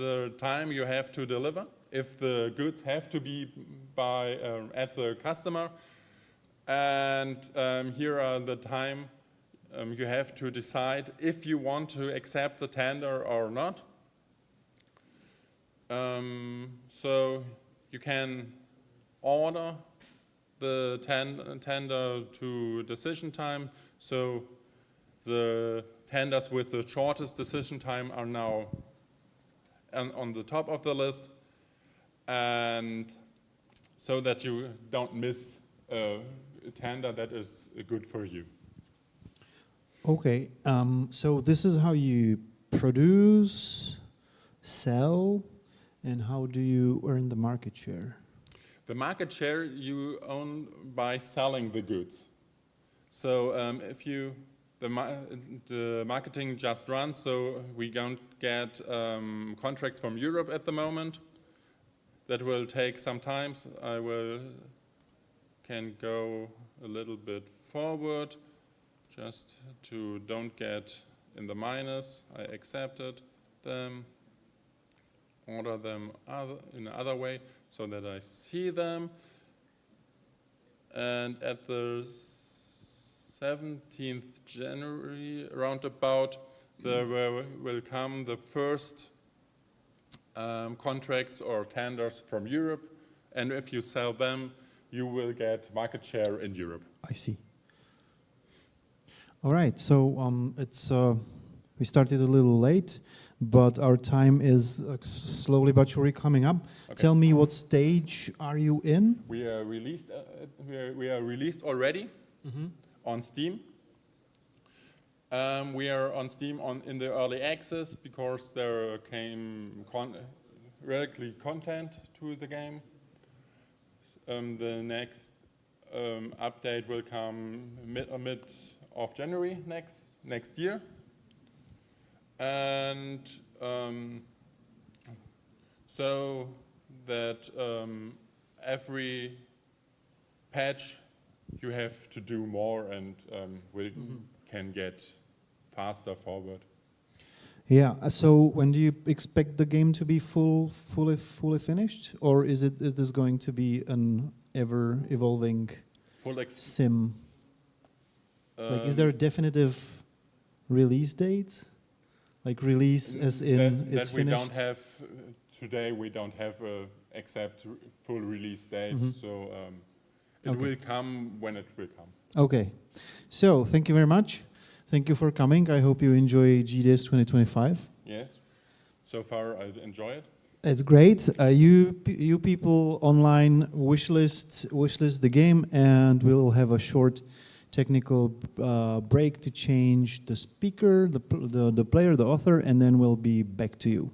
the time you have to deliver, if the goods have to be by at the customer, and here are the time you have to decide if you want to accept the tender or not. So you can order the tender to decision time. So the tenders with the shortest decision time are now on the top of the list, and so that you don't miss a tender that is good for you. Okay, so this is how you produce, sell, and how do you earn the market share? The market share you own by selling the goods. So if you, the marketing just runs, so we don't get contracts from Europe at the moment. That will take some time. Can go a little bit forward, just to don't get in the minus. I accepted them, order them in another way so that I see them. And at the 17th January, roundabout, there will come the first contracts or tenders from Europe. And if you sell them, you will get market share in Europe. I see. All right, so it's we started a little late, but our time is slowly but surely coming up. Okay. Tell me, what stage are you in? We are released. We are released already on Steam. We are on Steam in the early access because there came regularly content to the game. The next update will come mid of January next year, and so that every patch you have to do more and we can get faster forward. Yeah. So when do you expect the game to be fully finished, or is this going to be an ever evolving sim? Like, is there a definitive release date? Like release as in it's finished? We don't have today. We don't have a exact full release date. So it will come when it will come. Okay. So thank you very much. Thank you for coming. I hope you enjoy GDS 2025. Yes. So far, I enjoy it. It's great. You people online wishlist the game, and we'll have a short technical break to change the speaker, the player, the author, and then we'll be back to you.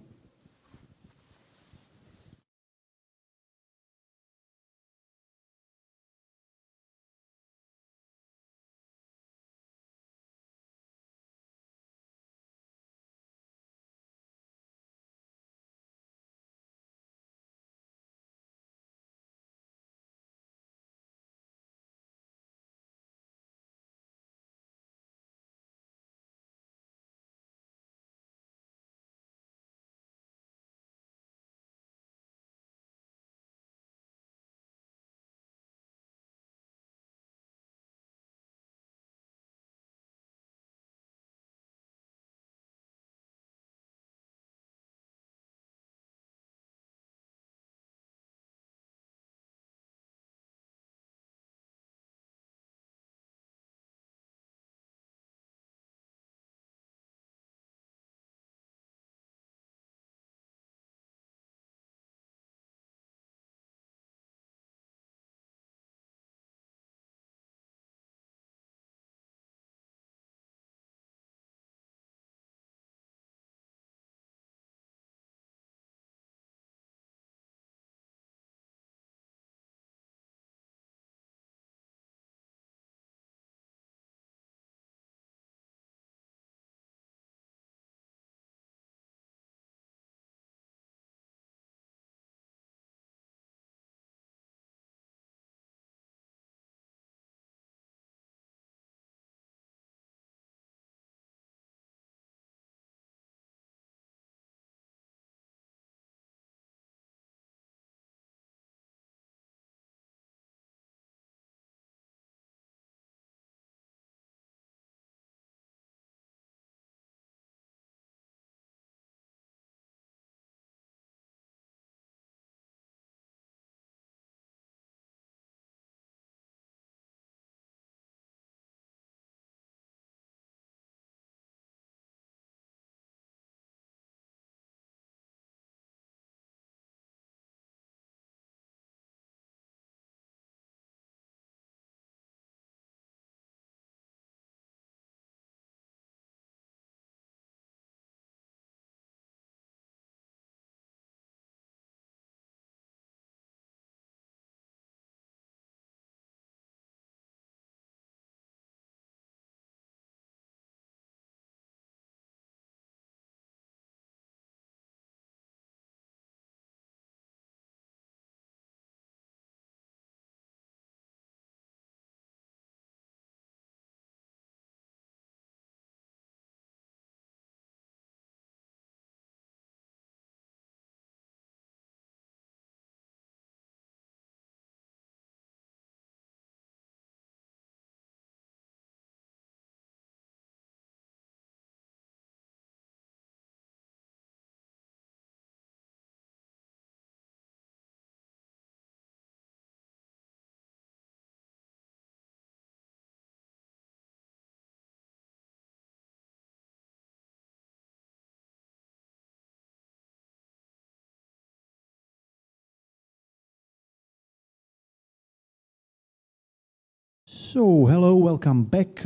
So, hello, welcome back.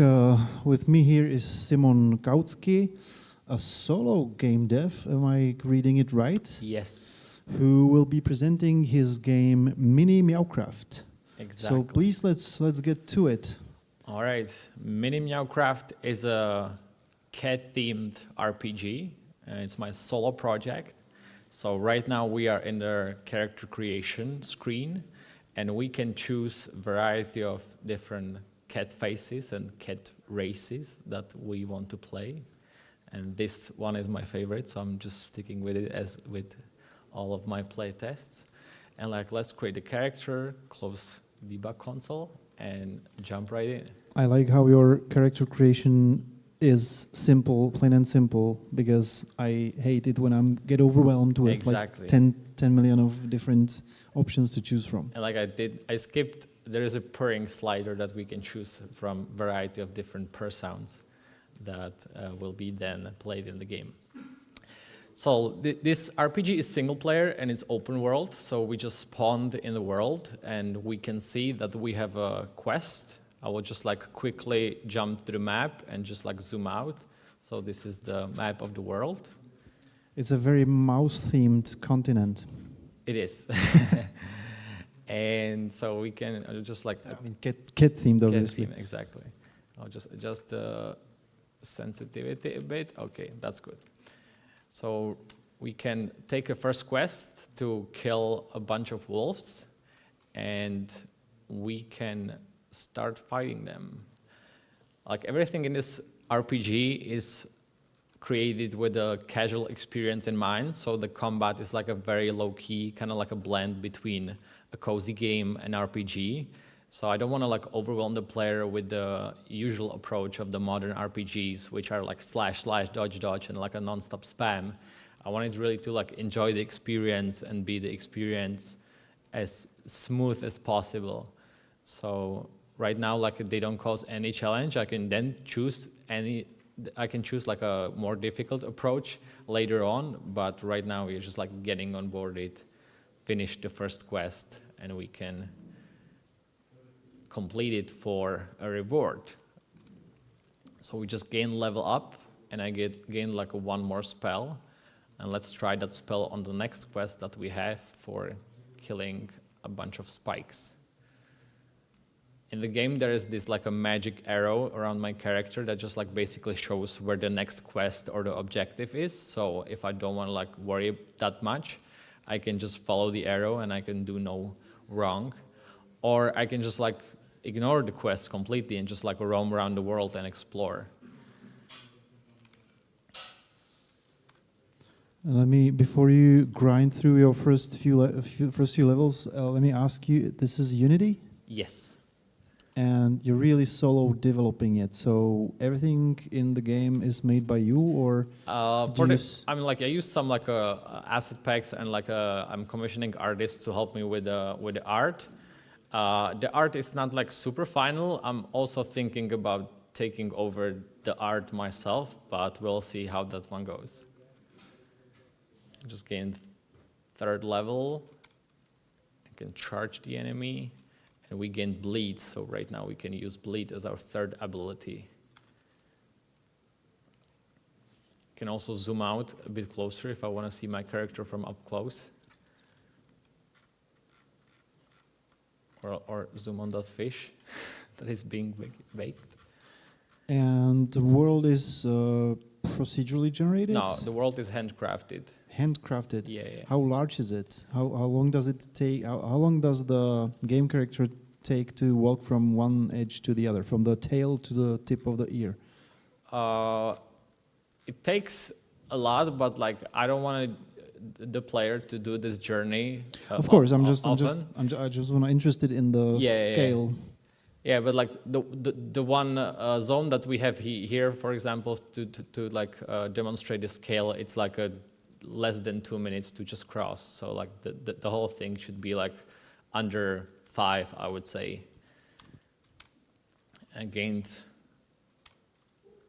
With me here is Simon Kautsky, a solo game dev. Am I reading it right? Yes. Who will be presenting his game Mini Meowcraft. Exactly. So please let's get to it. All right. Mini Meowcraft is a cat-themed RPG. It's my solo project. So right now we are in the character creation screen, and we can choose a variety of different cat faces and cat races that we want to play. And this one is my favorite, so I'm just sticking with it as with all of my play tests. And like, let's create a character, close debug console, and jump right in. I like how your character creation is simple, plain and simple, because I hate it when I get overwhelmed with Exactly. like 10 million of different options to choose from. And like I skipped, there is a purring slider that we can choose from variety of different purr sounds that will be then played in the game. So this RPG is single player and it's open world. So we just spawned in the world and we can see that we have a quest. I will just like quickly jump to the map and just like zoom out. So this is the map of the world. It's a very mouse-themed continent. It is. And so we can just like... I mean, cat-themed, obviously. Cat theme, exactly. I'll just adjust the sensitivity a bit. Okay, that's good. So we can take a first quest to kill a bunch of wolves, and we can start fighting them. Like everything in this RPG is created with a casual experience in mind, so the combat is like a very low-key, kind of like a blend between a cozy game and RPG. So I don't want to like overwhelm the player with the usual approach of the modern RPGs, which are like slash, dodge, and like a non-stop spam. I wanted really to like enjoy the experience and be the experience as smooth as possible. So right now, like they don't cause any challenge. I can then choose like a more difficult approach later on, but right now we're just like getting on board it, finish the first quest, and we can complete it for a reward. So we just gain level up, and I gain like one more spell. And let's try that spell on the next quest that we have for killing a bunch of spikes. In the game, there is this like a magic arrow around my character that just like basically shows where the next quest or the objective is. So if I don't want to like worry that much, I can just follow the arrow and I can do no wrong. Or I can just like ignore the quest completely and just like roam around the world and explore. Let me, before you grind through your first few levels, let me ask you, this is Unity? Yes. And you're really solo developing it, so everything in the game is made by you, or I mean, like I use some like asset packs and like I'm commissioning artists to help me with the art. The art is not like super final. I'm also thinking about taking over the art myself, but we'll see how that one goes. Just gained 3rd level. I can charge the enemy, and we gained bleed. So right now we can use bleed as our 3rd ability. Can also zoom out a bit closer if I want to see my character from up close. Or zoom on that fish that is being baked. And the world is procedurally generated? No, the world is handcrafted. Handcrafted? Yeah, yeah. How large is it? How long does it take? How long does the game character take to walk from one edge to the other, from the tail to the tip of the ear? It takes a lot, but like I don't want the player to do this journey. Of course, I'm just interested in the scale. Yeah, but like the one zone that we have here, for example, to like demonstrate the scale, it's like a less than 2 minutes to just cross. So like the whole thing should be like under 5, I would say. I gained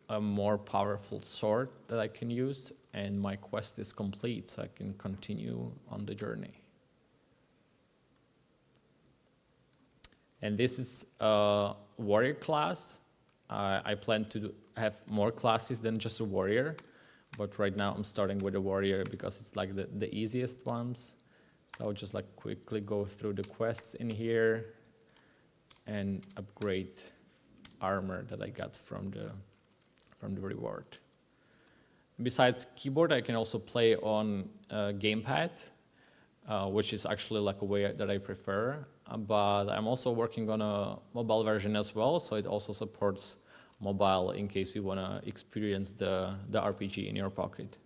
a more powerful sword that I can use, and my quest is complete, so I can continue on the journey. And this is a warrior class. I plan to have more classes than just a warrior, but right now I'm starting with a warrior because it's like the easiest ones. So I'll just like quickly go through the quests in here and upgrade armor that I got from the reward. Besides keyboard, I can also play on gamepad, which is actually like a way that I prefer. But I'm also working on a mobile version as well, so it also supports mobile in case you want to experience the RPG in your pocket.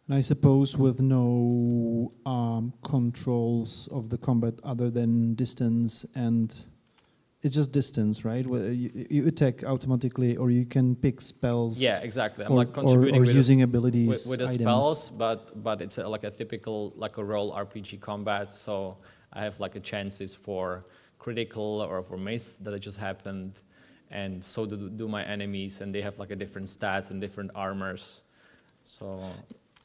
And I suppose with no controls of the combat other than distance, and it's just distance, right? Whether you attack automatically, or you can pick spells. Yeah, exactly. I'm or, like contributing or with using abilities, with the items. spells, but it's like a typical like a role RPG combat. So I have like a chances for critical or for miss that it just happened, and so do my enemies, and they have like a different stats and different armors. So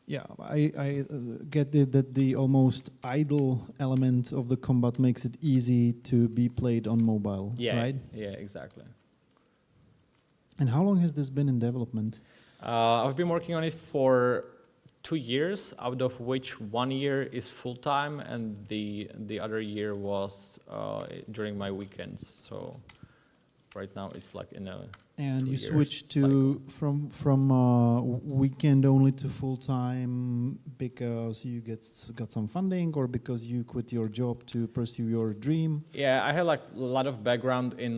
Yeah, I get it that the almost idle element of the combat makes it easy to be played on mobile, yeah, right? yeah, exactly. And how long has this been in development? I've been working on it for 2 years, out of which 1 year is full-time, and the other year was during my weekends. So right now it's like in a And you 2 years switched to cycle. from weekend only to full time because you got some funding, or because you quit your job to pursue your dream? Yeah, I had like a lot of background in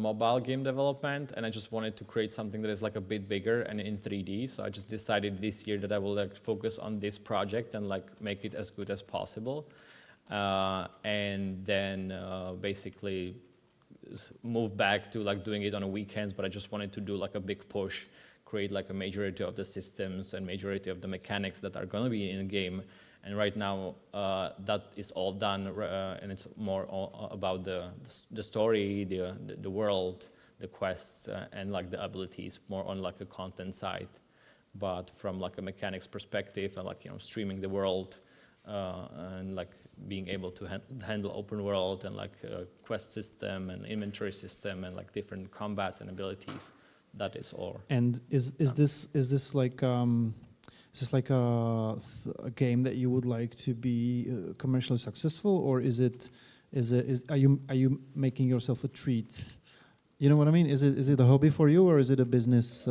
mobile game development, and I just wanted to create something that is like a bit bigger and in 3D. So I just decided this year that I will like focus on this project and like make it as good as possible, and then basically move back to like doing it on the weekends. But I just wanted to do like a big push, create like a majority of the systems and majority of the mechanics that are going to be in the game. And right now that is all done, and it's more about the story, the world, the quests, and like the abilities, more on like a content side. But from like a mechanics perspective, and like, you know, streaming the world, and like being able to handle open world and like quest system and inventory system and like different combats and abilities, that is all. And is this like a game that you would like to be commercially successful, or are you making yourself a treat? You know what I mean? Is it a hobby for you, or is it a business I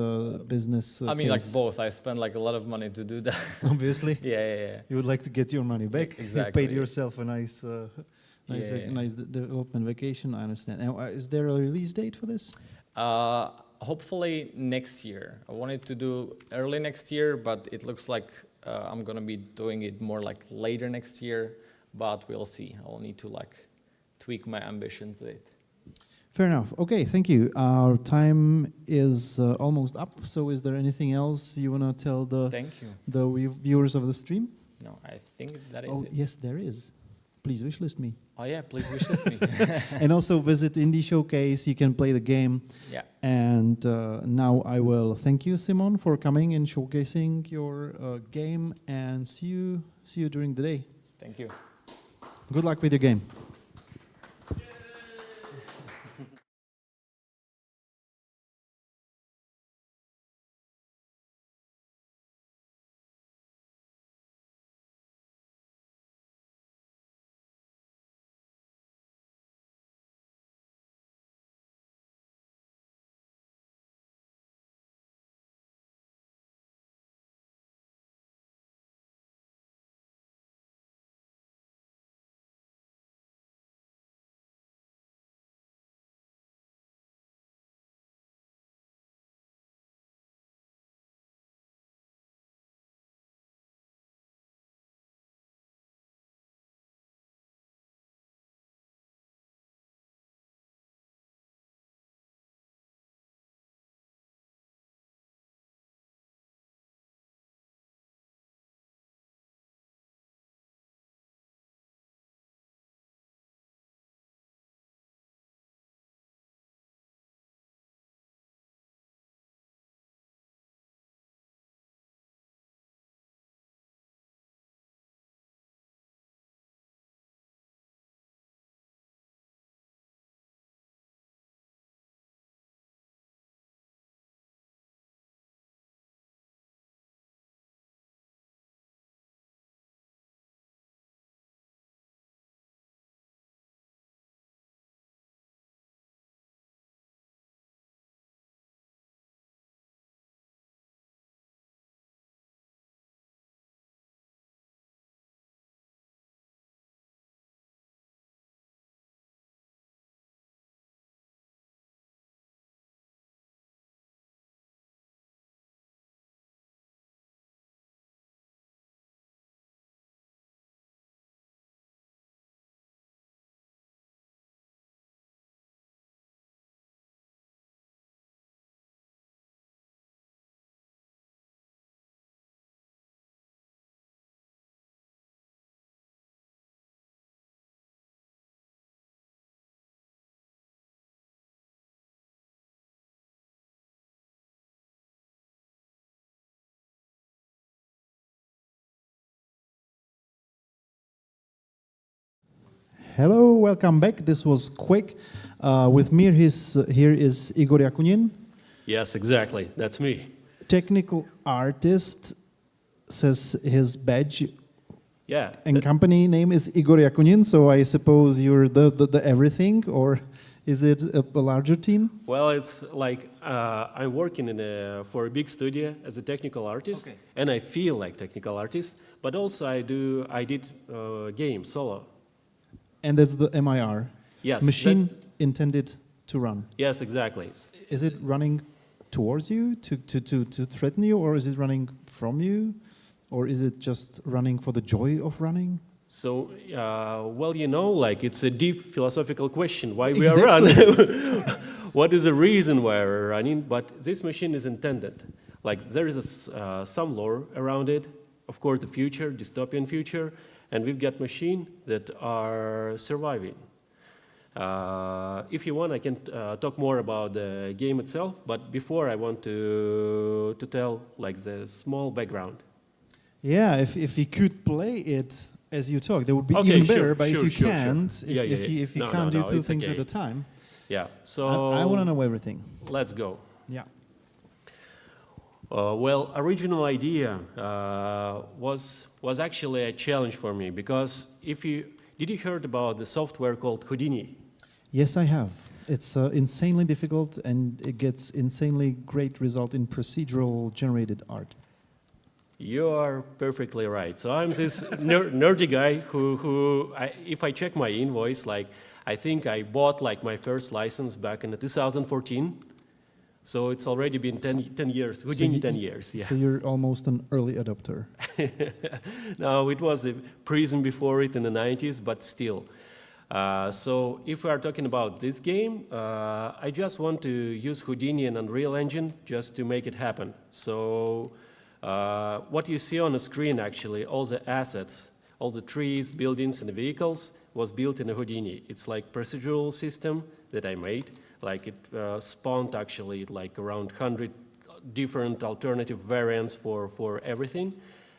mean, case? like both. I spend like a lot of money to do that. Obviously. Yeah. You would like to get your money back. Exactly. You paid yourself a nice development vacation. I understand. Now, is there a release date for this? Hopefully next year. I wanted to do early next year, but it looks like I'm gonna be doing it more like later next year. But we'll see. I'll need to like tweak my ambitions a bit. Fair enough. Okay, thank you. Our time is almost up. So, is there anything else you want to tell the viewers of the stream? No, I think that is Oh, it. yes, there is. Please wishlist me. Oh yeah, please wishlist me. And also visit Indie Showcase. You can play the game. Yeah. And now I will thank you, Simon, for coming and showcasing your game. And see you during the day. Thank you. Good luck with your game. Hello, welcome back. This was quick. With me here is Igor Yakunin. Yes, exactly. That's me. Technical artist, says his badge. Yeah. And company name is Igor Yakunin, so I suppose you're the everything, or is it a larger team? Well, it's like I'm working for a big studio as a technical artist, Okay. and I feel like technical artist. But also I did games solo. And that's the MIR. Yes. Machine intended to run. Yes, exactly. Is it running towards you to threaten you, or is it running from you, or is it just running for the joy of running? So, well, like it's a deep philosophical question why we Exactly. are running. What is the reason why we're running? But this machine is intended. Like there is some lore around it. Of course, the future, dystopian future, and we've got machines that are surviving. If you want, I can talk more about the game itself. But before, I want to tell like the small background. Yeah, if you could play it as you talk, that would be Okay, even sure, better. But sure, if you sure, can't, sure. Yeah, yeah. if you No, can't no, do two it's things okay. at a time, Yeah. So I want to know everything. let's go. Yeah. Well, original idea was actually a challenge for me because did you heard about the software called Houdini? Yes, I have. It's insanely difficult, and it gets insanely great result in procedural generated art. You are perfectly right. So I'm this nerdy guy who if I check my invoice, like I think I bought like my first license back in 2014. So it's already been 10 years, Houdini 10 years, yeah. So you're almost an early adopter. No, it was a Prism before it in the 90s, but still. So if we are talking about this game, I just want to use Houdini and Unreal Engine just to make it happen. So what you see on the screen, actually, all the assets, all the trees, buildings, and the vehicles was built in a Houdini. It's like procedural system that I made. Like it spawned actually like around 100 different alternative variants for everything.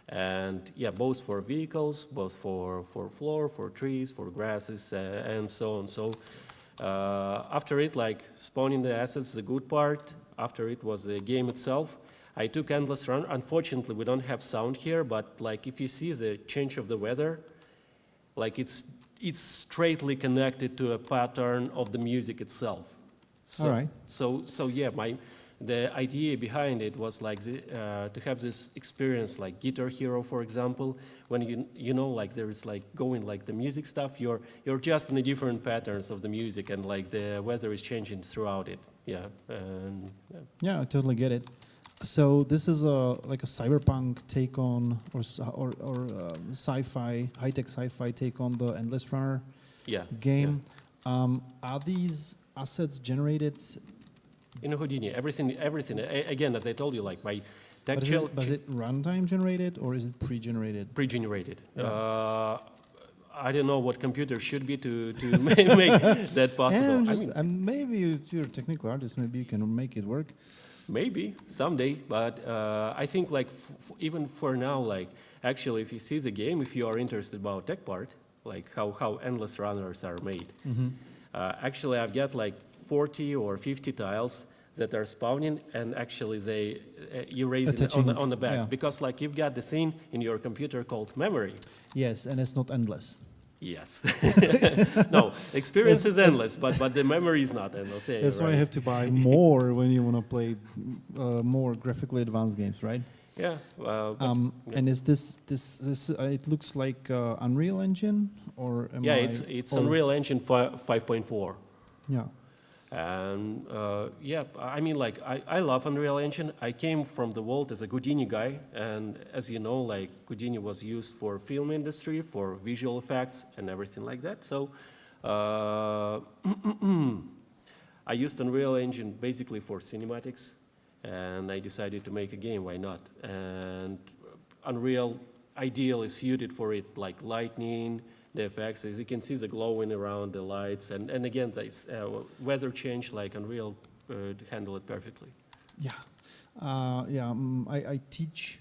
And yeah, both for vehicles, both for floor, for trees, for grasses, and so on. So after it, like spawning the assets, the good part. After it was the game itself. I took endless run. Unfortunately, we don't have sound here, but like if you see the change of the weather, like it's straightly connected to a pattern of the music itself. So, All right. So yeah, the idea behind it was like to have this experience like Guitar Hero, for example, when you know like there is like going like the music stuff, you're just in the different patterns of the music, and like the weather is changing throughout it. Yeah, and Yeah, I totally get it. So this is like a cyberpunk take on, or sci-fi, high-tech sci-fi take on the Endless Runner yeah, game. Are these assets generated? in Houdini, everything. Again, as I told you, like my But tactile is it runtime generated, or is it pre-generated? pre-generated. Yeah. I don't know what computer should be to make that possible. Yeah, maybe you're a technical artist. Maybe you can make it work. Maybe someday, but I think like even for now, like actually, if you see the game, if you are interested about tech part, like how endless runners are made, actually I've got like 40 or 50 tiles that are spawning, and actually they erase it on the back, yeah. because like you've got the thing in your computer called memory. Yes, and it's not endless. Yes. No, experience is endless, but the memory is not endless. Yeah, That's why right. you have to buy more when you want to play more graphically advanced games, right? Yeah. Yeah. And is this it looks like Unreal Engine, or am Yeah, I, it's or- Unreal Engine 5.4. Yeah. And yeah, I mean, like, I love Unreal Engine. I came from the world as a Houdini guy, and as you know, like, Houdini was used for film industry, for visual effects and everything like that. So I used Unreal Engine basically for cinematics, and I decided to make a game. Why not? And Unreal ideally suited for it, like lightning, the effects. As you can see, the glowing around the lights, and again, this weather change, like Unreal, to handle it perfectly. Yeah. I teach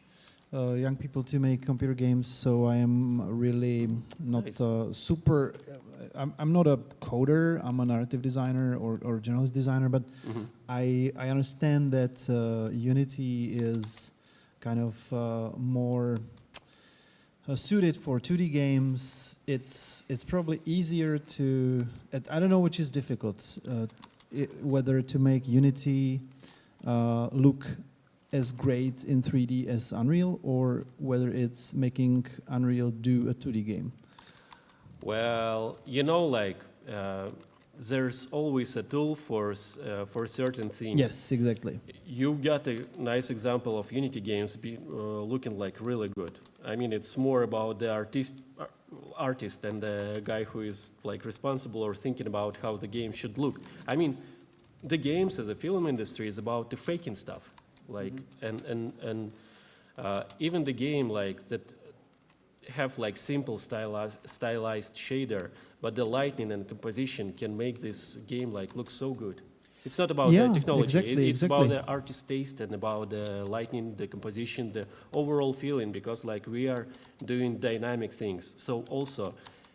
young people to make computer games, so I am really not Nice. super I'm not a coder. I'm a narrative designer or journalist designer, but I understand that Unity is kind of more suited for 2D games. It's probably easier to. I don't know which is difficult, whether to make Unity look as great in 3D as Unreal, or whether it's making Unreal do a 2D game. Well, there's always a tool for certain things. Yes, exactly. You've got a nice example of Unity games looking like really good. I mean, it's more about the artist and the guy who is like responsible or thinking about how the game should look. I mean, the games as a film industry is about the faking stuff, like even the game like that have like simple stylized shader, but the lighting and composition can make this game like look so good. It's not about the technology. It's about the artist taste and about the lighting, the composition, the overall feeling, because like we are doing dynamic things. So also,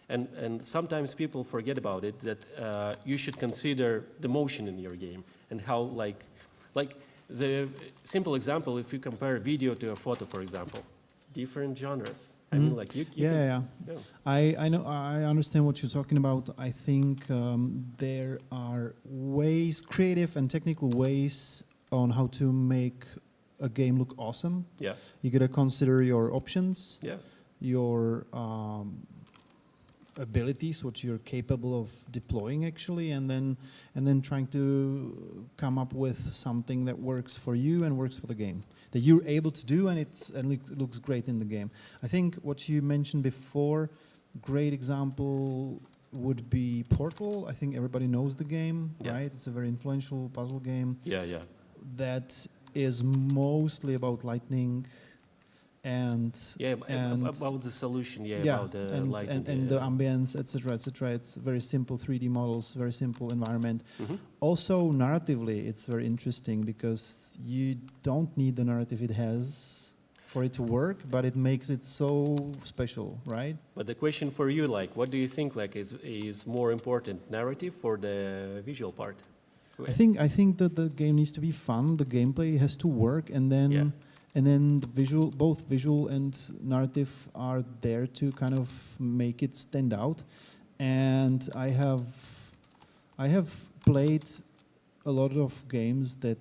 and sometimes people forget about it, that you should consider the motion in your game and how like the simple example, if you compare video to a photo, for example, different genres. I mean, like you can, yeah. I know. I understand what you're talking about. I think there are ways, creative and technical ways, on how to make a game look awesome. Yeah. You gotta consider your options. Yeah. Your abilities, what you're capable of deploying actually, and then trying to come up with something that works for you and works for the game, that you're able to do, and it looks great in the game. I think what you mentioned before, great example would be Portal. I think everybody knows the game, right? It's a very influential puzzle game. Yeah. That is mostly about lightning. And about the solution, about the lighting, and the ambience, etc., etc. It's very simple 3D models, very simple environment. Also, narratively, it's very interesting because you don't need the narrative it has for it to work, but it makes it so special, right? But the question for you, like, what do you think, like, is more important, narrative or the visual part? I think that the game needs to be fun. The gameplay has to work, and then. And then both visual and narrative are there to kind of make it stand out. And I have played a lot of games that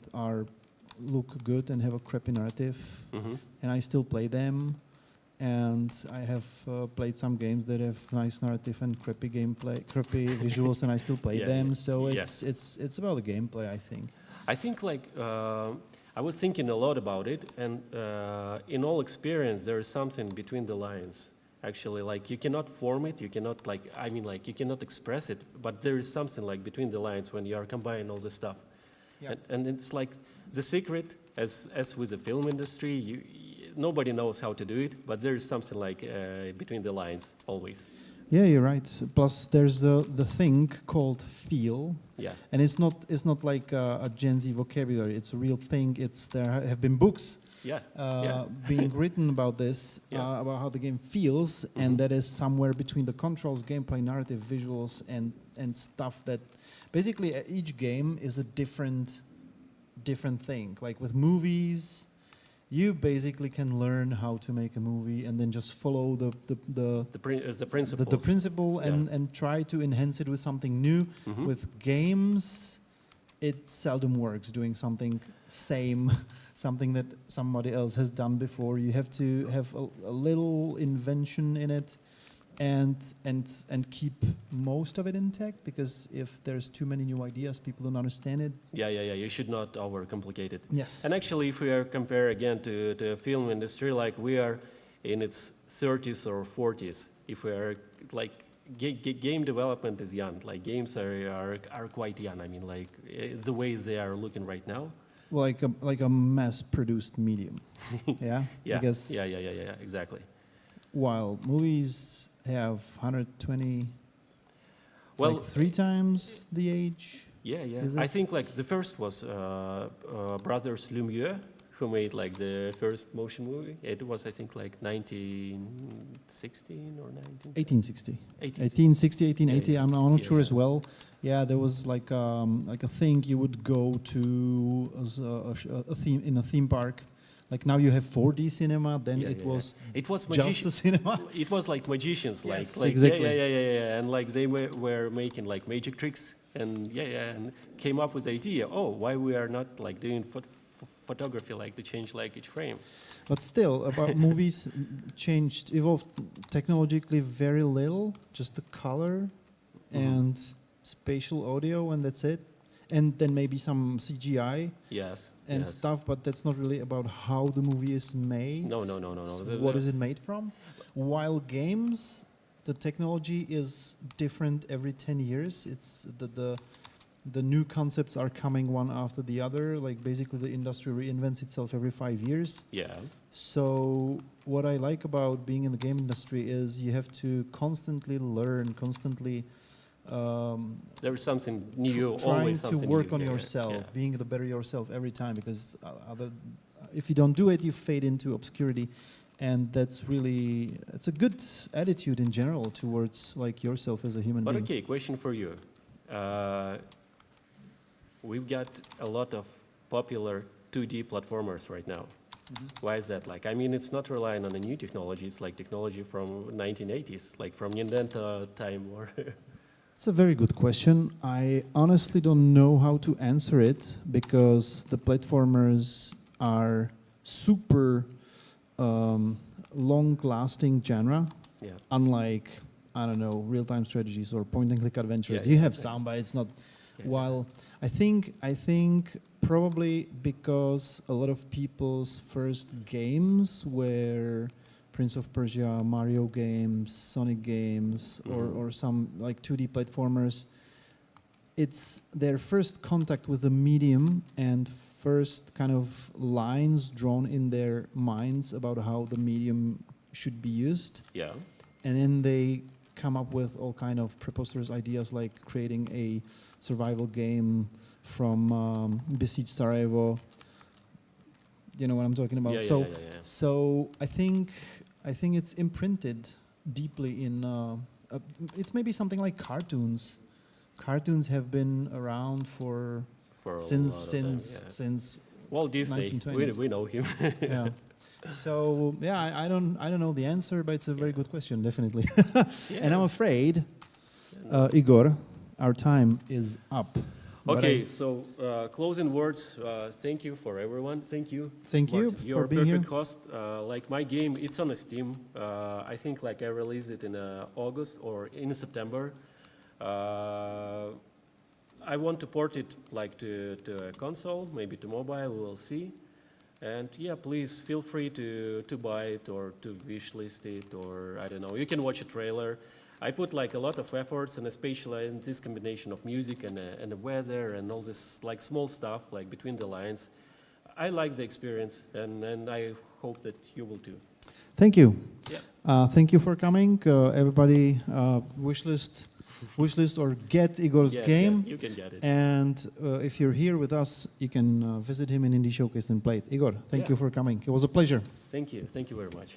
look good and have a crappy narrative, and I still play them. And I have played some games that have nice narrative and crappy visuals, and I still play them. So it's about the gameplay, I think. I think like. I was thinking a lot about it, and in all experience, there is something between the lines. Actually, like you cannot form it, you cannot you cannot express it, but there is something like between the lines when you are combining all this stuff. Yeah. And it's like the secret, as with the film industry, nobody knows how to do it, but there is something like between the lines always. Yeah, you're right. Plus, there's the thing called feel. Yeah. And it's not like a Gen Z vocabulary. It's a real thing. There have been books being written about this, about how the game feels, and that is somewhere between the controls, gameplay, narrative, visuals, and stuff that basically each game is a different thing. Like with movies, you basically can learn how to make a movie and then just follow the principle and try to enhance it with something new. With games, it seldom works doing something that somebody else has done before. You have to have a little invention in it and keep most of it intact, because if there's too many new ideas, people don't understand it. Yeah. You should not overcomplicate it. Yes. And actually, if we are compare again to the film industry, like we are in its 30s or 40s. If we are like game development is young. Like games are quite young. I mean, like the way they are looking right now. Like a mass-produced medium. Yeah. Yeah. Exactly. While movies have 120, well, like 3 times the age. Yeah. I think like the first was Brothers Lumiere, who made like the first motion movie. It was, I think, like 1916 or 19. 1860. 1860. 1860, 1880. Yeah, yeah. I'm not Yeah, sure yeah. as well. Yeah, there was like a thing you would go to as a theme in a theme park. Like now you have 4D cinema. Then Yeah, it yeah, yeah. was It was just a magician. cinema. It was like magicians, Yes, like exactly. yeah, and like they were making like magic tricks, and and came up with the idea. Oh, why we are not like doing photography, like to change like each frame. But still, about movies evolved technologically very little. Just the color and spatial audio, and that's it. And then maybe some CGI Yes. and yes. stuff, but that's not really about how the movie is made. No. It's The- what the- is it made from? While games, the technology is different every 10 years. It's the new concepts are coming one after the other. Like basically the industry reinvents itself every 5 years. Yeah. So what I like about being in the game industry is you have to constantly learn, constantly There is something new. trying Always to something work new. on Yeah, yourself, yeah. being the better yourself every time, because if you don't do it, you fade into obscurity, and that's really, it's a good attitude in general towards like yourself as a human But being. okay, question for you. We've got a lot of popular 2D platformers right now. Why is that? Like, I mean, it's not relying on a new technology. It's like technology from 1980s, like from Nintendo time or. It's a very good question. I honestly don't know how to answer it because the platformers are super long-lasting genre. Yeah. Unlike, I don't know, real-time strategies or point-and-click adventures. Yeah, You yeah, have yeah. some, but it's not. Yeah. While I think probably because a lot of people's first games were Prince of Persia, Mario games, Sonic games, or some like 2D platformers, it's their first contact with the medium and first kind of lines drawn in their minds about how the medium should be used. Yeah. And then they come up with all kind of preposterous ideas like creating a survival game from besieged Sarajevo. You know what I'm talking about? Yeah. So I think it's imprinted deeply in. It's maybe something like cartoons. Cartoons have been around for For a since lot of them, yeah. since Walt Disney, 1920s. we know him. yeah. So yeah, I don't know the answer, but it's a very Yeah. good question, definitely. Yeah. And I'm afraid, Igor, our time is up. But Okay, so closing words. Thank you for everyone. Thank you. Thank you Martin. for You're a being perfect here. host. Like my game, it's on Steam. I think like I released it in August or in September. I want to port it like to a console, maybe to mobile. We'll see. And yeah, please feel free to buy it or to wish list it, or I don't know. You can watch a trailer. I put like a lot of efforts, and especially in this combination of music and the weather and all this like small stuff like between the lines. I like the experience, and I hope that you will too. Thank you. Yeah. Thank you for coming. Everybody, wishlist or get Igor's Yeah, game. yeah, you can get it. And if you're here with us, you can visit him in Indie Showcase and play it. Igor, thank Yeah. you for coming. It was a pleasure. Thank you. Thank you very much.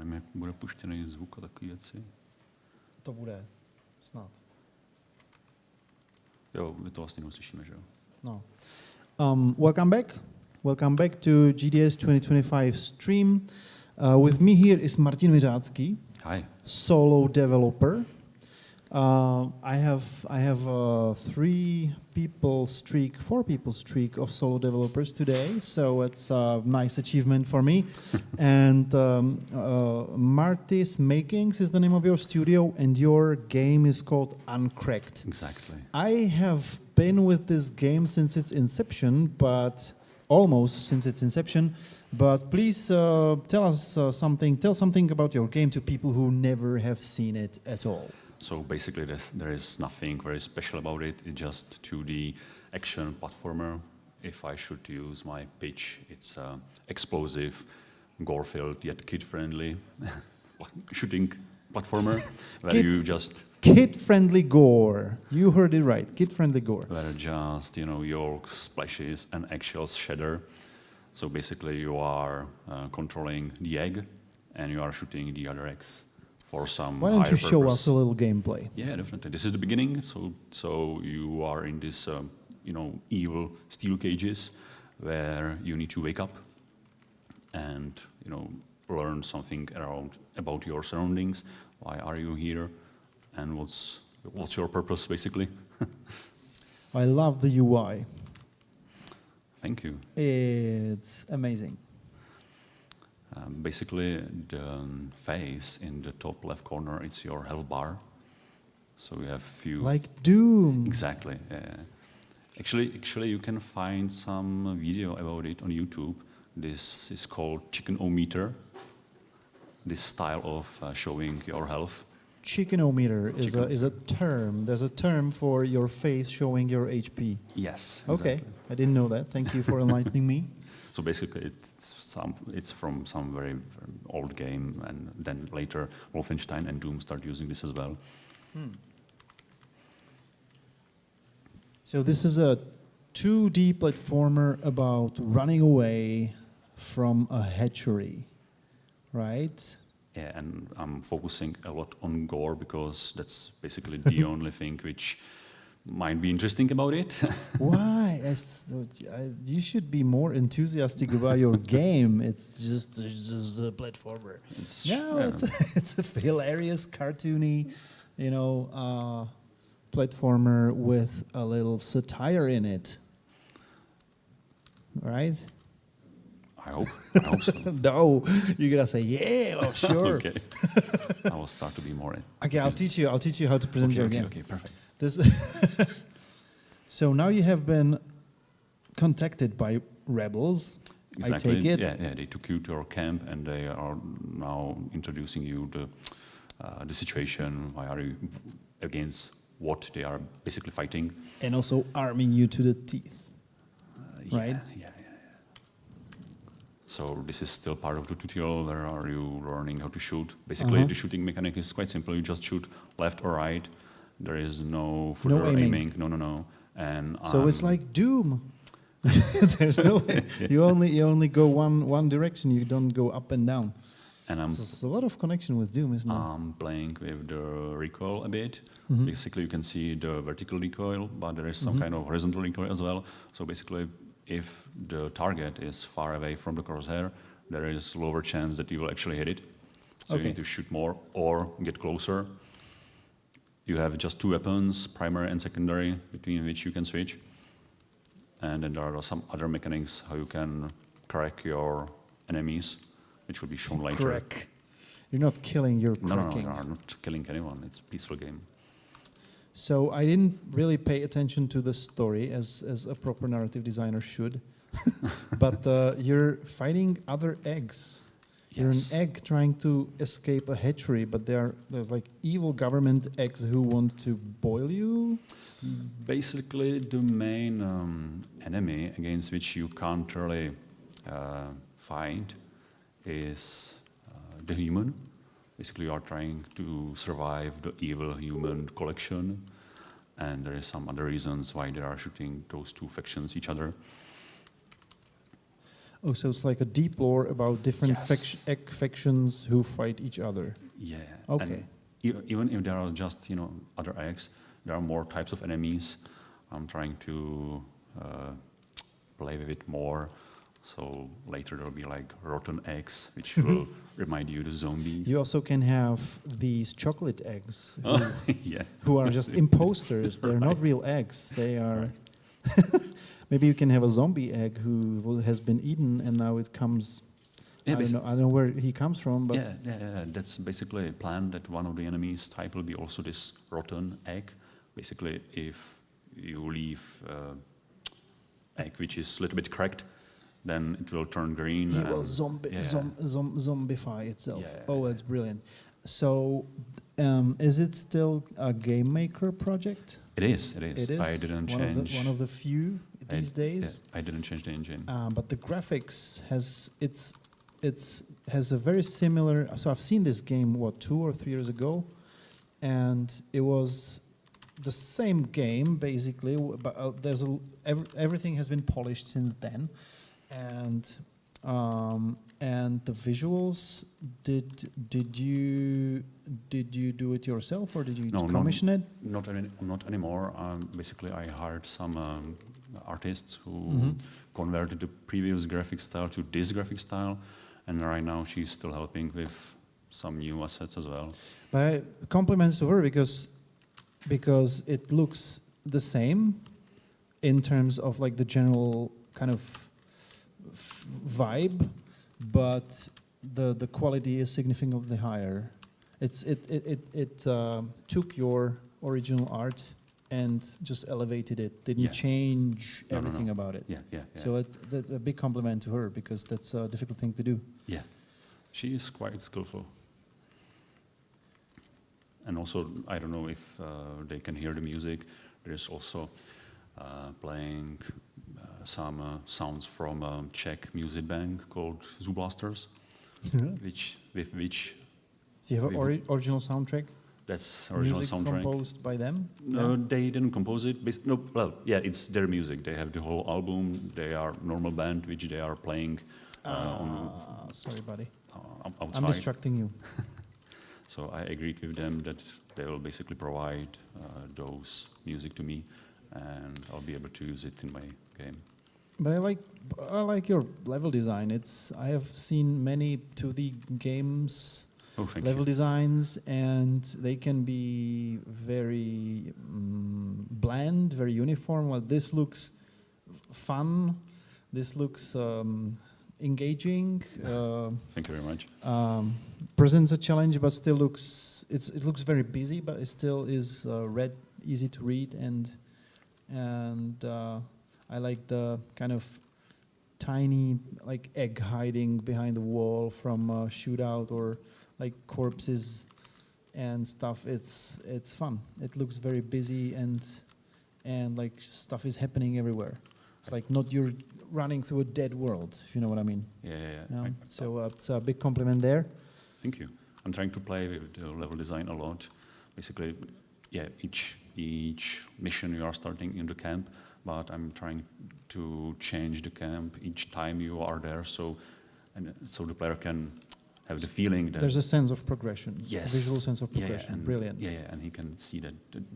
nevím, jak bude puštěný zvuk a takové věci. To bude snad. Jo, my to vlastně neuslyšíme, že jo? No. Welcome back. Welcome back to GDS 2025 stream. With me here is Martin Vyřácký, Hi. solo developer. I have 4 people streak of solo developers today, so it's a nice achievement for me. And Martis Makings is the name of your studio, and your game is called Uncracked. Exactly. I have been with this game since its inception, but almost since its inception. But please tell something about your game to people who never have seen it at all. So basically, there is nothing very special about it. It's just 2D action platformer. If I should use my pitch, it's explosive, gore-filled yet kid-friendly shooting platformer where you just kid-friendly gore. You heard it right. Kid-friendly gore. where just your splashes and eggshells shatter. So basically, you are controlling the egg, and you are shooting the other eggs. For some Why don't you higher show purpose. us a little gameplay? Yeah, definitely. This is the beginning. So you are in this, evil steel cages where you need to wake up and learn something about your surroundings. Why are you here, and what's your purpose, basically? I love the UI. Thank you. It's amazing. Basically, the face in the top left corner, it's your health bar. So you have few. Like Doom. Exactly. Actually, you can find some video about it on YouTube. This is called chicken-o-meter. This style of showing your health. Chicken-o-meter is a term. There's a term for your face showing your HP. Yes. Okay, Exactly. I didn't know that. Thank you for enlightening me. So basically, it's from some very old game, and then later Wolfenstein and Doom start using this as well. So this is a 2D platformer about running away from a hatchery, right? Yeah, and I'm focusing a lot on gore because that's basically the only thing which might be interesting about it. Why? You should be more enthusiastic about your game. It's just a platformer. It's a hilarious, cartoony, platformer with a little satire in it. Right? I hope so. No, you're gonna say yeah, oh, sure. Okay. I will start to be more. Okay, I'll teach you how to present your game. Okay, perfect. So now you have been contacted by rebels. Exactly. I take it. Yeah, they took you to our camp, and they are now introducing you the situation. Why are you against what they are basically fighting? And also arming you to the teeth. Right? Yeah. So this is still part of the tutorial. Where are you learning how to shoot? Basically, the shooting mechanic is quite simple. You just shoot left or right. There is no further aiming. No. And So it's like Doom. There's no way. You only go one direction. You don't go up and down. And So it's a lot of connection with Doom, isn't it? I'm playing with the recoil a bit. Mm-hmm. Basically, you can see the vertical recoil, but there is some kind of horizontal recoil as well. So basically, if the target is far away from the crosshair, there is lower chance that you will actually hit it. So you need to shoot more or get closer. You have just 2 weapons, primary and secondary, between which you can switch. And then there are some other mechanics how you can crack your enemies, which will be shown later. Crack. You're not killing, you're No, cracking. you are not killing anyone. It's a peaceful game. So I didn't really pay attention to the story as a proper narrative designer should. But you're fighting other eggs. You're an Yes. egg trying to escape a hatchery, but there's like evil government eggs who want to boil you. Basically, the main enemy against which you can't really fight is the human. Basically, you are trying to survive the evil human collection, and there is some other reasons why they are shooting those 2 factions each other. Oh, so it's like a deep lore about different Yes. factions who fight each other. Yeah. Okay. And even if there are just, you know, other eggs, there are more types of enemies. I'm trying to play with it more. So later there will be like rotten eggs, which will remind you of zombies. You also can have these chocolate eggs who, Oh, yeah. who are just imposters. They're not real eggs. They are. Maybe you can have a zombie egg who has been eaten and now it comes. Yeah, I don't know where he comes from, but yeah. That's basically a plan that one of the enemies type will be also this rotten egg. Basically, if you leave egg which is a little bit cracked, then it will turn green. he and- will yeah. zombify itself. Yeah, Oh, yeah. that's brilliant. So, is it still a game maker project? It is. It is I didn't one change. of the few these days. Yeah, I didn't change the engine. But the graphics has a very similar. So I've seen this game 2 or 3 years ago, and it was the same game basically. But everything has been polished since then, and the visuals. Did you do it yourself or did you No, commission it? Not anymore. Basically, I hired some artists who Mhm. converted the previous graphic style to this graphic style, and right now she's still helping with some new assets as well. But compliments to her because it looks the same in terms of like the general kind of vibe, but the quality is significantly higher. It took your original art and just elevated it. Didn't Yeah. change No. everything about it. Yeah. So that's a big compliment to her because that's a difficult thing to do. Yeah, she is quite skillful. And also, I don't know if they can hear the music. There's also playing some sounds from a Czech music band called Zooblasters, with which So you have an original soundtrack? that's original Music soundtrack. composed by them? No, Yeah. they didn't compose it. No, well, yeah, it's their music. They have the whole album. They are normal band which they are playing Sorry, buddy. outside. I'm distracting you. So I agreed with them that they will basically provide those music to me, and I'll be able to use it in my game. But I like your level design. I have seen many 2D games Oh, thank level you. designs, and they can be very bland, very uniform. Well, this looks fun. This looks engaging. Thank you very much. Presents a challenge, but still it looks very busy, but it still is easy to read, and I like the kind of tiny like egg hiding behind the wall from a shootout or like corpses and stuff. It's fun. It looks very busy and like stuff is happening everywhere. It's like not you're running through a dead world, if you know what I mean. Yeah. So it's a big compliment there. Thank you. I'm trying to play with the level design a lot. Basically, yeah, each mission you are starting in the camp, but I'm trying to change the camp each time you are there, so the player can have the feeling that There's a sense of progression. yes, A visual sense of yeah, progression. and, Brilliant. Yeah, and he can see that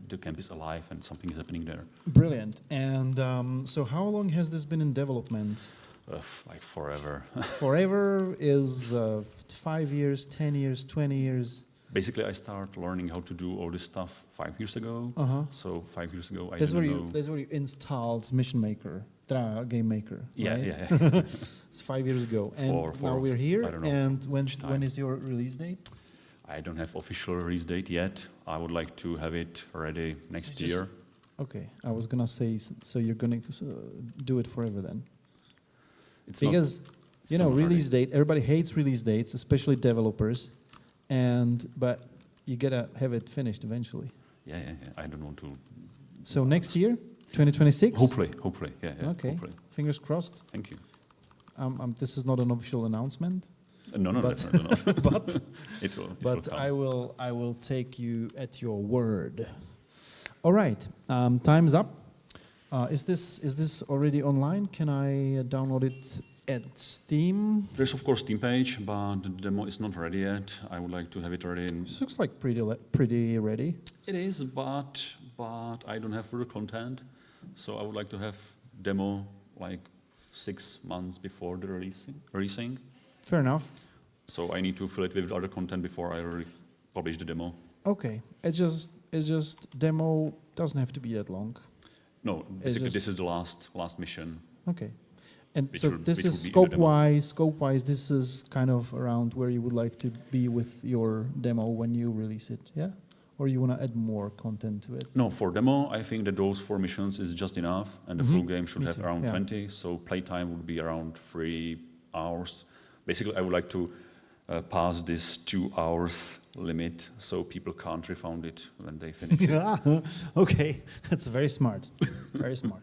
the camp is alive and something is happening there. Brilliant. And so how long has this been in development? Like forever. Forever is 5 years, 10 years, 20 years. Basically, I started learning how to do all this stuff 5 years ago. Uh-huh. So 5 years ago, I That's didn't where know. that's where you installed Mission Maker, Game Maker. Yeah, right? yeah. It's 5 years ago, and For now we're here. I don't know, And when time. is your release date? I don't have official release date yet. I would like to have it ready next just- year. Okay, I was gonna say so you're gonna do it forever then. It's Because it's you know not ready. release date. Everybody hates release dates, especially developers, but you gotta have it finished eventually. Yeah. I don't want to. So next year, 2026. Hopefully. Yeah. Okay. Hopefully. Fingers crossed. Thank you. This is not an official announcement, No, But- definitely not. but It will. but come. I will take you at your word. All right, time's up. Is this already online? Can I download it at Steam? There's of course Steam page, but the demo is not ready yet. I would like to have it ready. This looks like pretty ready. It is, but I don't have further content, so I would like to have demo like 6 months before the releasing. Fair enough. So I need to fill it with other content before I publish the demo. Okay, it's just demo doesn't have to be that long. No, basically this is the last mission. Okay, and Which so will- this which is will be in the demo. scope-wise, this is kind of around where you would like to be with your demo when you release it, yeah? Or you want to add more content to it? No, for demo, I think that those 4 missions is just enough, and the full game should Me have too, around yeah. 20, so playtime would be around 3 hours. Basically, I would like to pass this 2 hours limit, so people can't refund it when they finish it. Yeah, okay, that's very smart, very smart.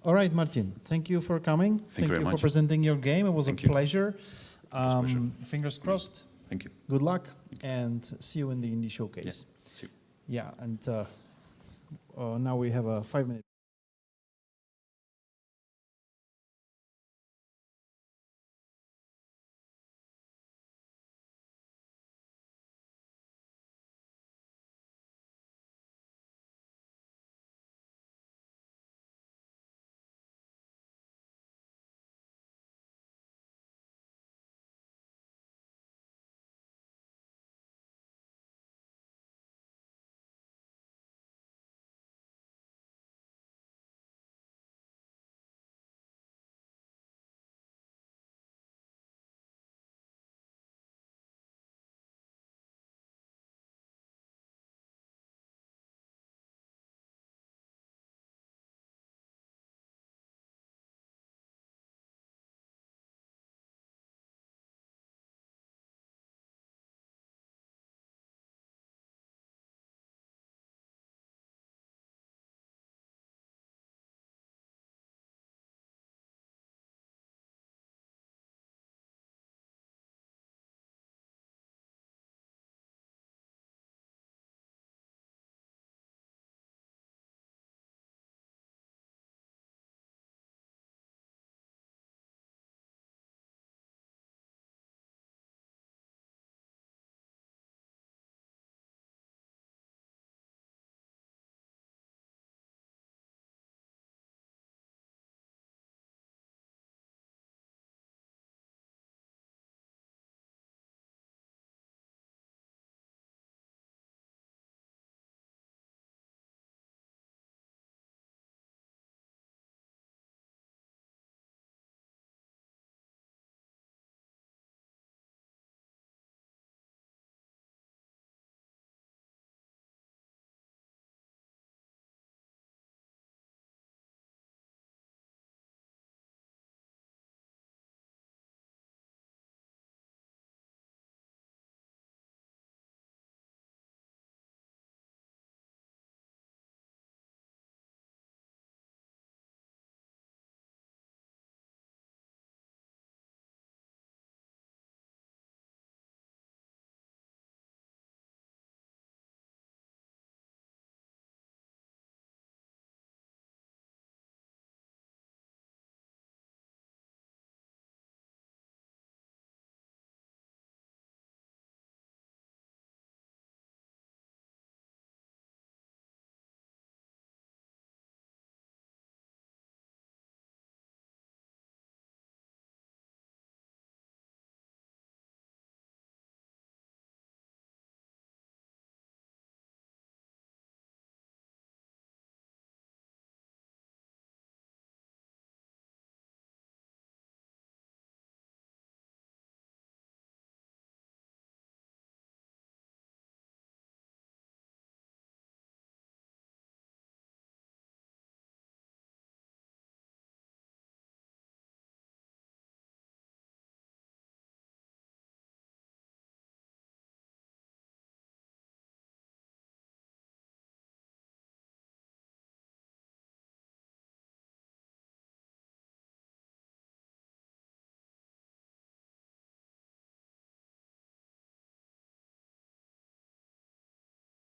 All right, Martin, thank you for coming. Thank you very for much. presenting your game. It was Thank a you. pleasure. pleasure. Fingers crossed. Thank you. Good luck, and see you in the Indie Showcase. Yeah. See you. Yeah, and now we have a 5-minute.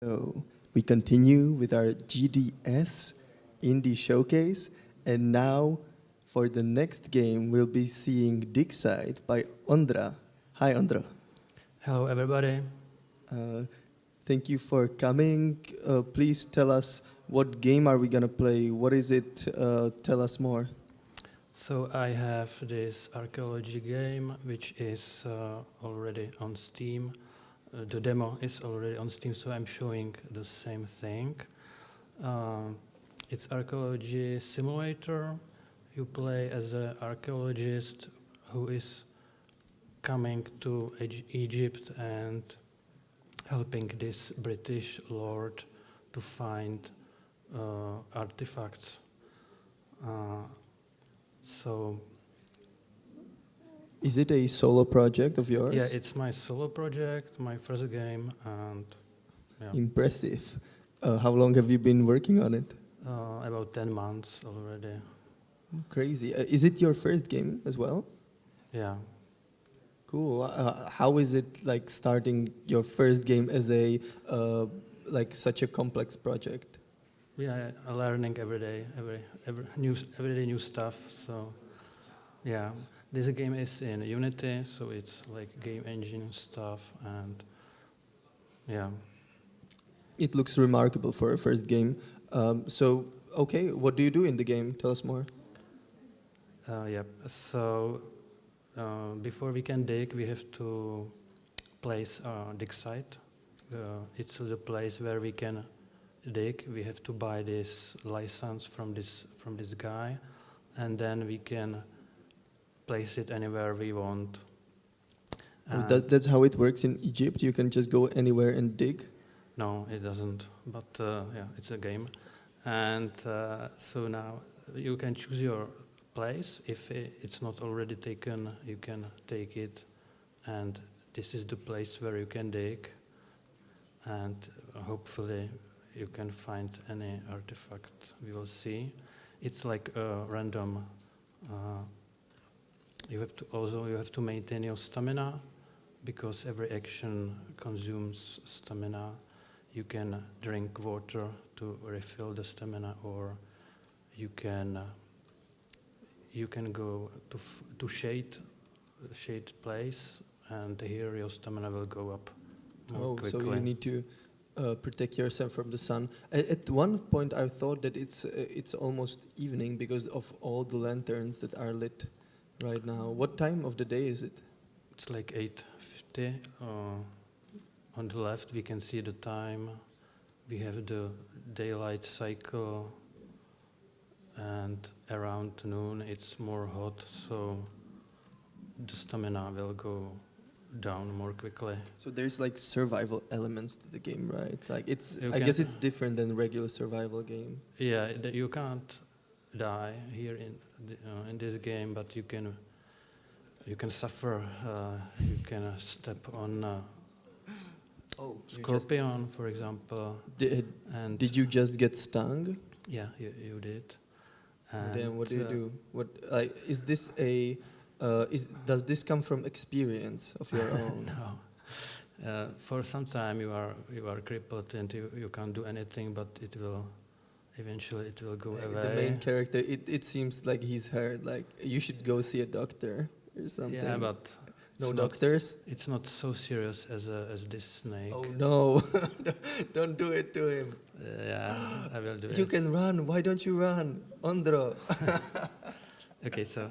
So we continue with our GDS Indie Showcase, and now for the next game, we'll be seeing Dig Site by Ondra. Hi, Ondra. Hello, everybody. Thank you for coming. Please tell us, what game are we going to play? What is it? Tell us more. So I have this archaeology game, which is already on Steam. The demo is already on Steam, so I'm showing the same thing. It's archaeology simulator. You play as an archaeologist who is coming to Egypt and helping this British lord to find artifacts. So, is it a solo project of yours? yeah, it's my solo project, my first game, and yeah. Impressive. How long have you been working on it? About 10 months already. Crazy. Is it your first game as well? Yeah. Cool. How is it like starting your first game as a like such a complex project? Yeah, learning every day, every day new stuff. So, yeah, this game is in Unity, so it's like game engine stuff, and yeah. It looks remarkable for a first game. So, okay, what do you do in the game? Tell us more. Yep. So, before we can dig, we have to place a dig site. It's the place where we can dig. We have to buy this license from this guy, and then we can place it anywhere we want. That's how it works in Egypt. You can just go anywhere and dig. No, it doesn't. But yeah, it's a game, and so now you can choose your place. If it's not already taken, you can take it, and this is the place where you can dig, and hopefully you can find any artifact. We will see. It's like a random. You have to maintain your stamina, because every action consumes stamina. You can drink water to refill the stamina, or you can go to shade place, and here your stamina will go up more quickly. So you need to protect yourself from the sun. At one point, I thought that it's almost evening because of all the lanterns that are lit right now. What time of the day is it? It's like 8:50. On the left, we can see the time. We have the daylight cycle, and around noon it's more hot, so the stamina will go down more quickly. So there's like survival elements to the game, right? Like You I guess it's different than regular survival game. Yeah, you can't die here in this game, but you can suffer. You can step on scorpion, for example. Did you just get stung? Yeah, you did. And then what do you do? What is this a? Does this come from experience of your own? No. For some time you are crippled and you can't do anything, but eventually it will go away. The main character, it seems like he's hurt. Like you should go see a doctor or something. Yeah, but no doctors. It's not so serious as this snake. Oh no! Don't do it to him. Yeah, I will do it. You can run. Why don't you run, Ondro? Okay, so,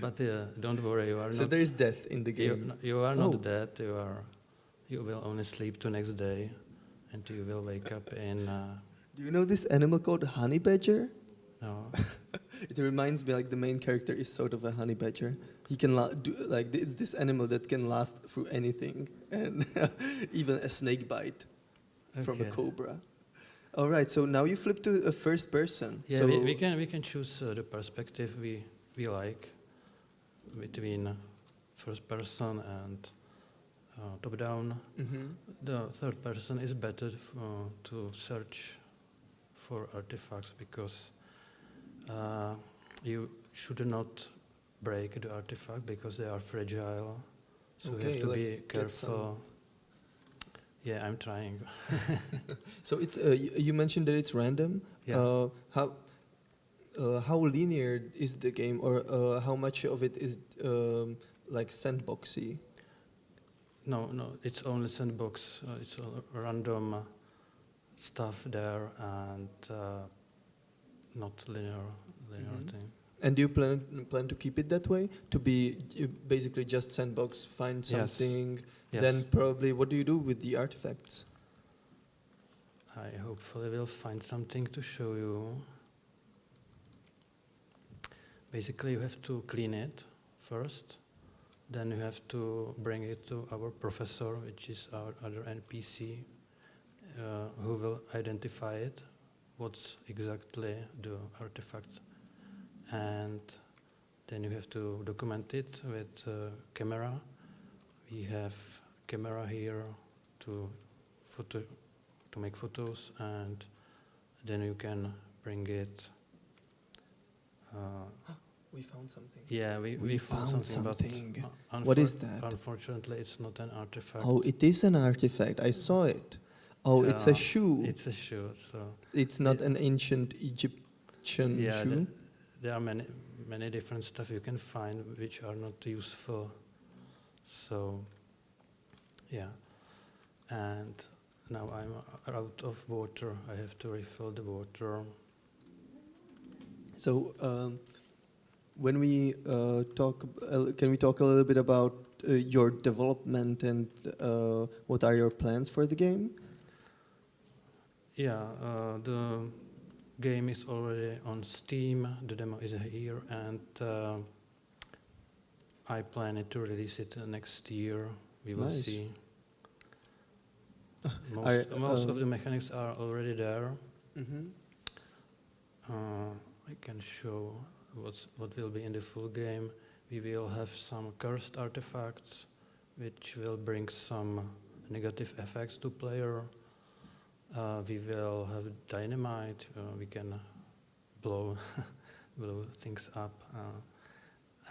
but don't worry, you are so not. there is death in the game. You are not dead. You will only sleep the next day, and you will wake up in. Do you know this animal called honey badger? No. It reminds me like the main character is sort of a honey badger. He can it's this animal that can last through anything, and even a snake bite from a cobra. All right, so now you flip to a first person. Yeah, so we can choose the perspective we like between first person and top down. Mm-hmm. The third person is better to search for artifacts, because you should not break the artifact because they are fragile. So you have to be careful. Yeah, I'm trying. So it's you mentioned that it's random. Yeah. how linear is the game, or how much of it is like sandboxy? No, it's only sandbox. It's all random stuff there and not linear Mhm. thing. And do you plan to keep it that way? To be basically just sandbox, find Yes. something, Yes. then probably what do you do with the artifacts? I hopefully will find something to show you. Basically, you have to clean it first. Then you have to bring it to our professor, which is our other NPC, who will identify it, what's exactly the artifact. And then you have to document it with camera. We have camera here to make photos, and then you can bring it. We found something. Yeah, we found something. But What is that? Unfortunately, it's not an artifact. Oh, it is an artifact. I saw it. Oh, it's a Yeah, shoe. It's a shoe. So It's not an ancient Egyptian yeah, shoe. there are many different stuff you can find which are not useful. So yeah, and now I'm out of water. I have to refill the water. So when we talk, can we talk a little bit about your development and what are your plans for the game? Yeah, the game is already on Steam. The demo is here, and I plan it to release it next year. We will Nice. see. Are, Most of the mechanics are already there. Mhm. I can show what will be in the full game. We will have some cursed artifacts, which will bring some negative effects to player. We will have dynamite. We can blow blow things up,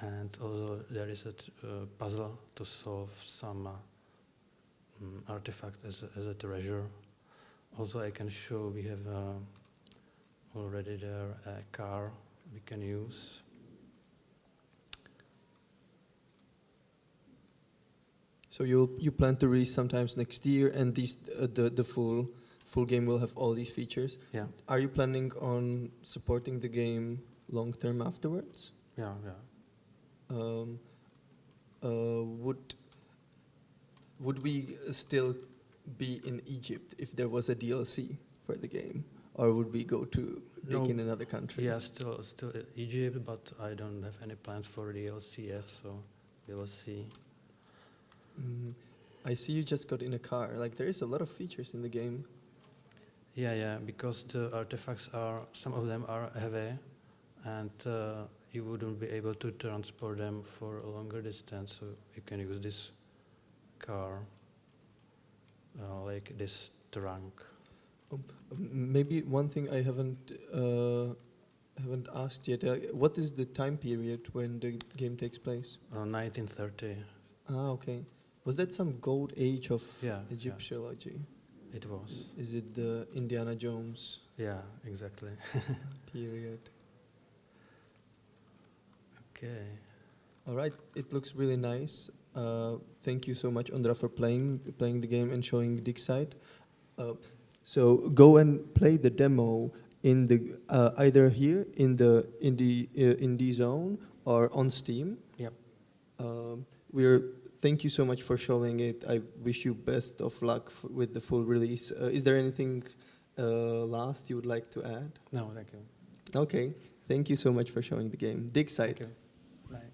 and also there is a puzzle to solve some artifact as a treasure. Also, I can show we have already there a car we can use. So you plan to release sometimes next year, and these the full game will have all these features. Yeah, Are you planning on supporting the game long term afterwards? yeah. Um, would we still be in Egypt if there was a DLC for the game, or would we go to take in another country? Yeah, still Egypt, but I don't have any plans for DLC yet, so we will see. I see you just got in a car. Like there is a lot of features in the game. Yeah, because the artifacts some of them are heavy, and you wouldn't be able to transport them for a longer distance, so you can use this car, like this trunk. Maybe one thing I haven't asked yet. What is the time period when the game takes place? 1930, Ah, okay. Was that some gold age of Yeah, Egyptology? it was. Is it the Indiana Jones Yeah, exactly. period? Okay. All right, it looks really nice. Thank you so much, Ondra, for playing the game and showing Dig site. So go and play the demo in the either here in the indie zone or on Steam. Yep. Thank you so much for showing it. I wish you best of luck with the full release. Is there anything last you would like to add? No, thank you. Okay, thank you so much for showing the game. Dig site. Thank you. Bye.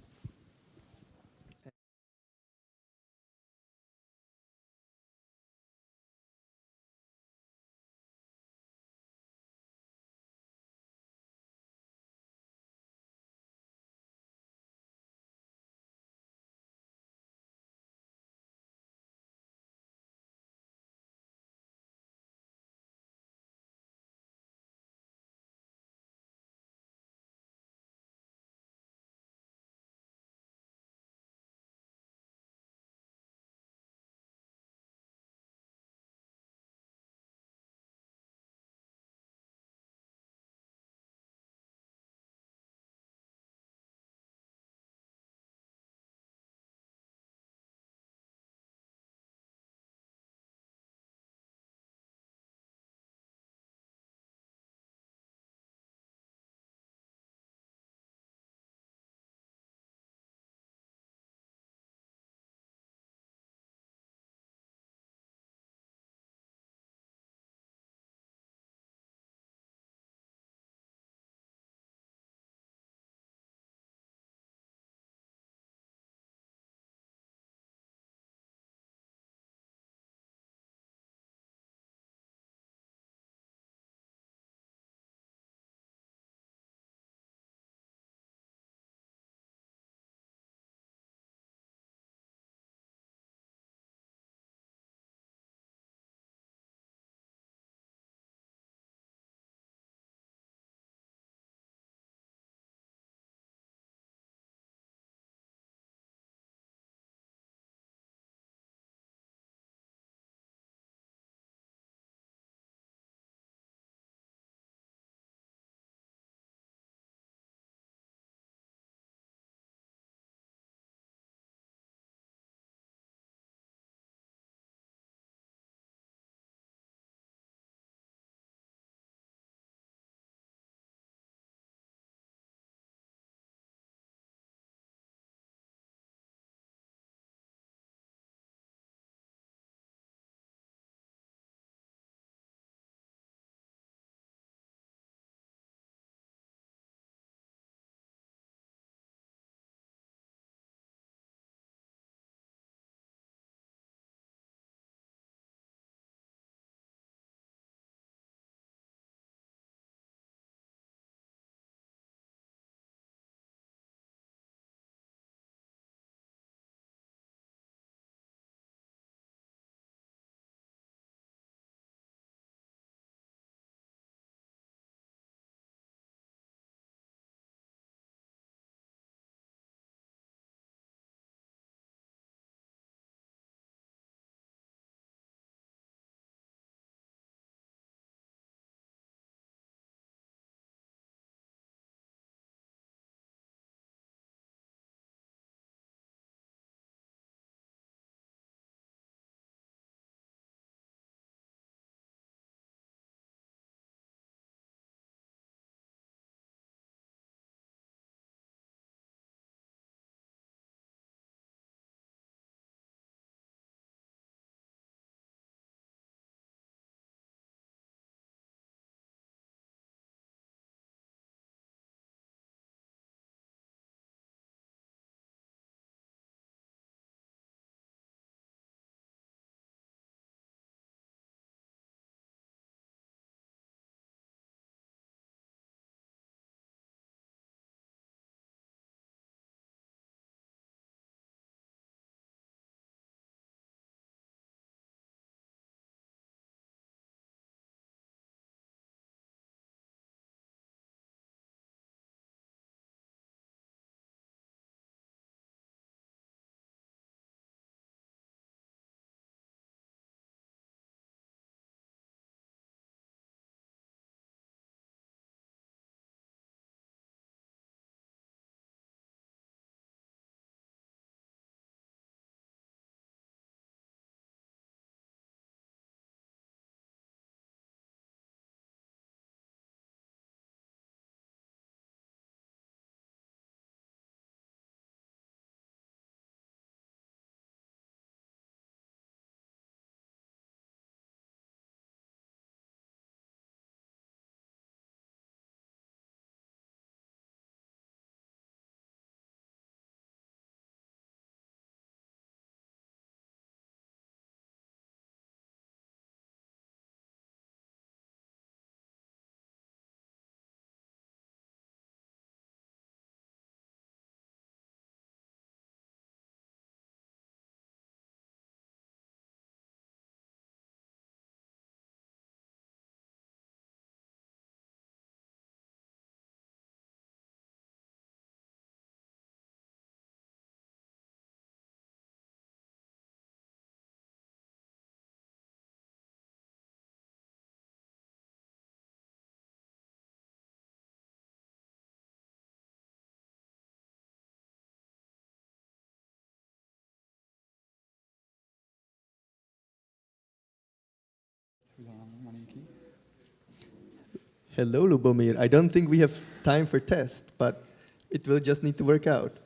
Hello, Lubomir. I don't think we have time for test, but it will just need to work out.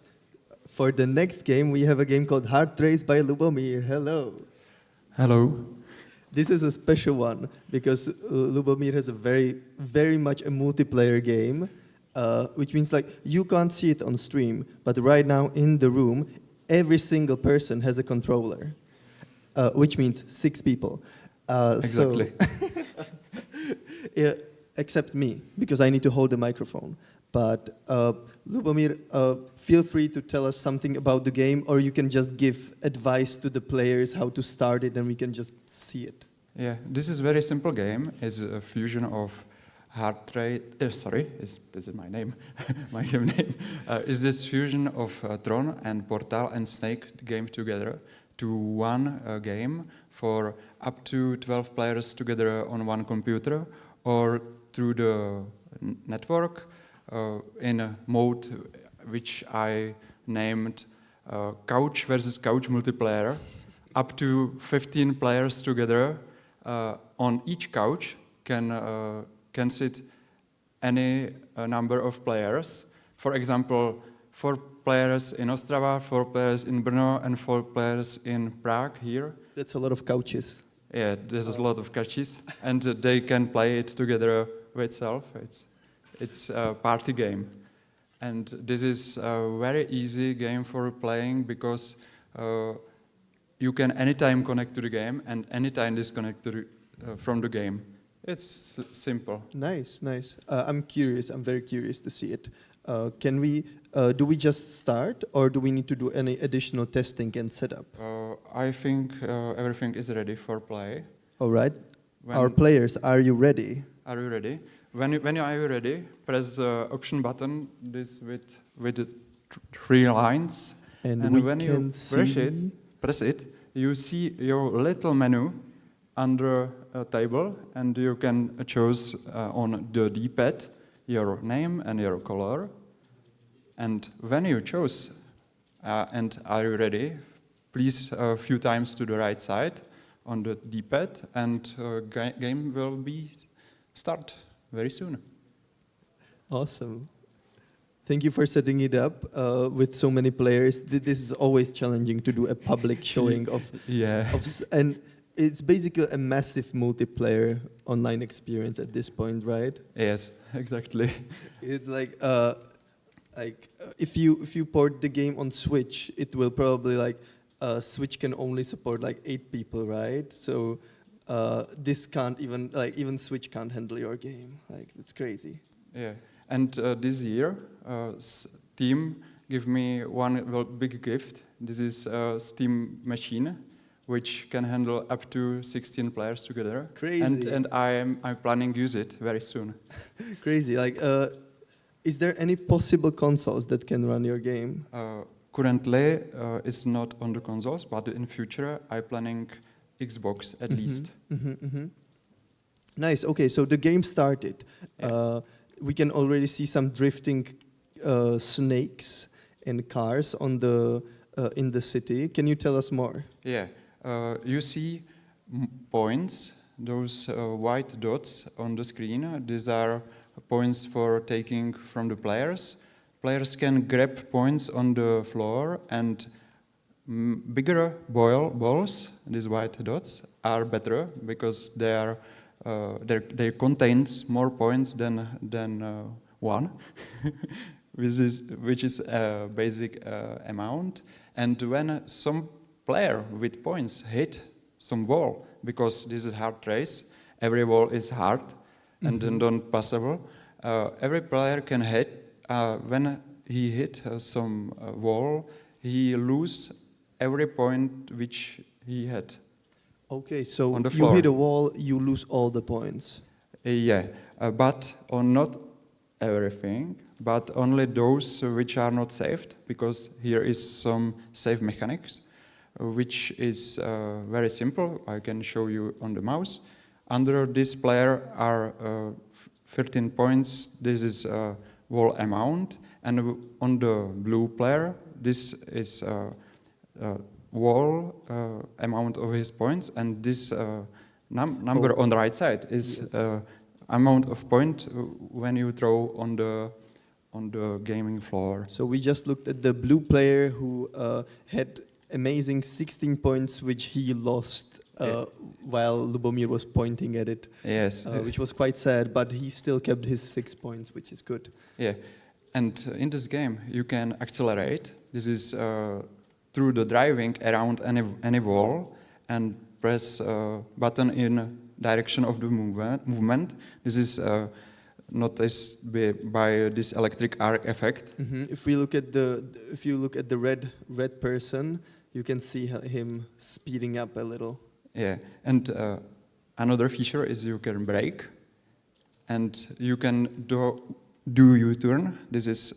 For the next game, we have a game called Heart Race by Lubomir. Hello. Hello. This is a special one because Lubomir has a very much a multiplayer game, which means like you can't see it on stream, but right now in the room, every single person has a controller, which means 6 people. Exactly. Yeah, except me, because I need to hold the microphone. But Lubomir, feel free to tell us something about the game, or you can just give advice to the players how to start it, and we can just see it. Yeah, this is very simple game. It's a fusion of heart rate. This is my name, my game name. Is this fusion of Tron and Portal and Snake game together to one game for up to 12 players together on one computer, or through the network in a mode which I named couch versus couch multiplayer, up to 15 players together on each couch can sit any number of players. For example, 4 players in Ostrava, 4 players in Brno, and 4 players in Prague here. That's a lot of couches. Yeah, there's a lot of couches, and they can play it together with itself. It's a party game, and this is a very easy game for playing because you can anytime connect to the game and anytime disconnect from the game. It's simple. Nice, nice. I'm curious. I'm very curious to see it. Can we? Do we just start, or do we need to do any additional testing and setup? I think everything is ready for play. All right. Our players, are you ready? Are you ready? When you are ready, press the option button. This with the 3 lines, And and we when can you press it, you see your little menu under a table, and you can choose on the D-pad your name and your color. And when you choose and are you ready, please a few times to the right side on the D-pad, and game will be start very soon. Awesome. Thank you for setting it up with so many players. This is always challenging to do a public showing of, Yeah. and it's basically a massive multiplayer online experience at this point, right? Yes, exactly. It's like if you port the game on Switch, it will probably Switch can only support 8 people, right? So this can't even Switch can't handle your game. It's crazy. Yeah, and this year, Steam gave me one big gift. This is a Steam machine, which can handle up to 16 players together. Crazy. And I'm planning to use it very soon. Crazy. Is there any possible consoles that can run your game? Currently, it's not on the consoles, but in future, I'm planning Xbox at least. Nice. Okay, so the game started. Yeah. We can already see some drifting snakes and cars on in the city. Can you tell us more? Yeah, you see points, those white dots on the screen. These are points for taking from the players. Players can grab points on the floor, and bigger balls, these white dots, are better because they contains more points than one, which is a basic amount. And when some player with points hit some wall, because this is hard race, every wall is hard and not passable. Every player can hit. When he hit some wall, he lose every point which he had. Okay, so On the you floor. hit a wall, you lose all the points. Yeah, but on not everything, but only those which are not saved, because here is some save mechanics, which is very simple. I can show you on the mouse. Under this player are 13 points. This is wall amount, and on the blue player, this is wall amount of his points, and this number on the right side is Yes. amount of point when you throw on the gaming floor. So we just looked at the blue player who had amazing 16 points, which he lost while Lubomir was pointing at it, Yes. which was quite sad, but he still kept his 6 points, which is good. Yeah, and in this game you can accelerate. This is through the driving around any wall and press button in direction of the movement. This is noticed by this electric arc effect. If you look at the red person, you can see him speeding up a little. Yeah, and another feature is you can brake, and you can do U-turn. This is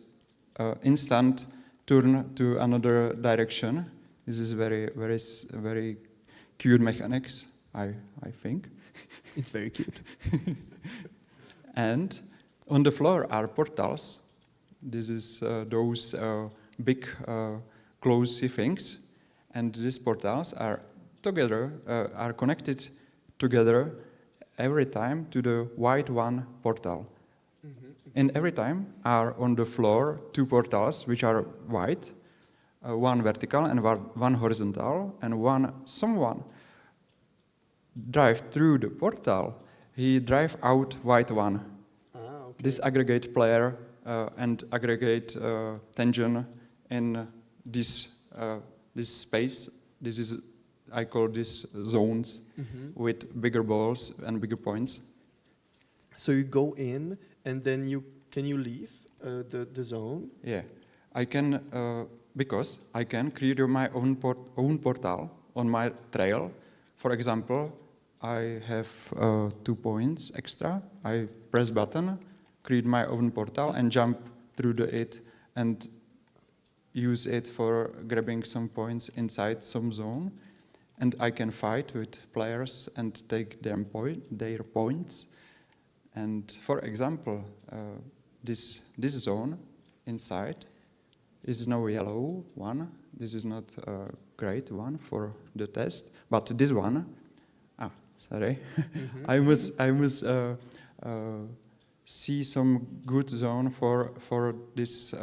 instant turn to another direction. This is very cute mechanics, I think. It's very cute. And on the floor are portals. This is those big closey things, and these portals are connected together every time to the white one portal. And every time are on the floor 2 portals which are white, one vertical and one horizontal, and someone drive through the portal, he drive out white one. Okay. This aggregate player and aggregate tension in this space. This is, I call this zones with bigger balls and bigger points. So you go in, and then can you leave the zone? Yeah, I can because I can create my own portal on my trail. For example, I have 2 points extra. I press button, create my own portal, and jump through it and use it for grabbing some points inside some zone. And I can fight with players and take their points. And for example, this zone inside is no yellow one. This is not a great one for the test, but this one. Sorry, I must see some good zone for this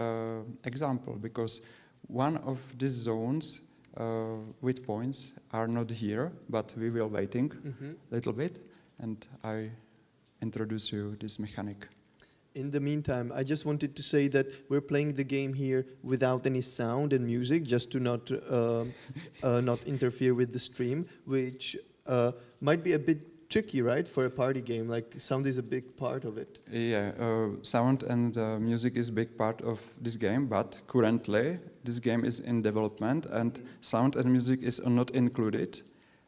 example, because one of these zones with points are not here, but we will waiting a little bit, and I introduce you this mechanic. In the meantime, I just wanted to say that we're playing the game here without any sound and music, just to not interfere with the stream, which might be a bit tricky, right, for a party game? Like, sound is a big part of it. Yeah, sound and music is a big part of this game, but currently this game is in development and sound and music is not included.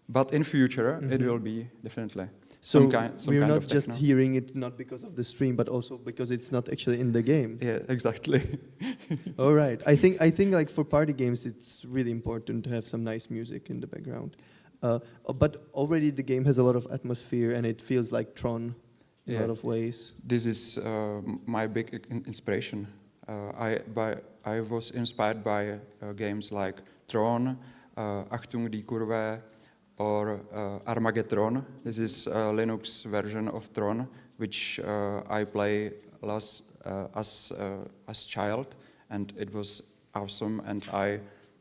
But in future, it will be definitely. So kind we're not of just techno. hearing it not because of the stream, but also because it's not actually in the game. Yeah, exactly. All right. I think like for party games, it's really important to have some nice music in the background. But already the game has a lot of atmosphere, and it feels like Tron in a lot of ways. This is my big inspiration. I was inspired by games like Tron, Achtung die Kurve, or Armageddon. This is a Linux version of Tron, which I play as child, and it was awesome. And I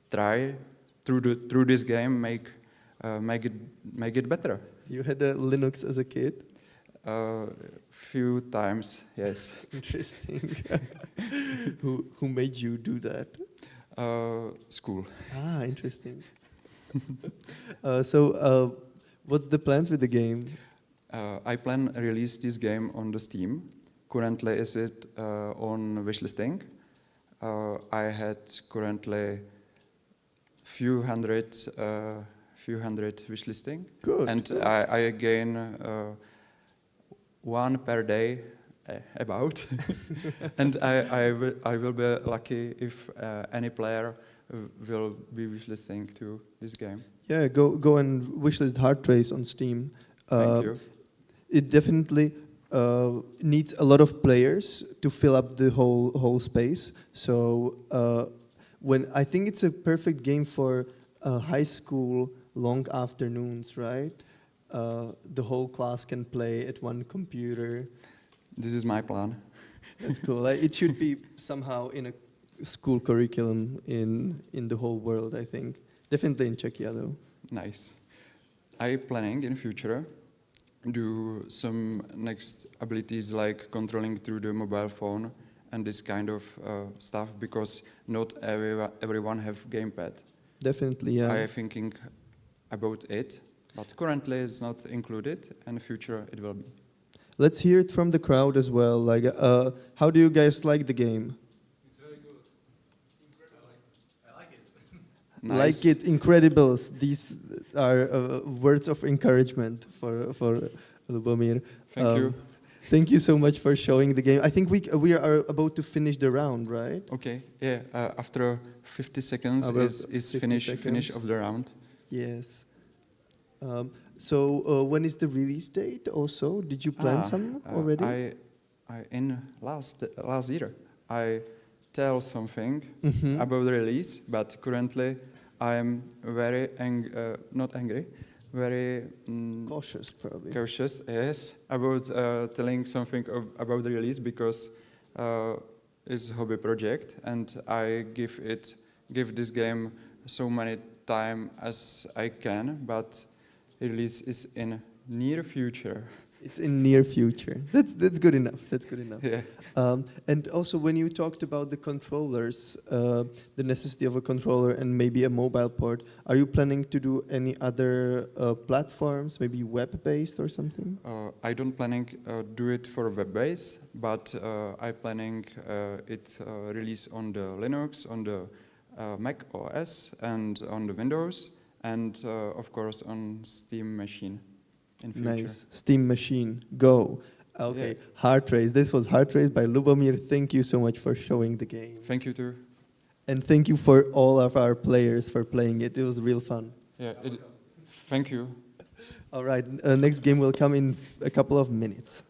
try through this game make it better. You had a Linux as a kid? Few times, yes. Interesting. Who made you do that? School. Ah, interesting. So, what's the plans with the game? I plan release this game on the Steam. Currently, is it on wishlisting? I had currently few hundred wishlisting. Good. And I gain one per day about. And I will be lucky if any player will be wishlisting to this game. Yeah, go and wishlist Heart Trace on Steam. Thank you. It definitely needs a lot of players to fill up the whole space. So when I think it's a perfect game for high school long afternoons, right? the whole class can play at one computer. This is my plan. That's cool. Like, it should be somehow in a school curriculum in the whole world, I think. Definitely in Czechia, though. Nice. I planning in future do some next abilities like controlling through the mobile phone and this kind of stuff, because not everyone have gamepad. Definitely, yeah. I thinking about it, but currently it's not included, and in future it will be. Let's hear it from the crowd as well. Like, how do you guys like the game? It's very good. Incredible. I like it. Nice. Like it, Incredibles. These are words of encouragement for Lubomir. Thank you. Thank you so much for showing the game. I think we are about to finish the round, right? Okay, yeah, after 50 seconds About is 50 finish seconds. of the round. Yes. So when is the release date also? Did you plan some already? I in last year, I tell something Mhm. about the release, but currently I'm very not angry, very Cautious, probably. cautious, yes, about telling something about the release, because it's a hobby project and I give this game so many time as I can, but release is in near future. It's in near future. That's good enough. That's good enough. Yeah. And also, when you talked about the controllers, the necessity of a controller and maybe a mobile port, are you planning to do any other platforms, maybe web-based or something? I don't planning do it for web base, but I planning it release on the Linux, on the Mac OS, and on the Windows, and of course on Steam machine in future. Nice. Steam machine, go. Okay, Yeah. Heart Race. This was Heart Race by Lubomir. Thank you so much for showing the game. Thank you too. And thank you for all of our players for playing it. It was real fun. Yeah. Thank you. All right, next game will come in a couple of minutes.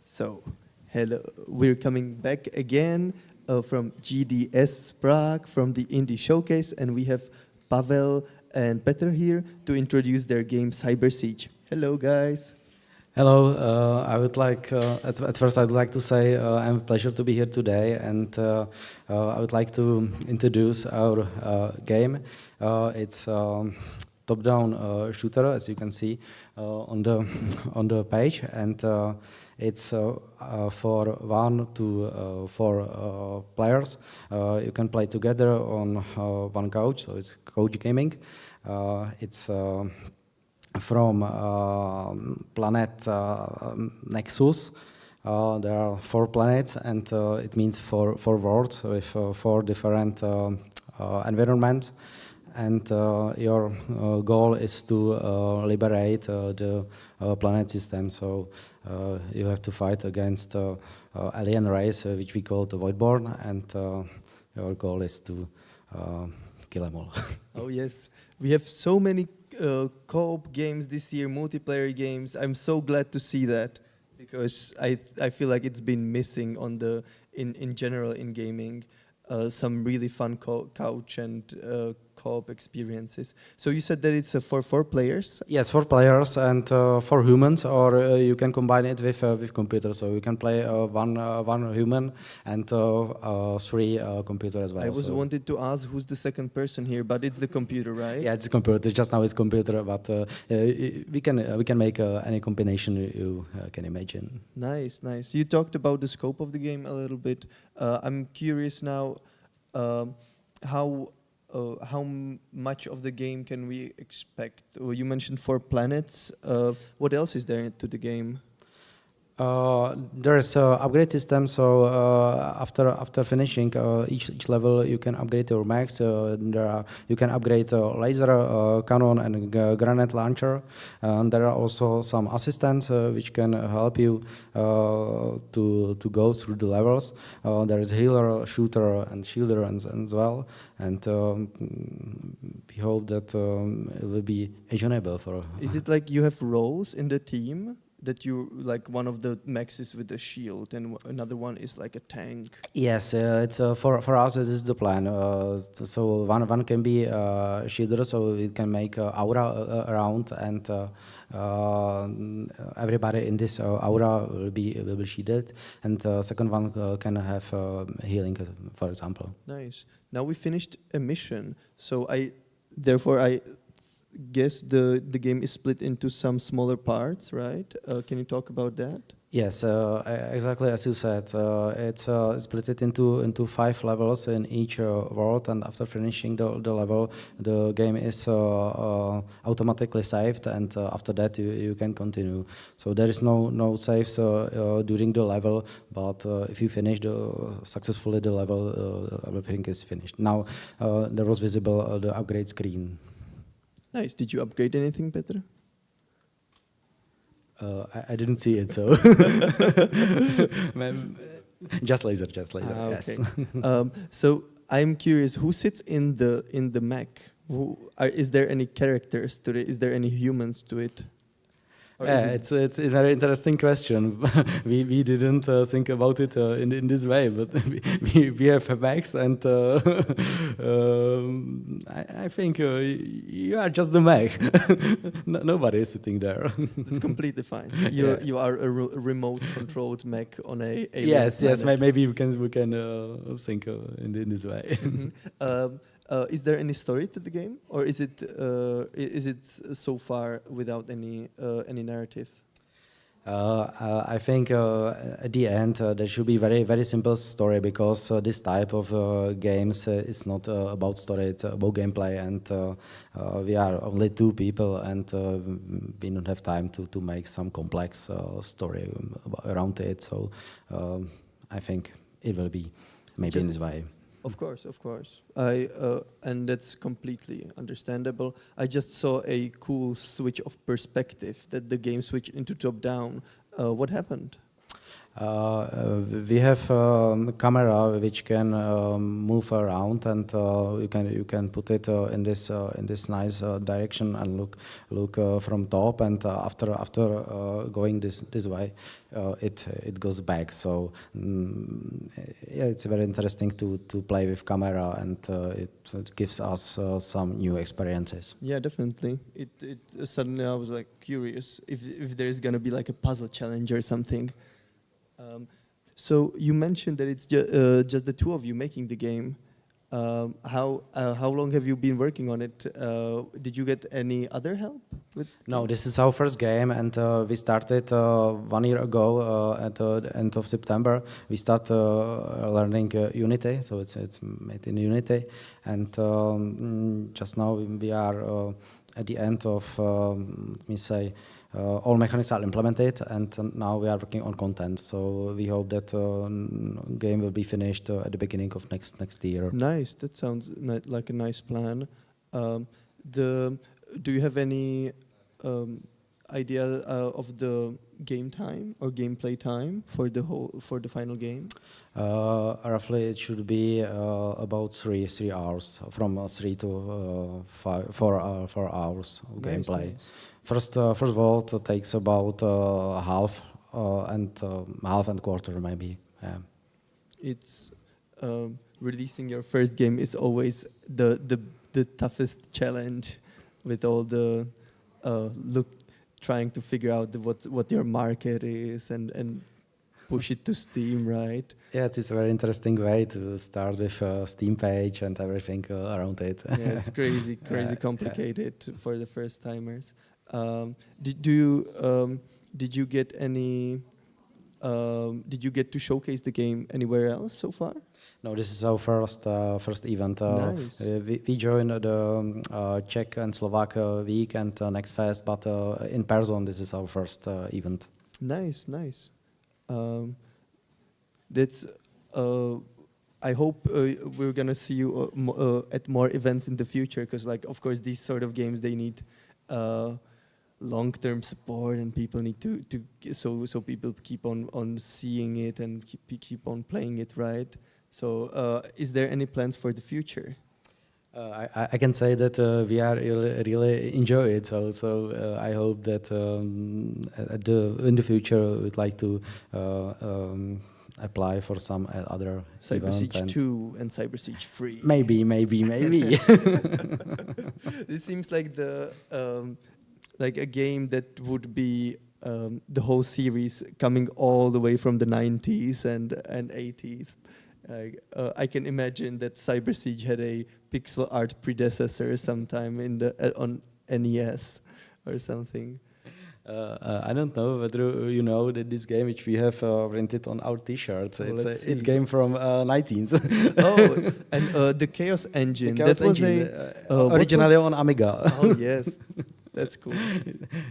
So, hello, we're coming back again from GDS Prague, from the Indie Showcase, and we have Pavel and Petr here to introduce their game Cyber Siege. Hello, guys. Hello. I would like at first I would like to say I'm a pleasure to be here today, and I would like to introduce our game. It's top-down shooter, as you can see on the page, and it's for 1 to 4 players. You can play together on one couch, so it's couch gaming. It's from planet Nexus. There are 4 planets, and it means 4 worlds with 4 different environments. And your goal is to liberate the planet system. So you have to fight against alien race, which we call the Voidborn, and your goal is to kill them all. Oh yes, we have so many co-op games this year, multiplayer games. I'm so glad to see that, because I feel like it's been missing on the in general in gaming. Some really fun couch and co-op experiences. So you said that it's for 4 players? Yes, 4 players and 4 humans, or you can combine it with computers. So you can play one human and 3 computer as well. I wanted to ask who's the second person here, but it's the computer, right? Yeah, it's computer. Just now it's computer, but we can make any combination you can imagine. Nice, nice. You talked about the scope of the game a little bit. I'm curious now, how much of the game can we expect? You mentioned 4 planets. What else is there to the game? There is an upgrade system, so after finishing each level, you can upgrade your mechs. You can upgrade laser cannon and grenade launcher. And there are also some assistants which can help you to go through the levels. There is healer, shooter, and shielder as well. And we hope that it will be enjoyable for. Is it like you have roles in the team? That you, like, one of the mechs is with a shield and another one is like a tank? Yes, it's for us this is the plan. So one can be shielder, so it can make aura around, and everybody in this aura will be shielded, and second one can have healing, for example. Nice. Now we finished a mission, so I guess the game is split into some smaller parts, right? Can you talk about that? Yes, exactly as you said. It's split it into 5 levels in each world, and after finishing the level, the game is automatically saved, and after that you can continue. So there is no saves during the level, but if you finish successfully the level, everything is finished. Now there was visible the upgrade screen. Nice. Did you upgrade anything, Petr? I didn't see it, so just laser. Okay. Yes. So I'm curious, who sits in the mech? Is there any characters to it? Is there any humans to it? It's a very interesting question. we didn't think about it in this way, but we have mechs, and I think you are just the mech. Nobody is sitting there. It's completely fine. You are a remote controlled mech on a alien yes. planet. Maybe we can think in this way. Mm-hmm. Is there any story to the game, or is it so far without any narrative? I think at the end there should be very simple story, because this type of games is not about story, it's about gameplay, and we are only 2 people, and we don't have time to make some complex story around it. So I think it will be maybe in this way. Of course. And that's completely understandable. I just saw a cool switch of perspective, that the game switched into top-down. What happened? We have camera which can move around, and you can put it in this nice direction and look from top. And after going this way, it goes back. So yeah, it's very interesting to play with camera, and it gives us some new experiences. Yeah, definitely. It suddenly I was like curious if there is gonna be like a puzzle challenge or something. So you mentioned that it's just the two of you making the game. How long have you been working on it? Did you get any other help with? No, this is our first game, and we started 1 year ago at the end of September. We start learning Unity, so it's made in Unity, and just now we are at the end of let me say. All mechanics are implemented, and now we are working on content. So we hope that game will be finished at the beginning of next year. Nice. That sounds like a nice plan. Do you have any idea of the game time or gameplay time for the final game? Roughly, it should be about three hours, from 4 hours of Nice, gameplay. nice. First of all, it takes about half and quarter, maybe. Yeah. It's releasing your first game is always the toughest challenge, with all the trying to figure out what your market is and push it to Steam, right? Yeah, it's a very interesting way to start with a Steam page and everything around it. Yeah, it's crazy complicated for the first timers. Did you get any? Did you get to showcase the game anywhere else so far? No, this is our first event. Nice. We joined the Czech and Slovak week and Next Fest, but in person, this is our first event. Nice. That's. I hope we're gonna see you at more events in the future, because, like, of course, these sort of games, they need long-term support, and people need to so people keep on seeing it and keep on playing it, right? So, is there any plans for the future? I can say that we are really enjoy it. So I hope that in the future we'd like to apply for some other Cyber event Siege 2 and Cyber Siege 3. Maybe. This seems like like a game that would be the whole series coming all the way from the 90s and 80s. I can imagine that Cyber Siege had a pixel art predecessor sometime on NES or something. I don't know whether you know that this game which we have printed on our T-shirts. It's game from 19s. Oh, and the Chaos Engine. The Chaos that was Engine, originally on Amiga. Oh yes, that's cool.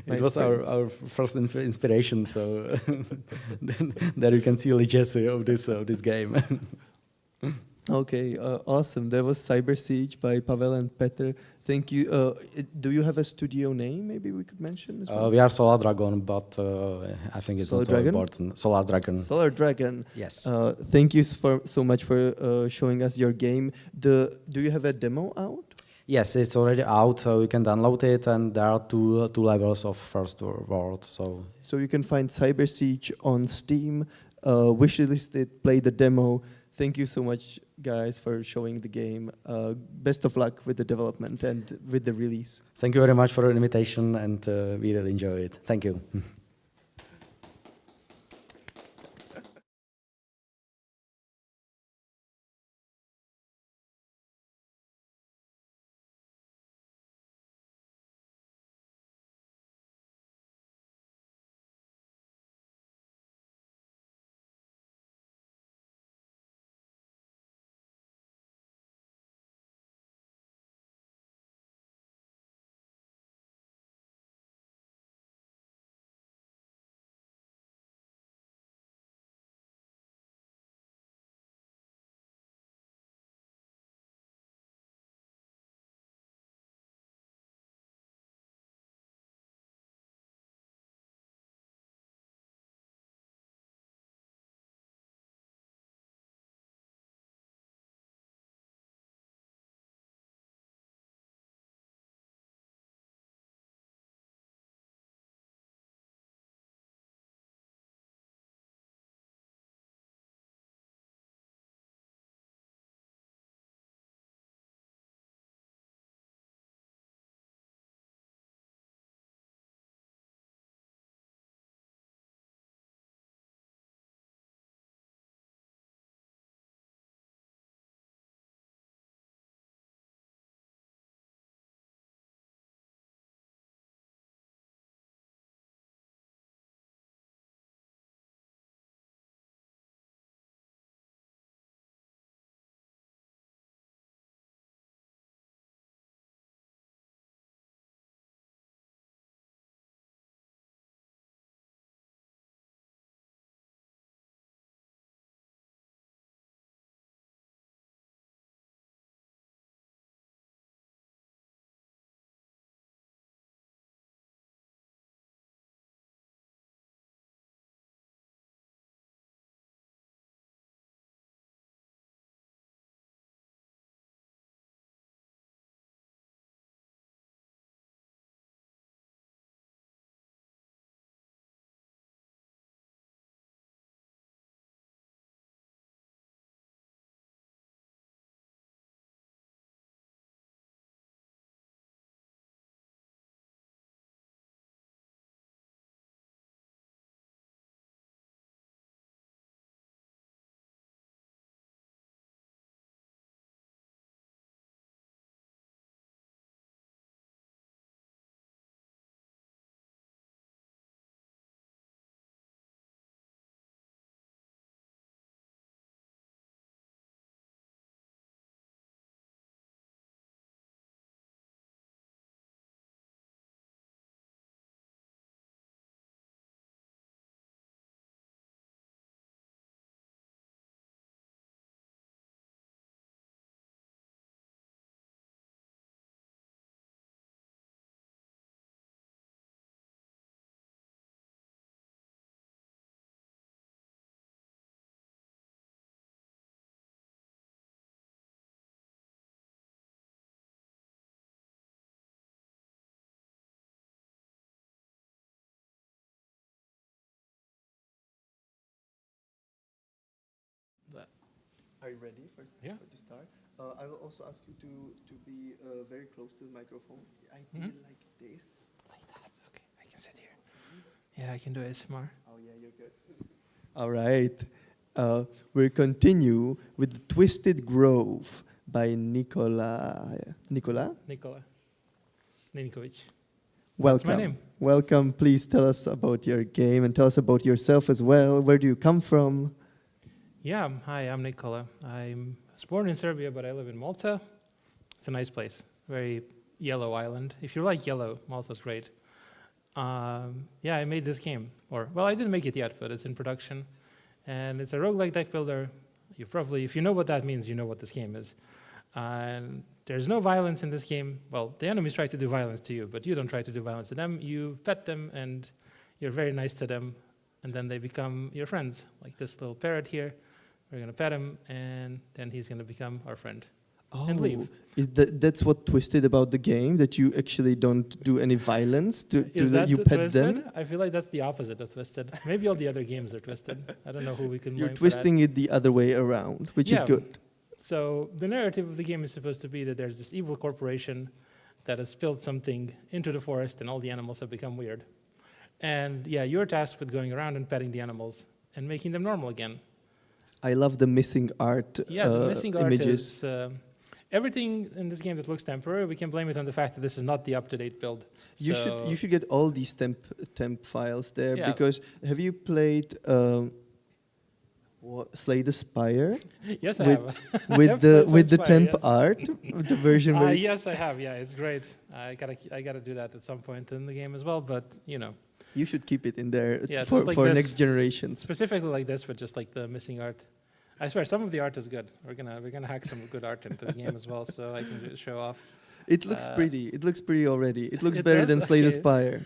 It was our first inspiration. So there you can see the legacy of this game. Okay, awesome. That was Cyber Siege by Pavel and Petr. Thank you. Do you have a studio name? Maybe we could mention as well. We are Solar Dragon, but I think it's not so important. Solar Dragon. Solar Dragon. Yes. Thank you so much for showing us your game. Do you have a demo out? Yes, it's already out, so you can download it, and there are two levels of first world. So you can find Cyber Siege on Steam. Wishlist it, play the demo. Thank you so much, guys, for showing the game. Best of luck with the development and with the release. Thank you very much for the invitation, and we really enjoy it. Thank you. Are you ready Yeah. to start? I will also ask you to be very close to the microphone. I Mhm. did like this. Like that. Okay, I can sit here. Yeah, I can do ASMR. Oh yeah, you're good. All right. We'll continue with the Twisted Grove by Nicola. Nicola? Nikola Ninkovic. Welcome. my name. Welcome. Please tell us about your game and tell us about yourself as well. Where do you come from? Yeah, hi, I'm Nikola. I was born in Serbia, but I live in Malta. It's a nice place, very yellow island. If you like yellow, Malta's great. Yeah, I made this game. Well, I didn't make it yet, but it's in production. And it's a roguelike deck builder. You probably, if you know what that means, you know what this game is. And there's no violence in this game. Well, the enemies try to do violence to you, but you don't try to do violence to them. You pet them, and you're very nice to them. And then they become your friends, like this little parrot here. We're going to pet him, and then he's going to become our friend. And leave. That's what twisted about the game, that you actually don't do any violence to Is that you pet twisted? them? I feel like that's the opposite of twisted. Maybe all the other games are twisted. I don't know who we can You're blame for that. twisting it the other way around, which is Yeah. good. So the narrative of the game is supposed to be that there's this evil corporation that has spilled something into the forest, and all the animals have become weird. And yeah, you're tasked with going around and petting the animals and making them normal again. I love the missing art Yeah, the missing art images. is everything in this game that looks temporary. We can blame it on the fact that this is not the up-to-date build. You should get all these temp files there, Yeah. because have you played Slay the Spire Yes, I with have. with I've the played with the Slay temp the Spire, art, the version where you- Yes, I have. Yeah, it's great. I gotta do that at some point in the game as well. But you know, you should keep it in there Yeah, for just like for this. next generations. specifically like this, but just like the missing art. I swear, some of the art is good. We're gonna hack some good art into the game as well, so I can show off. It looks pretty. It looks pretty already. It looks It better does? than Slay the Okay. Spire.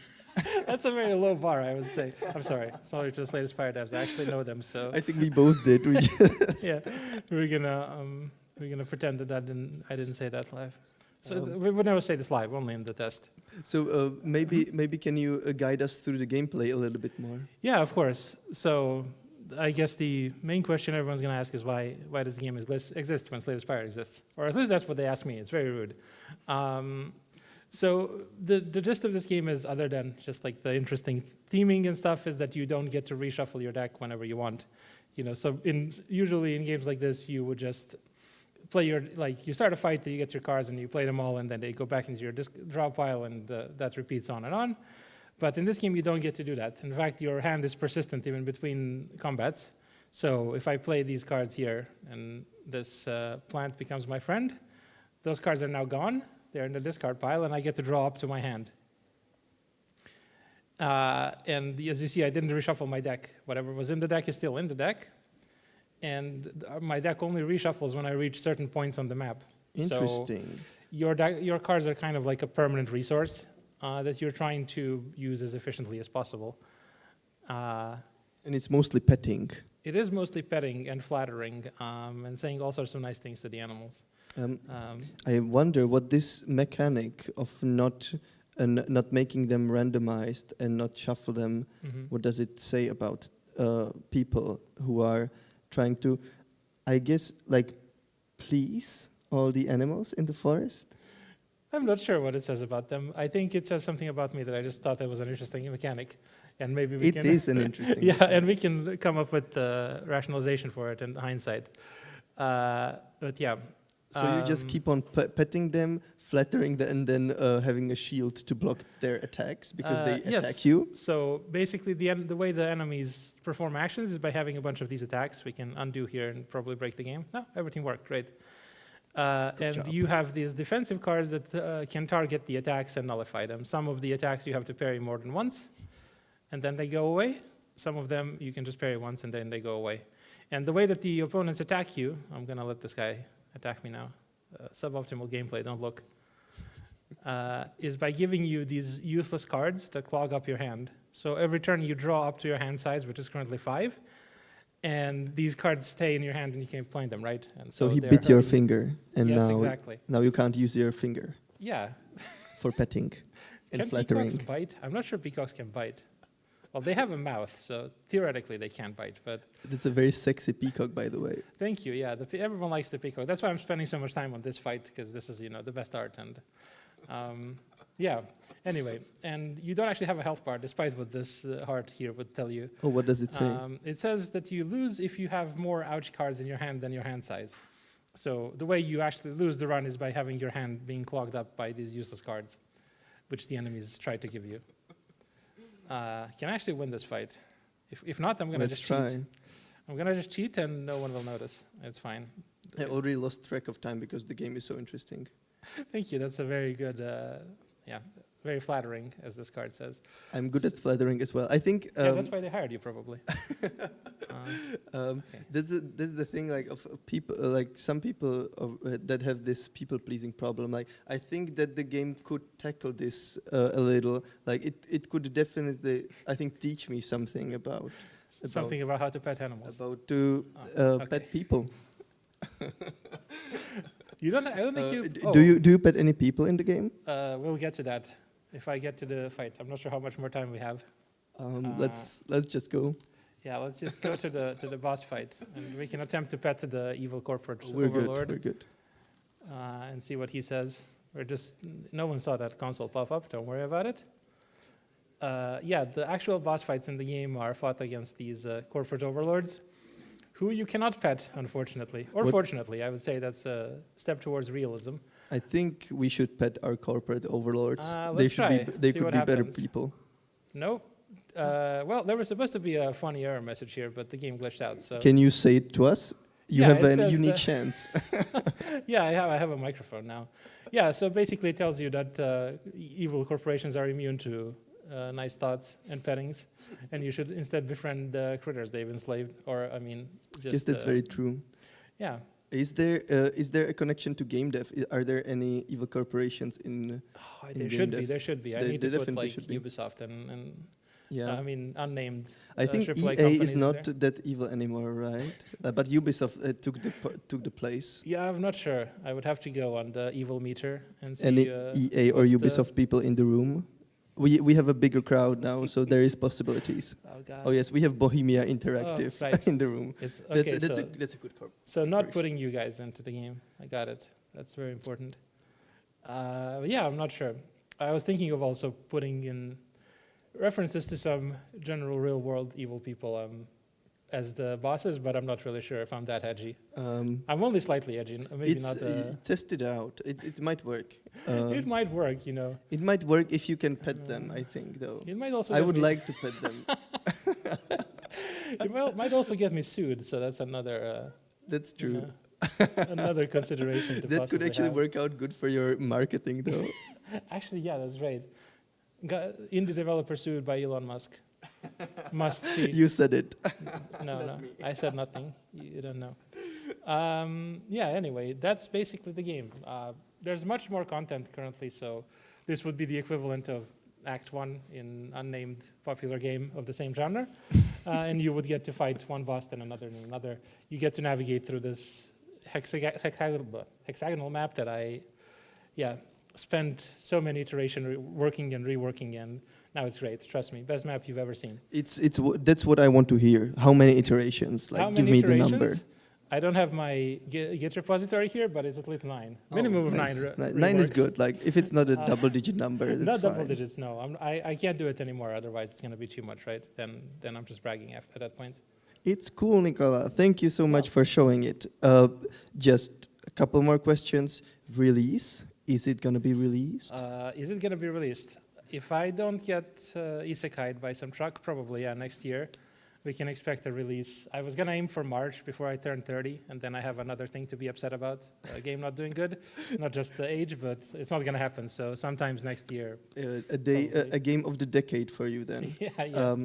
That's a very low bar, I would say. I'm sorry to the Slay the Spire devs. I actually know them, so I think we both did. We just yeah, we're gonna pretend that I didn't say that live. So Um, we would never say this live, only in the test. So maybe can you guide us through the gameplay a little bit more? Yeah, of course. So I guess the main question everyone's going to ask is why does the game exist when Slay the Spire exists? Or at least that's what they ask me. It's very rude. So the gist of this game is, other than just like the interesting theming and stuff, is that you don't get to reshuffle your deck whenever you want. You know, so usually in games like this, you would just play you start a fight, you get your cards and you play them all, and then they go back into your draw pile, and that repeats on and on. But in this game, you don't get to do that. In fact, your hand is persistent even between combats. So if I play these cards here, and this plant becomes my friend, those cards are now gone. They're in the discard pile, and I get to draw up to my hand. And as you see, I didn't reshuffle my deck. Whatever was in the deck is still in the deck. And my deck only reshuffles when I reach certain points on the map. Interesting. So your cards are kind of like a permanent resource that you're trying to use as efficiently as possible. And it's mostly petting. It is mostly petting and flattering, and saying all sorts of nice things to the animals. I wonder what this mechanic of not making them randomized and not shuffle them, what does it say about people who are trying to, I guess, like, please all the animals in the forest? I'm not sure what it says about them. I think it says something about me that I just thought that was an interesting mechanic. And maybe we can... It is an interesting Yeah, mechanic. and we can come up with rationalization for it in hindsight. But yeah. So you just keep on petting them, flattering them, and then having a shield to block their attacks because they attack you? So basically, the way the enemies perform actions is by having a bunch of these attacks. We can undo here and probably break the game. No, everything worked, great. And job. you have these defensive cards that can target the attacks and nullify them. Some of the attacks you have to parry more than once, and then they go away. Some of them you can just parry once, and then they go away. And the way that the opponents attack you, I'm going to let this guy attack me now. Suboptimal gameplay, don't look. Is by giving you these useless cards that clog up your hand. So every turn you draw up to your hand size, which is currently 5, and these cards stay in your hand and you can't play them, right? And So he they're bit your hurting. finger, and Yes, exactly. now you can't use your finger Yeah. for petting and Can flattering. peacocks bite? I'm not sure peacocks can bite. Well, they have a mouth, so theoretically they can't bite, but That's a very sexy peacock, by the way. thank you. Yeah, everyone likes the peacock. That's why I'm spending so much time on this fight, because this is, the best art. And yeah, anyway, and you don't actually have a health bar, despite what this heart here would tell you. Oh, what does it say? It says that you lose if you have more ouch cards in your hand than your hand size. So the way you actually lose the run is by having your hand being clogged up by these useless cards, which the enemies try to give you. Can I actually win this fight? If not, I'm going to Let's just try. cheat. I'm going to just cheat and no one will notice. It's fine. I already lost track of time because the game is so interesting. Thank you. That's a very good, very flattering, as this card says. I'm good at flattering as well. I think Yeah, that's why they hired you, probably. Okay. This is the thing, like of people, like some people that have this people-pleasing problem. Like I think that the game could tackle this a little. Like it could definitely, I think, teach me something about Something about how to pet animals. about to okay. pet people. You don't. I don't think you. Do you pet any people in the game? We'll get to that if I get to the fight. I'm not sure how much more time we have. Let's just go. Yeah, let's just go to the boss fight, and we can attempt to pet the evil corporate We're overlord. good. We're good. And see what he says. No one saw that console pop up. Don't worry about it. Yeah, the actual boss fights in the game are fought against these corporate overlords, who you cannot pet, unfortunately, or fortunately. I would say that's a step towards realism. I think we should pet our corporate overlords. Let's try. They See could what be better happens. people. No. Well, there was supposed to be a funny error message here, but the game glitched out. So Can you say it to us? You Yeah, have it a says unique that- chance. yeah, I have a microphone now. Yeah, so basically it tells you that evil corporations are immune to nice thoughts and pettings, and you should instead befriend critters they've enslaved, or I mean, just. Yes, that's very true. Yeah. Is there a connection to game dev? Are there any evil corporations in? There game should be. dev? There should be. I There- need there to put definitely like should be. Ubisoft and Yeah. I mean unnamed. I think AAA EA companies is in not there. that evil anymore, right? But Ubisoft took the place. Yeah, I'm not sure. I would have to go on the evil meter and see. Any EA or what's the- Ubisoft people in the room? We have a bigger crowd now, so there is possibilities. Oh God. Oh yes, we have Bohemia Interactive right. in the room. It's okay. That's a good corp. So not corporation. putting you guys into the game. I got it. That's very important. Yeah, I'm not sure. I was thinking of also putting in references to some general real-world evil people as the bosses, but I'm not really sure if I'm that edgy. I'm only slightly edgy, maybe not. Test it out. It might work. It might work, It might work if you can pet them. I think though. It might also. I get would me- like to pet them. It might also get me sued, so that's another. That's true. Another consideration to That could possibly actually have. work out good for your marketing, though. Actually, yeah, that's right. Indie developer sued by Elon Musk. Must see. You said it. No, I said nothing. You don't know. Yeah, anyway, that's basically the game. There's much more content currently, so this would be the equivalent of Act 1 in unnamed popular game of the same genre. And you would get to fight one boss, then another, and another. You get to navigate through this hexagonal map that I spent so many iterations working and reworking, and now it's great. Trust me, best map you've ever seen. That's what I want to hear. How many iterations? Like, How give many me the number. iterations? I don't have my Git repository here, but it's at least 9. Minimum of 9. Nice. Really Nine is works. good. Like if it's not a double-digit number, that's Not fine. double digits, no. I can't do it anymore. Otherwise, it's going to be too much, right? Then I'm just bragging at that point. It's cool, Nicola. Thank you so much for showing it. Just a couple more questions. Release? Is it going to be released? Is it going to be released? If I don't get isekai'd by some truck, probably next year, we can expect a release. I was going to aim for March before I turn 30, and then I have another thing to be upset about. A game not doing good, not just the age, but it's not going to happen. So sometimes next year. A game of the decade for you then. Yeah.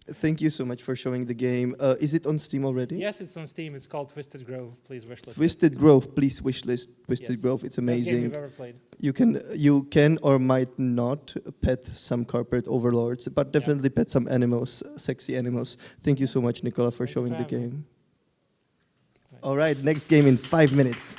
Thank you so much for showing the game. Is it on Steam already? Yes, it's on Steam. It's called Twisted Grove. Please wishlist it. Twisted Grove, please wishlist Twisted Yes. Grove. It's Best game amazing. you've ever played. You can or might not pet some corporate overlords, but definitely pet some animals, sexy animals. Thank you so much, Nicola, for Thank you showing for the having me. game. All right, next game in 5 minutes.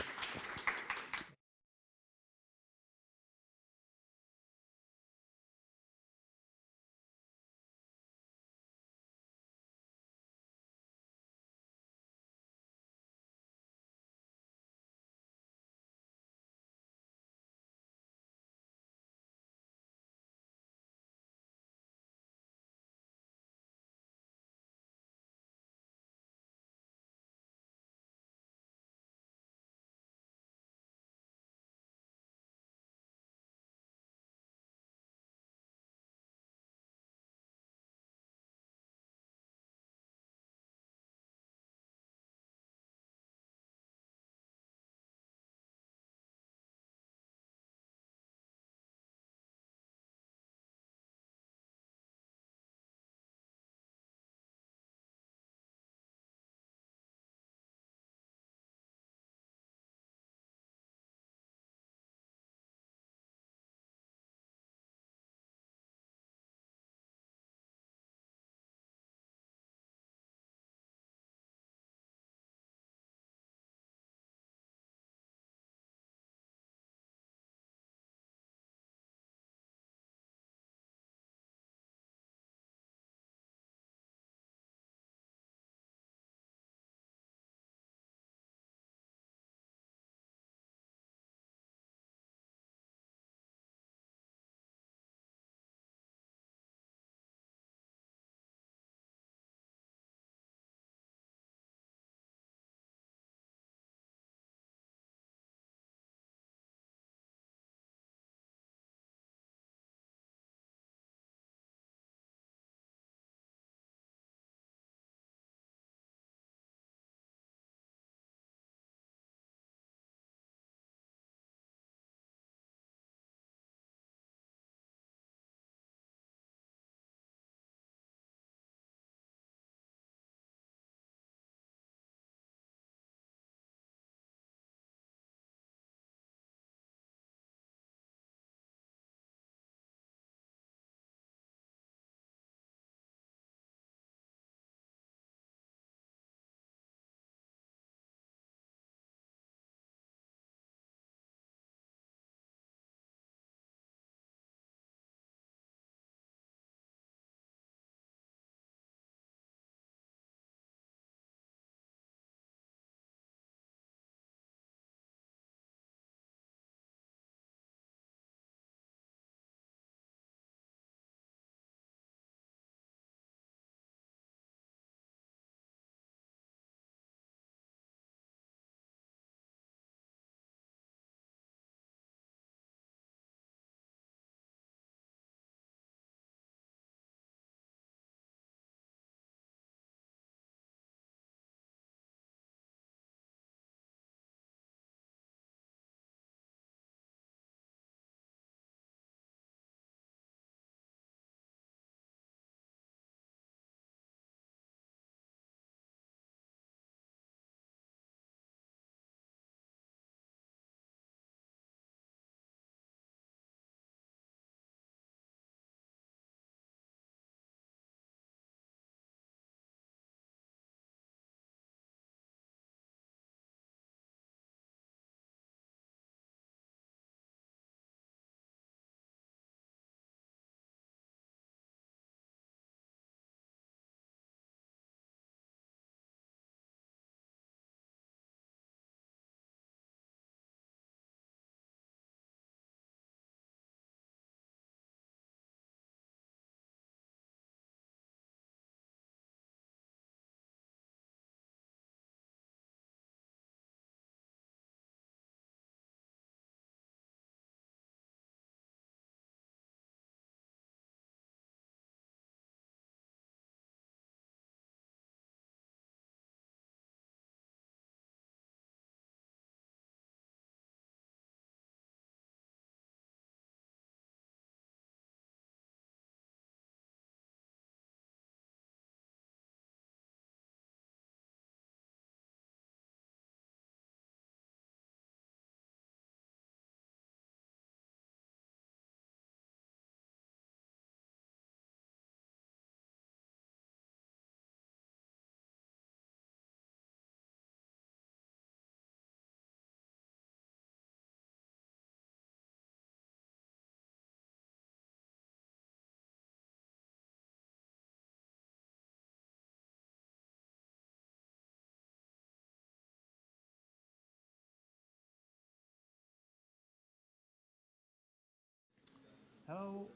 Hello,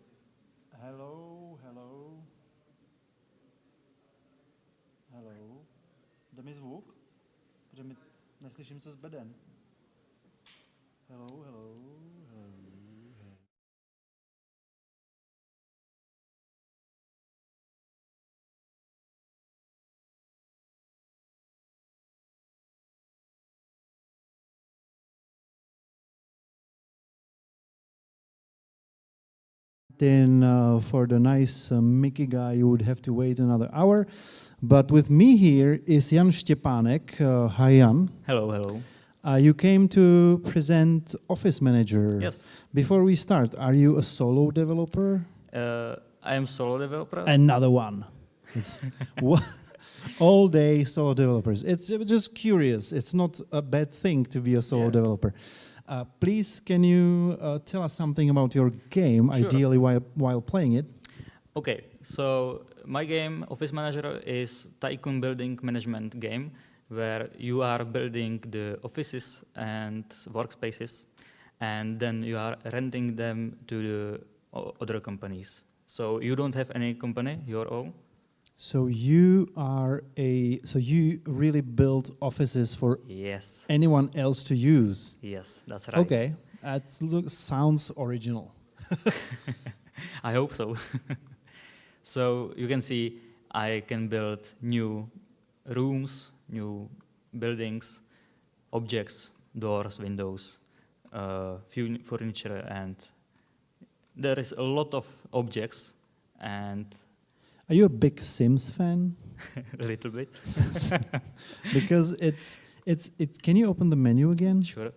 hello, hello, hello. Jde mi zvuk? Protože mi neslyším se z beden. Hello, hello, hello. Then for the nice Mickey guy, you would have to wait another hour. But with me here is Jan Štěpánek. Hi, Jan. Hello, hello. You came to present Office Manager. Yes. Before we start, are you a solo developer? I am solo developer. Another one. It's all day solo developers. It's just curious. It's not a bad thing to be a solo developer. Please, can you tell us something about your game, Sure. ideally while playing it? Okay, so my game, Office Manager, is tycoon building management game where you are building the offices and workspaces, and then you are renting them to the other companies. So you don't have any company, your own. So you really build offices for Yes. anyone else to use. Yes, that's right. Okay, sounds original. I hope so. So you can see I can build new rooms, new buildings, objects, doors, windows, furniture, and there is a lot of objects. And Are you a big Sims fan? a little bit. Because it's can you open the menu again? Sure.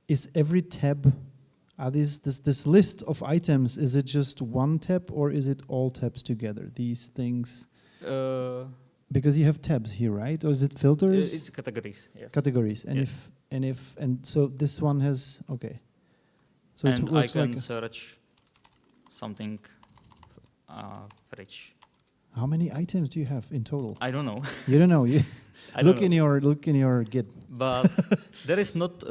Is every tab, are this list of items, is it just one tab or is it all tabs together, these things? Because you have tabs here, right? Or is it filters? It's categories. Yes. Categories. And Yes. so this one has, okay. So And it I looks can like, search something fridge. how many items do you have in total? I don't know. You don't know. You I don't look in your Git. But there is not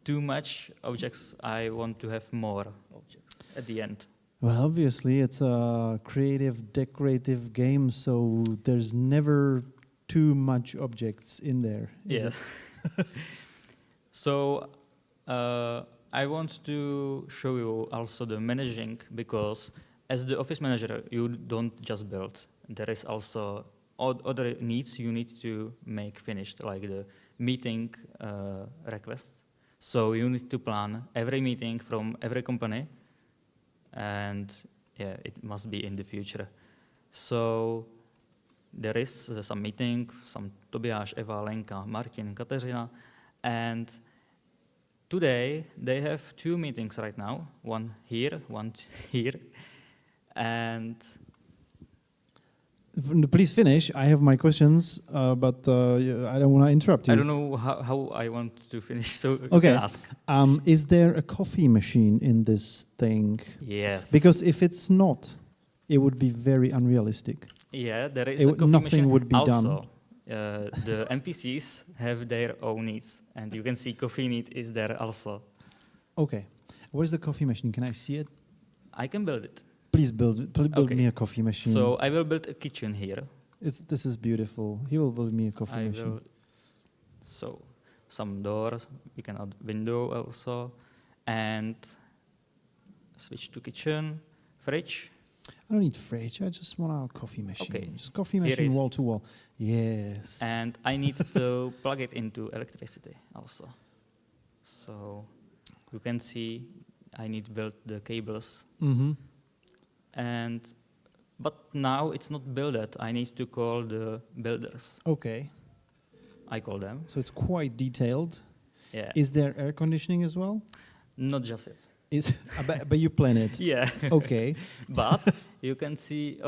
too much objects. I want to have more objects at the end. Well, obviously, it's a creative, decorative game, so there's never too much objects in there. Is Yes. it? So I want to show you also the managing, because as the office manager, you don't just build. There is also other needs you need to make finished, like the meeting requests. So you need to plan every meeting from every company, and yeah, it must be in the future. So there is some meeting, some Tobiáš, Eva, Lenka, Martin, Kateřina, and today they have 2 meetings right now, one here, one here, and Please finish. I have my questions, but I don't want to interrupt you. I don't know how I want to finish, so you Okay. can ask. Is there a coffee machine in this thing? Yes. Because if it's not, it would be very unrealistic. Yeah, there is It a would- coffee nothing machine. would be done. Also, the NPCs have their own needs, and you can see coffee need is there also. Okay. Where's the coffee machine? Can I see it? I can build it. Please build Okay. me a coffee machine. So I will build a kitchen here. This is beautiful. He will build me a coffee I machine. will. So some doors. We can add window also, and switch to kitchen, fridge. I don't need fridge. I just want a coffee machine. Okay. Just coffee Here machine is- wall to wall. Yes. And I need to plug it into electricity also. So you can see I need to build the cables. Mm-hmm. But now it's not built. I need to call the builders. Okay. I call them. So it's quite detailed. Yeah. Is there air conditioning as well? Not just it. But you plan it. Yeah. Okay. But you can see,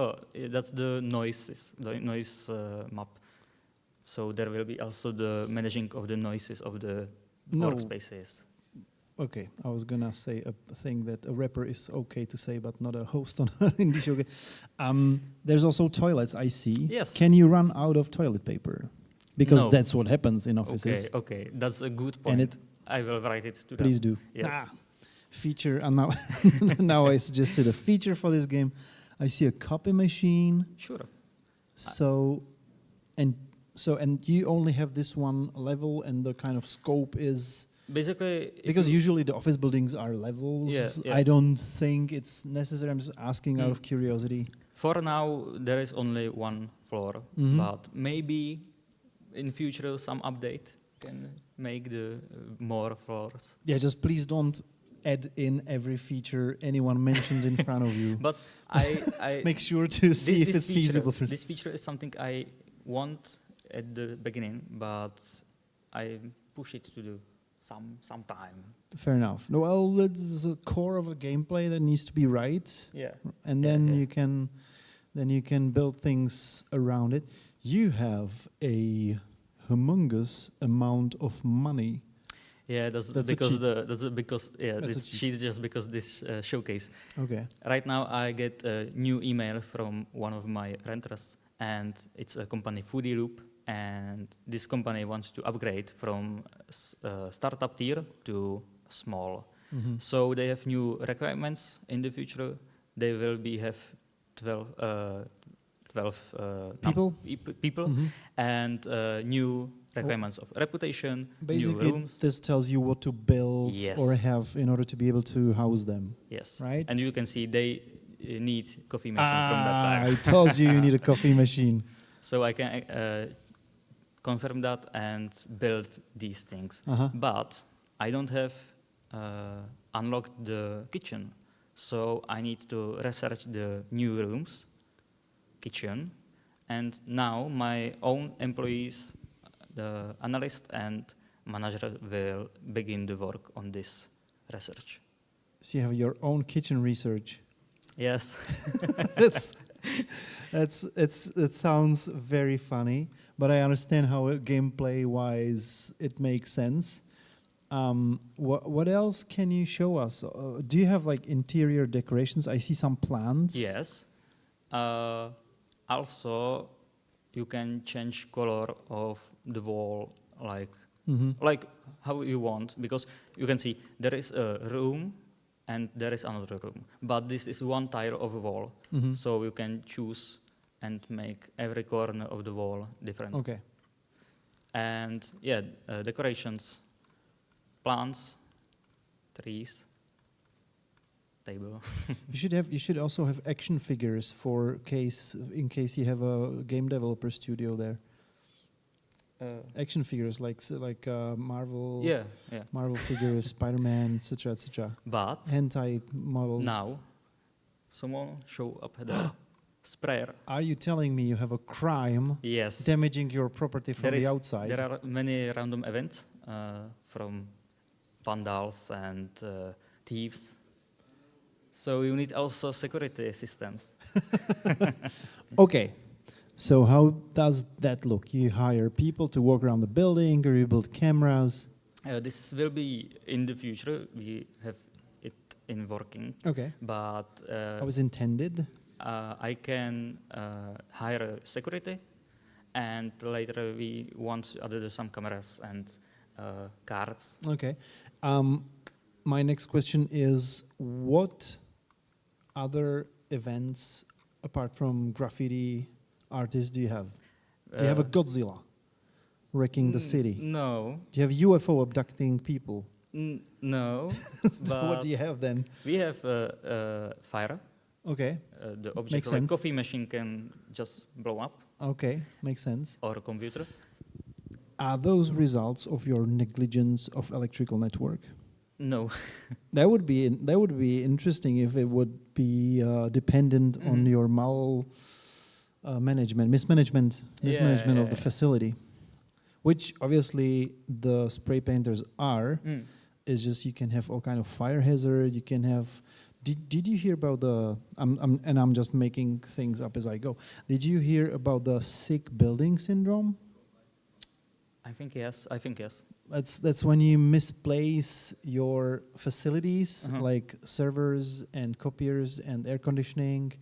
that's the noises, the noise map. So there will be also the managing of the noises of the No. workspaces. Okay, I was gonna say a thing that a rapper is okay to say, but not a host on indie show. There's also toilets, I see. Yes. Can you run out of toilet paper? Because No. that's what happens in offices. Okay, that's a good And point. it- I will write it to them. Please do. Yes. feature, and now now I suggested a feature for this game. I see a copy machine. Sure. So, and you only have this one level, and the kind of scope is Basically, because usually the office buildings are levels. Yeah. I don't think it's necessary. I'm just asking out of curiosity. For now, there is only one floor, but maybe in future some update can make the more floors. Yeah, just please don't add in every feature anyone mentions in front of you. But I make sure to see if it's feature, feasible first. This feature is something I want at the beginning, but I push it to do some time. Fair enough. Well, that's the core of a gameplay that needs to be right. Yeah. And then you can build things around it. You have a humongous amount of money. Yeah, that's this cheat just because this showcase. Okay. Right now I get a new email from one of my renters, and it's a company Foodie Loop, and this company wants to upgrade from startup tier to small. So they have new requirements in the future. They will have 12 people and new requirements of reputation, Basically, new rooms. this tells you what to build or have in order to be able to house them. Yes. Right? And you can see they need coffee machine from that time. I told you need a coffee machine. So I can confirm that and build these things. But I don't have unlocked the kitchen. So I need to research the new rooms, kitchen, and now my own employees, the analyst and manager, will begin the work on this research. So you have your own kitchen research. Yes. It sounds very funny, but I understand how gameplay-wise it makes sense. What else can you show us? Do you have like interior decorations? I see some plants. Yes. Also, you can change color of the wall like how you want, because you can see there is a room and there is another room, but this is one tile of a wall, so you can choose and make every corner of the wall different. Okay. And yeah, decorations, plants, trees, table. You should also have action figures in case you have a game developer studio there. Action figures like Marvel. Marvel figures, Spider-Man, etc., etc. But hentai models. Now, someone show up the sprayer. Are you telling me you have a crime? Yes. Damaging your property from the outside? There are many random events from vandals and thieves. So you need also security systems. Okay. So how does that look? You hire people to walk around the building, or you build cameras? This will be in the future. We have it in working. Okay. But how is intended? I can hire security, and later we want to add some cameras and cards. Okay. My next question is, what other events, apart from graffiti artists, do you have? Do you have a Godzilla wrecking the city? No. Do you have UFO abducting people? No. So what do you have then? We have fire. Okay. The object Makes like sense. coffee machine can just blow up. Okay, makes sense. Or a computer. Are those results of your negligence of electrical network? No. That would be interesting if it would be dependent on your mismanagement of the facility, which obviously the spray painters are. It's just you can have all kind of fire hazard. You can have. Did you hear about the? I'm just making things up as I go. Did you hear about the sick building syndrome? I think yes. That's when you misplace your facilities like servers and copiers and air conditioning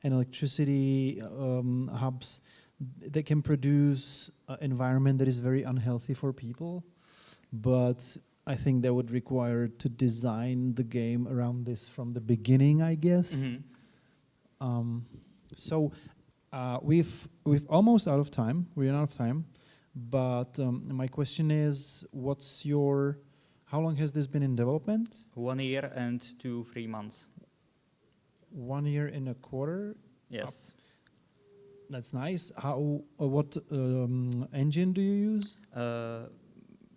and electricity hubs. They can produce an environment that is very unhealthy for people, but I think that would require to design the game around this from the beginning, I guess. So we've almost out of time. We're out of time. But my question is, how long has this been in development? 1 year and 2-3 months. 1 year and a quarter. Yes. That's nice. What engine do you use?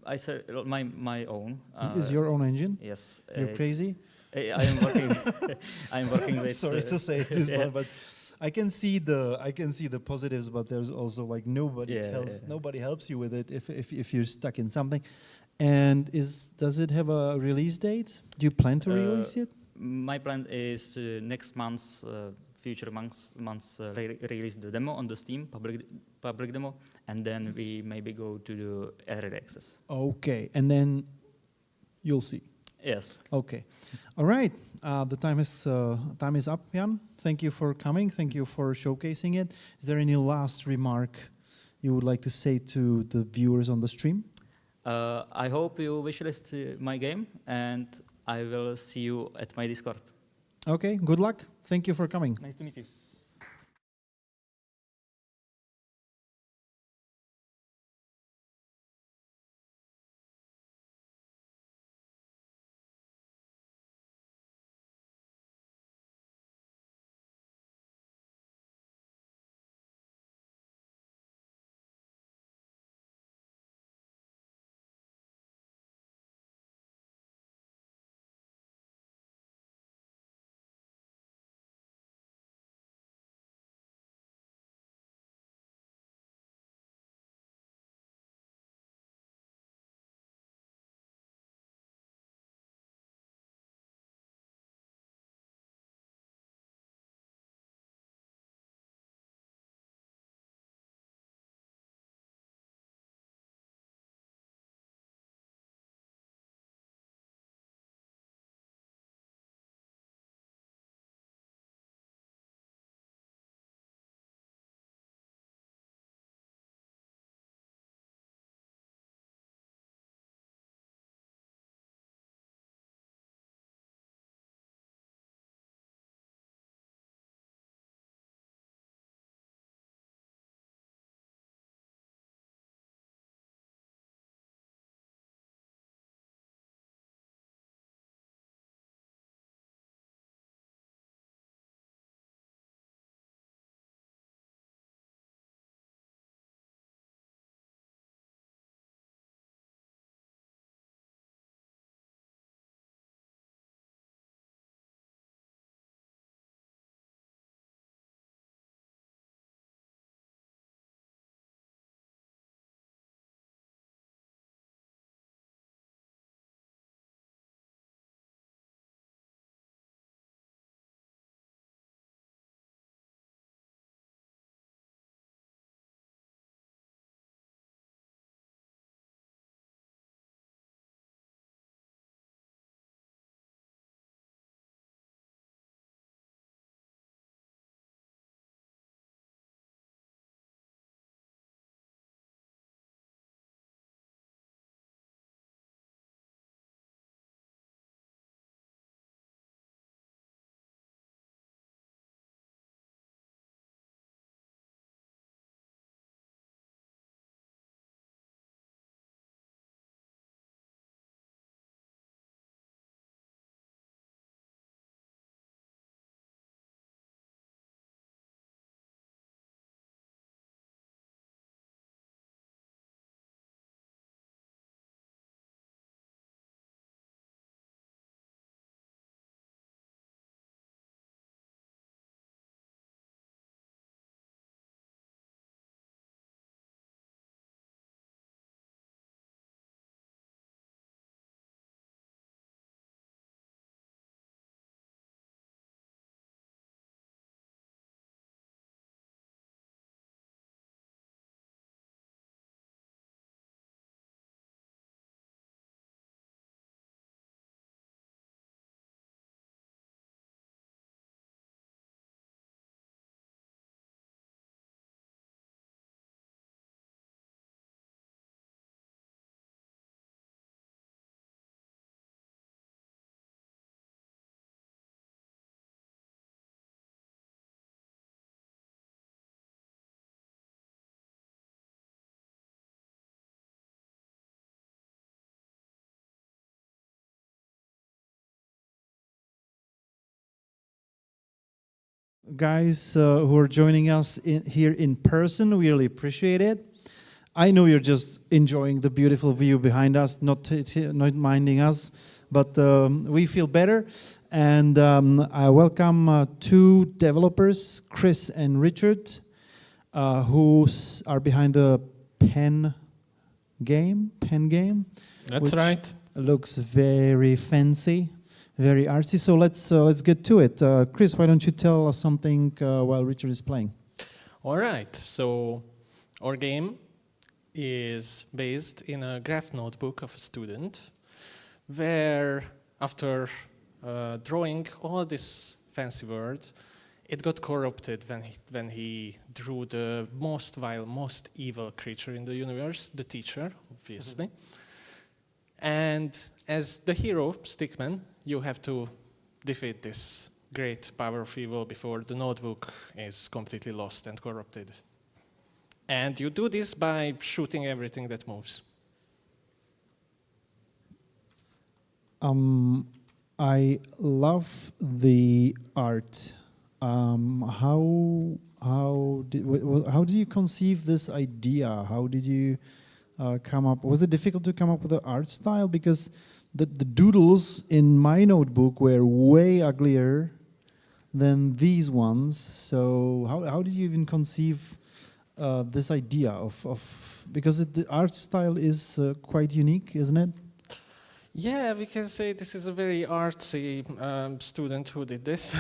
I said my own. Is your own engine? Yes. You're crazy. I am working. I'm working with. Sorry to say this, but I can see the positives, but there's also like nobody helps you with it if you're stuck in something. And does it have a release date? Do you plan to release it? My plan is next month, future months, release the demo on the Steam public demo, and then we maybe go to the early access. Okay, and then you'll see. Yes. Okay. All right. The time is up, Jan. Thank you for coming. Thank you for showcasing it. Is there any last remark you would like to say to the viewers on the stream? I hope you wishlist my game, and I will see you at my Discord. Okay. Good luck. Thank you for coming. Nice to meet you. guys who are joining us here in person. We really appreciate it. I know you're just enjoying the beautiful view behind us, not minding us, but we feel better. And I welcome two developers, Chris and Richard, who are behind the pen game. That's right. Looks very fancy, very artsy. So let's get to it. Chris, why don't you tell us something while Richard is playing? All right. So our game is based in a graph notebook of a student, where after drawing all this fancy word, it got corrupted when he drew the most vile, most evil creature in the universe, the teacher, obviously. And as the hero, Stickman, you have to defeat this great power of evil before the notebook is completely lost and corrupted. And you do this by shooting everything that moves. I love the art. How did you conceive this idea? How did you come up? Was it difficult to come up with the art style? Because the doodles in my notebook were way uglier than these ones. So how did you even conceive this idea of because the art style is quite unique, isn't it? Yeah, we can say this is a very artsy student who did this.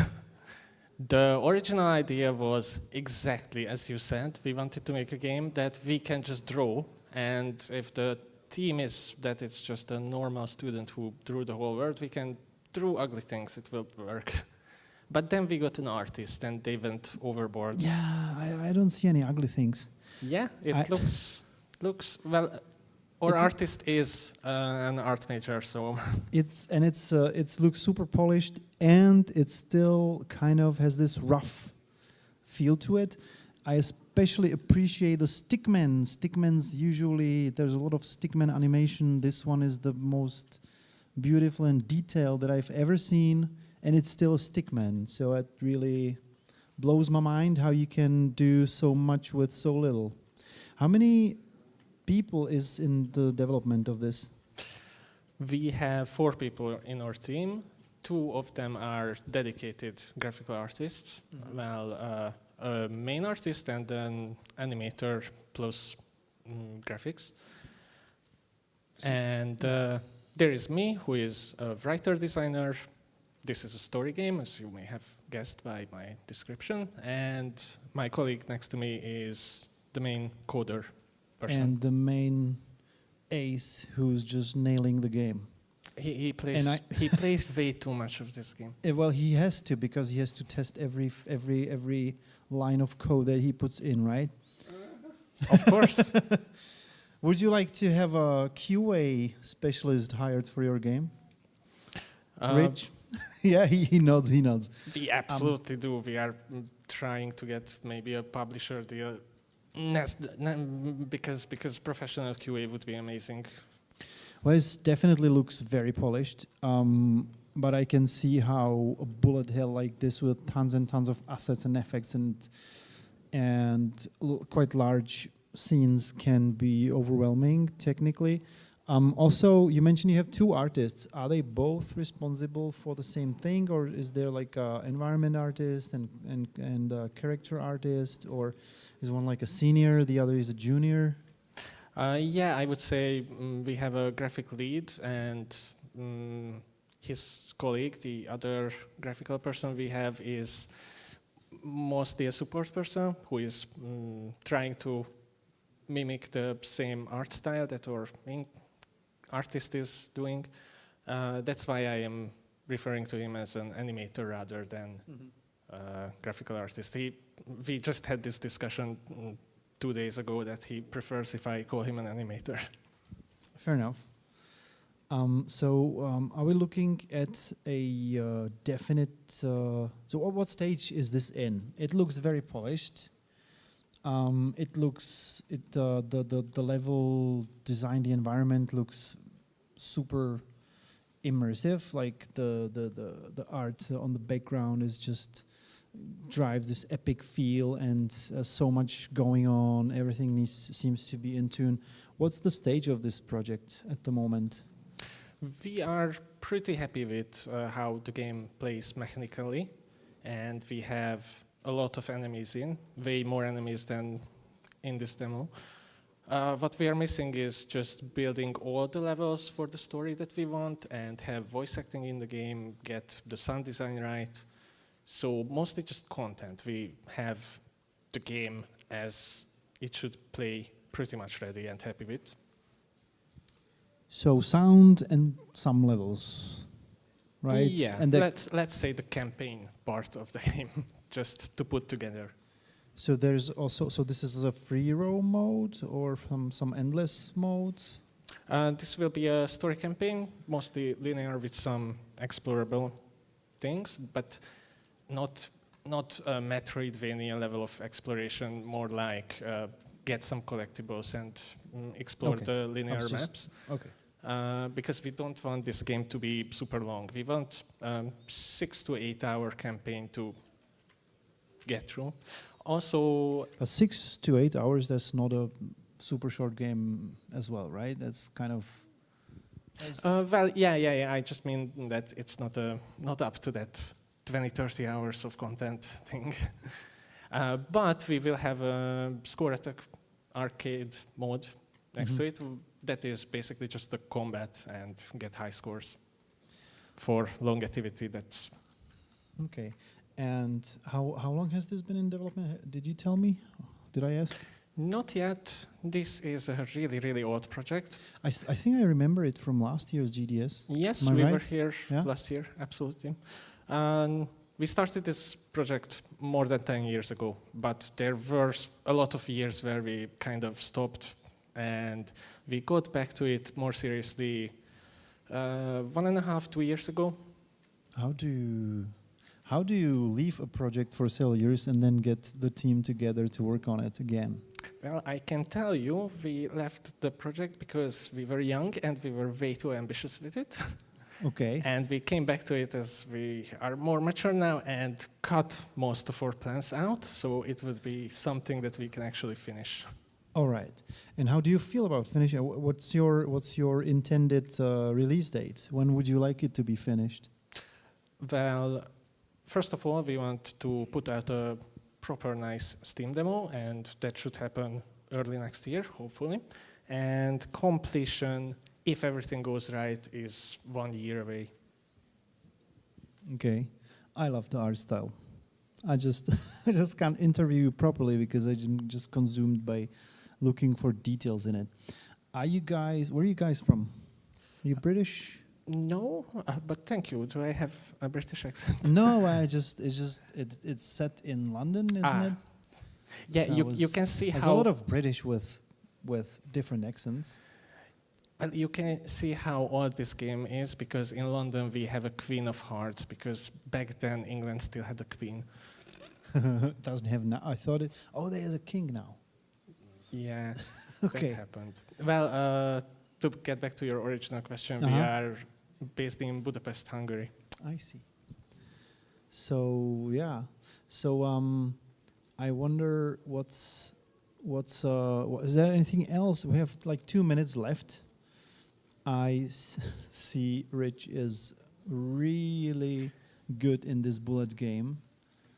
The original idea was exactly as you said. We wanted to make a game that we can just draw, and if the theme is that it's just a normal student who drew the whole world, we can draw ugly things, it will work. But then we got an artist and they went overboard. Yeah, I don't see any ugly things. Yeah, it looks well. Our artist is an art major, so it looks super polished, and it still kind of has this rough feel to it. I especially appreciate the stickmen. Stickmen's usually there's a lot of stickman animation. This one is the most beautiful and detailed that I've ever seen, and it's still a stickman. So it really blows my mind how you can do so much with so little. How many people is in the development of this? We have 4 people in our team. 2 of them are dedicated graphical artists. Mm-hmm. Well, a main artist and an animator plus graphics. And there is me, who is a writer designer. This is a story game, as you may have guessed by my description. And my colleague next to me is the main coder person. And the main ace who's just nailing the game. He plays he plays way too much of this game. Well, he has to, because he has to test every line of code that he puts in, right? Of course. Would you like to have a QA specialist hired for your game? Rich? Yeah, he nods. We absolutely do. We are trying to get maybe a publisher deal. Because professional QA would be amazing. Well, it definitely looks very polished, but I can see how a bullet hell like this with tons and tons of assets and effects and quite large scenes can be overwhelming technically. Also, you mentioned you have 2 artists. Are they both responsible for the same thing, or is there like an environment artist and a character artist, or is one like a senior, the other is a junior? Yeah, I would say we have a graphic lead and his colleague, the other graphical person we have, is mostly a support person who is trying to mimic the same art style that our main artist is doing. That's why I am referring to him as an animator rather than graphical artist. We just had this discussion 2 days ago that he prefers if I call him an animator. Fair enough. Are we looking at a definite... so what stage is this in? It looks very polished. The level design, the environment looks super immersive. Like the art on the background is just drives this epic feel and so much going on. Everything seems to be in tune. What's the stage of this project at the moment? We are pretty happy with how the game plays mechanically, and we have a lot of enemies in, way more enemies than in this demo. What we are missing is just building all the levels for the story that we want and have voice acting in the game, get the sound design right. So mostly just content. We have the game as it should play pretty much ready and happy with. So sound and some levels, right? Yeah, and let's say the campaign part of the game, just to put together. So there's also, so this is a free roam mode or some endless mode? This will be a story campaign, mostly linear with some explorable things, but not a Metroidvania level of exploration, more like get some collectibles and explore the linear maps. Okay. Because we don't want this game to be super long. We want 6 to 8 hour campaign to get through. Also, 6 to 8 hours, that's not a super short game as well, right? That's kind of... well, yeah. I just mean that it's not up to that 20, 30 hours of content thing. But we will have a score attack arcade mode next to it. That is basically just the combat and get high scores for long activity. That's okay. And how long has this been in development? Did you tell me? Did I ask? Not yet. This is a really, really old project. I think I remember it from last year's GDS. Yes, Am I we right? were here last year, absolutely. We started this project more than 10 years ago, but there were a lot of years where we kind of stopped, and we got back to it more seriously 1.5, 2 years ago. How do you leave a project for several years and then get the team together to work on it again? Well, I can tell you, we left the project because we were young and we were way too ambitious with it. Okay. And we came back to it as we are more mature now and cut most of our plans out, so it would be something that we can actually finish. All right. And how do you feel about finishing? What's your intended release date? When would you like it to be finished? Well, first of all, we want to put out a proper nice Steam demo, and that should happen early next year, hopefully. And completion, if everything goes right, is 1 year away. Okay. I love the art style. I just can't interview you properly because I'm just consumed by looking for details in it. Where are you guys from? Are you British? No, but thank you. Do I have a British accent? No, it's set in London, isn't it? Yeah, So you can see there's how... a lot of British with different accents. Well, you can see how old this game is, because in London we have a Queen of Hearts, because back then England still had a queen. Doesn't have now. I thought it. Oh, there's a king now. Yeah, Okay. that happened. Well, to get back to your original question, we are based in Budapest, Hungary. I see. So yeah. So I wonder what's is there anything else? We have like 2 minutes left. I see Rich is really good in this bullet game.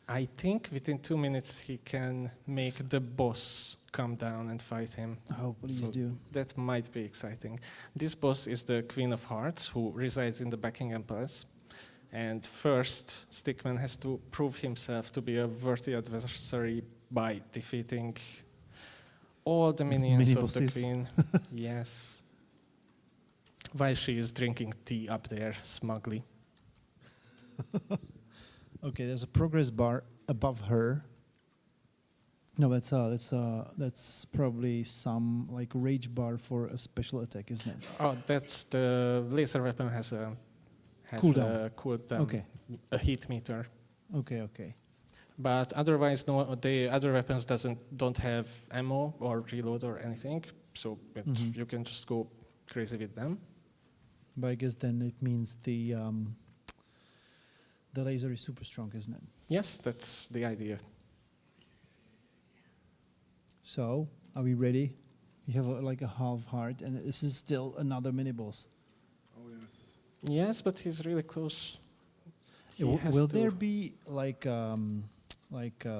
I think within 2 minutes he can make the boss come down and fight him. Oh, please So do. that might be exciting. This boss is the Queen of Hearts, who resides in the Buckingham Palace. And first, Stickman has to prove himself to be a worthy adversary by defeating all the minions of the Queen. Yes. While she is drinking tea up there smugly. Okay, there's a progress bar above her. No, that's probably some like rage bar for a special attack, isn't it? Oh, that's the laser weapon has a cooldown. Okay. A heat meter. Okay. But otherwise, no, the other weapons don't have ammo or reload or anything, so you can just go crazy with them. But I guess then it means the laser is super strong, isn't it? Yes, that's the idea. So, are we ready? You have like a half heart, and this is still another mini boss. Oh, yes. Yes, but he's really close. He has Will to- there be like a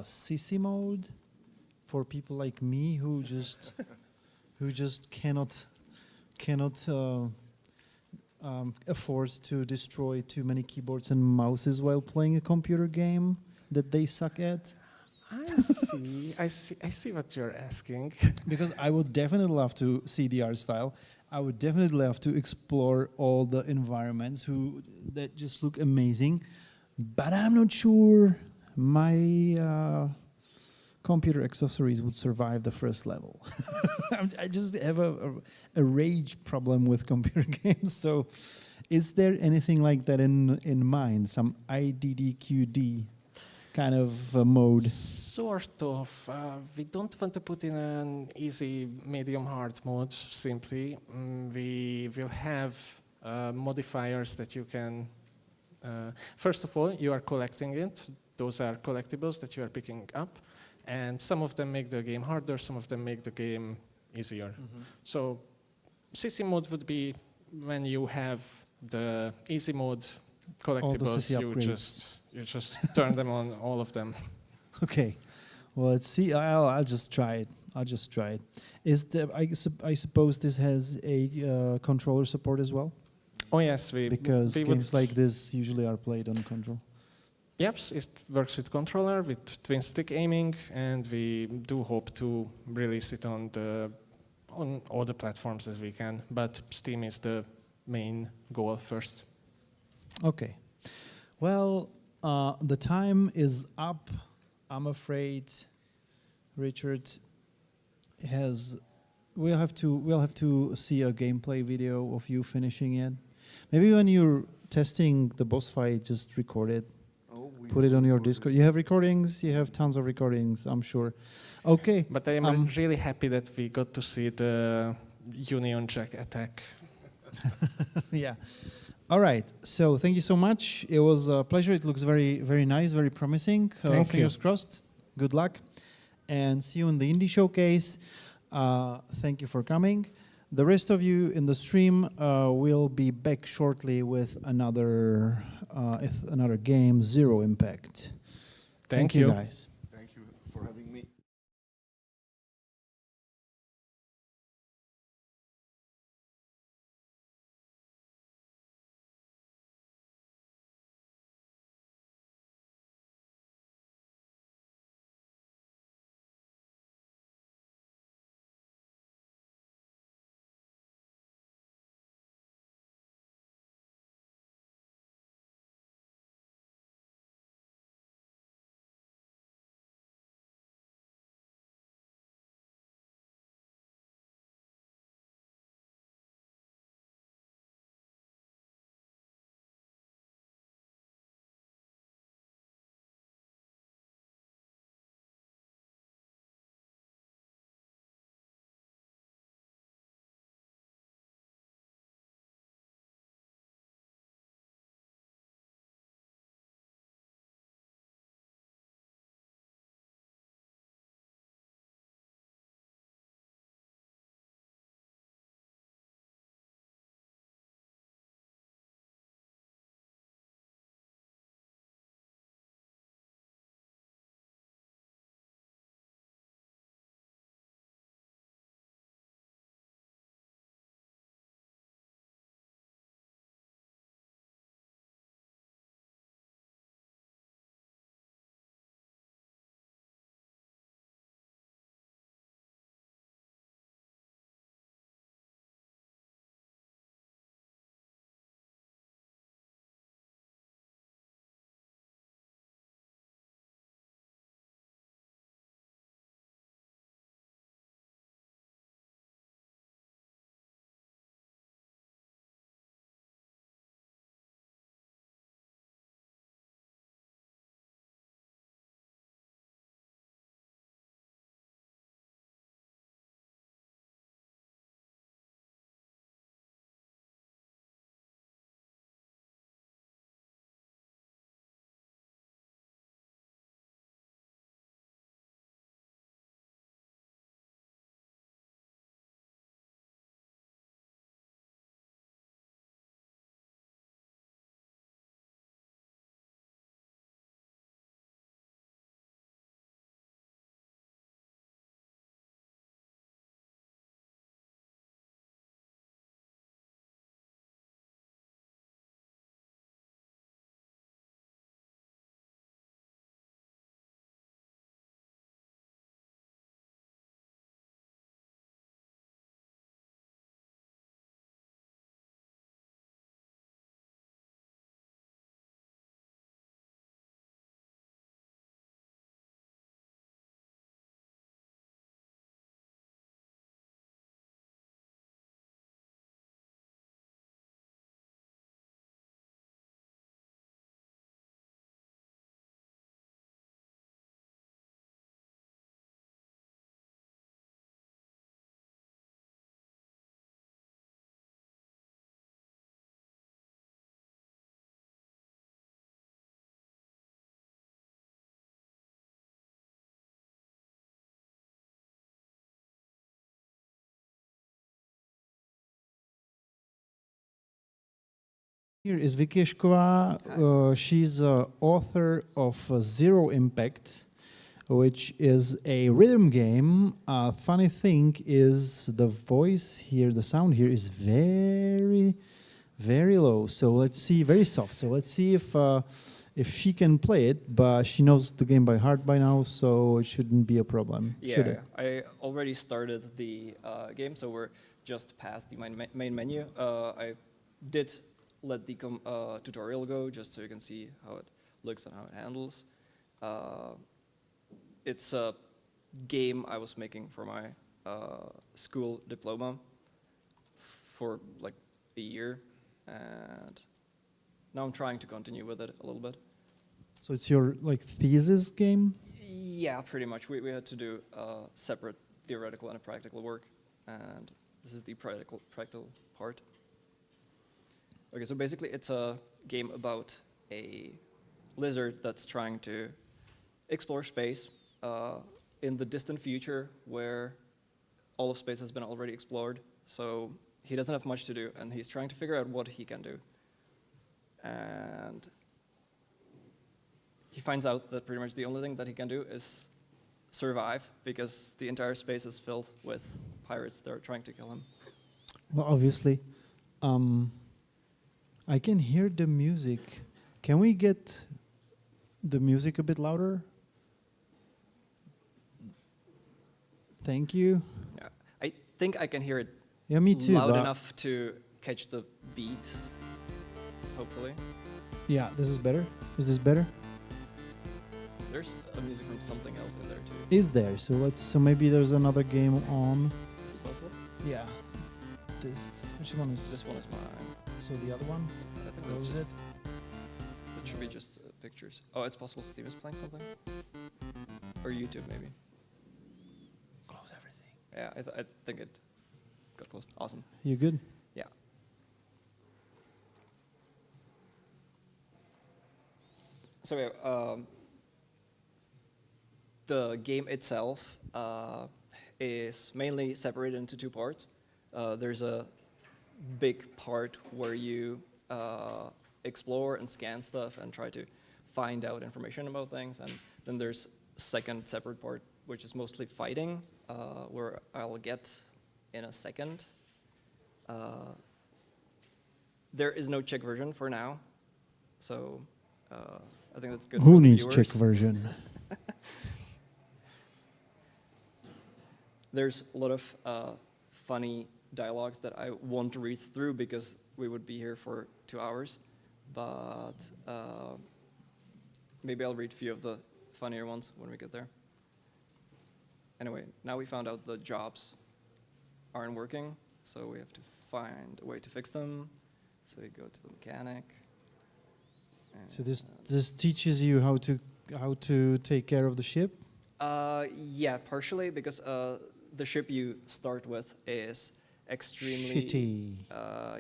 CC mode for people like me who just cannot afford to destroy too many keyboards and mouses while playing a computer game that they suck at? I see what you're asking. Because I would definitely love to see the art style. I would definitely love to explore all the environments that just look amazing. But I'm not sure my computer accessories would survive the first level. I just have a rage problem with computer games. So is there anything like that in mind? Some IDDQD kind of mode? Sort of. We don't want to put in an easy, medium, hard mode, simply. We will have modifiers that you can... first of all, you are collecting it. Those are collectibles that you are picking up. And some of them make the game harder, some of them make the game easier. So CC mode would be when you have the easy mode collectibles, you just turn them on, all of them. Okay. Well, let's see. I'll just try it. I suppose this has a controller support as well? Oh yes, because we games would, like this usually are played on control. Yep, it works with controller, with twin stick aiming, and we do hope to release it on all the platforms as we can. But Steam is the main goal first. Okay. Well, the time is up. I'm afraid Richard we'll have to see a gameplay video of you finishing it. Maybe when you're testing the boss fight, just record it. Put it on your Discord. You have recordings. You have tons of recordings, I'm sure. Okay. But I am really happy that we got to see the Union Jack attack. Yeah. All right. So thank you so much. It was a pleasure. It looks very, very nice, very promising. Fingers crossed. Good luck. And see you in the Indie Showcase. Thank you for coming. The rest of you in the stream will be back shortly with another game, Zero Impact. Thank you, guys. Thank you for having me. Here is Vikeshkova. She's author of Zero Impact, which is a rhythm game. Funny thing is the voice here, the sound here is very, very low. So let's see, very soft. So let's see if she can play it, but she knows the game by heart by now, so it shouldn't be a problem. Should it? I already started the game, so we're just past the main menu. I did let the tutorial go, just so you can see how it looks and how it handles. It's a game I was making for my school diploma for like a year, and now I'm trying to continue with it a little bit. So it's your like thesis game? Yeah, pretty much. We had to do separate theoretical and practical work, and this is the practical part. Okay, so basically it's a game about a lizard that's trying to explore space in the distant future where all of space has been already explored. So he doesn't have much to do, and he's trying to figure out what he can do. And he finds out that pretty much the only thing that he can do is survive, because the entire space is filled with pirates that are trying to kill him. Well, obviously. I can hear the music. Can we get the music a bit louder? Thank you. Yeah, I think I can hear it me too, loud but enough to catch the beat, hopefully. yeah, this is better. Is this better? There's a music from something else in there too. Is there? So maybe there's another game on. Is it possible? Yeah. Which one is? This one is mine. So the other one? I think Where that's was just, it? It should be just pictures. Oh, it's possible Steve is playing something? Or YouTube, maybe. Close everything. Yeah, I think it got closed. Awesome. You good? Yeah. So yeah, the game itself is mainly separated into two parts. There's a big part where you explore and scan stuff and try to find out information about things, and then there's a second separate part which is mostly fighting, where I'll get in a second. There is no Czech version for now, so I think that's good. Who for the needs viewers. Czech version? There's a lot of funny dialogues that I won't read through because we would be here for 2 hours, but maybe I'll read a few of the funnier ones when we get there. Anyway, now we found out the jobs aren't working, so we have to find a way to fix them. So we go to the mechanic. So this teaches you how to take care of the ship? Yeah, partially, because the ship you start with is extremely shitty.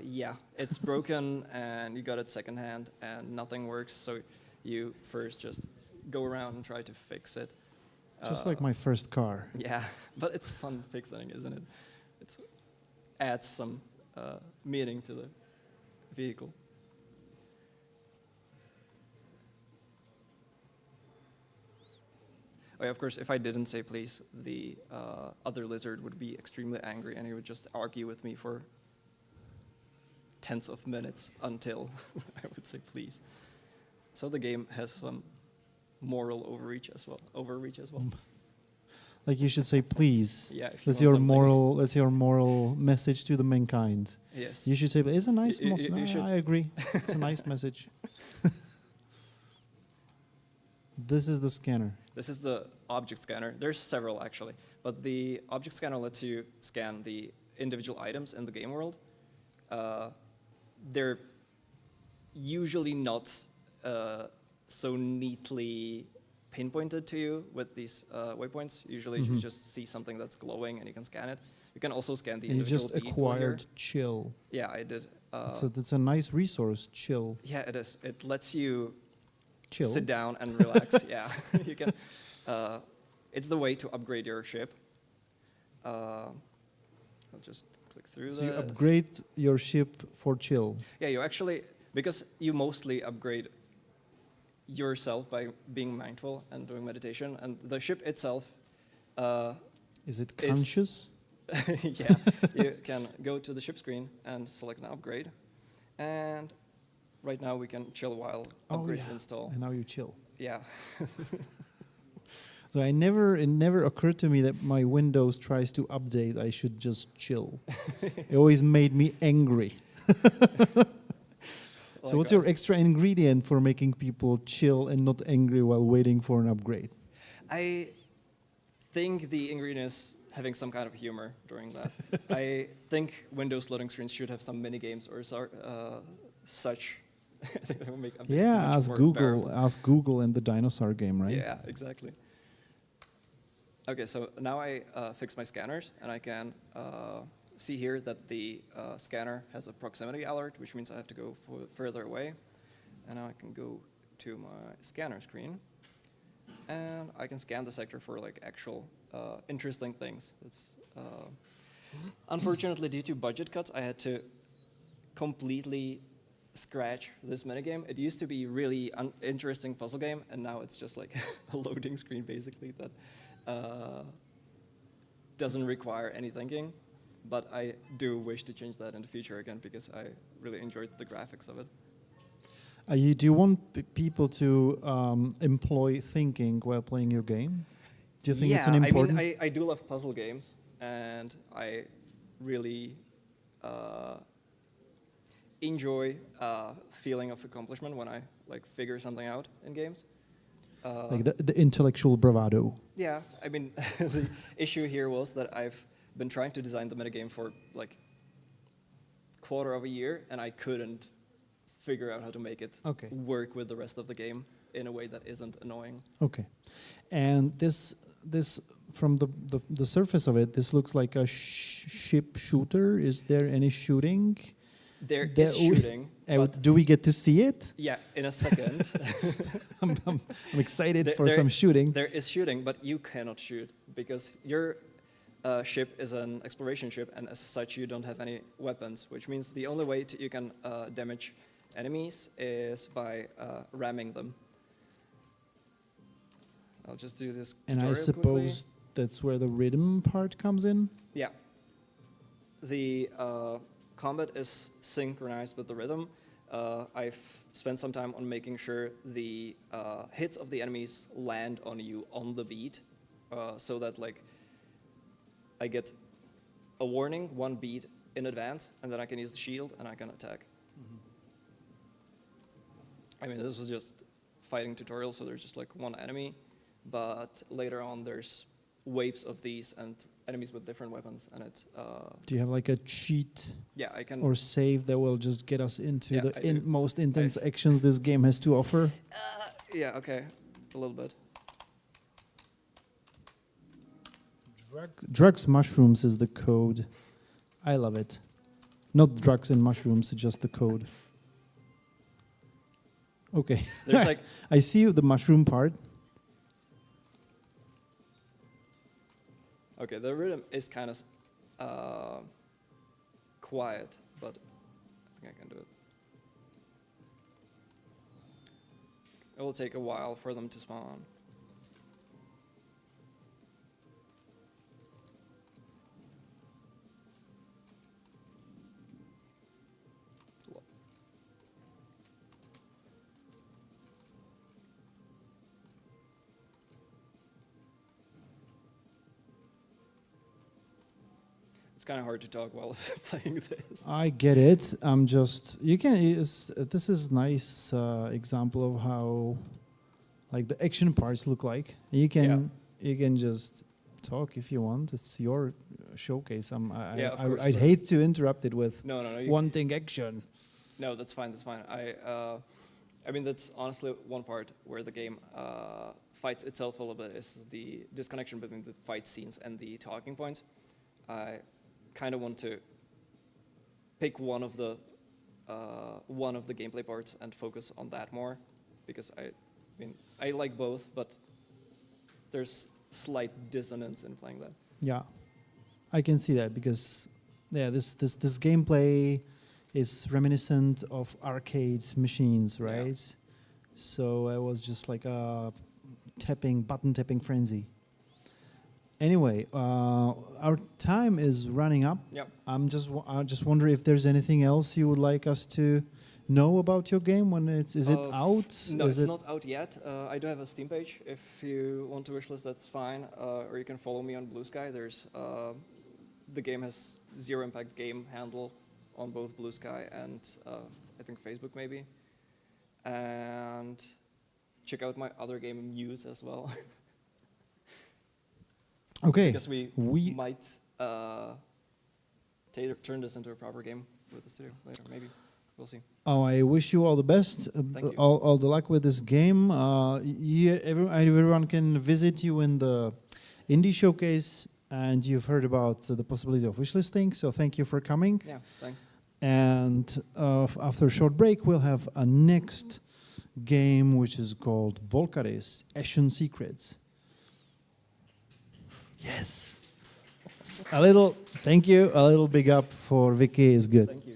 Yeah, it's broken and you got it secondhand and nothing works, so you first just go around and try to fix it. Just like my first car. Yeah, but it's fun fixing, isn't it? It adds some meaning to the vehicle. Oh, yeah, of course, if I didn't say please, the other lizard would be extremely angry and he would just argue with me for tens of minutes until I would say please. So the game has some moral overreach as well. Like you should say please. Yeah, if you that's want your something. moral. That's your moral message to the mankind. Yes. You should say it's a nice You message. should. I agree. It's a nice message. This is the scanner. This is the object scanner. There's several actually, but the object scanner lets you scan the individual items in the game world. They're usually not so neatly pinpointed to you with these waypoints. Usually you just see something that's glowing and you can scan it. You can also scan the And you individual just people here. acquired chill. Yeah, I did. It's a nice resource, chill. Yeah, it is. It lets you Chill. sit down and relax. Yeah, you can. It's the way to upgrade your ship. I'll just click through So you this. upgrade your ship for chill. Yeah, you actually because you mostly upgrade yourself by being mindful and doing meditation, and the ship itself Is it conscious? yeah, you can go to the ship screen and select an upgrade, and right now we can chill while upgrades install. And now you chill. Yeah. So it never occurred to me that my Windows tries to update. I should just chill. It always made me angry. So what's your extra ingredient for making people chill and not angry while waiting for an upgrade? I think the ingredient is having some kind of humor during that. I think Windows loading screens should have some mini games or such. I think that will make Ask Google. bearable. Ask Google and the dinosaur game, right? Yeah, exactly. Okay, so now I fix my scanners, and I can see here that the scanner has a proximity alert, which means I have to go further away. And now I can go to my scanner screen, and I can scan the sector for like actual interesting things. It's unfortunately, due to budget cuts, I had to completely scratch this minigame. It used to be really interesting puzzle game, and now it's just like a loading screen basically that doesn't require any thinking. But I do wish to change that in the future again because I really enjoyed the graphics of it. Do you want people to employ thinking while playing your game? Do you think it's an important? I mean, I do love puzzle games, and I really enjoy feeling of accomplishment when I like figure something out in games. Like the intellectual bravado. Yeah, I mean, the issue here was that I've been trying to design the metagame for like quarter of a year, and I couldn't figure out how to make it work with the rest of the game in a way that isn't annoying. Okay, and this from the surface of it, this looks like a ship shooter. Is there any shooting? There is shooting. Do we get to see it? Yeah, in a second. I'm excited for some shooting. There is shooting, but you cannot shoot because your ship is an exploration ship, and as such, you don't have any weapons, which means the only way you can damage enemies is by ramming them. I'll just do this And I suppose that's where the rhythm part comes in? Yeah. The combat is synchronized with the rhythm. I've spent some time on making sure the hits of the enemies land on you on the beat, so that like I get a warning 1 beat in advance, and then I can use the shield and I can attack. I mean, this was just fighting tutorial, so there's just like 1 enemy, but later on there's waves of these and enemies with different weapons, and it. Do you have like a cheat? Yeah, I can. Or save that will just get us into the most intense actions this game has to offer? Yeah, okay, a little bit. Drugs, mushrooms is the code. I love it. Not drugs and mushrooms, just the code. Okay. There's like I see the mushroom part. Okay, the rhythm is kind of quiet, but I think I can do it. It will take a while for them to spawn. It's kind of hard to talk while playing this. I get it. I'm just this is nice example of how like the action parts look like. You can just talk if you want. It's your showcase. I'd hate to interrupt it with wanting action. No, that's fine. That's fine. I mean, that's honestly one part where the game fights itself a little bit is the disconnection between the fight scenes and the talking points. I kind of want to pick one of the gameplay parts and focus on that more, because I mean I like both, but there's slight dissonance in playing that. Yeah, I can see that because this gameplay is reminiscent of arcade machines, right? Yeah. So it was just like a button tapping frenzy. Anyway, our time is running up. Yep. I just wonder if there's anything else you would like us to know about your game when is it out? No, is it's it not out yet. I do have a Steam page. If you want to wishlist, that's fine. Or you can follow me on Blue Sky. There's the game has Zero Impact Game handle on both Blue Sky and I think Facebook maybe. And check out my other game Muse as well. Okay. Because we might turn this into a proper game with the studio later, maybe. We'll see. Oh, I wish you all the best. Thank you. All the luck with this game. Everyone can visit you in the Indie Showcase, and you've heard about the possibility of wishlisting, so thank you for coming. Yeah, thanks. And after a short break, we'll have a next game, which is called Volcaris, Ashen Secrets. Yes. A little big up for Vicky is good. Thank you.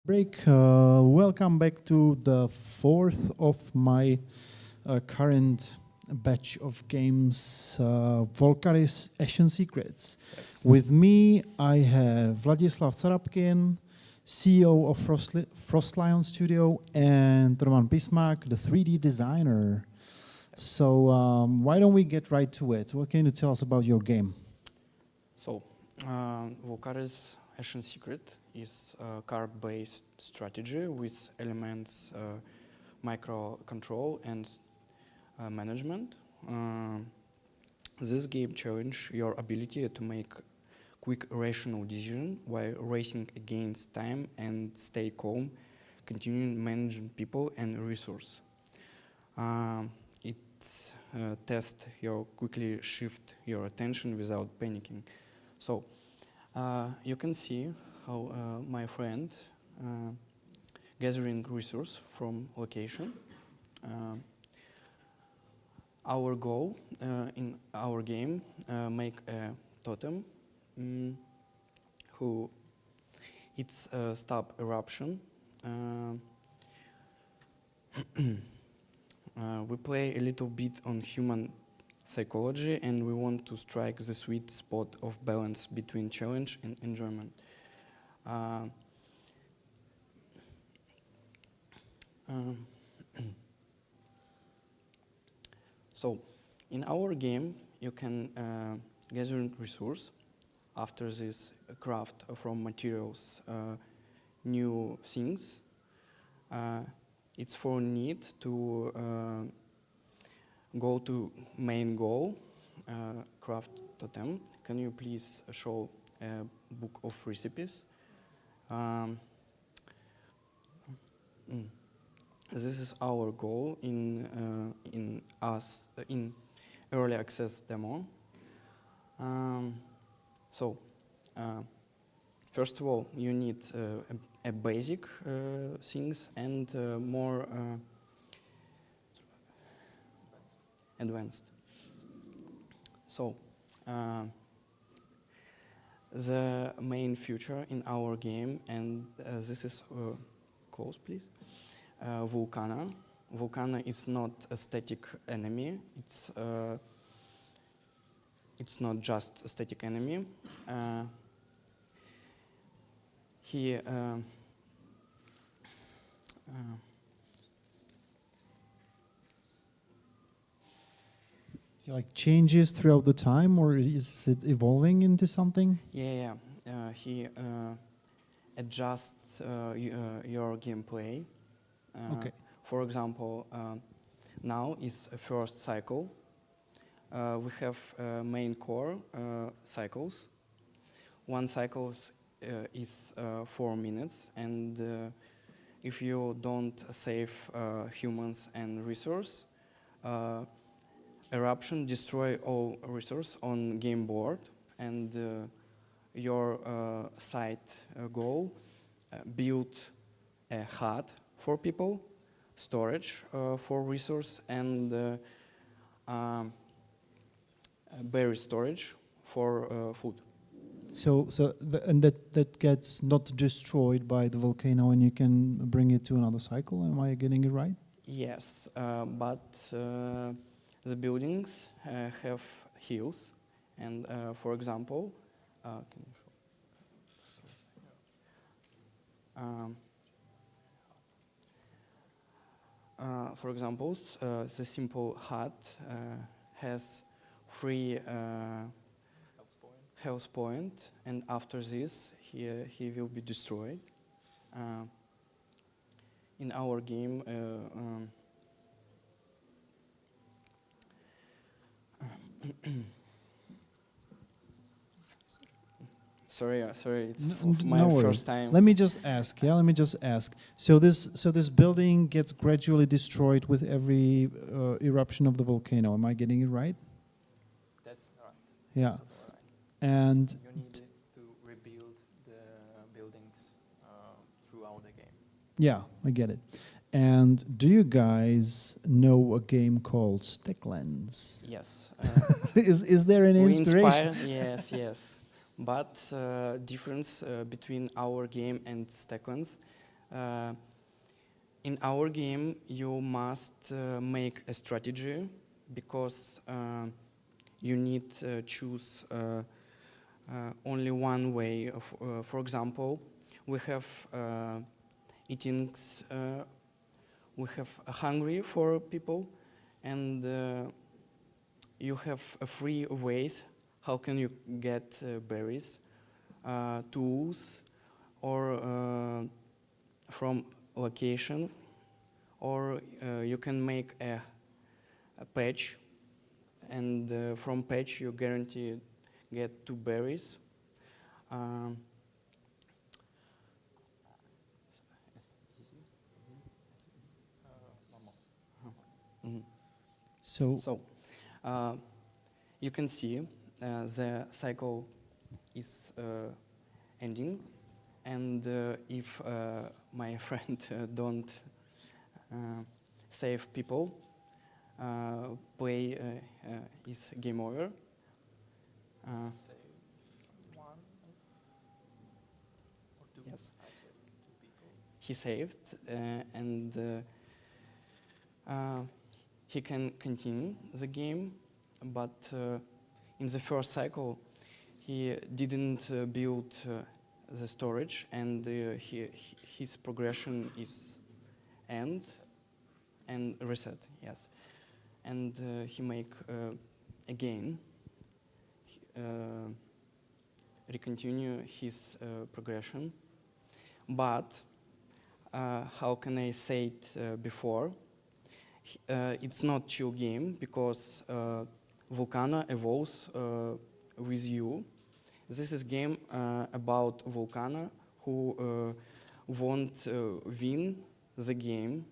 Break. Welcome back to the fourth of my current batch of games, Volcaris Ashen Secrets. Yes. With me, I have Vladislav Carapkin, CEO of Frost Lion Studio, and Roman Pismak, the 3D designer. So why don't we get right to it? What can you tell us about your game? So, Volcaris Ashen Secret is a card-based strategy with elements micro-control and management. This game challenges your ability to make quick, rational decisions while racing against time and stay calm, continuing managing people and resources. It tests your quickly shift your attention without panicking. So you can see how my friend gathering resource from location. Our goal in our game make a totem who it's stop eruption. We play a little bit on human psychology, and we want to strike the sweet spot of balance between challenge and enjoyment. So, in our game, you can gather resource. After this, craft from materials new things. It's for need to go to main goal, craft totem. Can you please show a book of recipes? This is our goal in early access demo. First of all, you need a basic things and more advanced. So, the main feature in our game, and this is close, please. Vulcana. Vulcana is not a static enemy. It's not just a static enemy. He Is it like changes throughout the time, or is it evolving into something? Yeah. He adjusts your gameplay. Okay. For example, now is a first cycle. We have main core cycles. One cycle is 4 minutes, and if you don't save humans and resource, eruption destroy all resource on game board, and your side goal build a hut for people, storage for resource, and berry storage for food. And that gets not destroyed by the volcano, and you can bring it to another cycle. Am I getting it right? Yes, but the buildings have hills, and for example, can you show? For example, the simple hut has 3 health point, and after this, he will be destroyed. In our game, sorry, it's my first time. Let me just ask. So this building gets gradually destroyed with every eruption of the volcano. Am I getting it right? That's right. Yeah. That's right. And you need to rebuild the buildings throughout the game. Yeah, I get it. And do you guys know a game called Sticklands? Yes. Is there an inspiration? Yes. But difference between our game and Sticklands. In our game, you must make a strategy because you need to choose only one way. For example, we have eatings. We have hungry for people, and you have 3 ways. How can you get berries, tools, or from location, or you can make a patch, and from patch you guarantee get 2 berries. So, you can see the cycle is ending, and if my friend don't save people, play is game over. Yes, he saved, and he can continue the game, but in the first cycle he didn't build the storage, and his progression is end and reset. Yes, and he make again recontinue his progression, but how can I say it before? It's not chill game because Vulcana evolves with you. This is game about Vulcana who won't win the game,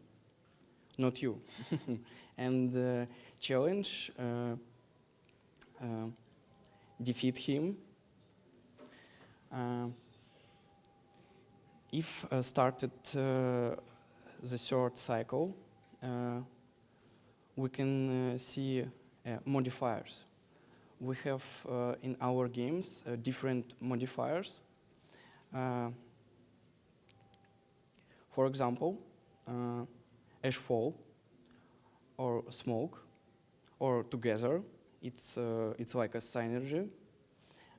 not you. And challenge defeat him. If started the third cycle, we can see modifiers. We have in our games different modifiers. For example, ashfall or smoke or together. It's like a synergy.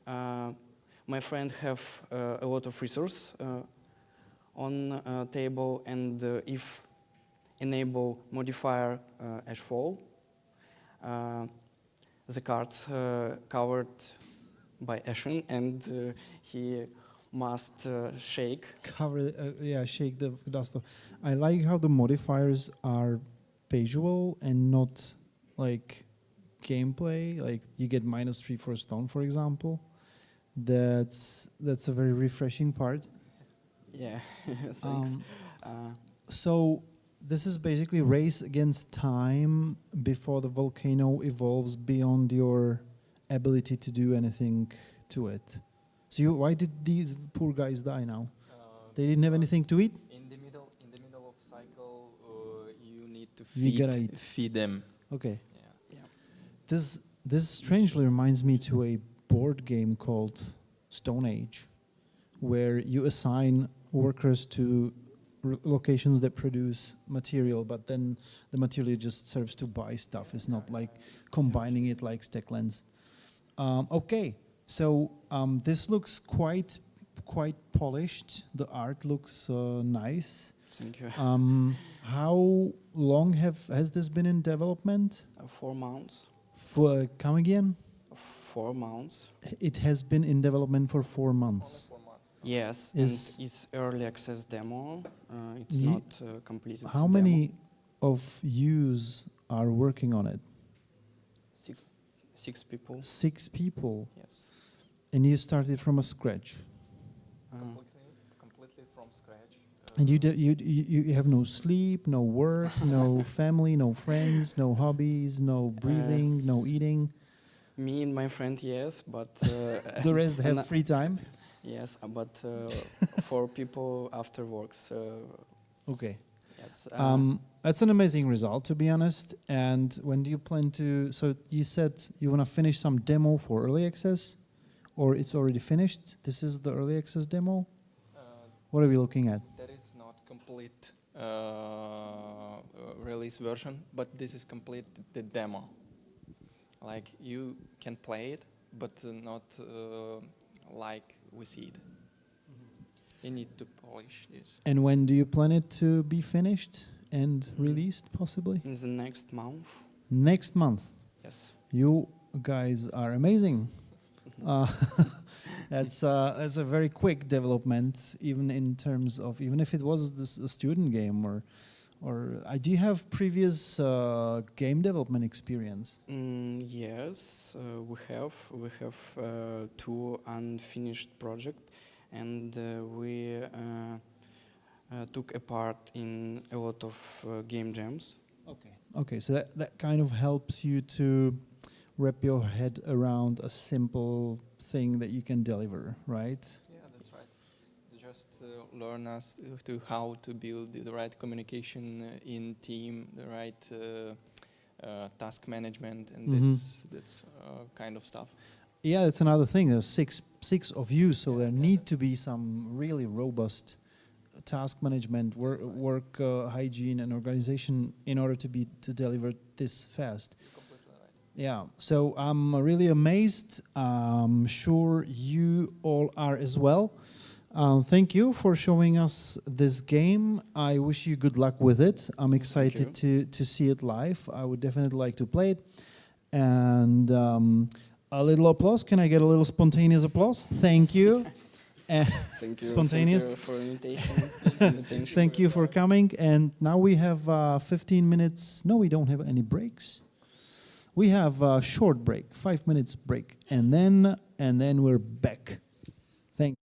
My friend have a lot of resource on table, and if enable modifier ashfall, the cards covered by ashen, and he must shake. Shake the dust off. I like how the modifiers are visual and not like gameplay. Like you get -3 for a stone, for example. That's a very refreshing part. Yeah, thanks. So this is basically race against time before the volcano evolves beyond your ability to do anything to it. So why did these poor guys die now? They didn't have anything to eat? In the middle of cycle, you need to feed them. Okay. Yeah. This strangely reminds me to a board game called Stone Age, where you assign workers to locations that produce material, but then the material just serves to buy stuff. It's not like combining it like Stacklands. Okay, so this looks quite polished. The art looks nice. Thank you. How long has this been in development? 4 months. Come again? 4 months. It has been in development for 4 months. Yes, and it's early access demo. It's not completed. How many of yous are working on it? 6 people. 6 people? Yes. And you started from a scratch? Completely from scratch. And you have no sleep, no work, no family, no friends, no hobbies, no breathing, no eating? Me and my friend, yes, but... the rest have free time? Yes, but for people after works. Okay. Yes. That's an amazing result, to be honest. And when do you plan to... So you said you want to finish some demo for early access? Or it's already finished? This is the early access demo? What are we looking at? That is not complete release version, but this is complete the demo. Like you can play it, but not like we see it. You need to polish this. And when do you plan it to be finished and released, possibly? In the next month. Next month? Yes. You guys are amazing. That's a very quick development, even in terms of, even if it was a student game, or do you have previous game development experience? Yes, we have 2 unfinished projects, and we took a part in a lot of game jams. Okay, so that kind of helps you to wrap your head around a simple thing that you can deliver, right? Yeah, that's right. Just learn us to how to build the right communication in team, the right task management, and that's kind of stuff. Yeah, that's another thing. There's six of you, so there need to be some really robust task management, work hygiene, and organization in order to deliver this fast. You're completely right. Yeah, so I'm really amazed. I'm sure you all are as well. Thank you for showing us this game. I wish you good luck with it. I'm excited to see it live. I would definitely like to play it. And a little applause. Can I get a little spontaneous applause? Thank you. Thank you. Spontaneous. Thank you for invitation. Thank you for coming. And now we have 15 minutes. No, we don't have any breaks. We have a short break, 5 minutes break, and then we're back. Thank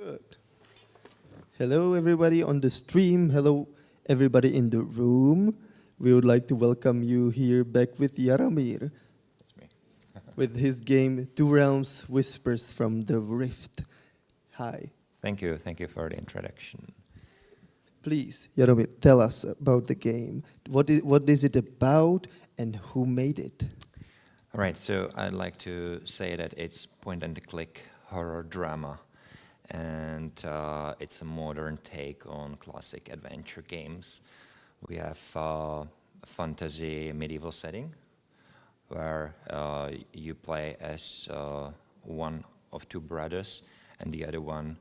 Good. Hello, everybody on the stream. Hello, everybody in the room. We would like to welcome you here back with Jaromir. That's me. With his game, Two Realms Whispers from the Rift. Hi. Thank you. Thank you for the introduction. Please, Jaromir, tell us about the game. What is it about and who made it? All right, so I'd like to say that it's point-and-click horror drama, and it's a modern take on classic adventure games. We have a fantasy medieval setting where you play as one of two brothers, and the other one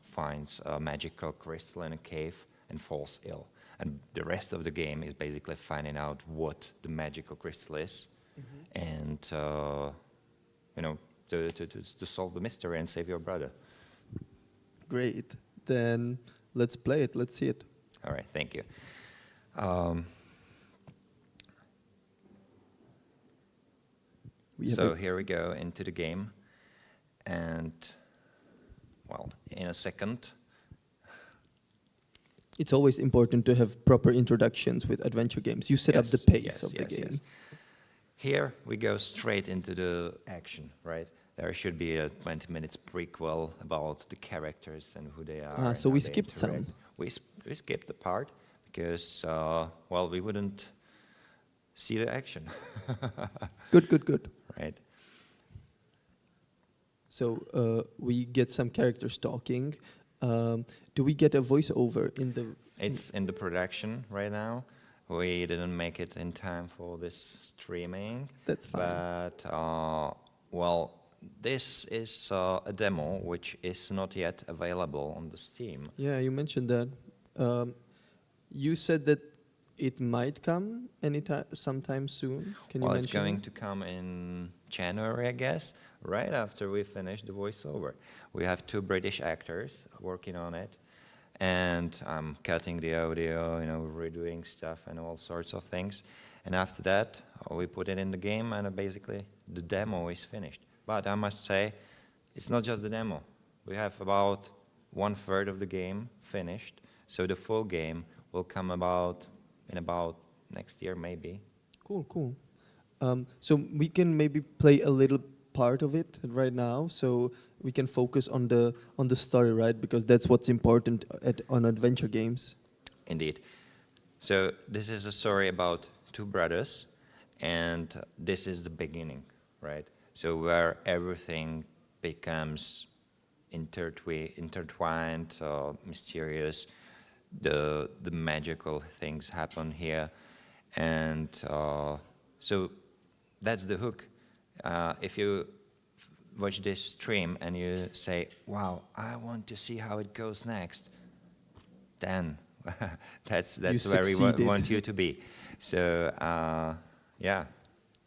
finds a magical crystal in a cave and falls ill. And the rest of the game is basically finding out what the magical crystal is, and to solve the mystery and save your brother. Great. Then let's play it. Let's see it. All right, thank you. So here we go into the game, and well, in a second. It's always important to have proper introductions with adventure games. You set up the pace of the game. Yes. Here we go straight into the action, right? There should be a 20 minutes prequel about the characters and who they are. So we skipped some. We skipped the part because, well, we wouldn't see the action. Good. Right. So we get some characters talking. Do we get a voiceover in the... It's in the production right now. We didn't make it in time for this streaming. That's fine. But, well, this is a demo which is not yet available on the Steam. Yeah, you mentioned that. You said that it might come sometime soon. Can you mention Well, it's going it? to come in January, I guess, right after we finish the voiceover. We have 2 British actors working on it, and I'm cutting the audio, redoing stuff and all sorts of things. And after that, we put it in the game, and basically the demo is finished. But I must say, it's not just the demo. We have about 1/3 of the game finished, so the full game will come in about next year, maybe. Cool. So we can maybe play a little part of it right now, so we can focus on the story, right? Because that's what's important on adventure games. Indeed. So this is a story about 2 brothers, and this is the beginning, right? So where everything becomes intertwined, mysterious, the magical things happen here, and so that's the hook. If you watch this stream and you say, wow, I want to see how it goes next, then that's where we want you to be. So, yeah.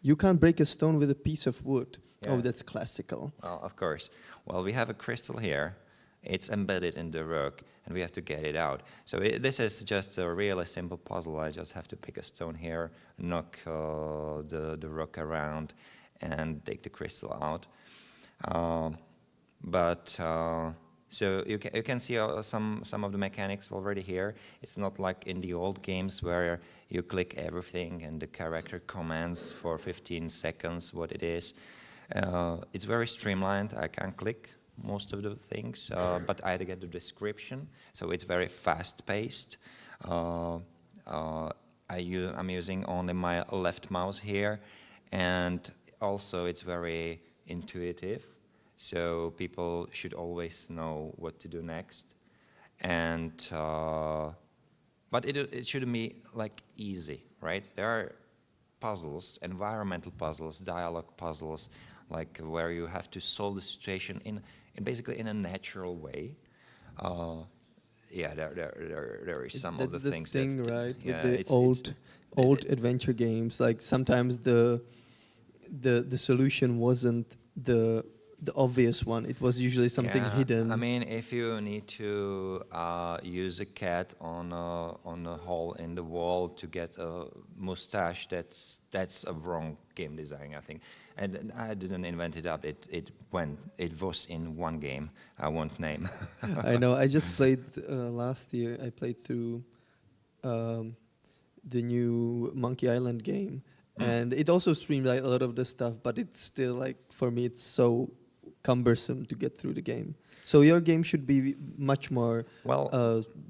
You can't break a stone with a piece of wood. Yeah. Oh, that's classical. Well, of course. Well, we have a crystal here. It's embedded in the rock, and we have to get it out. So this is just a really simple puzzle. I just have to pick a stone here, knock the rock around, and take the crystal out. So you can see some of the mechanics already here. It's not like in the old games where you click everything and the character commands for 15 seconds what it is. It's very streamlined. I can click most of the things, but I get the description, so it's very fast-paced. I'm using only my left mouse here, and also it's very intuitive, so people should always know what to do next. And but it shouldn't be like easy, right? There are puzzles, environmental puzzles, dialogue puzzles, like where you have to solve the situation in basically in a natural way. Yeah, there is some of the things. That's the thing, right? Yeah, with the old adventure games, like sometimes the solution wasn't the obvious one. It was usually something hidden. I mean, if you need to use a cat on a hole in the wall to get a mustache, that's a wrong game design, I think. And I didn't invent it up. It was in one game. I won't name. I know. I just played last year. I played through the new Monkey Island game, and it also streamlined a lot of the stuff. But it's still like, for me, it's so cumbersome to get through the game. So your game should be much more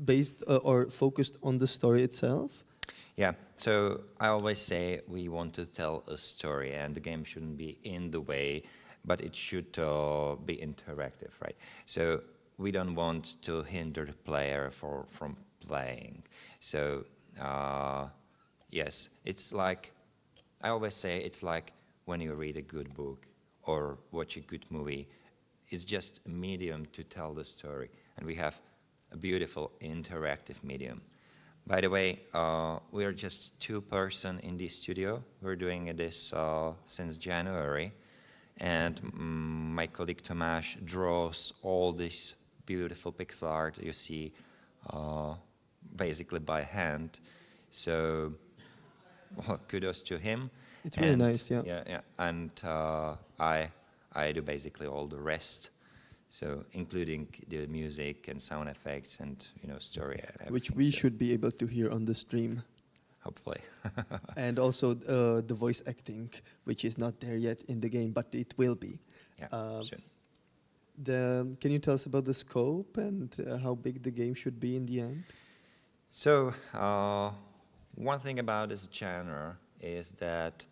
based or focused on the story itself. Yeah, so I always say we want to tell a story, and the game shouldn't be in the way, but it should be interactive, right? So we don't want to hinder the player from playing. So yes, it's like, I always say it's like when you read a good book or watch a good movie. It's just a medium to tell the story, and we have a beautiful interactive medium. By the way, we are just 2 person in the studio. We're doing this since January, and my colleague Tomáš draws all this beautiful pixel art you see basically by hand. So, well, kudos to him. It's really nice, yeah. Yeah. And I do basically all the rest. So including the music and sound effects and story and everything. Which we should be able to hear on the stream. Hopefully. And also the voice acting, which is not there yet in the game, but it will be. Yeah, sure. Can you tell us about the scope and how big the game should be in the end? So one thing about this genre is that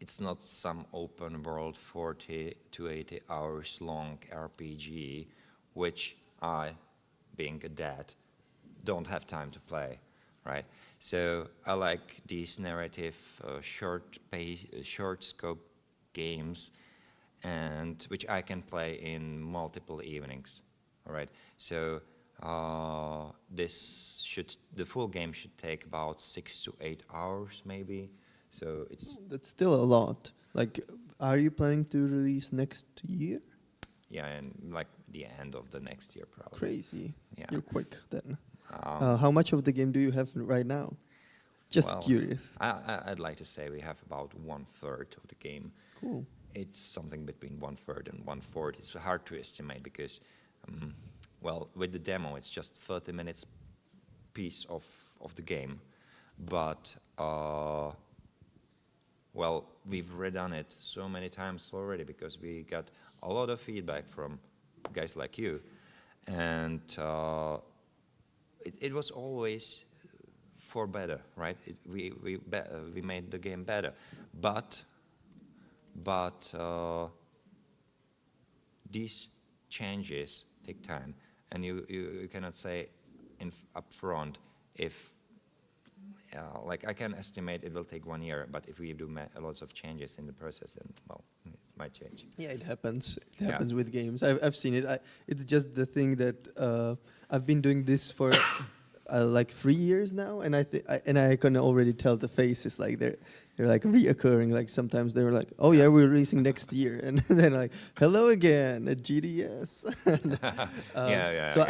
it's not some open world 40 to 80 hours long RPG, which I, being a dad, don't have time to play, right? So I like these narrative, short scope games, and which I can play in multiple evenings, all right? So the full game should take about 6 to 8 hours, maybe. So that's still a lot. Like, are you planning to release next year? Yeah, and like the end of the next year, probably. Crazy. Yeah. You're quick then. How much of the game do you have right now? Just curious. I'd like to say we have about 1/3 of the game. Cool. It's something between 1/3 and 1/4. It's hard to estimate because, well, with the demo, it's just 30 minutes piece of the game, but well, we've redone it so many times already because we got a lot of feedback from guys like you, and it was always for better, right? We made the game better, but these changes take time, and you cannot say up front if. Like I can estimate it will take 1 year, but if we do lots of changes in the process, then well, it might change. Yeah, it happens. It happens with games. I've seen it. It's just the thing that I've been doing this for like 3 years now, and I can already tell the faces, like they're like reoccurring. Like sometimes they were like, "Oh yeah, we're releasing next year," and then like, "Hello again at GDS." So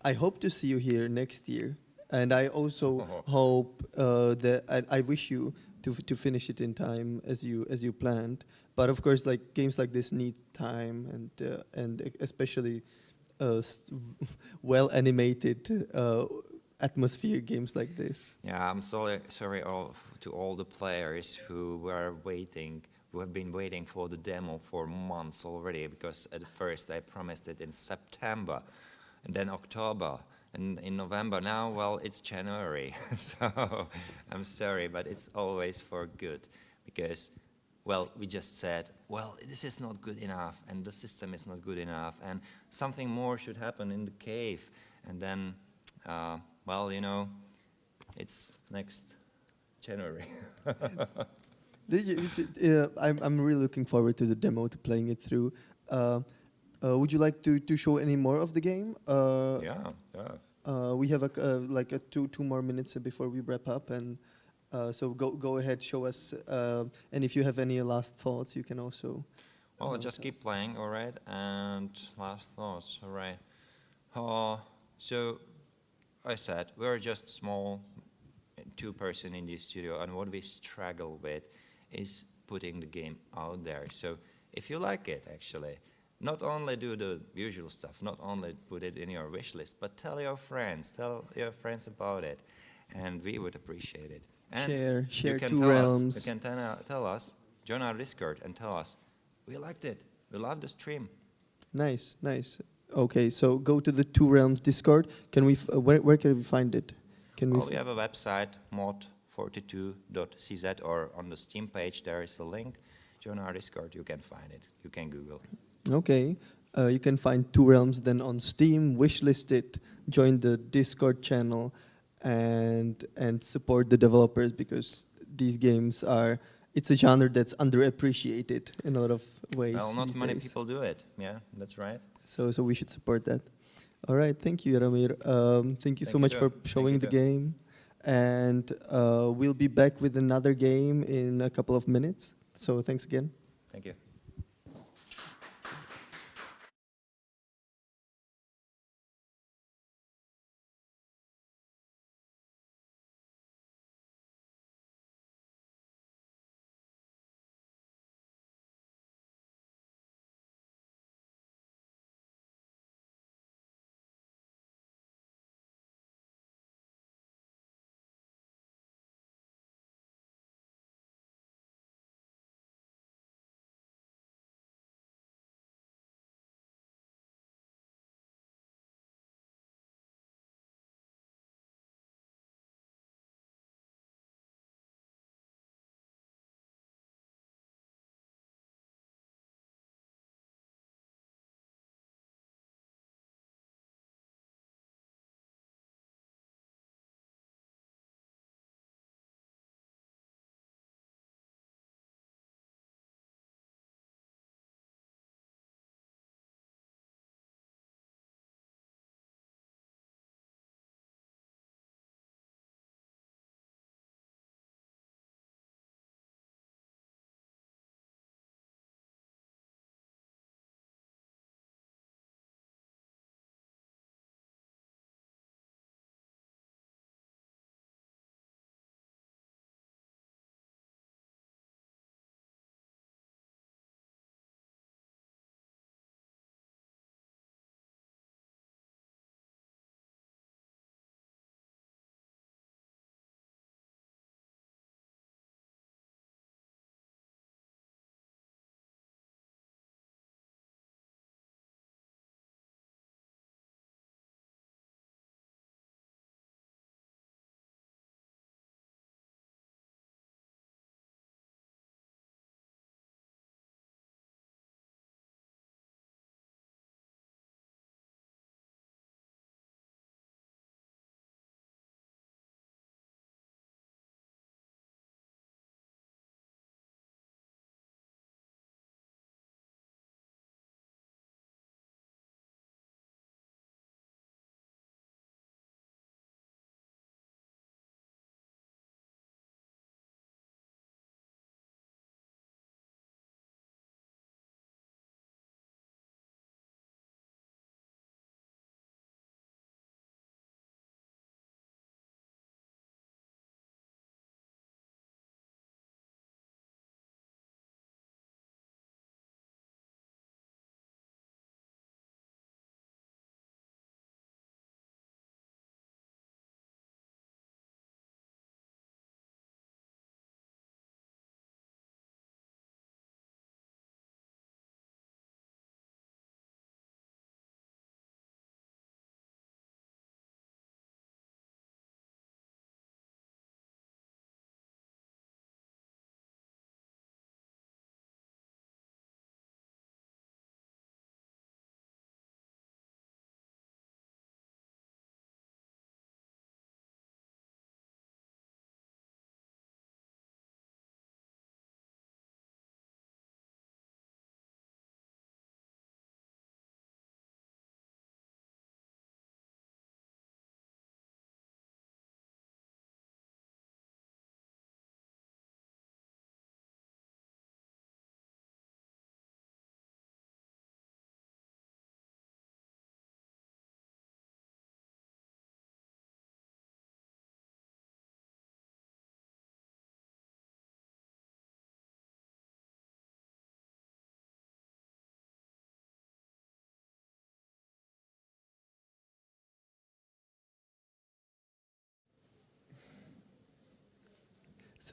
I hope to see you here next year. And I also hope that I wish you to finish it in time as you planned. But of course, like games like this need time, and especially well animated atmosphere games like this. Yeah, I'm sorry to all the players who have been waiting for the demo for months already, because at first I promised it in September, and then October. And in November now, well, it's January, so I'm sorry, but it's always for good, because, well, we just said, well, this is not good enough, and the system is not good enough, and something more should happen in the cave, and then, well, it's next January. I'm really looking forward to the demo, to playing it through. Would you like to show any more of the game? Yeah. We have like two more minutes before we wrap up, and so go ahead, show us. And if you have any last thoughts, you can also. Well, I'll just keep playing, all right. And last thoughts, all right. So I said we're just small 2 person in the studio, and what we struggle with is putting the game out there. So if you like it, actually, not only do the usual stuff, not only put it in your wish list, but tell your friends about it, and we would appreciate it. And share you can Two tell Realms. us, you can tell us, join our Discord and tell us, we liked it, we loved the stream. Nice, nice. Okay, so go to the Two Realms Discord. Can we? Where can we find it? Can We have a website, mod42.cz, or on the Steam page there is a link. Join our Discord, you can find it. You can Google. Okay. You can find Two Realms then on Steam, wishlist it, join the Discord channel, and support the developers, because these games are, it's a genre that's underappreciated in a lot of ways. Well, not these many days. people do it. Yeah, that's right. So we should support that. All right, thank you, Jaromir. Thank you so much for showing the game. And we'll be back with another game in a couple of minutes. So thanks again. Thank you.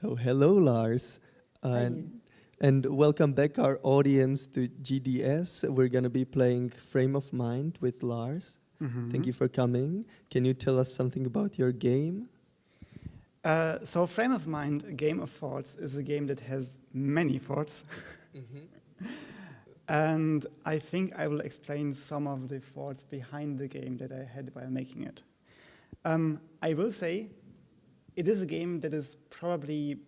So hello, Lars, and welcome back our audience to GDS. We're gonna be playing Frame of Mind with Lars. Thank you for coming. Can you tell us something about your game? So Frame of Mind, a game of thoughts, is a game that has many thoughts. And I think I will explain some of the thoughts behind the game that I had while making it. I will say it is a game that is probably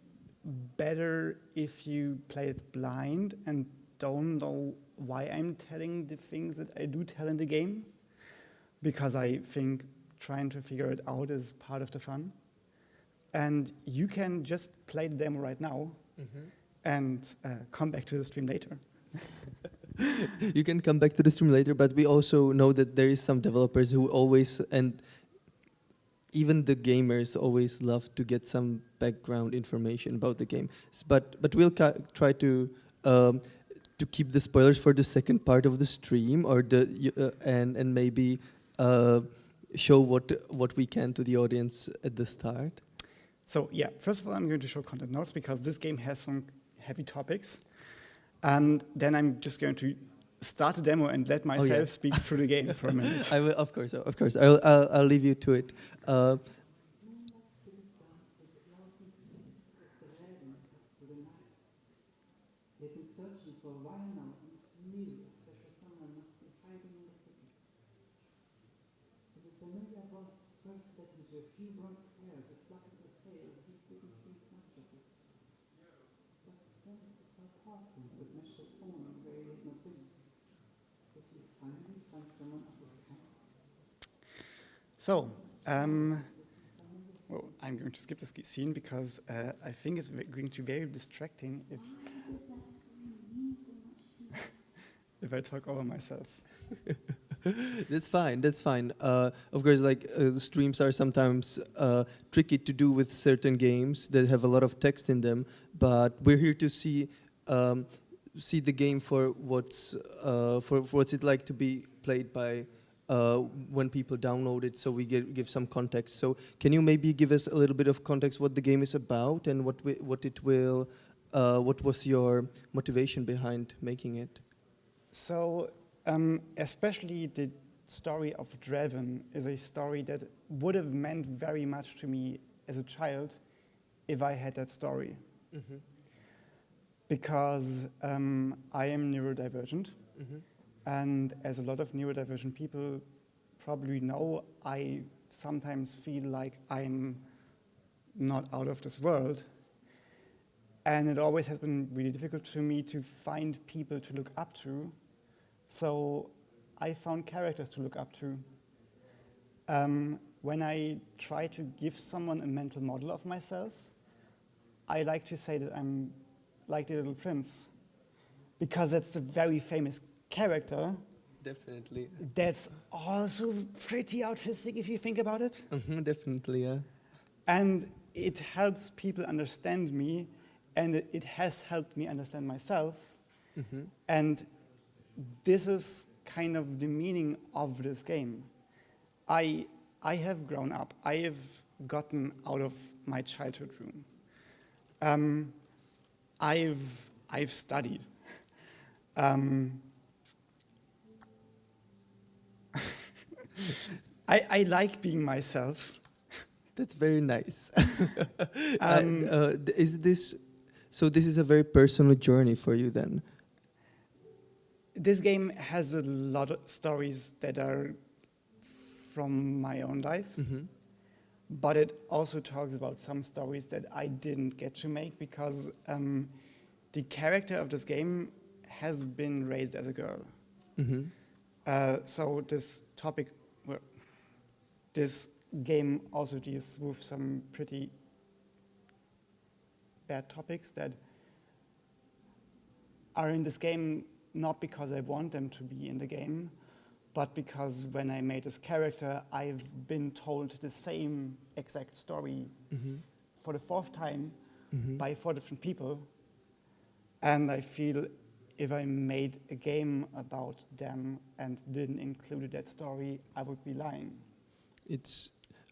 better if you play it blind and don't know why I'm telling the things that I do tell in the game, because I think trying to figure it out is part of the fun. And you can just play the demo right now and come back to the stream later. You can come back to the stream later, but we also know that there is some developers who always, and even the gamers always love to get some background information about the game. But we'll try to keep the spoilers for the second part of the stream, or and maybe show what we can to the audience at the start. So yeah, first of all, I'm going to show content notes because this game has some heavy topics. And then I'm just going to start the demo and let myself speak through the game for a minute. I will, of course. I'll leave you to it. So, I'm going to skip this scene because I think it's going to be very distracting if I talk over myself. That's fine. That's fine. Of course, like the streams are sometimes tricky to do with certain games that have a lot of text in them. But we're here to see the game for what's it like to be played by when people download it. So we give some context. So can you maybe give us a little bit of context what the game is about and what was your motivation behind making it? So. Especially the story of Draven is a story that would have meant very much to me as a child if I had that story. Because I am neurodivergent, and as a lot of neurodivergent people probably know, I sometimes feel like I'm not out of this world. And it always has been really difficult to me to find people to look up to. So I found characters to look up to. When I try to give someone a mental model of myself, I like to say that I'm like the Little Prince, because that's a very famous character. Definitely. That's also pretty autistic if you think about it. Definitely, yeah. And it helps people understand me, and it has helped me understand myself. And this is kind of the meaning of this game. I have grown up. I have gotten out of my childhood room. I've studied. I like being myself. That's very nice. So this is a very personal journey for you then? This game has a lot of stories that are from my own life, but it also talks about some stories that I didn't get to make because the character of this game has been raised as a girl. So this topic, well, this game also deals with some pretty bad topics that are in this game not because I want them to be in the game, but because when I made this character, I've been told the same exact story for the fourth time by 4 different people. And I feel if I made a game about them and didn't include that story, I would be lying.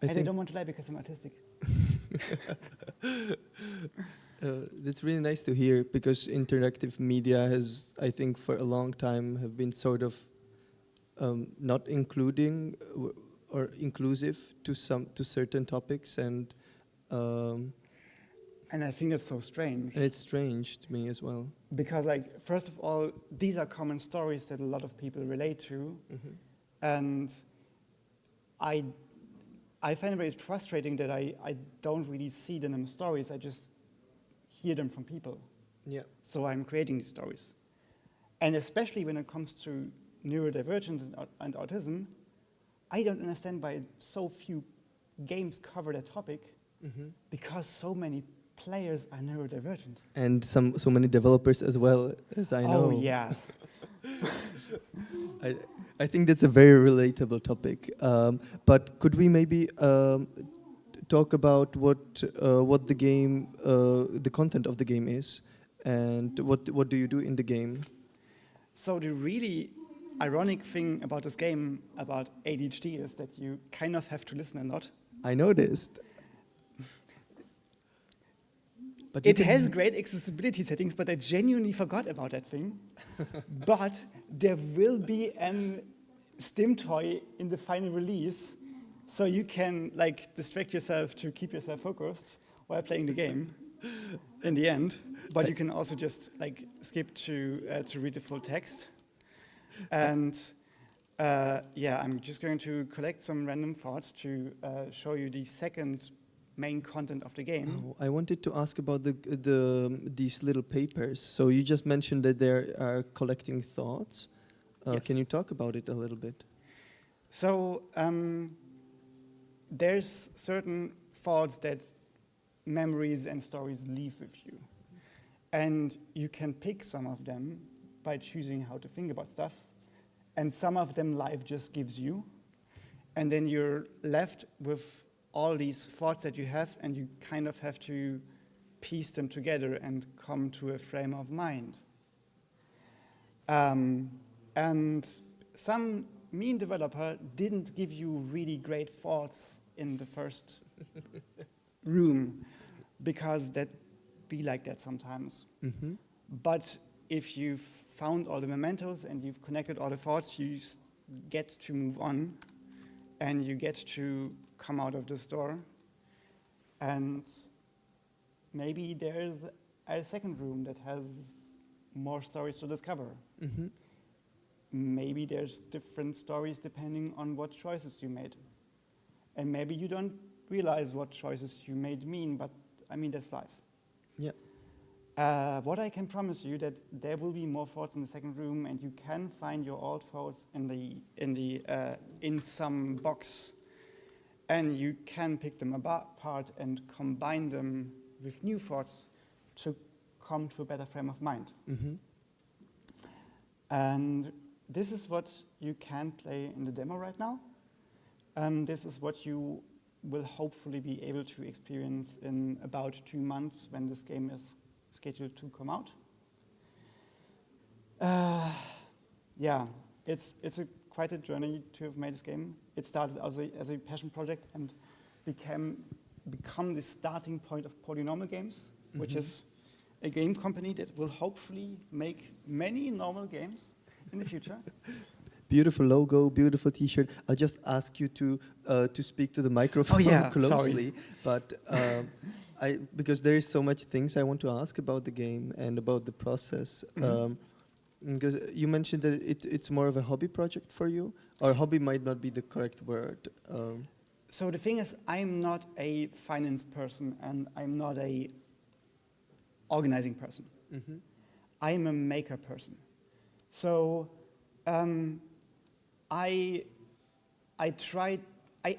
I don't want to lie because I'm autistic. That's really nice to hear, because interactive media has, I think, for a long time have been sort of not including or inclusive to certain topics, and I think it's so strange. And it's strange to me as well. Because, like, first of all, these are common stories that a lot of people relate to, and I find it very frustrating that I don't really see them in stories. I just hear them from people. Yeah. So I'm creating these stories. And especially when it comes to neurodivergence and autism, I don't understand why so few games cover that topic, because so many players are neurodivergent. And so many developers as well, as I know. Oh, yeah. I think that's a very relatable topic. But could we maybe talk about what the game, the content of the game is, and what do you do in the game? So the really ironic thing about this game, about ADHD, is that you kind of have to listen a lot. I noticed. But it has great accessibility settings, but I genuinely forgot about that thing. But there will be a Stim toy in the final release, so you can like distract yourself to keep yourself focused while playing the game in the end. But you can also just like skip to read the full text. And yeah, I'm just going to collect some random thoughts to show you the second main content of the game. Oh, I wanted to ask about these little papers. So you just mentioned that they are collecting thoughts. Yes. Can you talk about it a little bit? So there's certain thoughts that memories and stories leave with you. And you can pick some of them by choosing how to think about stuff. And some of them life just gives you. And then you're left with all these thoughts that you have, and you kind of have to piece them together and come to a frame of mind. And some mean developer didn't give you really great thoughts in the first room, because that be like that sometimes. But if you've found all the mementos and you've connected all the thoughts, you get to move on, and you get to come out of the store, and maybe there's a second room that has more stories to discover. Maybe there's different stories depending on what choices you made. And maybe you don't realize what choices you made mean, but I mean, that's life. Yeah. What I can promise you that there will be more thoughts in the second room, and you can find your old thoughts in some box, and you can pick them apart and combine them with new thoughts to come to a better frame of mind. And this is what you can play in the demo right now. This is what you will hopefully be able to experience in about 2 months when this game is scheduled to come out. Yeah, it's quite a journey to have made this game. It started as a passion project and become the starting point of Polynormal Games, which is a game company that will hopefully make many normal games in the future. Beautiful logo, beautiful T-shirt. I'll just ask you to speak to the microphone closely. Sorry. But because there is so much things I want to ask about the game and about the process. Because you mentioned that it's more of a hobby project for you, or hobby might not be the correct word. So the thing is, I'm not a finance person, and I'm not a organizing person. I'm a maker person. So I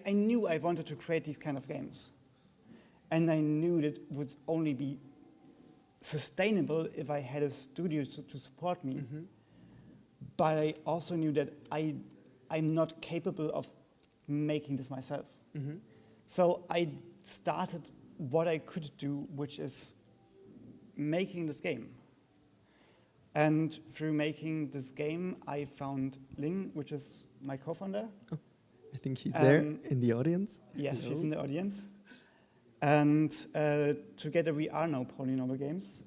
knew I wanted to create these kind of games. And I knew that it would only be sustainable if I had a studio to support me. But I also knew that I'm not capable of making this myself. So I started what I could do, which is making this game. And through making this game, I found Ling, which is my co-founder. I think she's there in the audience. Yes, Hello. she's in the audience. And together we are now Polynomial Games.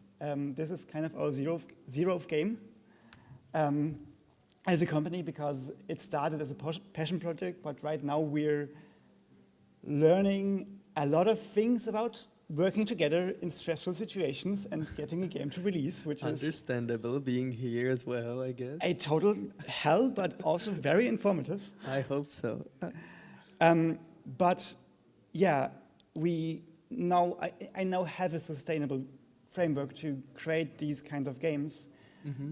This is kind of our zeroth game as a company, because it started as a passion project, but right now we're learning a lot of things about working together in stressful situations and getting a game to release, which is understandable, being here as well, I guess. a total hell, but also very informative. I hope so. But yeah, I now have a sustainable framework to create these kinds of games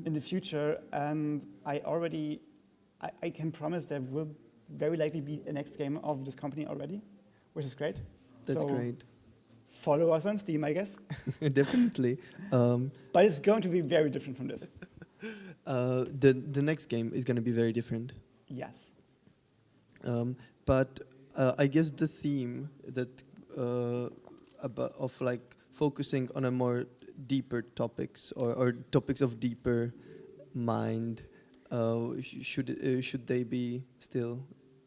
in the future, and I can promise there will very likely be a next game of this company already, which is great. That's so great. Follow us on Steam, I guess. Definitely. But it's going to be very different from this. The next game is going to be very different. Yes. But I guess the theme that of like focusing on a more deeper topics or topics of deeper mind, should they be still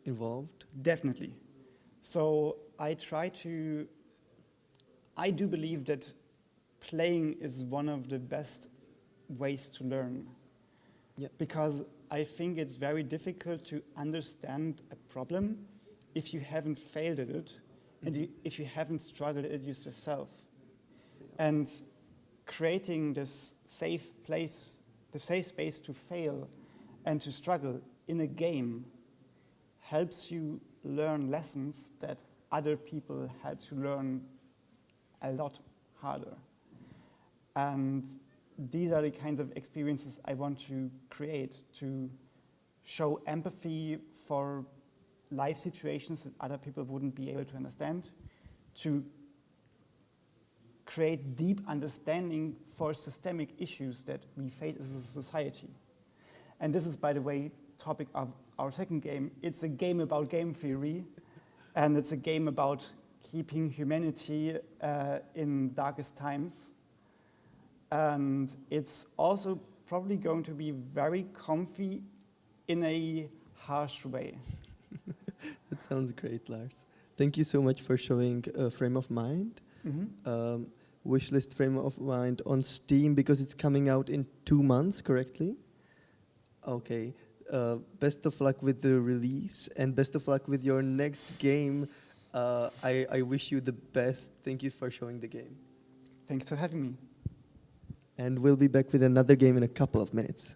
involved? Definitely. So I do believe that playing is one of the best ways to learn. Yeah. Because I think it's very difficult to understand a problem if you haven't failed at it and if you haven't struggled at it yourself. And creating this safe place, the safe space to fail and to struggle in a game helps you learn lessons that other people had to learn a lot harder. And these are the kinds of experiences I want to create, to show empathy for life situations that other people wouldn't be able to understand, to create deep understanding for systemic issues that we face as a society. And this is, by the way, topic of our second game. It's a game about game theory, and it's a game about keeping humanity in darkest times. And it's also probably going to be very comfy in a harsh way. That sounds great, Lars. Thank you so much for showing Frame of Mind. Wishlist Frame of Mind on Steam, because it's coming out in 2 months, correctly? Okay. Best of luck with the release, and best of luck with your next game. I wish you the best. Thank you for showing the game. Thanks for having me. And we'll be back with another game in a couple of minutes.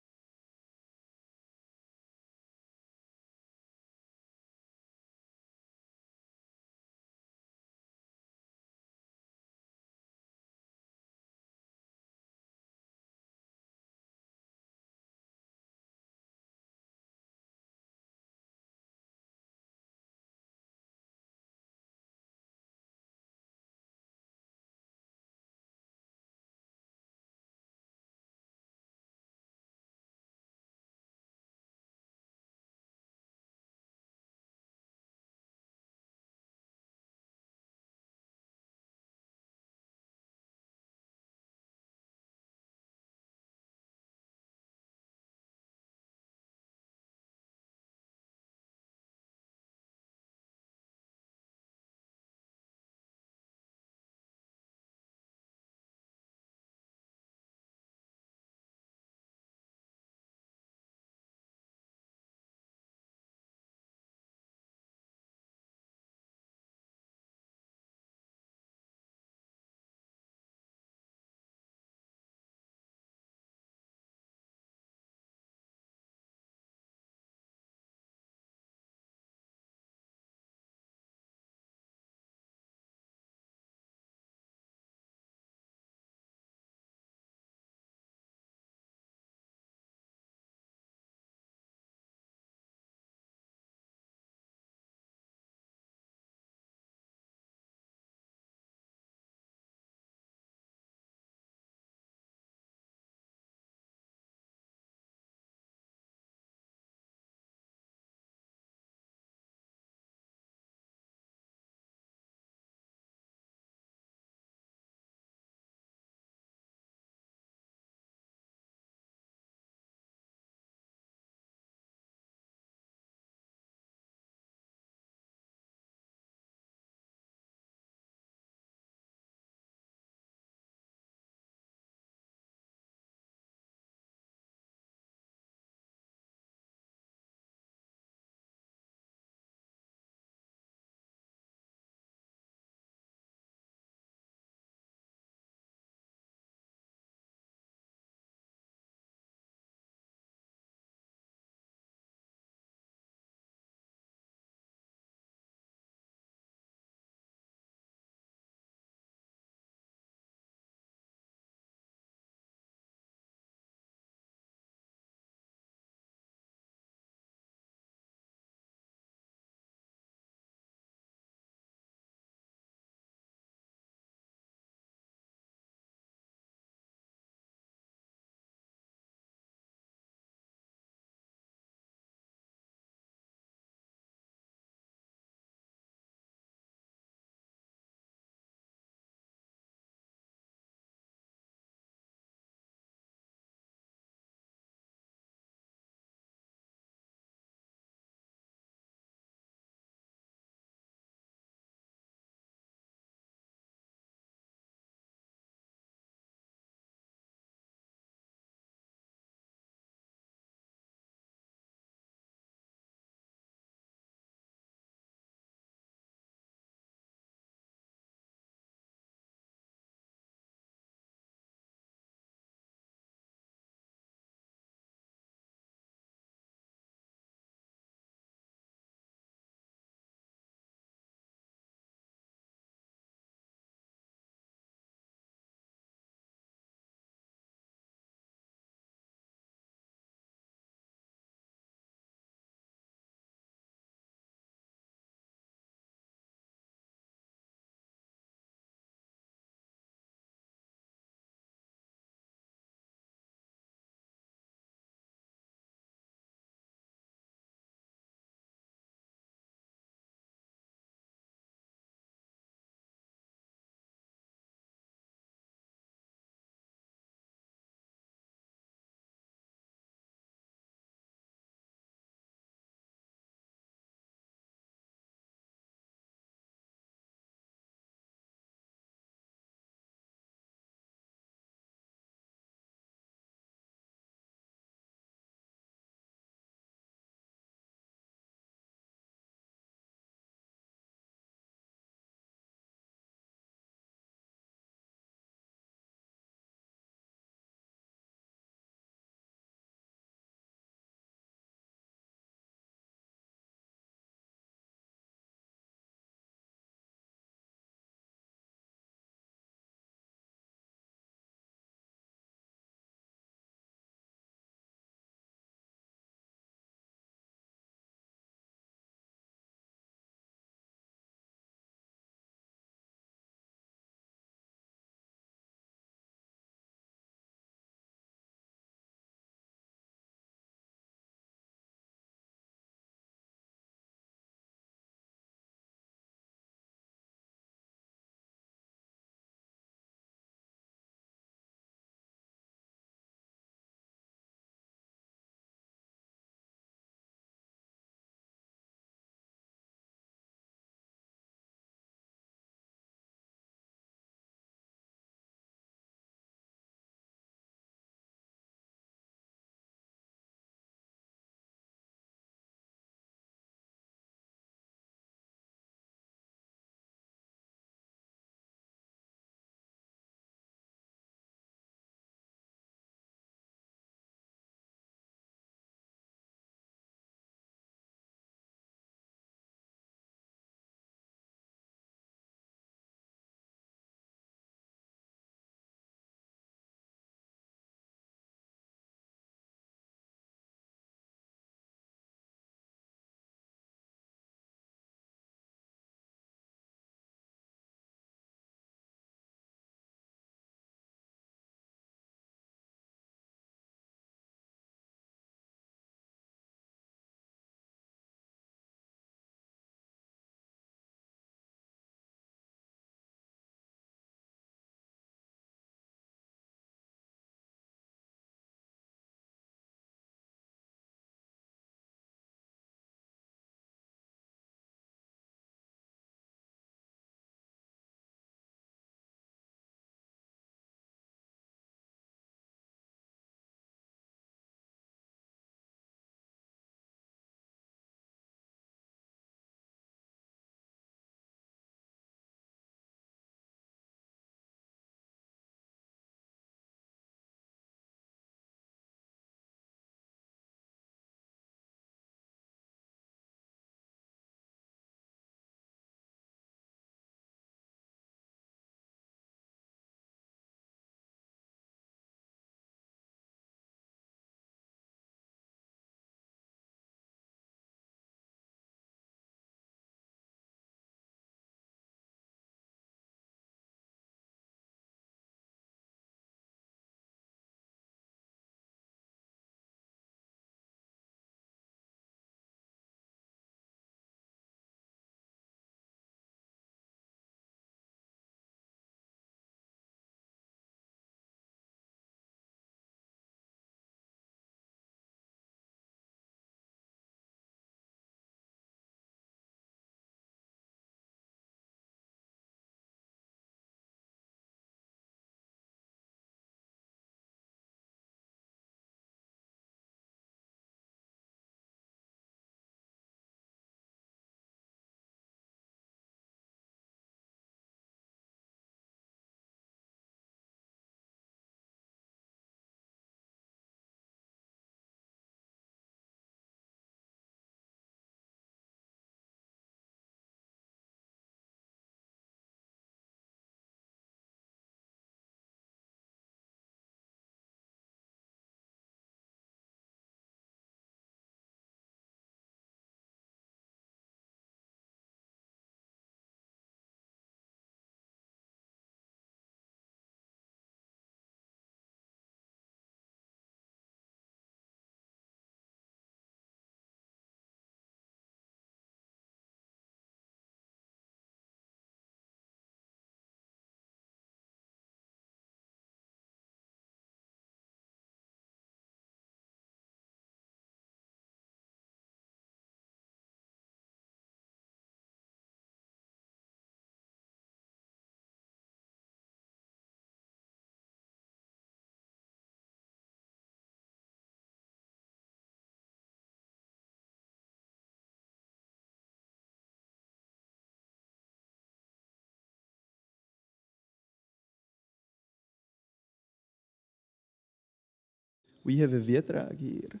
we have a Vietrag here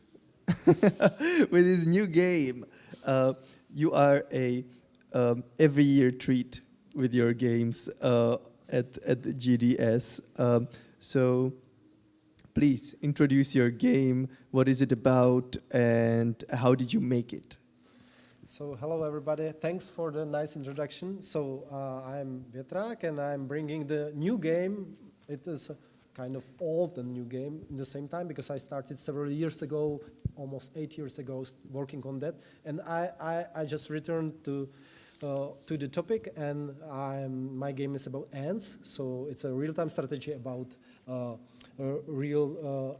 with his new game. You are a every year treat with your games at the GDS. So please introduce your game. What is it about, and how did you make it? So hello everybody, thanks for the nice introduction. So I'm Vietrag and I'm bringing the new game. It is a kind of old and new game in the same time because I started several years ago, almost 8 years ago, working on that. And I just returned to the topic, and my game is about ants. So it's a real-time strategy about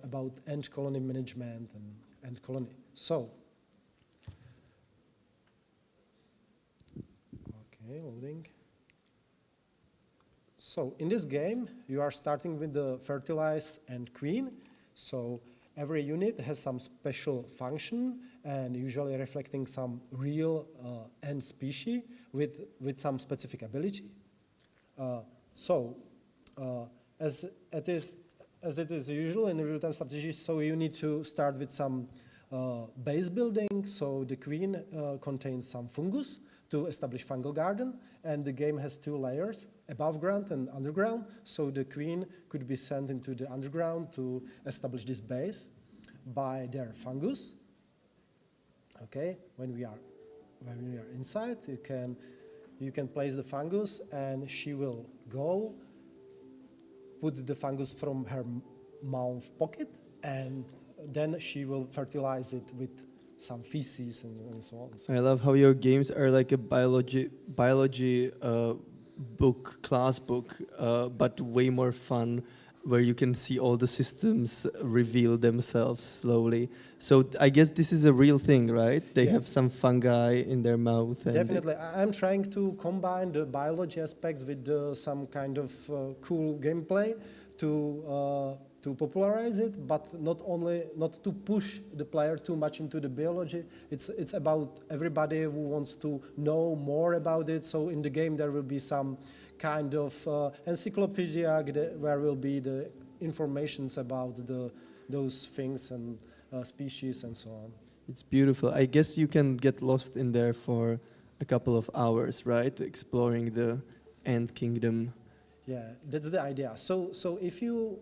about ant colony management and ant colony. So. Okay, loading. So in this game, you are starting with the fertilize and queen. So every unit has some special function and usually reflecting some real ant species with some specific ability. As it is usual in real-time strategy, so you need to start with some base building. So the queen contains some fungus to establish fungal garden, and the game has 2 layers, above ground and underground. So the queen could be sent into the underground to establish this base by their fungus. Okay, when we are inside, you can place the fungus, and she will go put the fungus from her mouth pocket, and then she will fertilize it with some feces and so on. I love how your games are like a biology book, class book, but way more fun, where you can see all the systems reveal themselves slowly. So I guess this is a real thing, right? They have some fungi in their mouth. Definitely. I'm trying to combine the biology aspects with some kind of cool gameplay to popularize it, but not to push the player too much into the biology. It's about everybody who wants to know more about it. So in the game there will be some kind of encyclopedia where will be the informations about those things and species and so on. It's beautiful. I guess you can get lost in there for a couple of hours, right? Exploring the ant kingdom. Yeah, that's the idea. So if you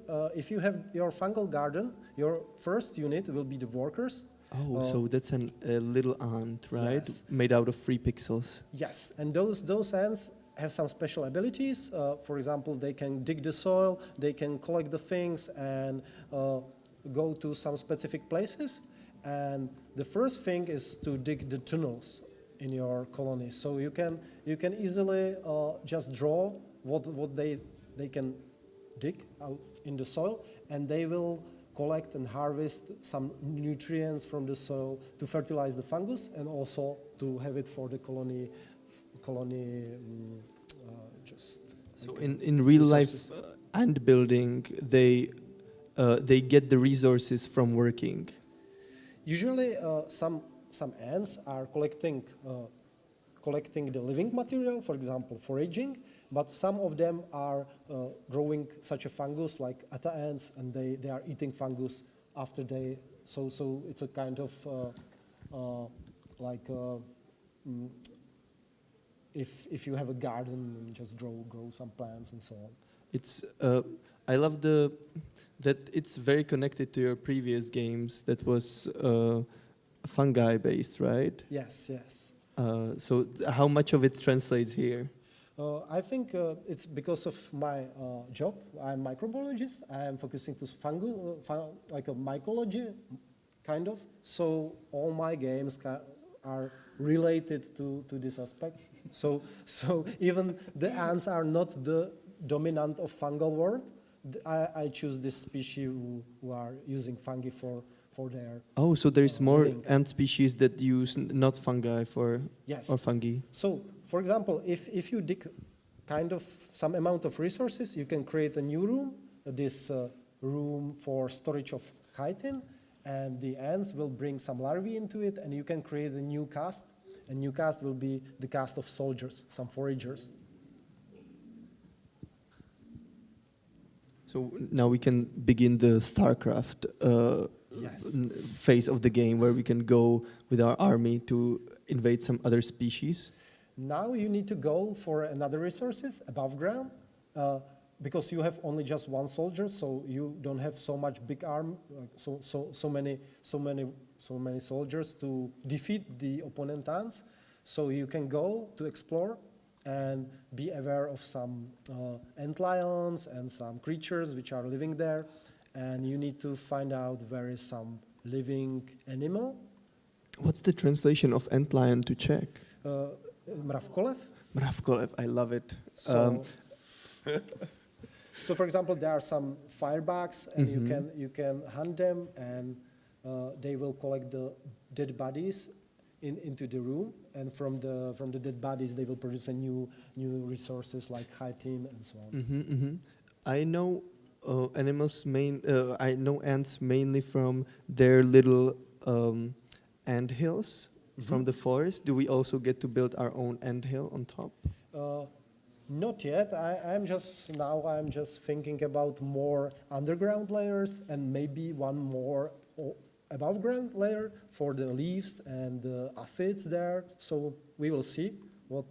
have your fungal garden, your first unit will be the workers. Oh, so that's a little ant, right? Yes. Made out of 3 pixels. Yes, and those ants have some special abilities. For example, they can dig the soil, they can collect the things, and go to some specific places. And the first thing is to dig the tunnels in your colony. So you can easily just draw what they can dig out in the soil, and they will collect and harvest some nutrients from the soil to fertilize the fungus and also to have it for the colony just. So in real life ant building, they get the resources from working. Usually some ants are collecting the living material, for example, foraging, but some of them are growing such a fungus like atta ants, and they are eating fungus after they, so it's a kind of if you have a garden and just grow some plants and so on. It's I love that it's very connected to your previous games that was fungi based, right? Yes, yes. So how much of it translates here? I think it's because of my job. I'm a microbiologist. I am focusing to fungal, like a mycology, kind of. So all my games are related to this aspect. So even the ants are not the dominant of fungal world. I choose this species who are using fungi for their. Oh, so there is more living. ant species that use not fungi for Yes. or fungi. So, for example, if you dig kind of some amount of resources, you can create a new room, this room for storage of chitin, and the ants will bring some larvae into it, and you can create a new caste. A new caste will be the caste of soldiers, some foragers. So now we can begin the StarCraft phase of the game, where we can go with our army to invade some other species. Now you need to go for another resources above ground, because you have only just one soldier, so you don't have so much big arm, so many soldiers to defeat the opponent ants. So you can go to explore and be aware of some ant lions and some creatures which are living there, and you need to find out where is some living animal. What's the translation of ant lion to Czech? Mravkolev. Mravkolev, I love it. So, so for example, there are some firebugs, and you can hunt them, and they will collect the dead bodies into the room, and from the dead bodies they will produce a new resources like chitin and so on. I know I know ants mainly from their little ant hills from the forest. Do we also get to build our own ant hill on top? Not yet. I'm just thinking about more underground layers and maybe one more above ground layer for the leaves and the aphids there. So we will see what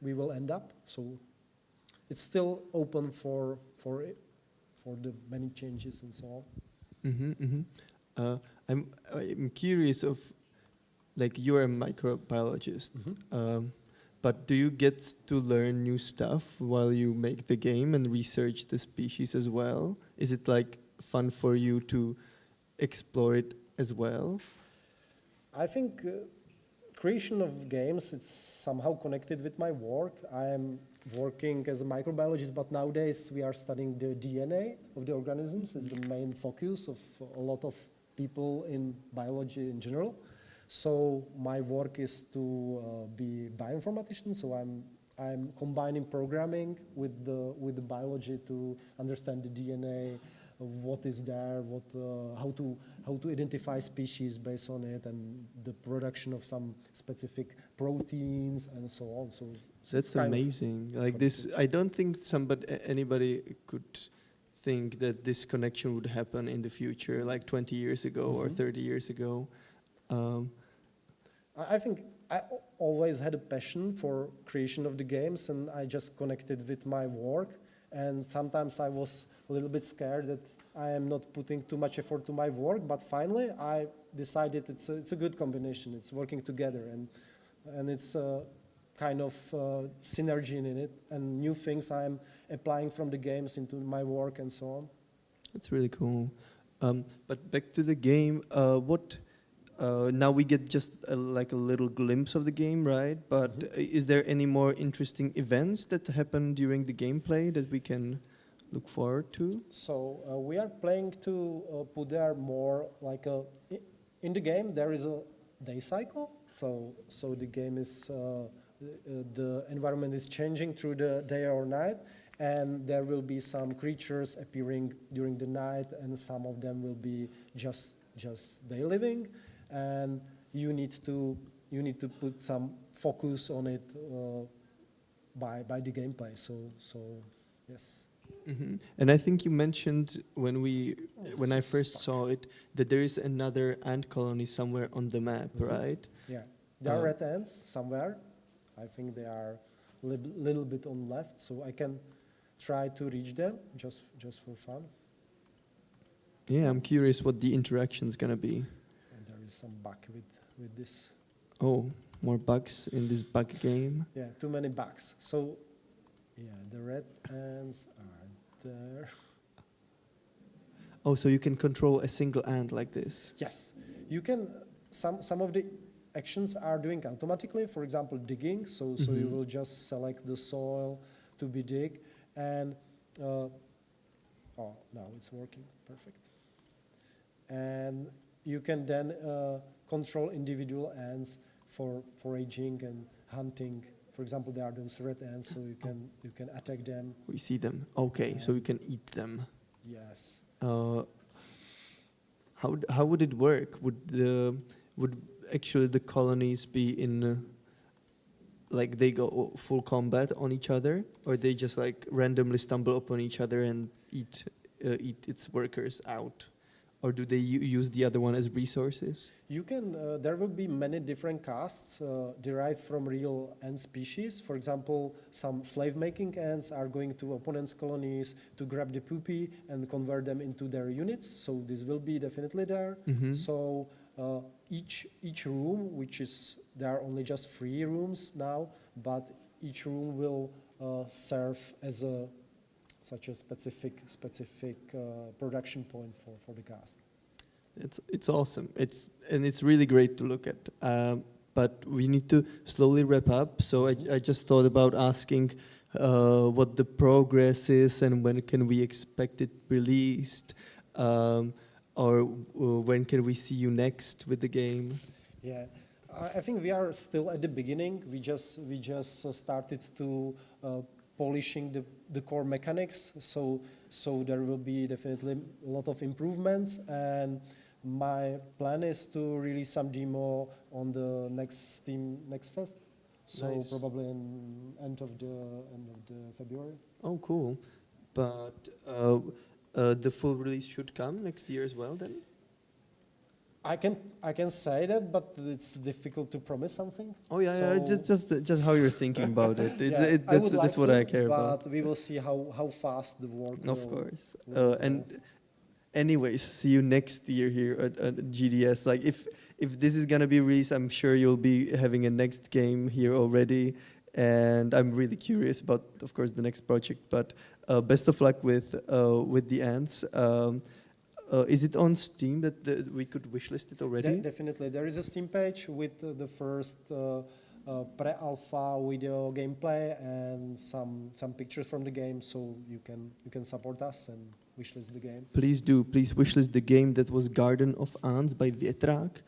we will end up. So it's still open for the many changes and so on. I'm curious of, like, you're a microbiologist, but do you get to learn new stuff while you make the game and research the species as well? Is it like fun for you to explore it as well? I think creation of games is somehow connected with my work. I am working as a microbiologist, but nowadays we are studying the DNA of the organisms. It's the main focus of a lot of people in biology in general. So my work is to be bioinformatician. So I'm combining programming with the biology to understand the DNA, what is there, how to identify species based on it, and the production of some specific proteins and so on. So that's amazing. Like this, I don't think anybody could think that this connection would happen in the future, like 20 years ago or 30 years ago. I think I always had a passion for creation of the games, and I just connected with my work. And sometimes I was a little bit scared that I am not putting too much effort to my work, but finally I decided it's a good combination. It's working together, and it's a kind of synergy in it, and new things I'm applying from the games into my work and so on. That's really cool. But back to the game, now we get just like a little glimpse of the game, right? But is there any more interesting events that happen during the gameplay that we can look forward to? So we are planning to put there more like in the game there is a day cycle. So the game is the environment is changing through the day or night, and there will be some creatures appearing during the night, and some of them will be just day living. And you need to put some focus on it by the gameplay. So yes. And I think you mentioned when I first saw it that there is another ant colony somewhere on the map, right? Yeah, there are red ants somewhere. I think they are a little bit on left, so I can try to reach them just for fun. Yeah, I'm curious what the interaction's gonna be. There is some bug with this. Oh, more bugs in this bug game? Yeah, too many bugs. So, yeah, the red ants are there. Oh, so you can control a single ant like this? Yes, you can. Some of the actions are doing automatically. For example, digging. So you will just select the soil to be dig, and oh, now it's working perfect. And you can then control individual ants for foraging and hunting. For example, there are those red ants, so you can attack them. We see them. Okay, so we can eat them. Yes. How would it work? Would actually the colonies be in like they go full combat on each other, or they just like randomly stumble upon each other and eat its workers out, or do they use the other one as resources? You can, there will be many different castes derived from real ant species. For example, some slave-making ants are going to opponents' colonies to grab the pupae and convert them into their units. So this will be definitely there. So each room, which is, there are only just 3 rooms now, but each room will serve as a such a specific production point for the cast. It's awesome. It's really great to look at. But we need to slowly wrap up. So I just thought about asking what the progress is and when can we expect it released, or when can we see you next with the game? Yeah, I think we are still at the beginning. We just started to polishing the core mechanics. So there will be definitely a lot of improvements, and my plan is to release some demo on the next Steam Next Fest. So Nice. probably in end of the February. Oh, cool. But the full release should come next year as well then? I can say that, but it's difficult to promise something. Oh yeah, just how you're thinking about it. That's what I care about. But we will see how fast the work. Of course. And anyways, see you next year here at GDS. Like if this is gonna be released, I'm sure you'll be having a next game here already. And I'm really curious about, of course, the next project. But best of luck with the ants. Is it on Steam that we could wishlist it already? Definitely. There is a Steam page with the first pre-alpha video gameplay and some pictures from the game, so you can support us and wishlist the game. Please do. Please wishlist the game that was Garden of Ants by Vietrak.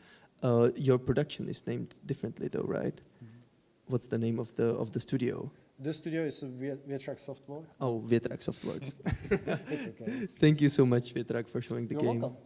Your production is named differently though, right? What's the name of the studio? The studio is Vietrak Software. Oh, Vietrak Softworks. It's okay. Thank you so much, Vietrak, for showing the You're game. welcome.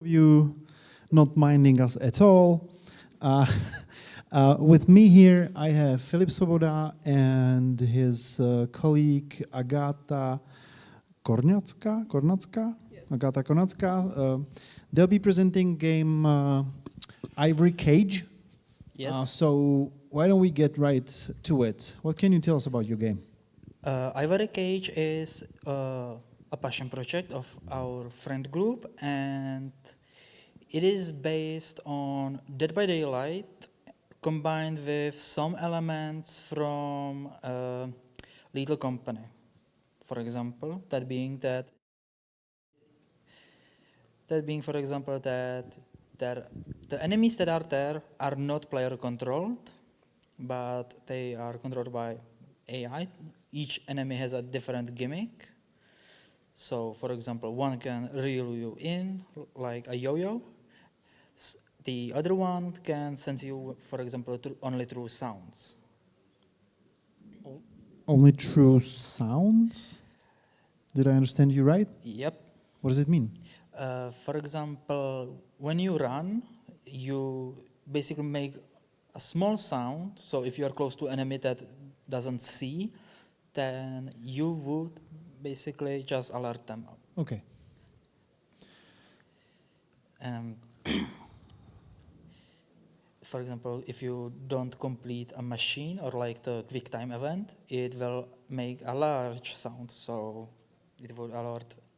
You not minding us at all. With me here, I have Filip Svoboda and his colleague Agata Kornacka. Yes. Agata Kornacka. They'll be presenting game Ivory Cage. Yes. So why don't we get right to it? What can you tell us about your game? Ivory Cage is a passion project of our friend group, and it is based on Dead by Daylight combined with some elements from Little Company. For example, that being, for example, that the enemies that are there are not player controlled, but they are controlled by AI. Each enemy has a different gimmick. So, for example, one can reel you in like a yo-yo. The other one can sense you, for example, only through sounds. Only through sounds? Did I understand you right? Yep. What does it mean? For example, when you run, you basically make a small sound. So if you are close to an enemy that doesn't see, then you would basically just alert them. Okay. For example, if you don't complete a machine or like the quick time event, it will make a large sound, so it will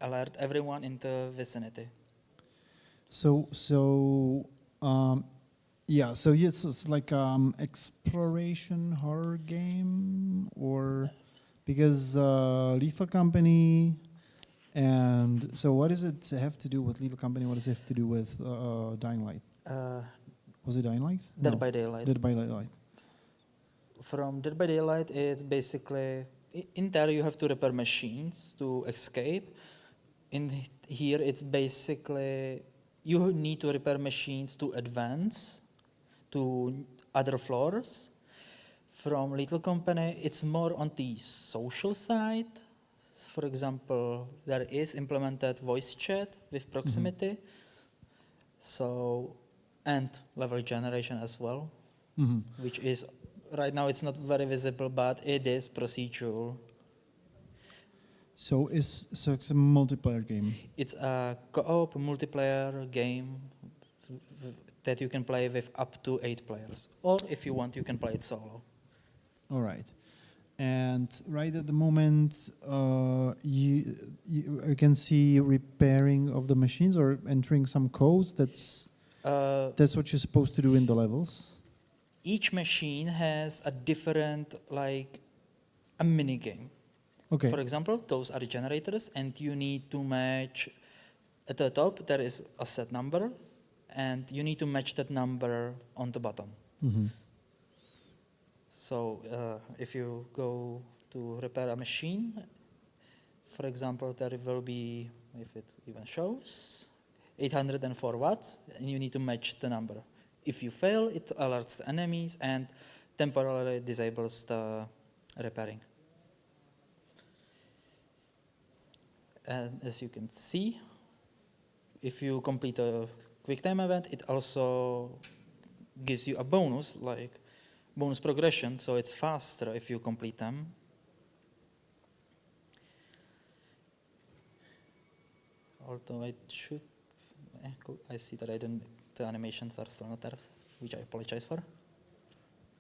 alert everyone in the vicinity. Yeah, so yes, it's like exploration horror game, or because Lethal Company, and so what does it have to do with Lethal Company? What does it have to do with Dying Light? Was it Dying Light? Dead by Daylight. Dead by Daylight. From Dead by Daylight, it's basically, in there you have to repair machines to escape. In here, it's basically, you need to repair machines to advance to other floors. From Little Company, it's more on the social side. For example, there is implemented voice chat with proximity. So, and level generation as well, which is, right now it's not very visible, but it is procedural. So it's a multiplayer game? It's a co-op multiplayer game that you can play with up to 8 players. Or if you want, you can play it solo. All right. And right at the moment, you can see repairing of the machines or entering some codes. That's what you're supposed to do in the levels. Each machine has a different, like, a mini game. Okay. For example, those are generators, and you need to match. At the top, there is a set number, and you need to match that number on the bottom. So if you go to repair a machine, for example, there will be, if it even shows, 804 watts, and you need to match the number. If you fail, it alerts the enemies and temporarily disables the repairing. And as you can see, if you complete a quick time event, it also gives you a bonus, like bonus progression, so it's faster if you complete them. Although I see that the animations are still not there, which I apologize for.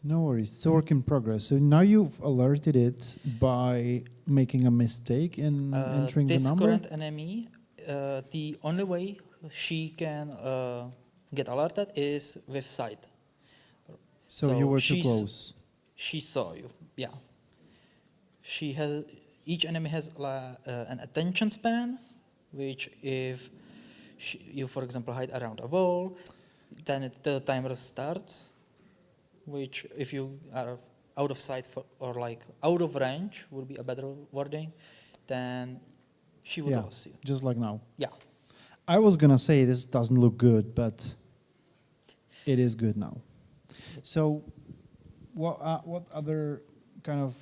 No worries, it's a work in progress. So now you've alerted it by making a mistake in entering the number? This current enemy, the only way she can get alerted is with sight. So you were too close. She saw you, yeah. Each enemy has an attention span, which if you, for example, hide around a wall, then the timer starts, which if you are out of sight or like out of range would be a better wording, then she would lose you. Just like now. Yeah. I was gonna say this doesn't look good, but it is good now. So what other kind of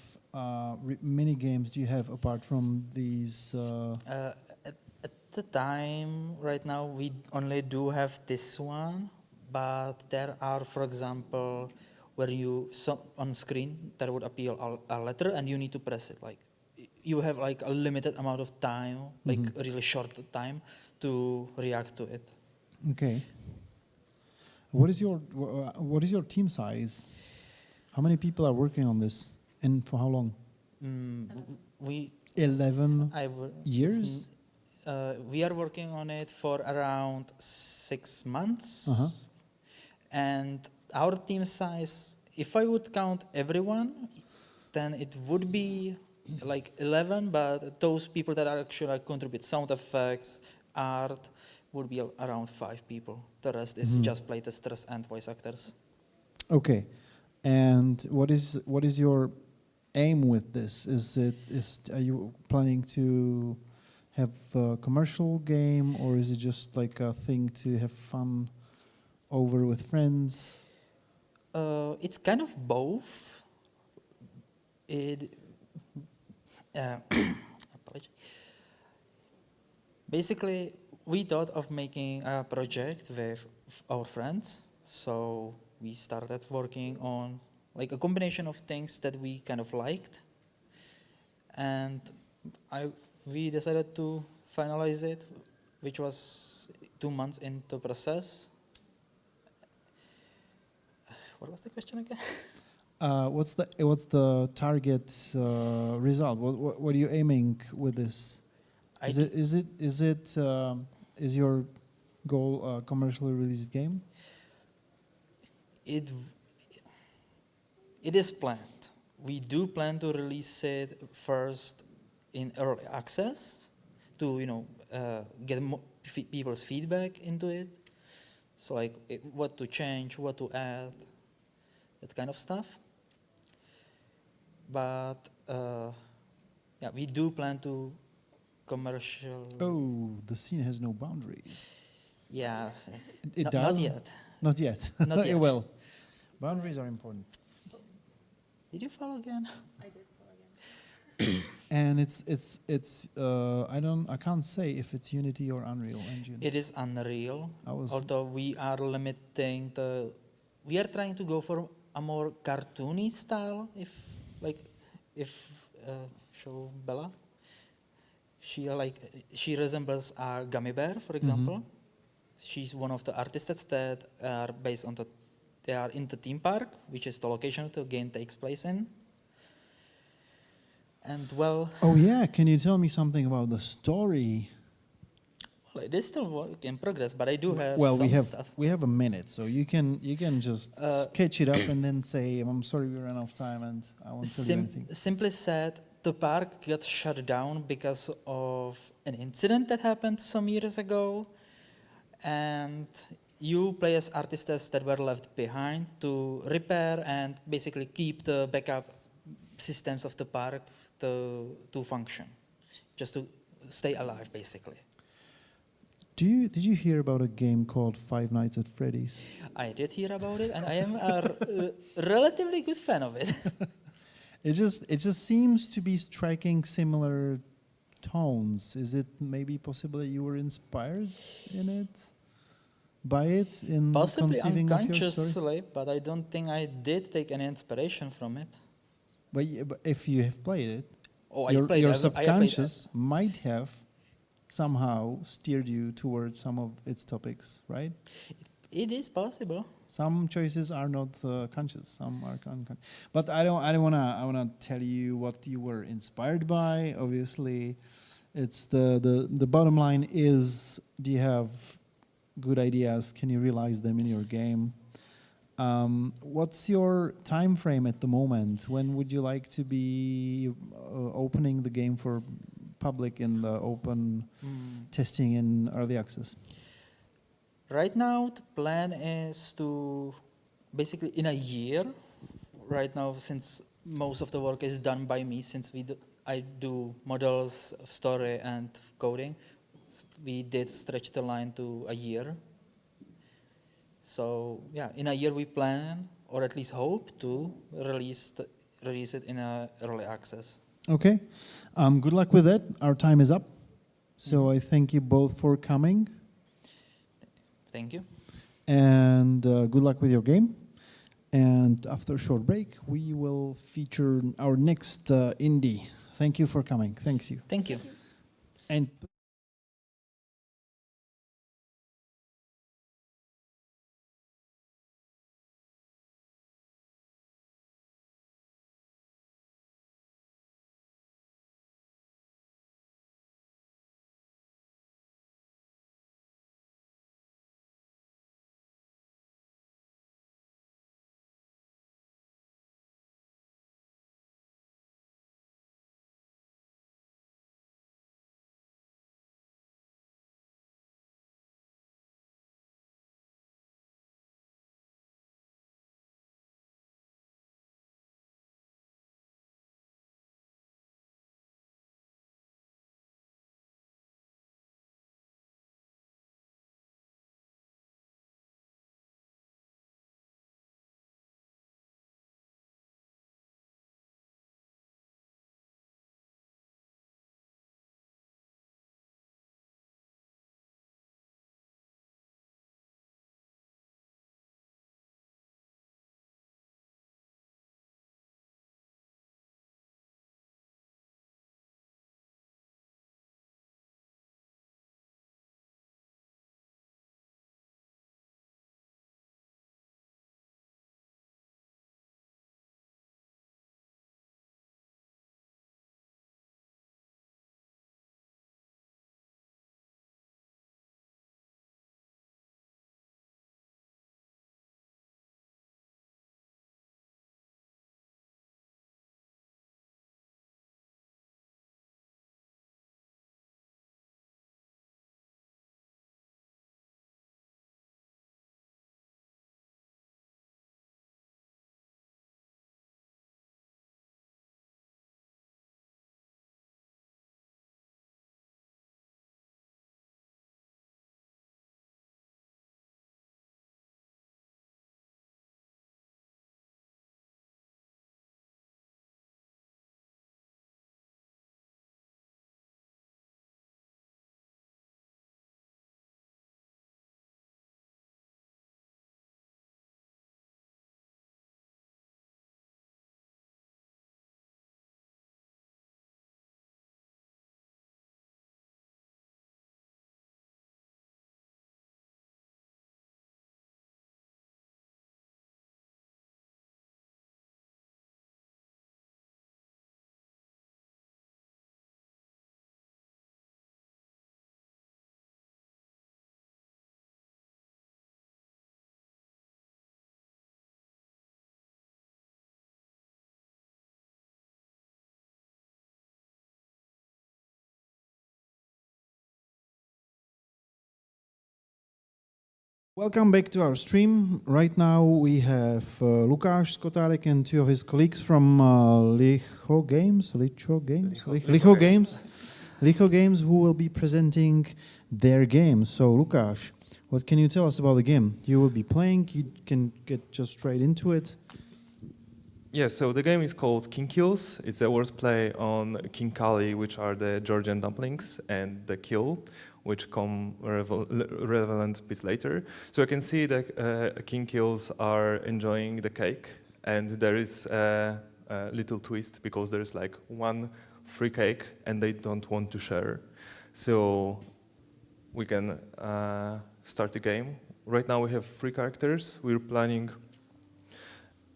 mini games do you have apart from these? At the time right now we only do have this one, but there are, for example, where you on screen there would appear a letter and you need to press it. Like you have like a limited amount of time, like a really short time to react to it. Okay. What is your team size? How many people are working on this, and for how long? We 11 years. We are working on it for around 6 months, and our team size, if I would count everyone, then it would be like 11. But those people that are actually like, contribute sound effects, art, would be around 5 people. The rest is just playtesters and voice actors. Okay, and what is your aim with this? Are you planning to have a commercial game, or is it just like a thing to have fun over with friends? It's kind of both. Basically, we thought of making a project with our friends, so we started working on like a combination of things that we kind of liked, and we decided to finalize it, which was 2 months into process. What was the question again? What's the target result? What are you aiming with this? Is your goal a commercially released game? It is planned. We do plan to release it first in early access to get people's feedback into it. So like what to change, what to add, that kind of stuff. But yeah, we do plan to commercial. Oh, the scene has no boundaries. Yeah, it does. Not yet. Not yet. Not yet. Well, boundaries are important. Did you follow again? I did follow again. And it's I can't say if it's Unity or Unreal Engine. It is Unreal. Although we are limiting we are trying to go for a more cartoony style. Show Bella. She resembles a gummy bear, for example. She's one of the artists that are based on they are in the theme park, which is the location the game takes place in. And well. Oh yeah, can you tell me something about the story? Well, it is still work in progress, but I do have stuff. We have a minute, so you can just sketch it up and then say, I'm sorry we ran out of time and I won't tell you anything. Simply said, the park got shut down because of an incident that happened some years ago, and you play as artists that were left behind to repair and basically keep the backup systems of the park to function, just to stay alive, basically. Did you hear about a game called Five Nights at Freddy's? I did hear about it, and I am a relatively good fan of it. It just seems to be striking similar tones. Is it maybe possible that you were inspired by it in possibly conceiving of your story? unconsciously, but I don't think I did take any inspiration from it. But if you have played it, played your it. subconscious might have somehow steered you towards some of its topics, right? It is possible. Some choices are not conscious, some are unconscious. But I don't wanna tell you what you were inspired by. Obviously, it's the bottom line is, do you have good ideas? Can you realize them in your game? What's your time frame at the moment? When would you like to be opening the game for public in the open testing in early access? Right now, the plan is to basically in a year. Right now, since most of the work is done by me, since I do models, story, and coding, we did stretch the line to a year. So yeah, in a year we plan, or at least hope to release it in early access. Okay. Good luck with it. Our time is up. So I thank you both for coming. Thank you. And good luck with your game. And after a short break, we will feature our next indie. Thank you for coming. Thanks you. Thank you. And welcome back to our stream. Right now we have Lukáš Skotarek and two of his colleagues from Licho Games, who will be presenting their game. So Lukáš, what can you tell us about the game? You will be playing, you can get just straight into it. Yeah, so the game is called King Kills. It's a wordplay on King Kali, which are the Georgian dumplings, and the kill, which come relevant a bit later. So I can see that King Kills are enjoying the cake, and there is a little twist because there's like one free cake and they don't want to share. So we can start the game. Right now we have 3 characters. We're planning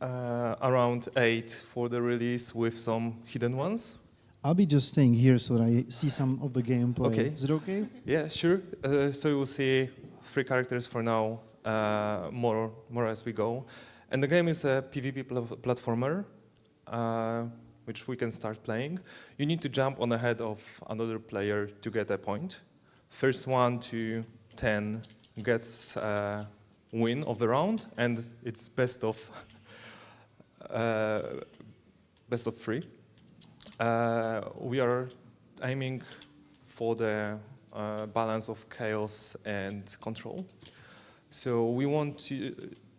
around 8 for the release with some hidden ones. I'll be just staying here so that I see some of the gameplay. Okay. Is it okay? Yeah, sure. So you will see 3 characters for now, more as we go. And the game is a PvP platformer, which we can start playing. You need to jump on the head of another player to get a point. First 1 to 10 gets win of the round, and it's best of 3. We are aiming for the balance of chaos and control. So we want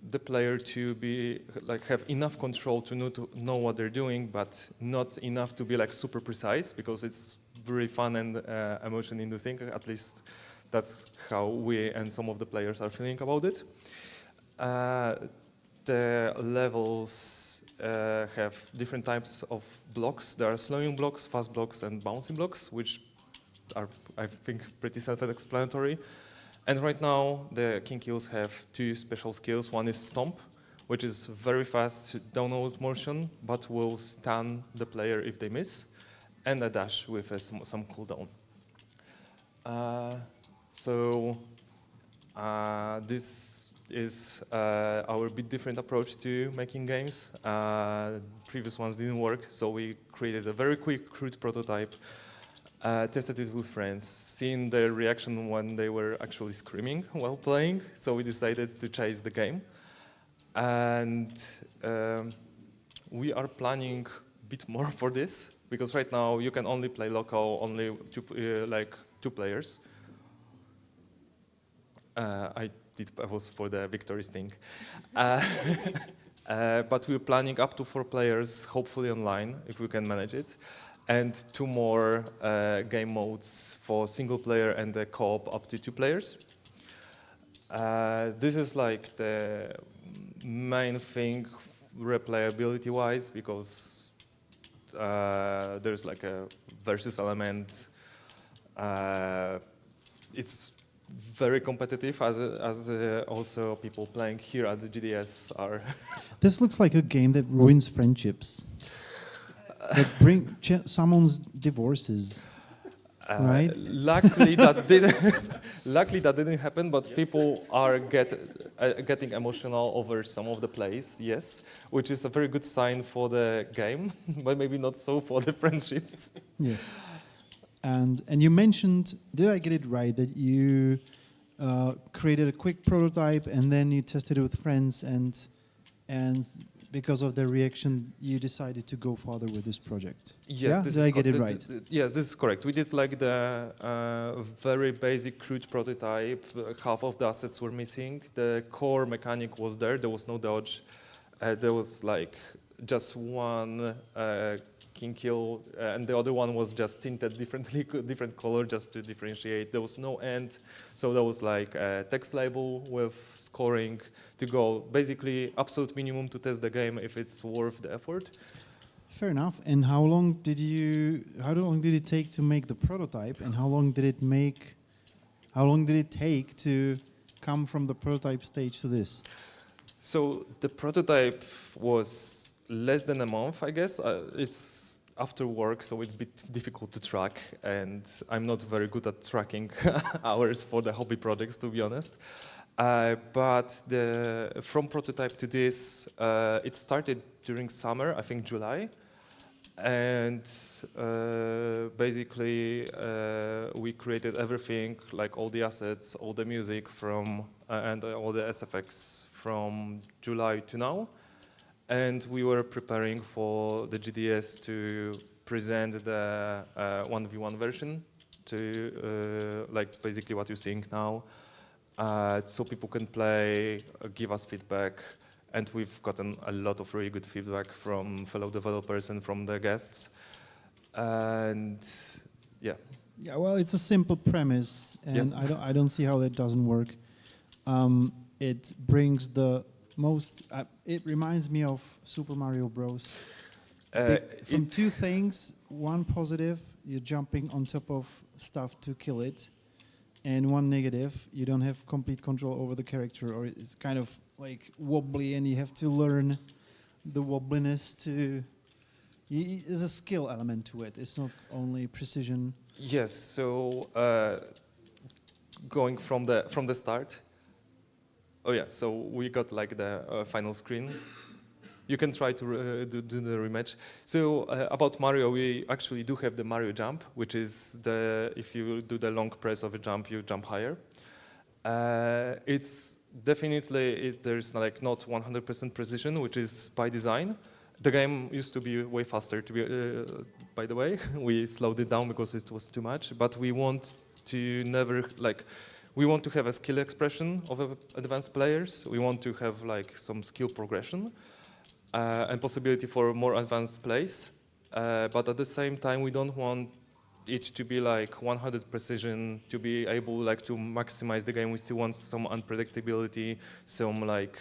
the player to be have enough control to know what they're doing, but not enough to be super precise, because it's very fun and emotion-inducing. At least that's how we and some of the players are feeling about it. The levels have different types of blocks. There are slowing blocks, fast blocks, and bouncing blocks, which are, I think, pretty self-explanatory. And right now, the King Kills have two special skills. One is Stomp, which is very fast downward motion, but will stun the player if they miss, and a dash with some cooldown. This is our bit different approach to making games. Previous ones didn't work, so we created a very quick, crude prototype, tested it with friends, seen their reaction when they were actually screaming while playing, so we decided to chase the game. And we are planning a bit more for this, because right now you can only play local, only two players. I was for the victory sting. But we're planning up to 4 players, hopefully online, if we can manage it. And 2 more game modes for single player and the co-op up to 2 players. This is like the main thing replayability-wise, because there's like a versus element. It's very competitive, as also people playing here at the GDS are. This looks like a game that ruins friendships. That someone's divorces, right? Luckily, that didn't happen, but people are getting emotional over some of the plays, yes, which is a very good sign for the game, but maybe not so for the friendships. Yes. And you mentioned, did I get it right, that you created a quick prototype and then you tested it with friends, and because of their reaction, you decided to go further with this project? Yes, yeah? Did I get it right? Yes, this is correct. We did like the very basic crude prototype. Half of the assets were missing. The core mechanic was there. There was no dodge. There was like just one King Kill, and the other one was just tinted differently, different color, just to differentiate. There was no end, so there was like a text label with scoring to go. Basically, absolute minimum to test the game if it's worth the effort. Fair enough. And how long did it take to make the prototype, and how long did it take to come from the prototype stage to this? So the prototype was less than a month, I guess. It's after work, so it's a bit difficult to track, and I'm not very good at tracking hours for the hobby projects, to be honest. But from prototype to this, it started during summer, I think July. And basically, we created everything, like all the assets, all the music and all the SFX from July to now. And we were preparing for the GDS to present the 1v1 version to like basically what you're seeing now. So people can play, give us feedback, and we've gotten a lot of really good feedback from fellow developers and from the guests. And yeah. Yeah, well, it's a simple premise, and yeah. I don't see how that doesn't work. It brings the most. It reminds me of Super Mario Bros. From 2 things: one positive, you're jumping on top of stuff to kill it, and one negative, you don't have complete control over the character, or it's kind of like wobbly, and you have to learn the wobbliness to. There's a skill element to it. It's not only precision. Yes. So going from the start. Oh yeah. So we got like the final screen. You can try to do the rematch. So about Mario, we actually do have the Mario jump, which is if you do the long press of a jump, you jump higher. It's definitely there's like not 100% precision, which is by design. The game used to be way faster. By the way, we slowed it down because it was too much. But we want to we want to have a skill expression of advanced players. We want to have like some skill progression. And possibility for more advanced plays, but at the same time we don't want it to be like 100 precision, to be able like to maximize the game. We still want some unpredictability, some like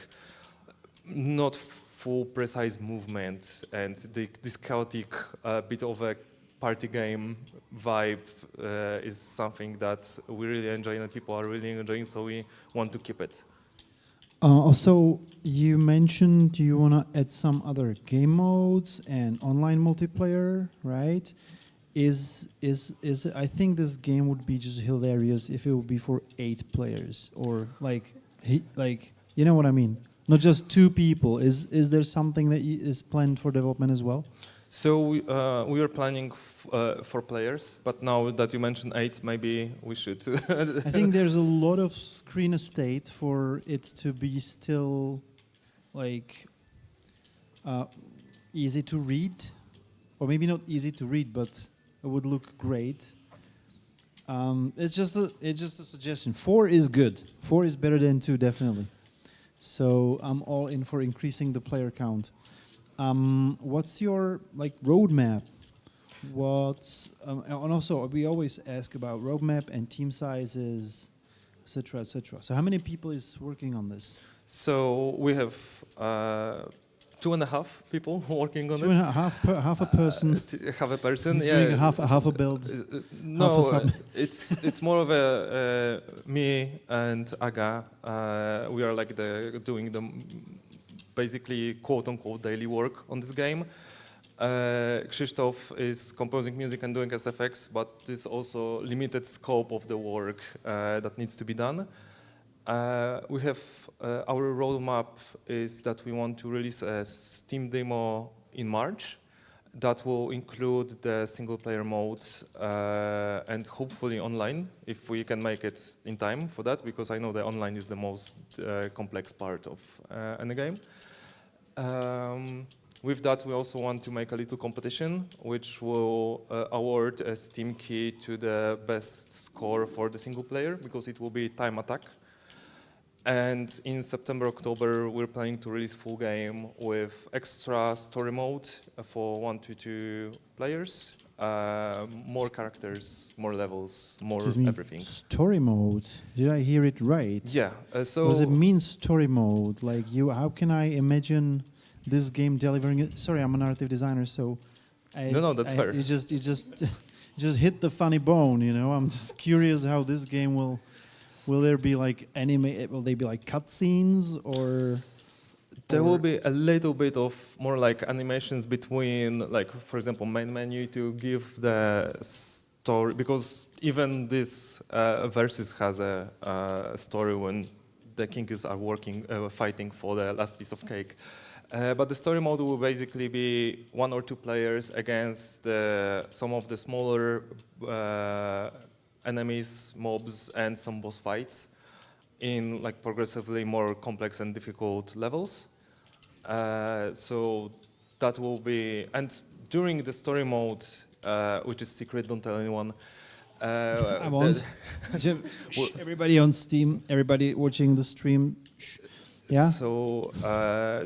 not full precise movement, and this chaotic bit of a party game vibe is something that we really enjoy and people are really enjoying, so we want to keep it. Also, you mentioned you want to add some other game modes and online multiplayer, right? I think this game would be just hilarious if it would be for 8 players, or like you know what I mean? Not just 2 people. Is there something that is planned for development as well? So we are planning for players, but now that you mentioned 8, maybe we should. I think there's a lot of screen estate for it to be still like easy to read, or maybe not easy to read, but it would look great. It's just a suggestion. 4 is good. 4 is better than 2, definitely. So I'm all in for increasing the player count. What's your roadmap? And also we always ask about roadmap and team sizes, etc., etc. So how many people is working on this? So we have 2.5 people working on it. 2.5 half a person. Half a person. He's yeah. doing half a build. No, half a it's more of a me and Aga. We are like doing the basically quote-unquote daily work on this game. Krzysztof is composing music and doing SFX, but there's also limited scope of the work that needs to be done. We have our roadmap is that we want to release a Steam demo in March that will include the single-player mode and hopefully online, if we can make it in time for that, because I know the online is the most complex part of any game. With that, we also want to make a little competition, which will award a Steam key to the best score for the single player, because it will be time attack. And in September, October, we're planning to release full game with extra story mode for 1 to 2 players, more characters, more levels, more everything. Story mode? Did I hear it right? Yeah. So what does it mean, story mode? Like how can I imagine this game delivering it? Sorry, I'm a narrative designer, so no, that's fair. You just hit the funny bone, you know. I'm just curious how this game will. Will there be like will they be like cutscenes or? There will be a little bit of more like animations between, like, for example, main menu to give the story, because even this Versus has a story when the kings are fighting for the last piece of cake. But the story mode will basically be 1 or 2 players against some of the smaller enemies, mobs, and some boss fights in like progressively more complex and difficult levels. So that will be, and during the story mode, which is secret, don't tell anyone. I won't. Everybody on Steam, everybody watching the stream. Yeah. So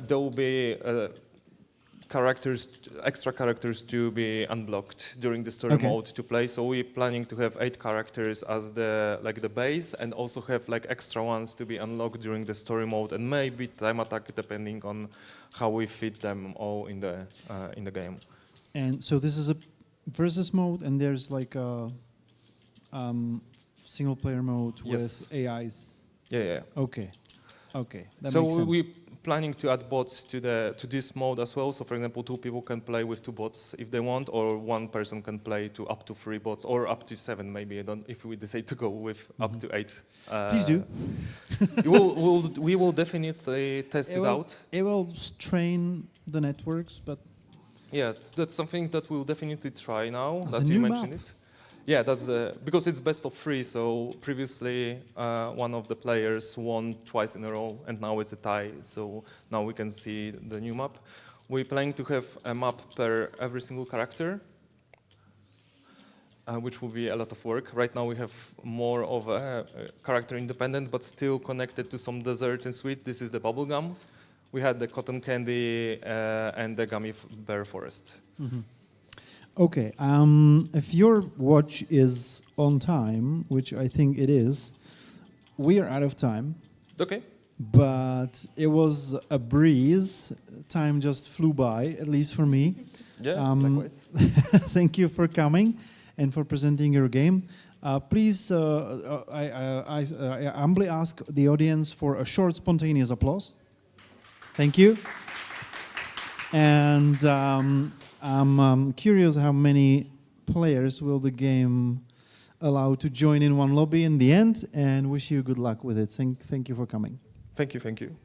there will be extra characters to be unblocked during the story mode to play. So we're planning to have 8 characters as the base, and also have like extra ones to be unlocked during the story mode, and maybe time attack depending on how we fit them all in the game. And so this is a versus mode, and there's like a single player mode with AIs. Yeah. Okay. That so makes sense. we're planning to add bots to this mode as well. So for example, 2 people can play with 2 bots if they want, or 1 person can play to up to 3 bots, or up to 7 maybe. If we decide to go with up to 8. Please do. we will definitely test it out. It will strain the networks, but yeah, that's something that we'll definitely try now that's that a you new mentioned map. it. Yeah, because it's best of 3. So previously, one of the players won twice in a row, and now it's a tie. So now we can see the new map. We're planning to have a map per every single character, which will be a lot of work. Right now we have more of a character independent, but still connected to some dessert and sweet. This is the bubblegum. We had the cotton candy and the gummy bear forest. Mm-hmm. Okay, if your watch is on time, which I think it is, we are out of time. Okay. But it was a breeze. Time just flew by, at least for me. Yeah, likewise. Thank you for coming and for presenting your game. Please, I humbly ask the audience for a short, spontaneous applause. Thank you. And I'm curious how many players will the game allow to join in one lobby in the end, and wish you good luck with it. Thank you for coming. Thank you, thank you.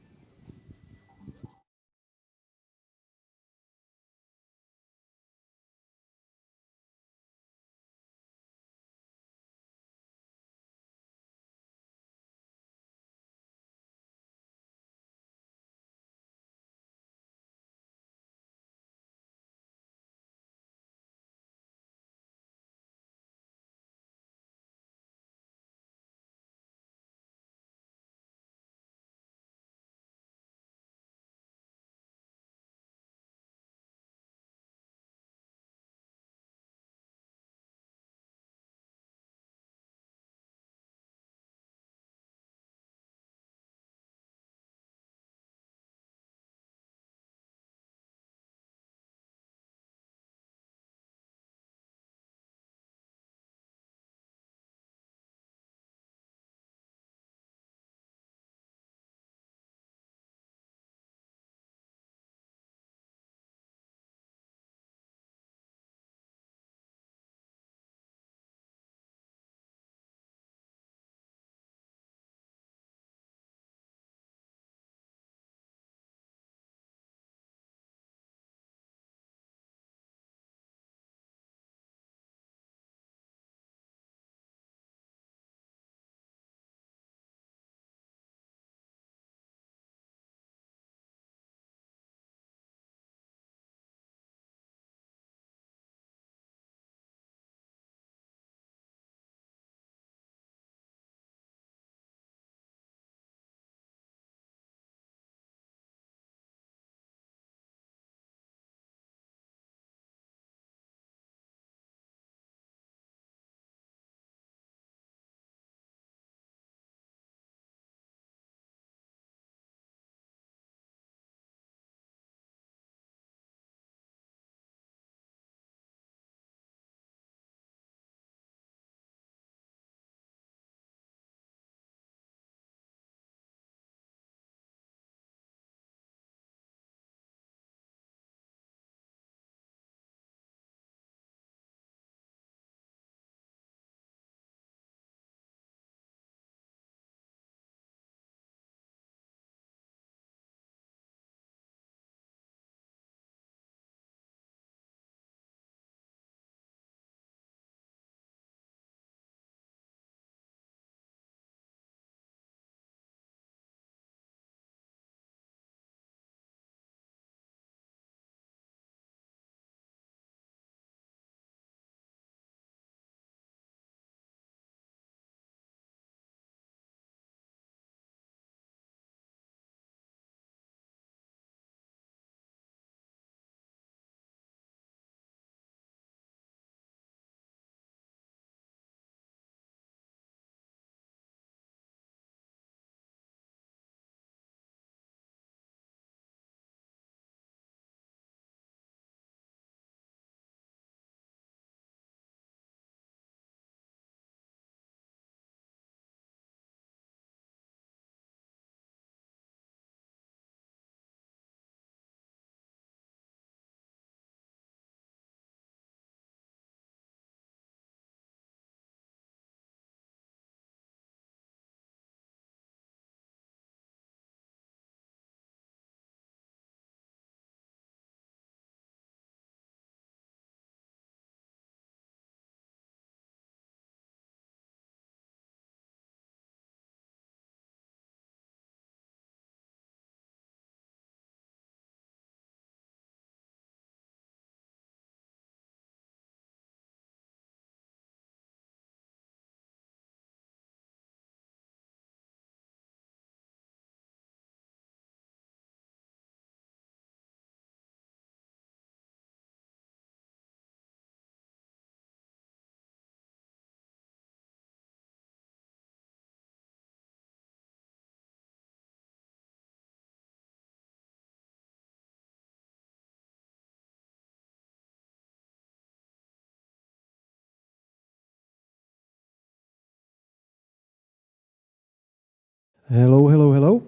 Hello, hello, hello.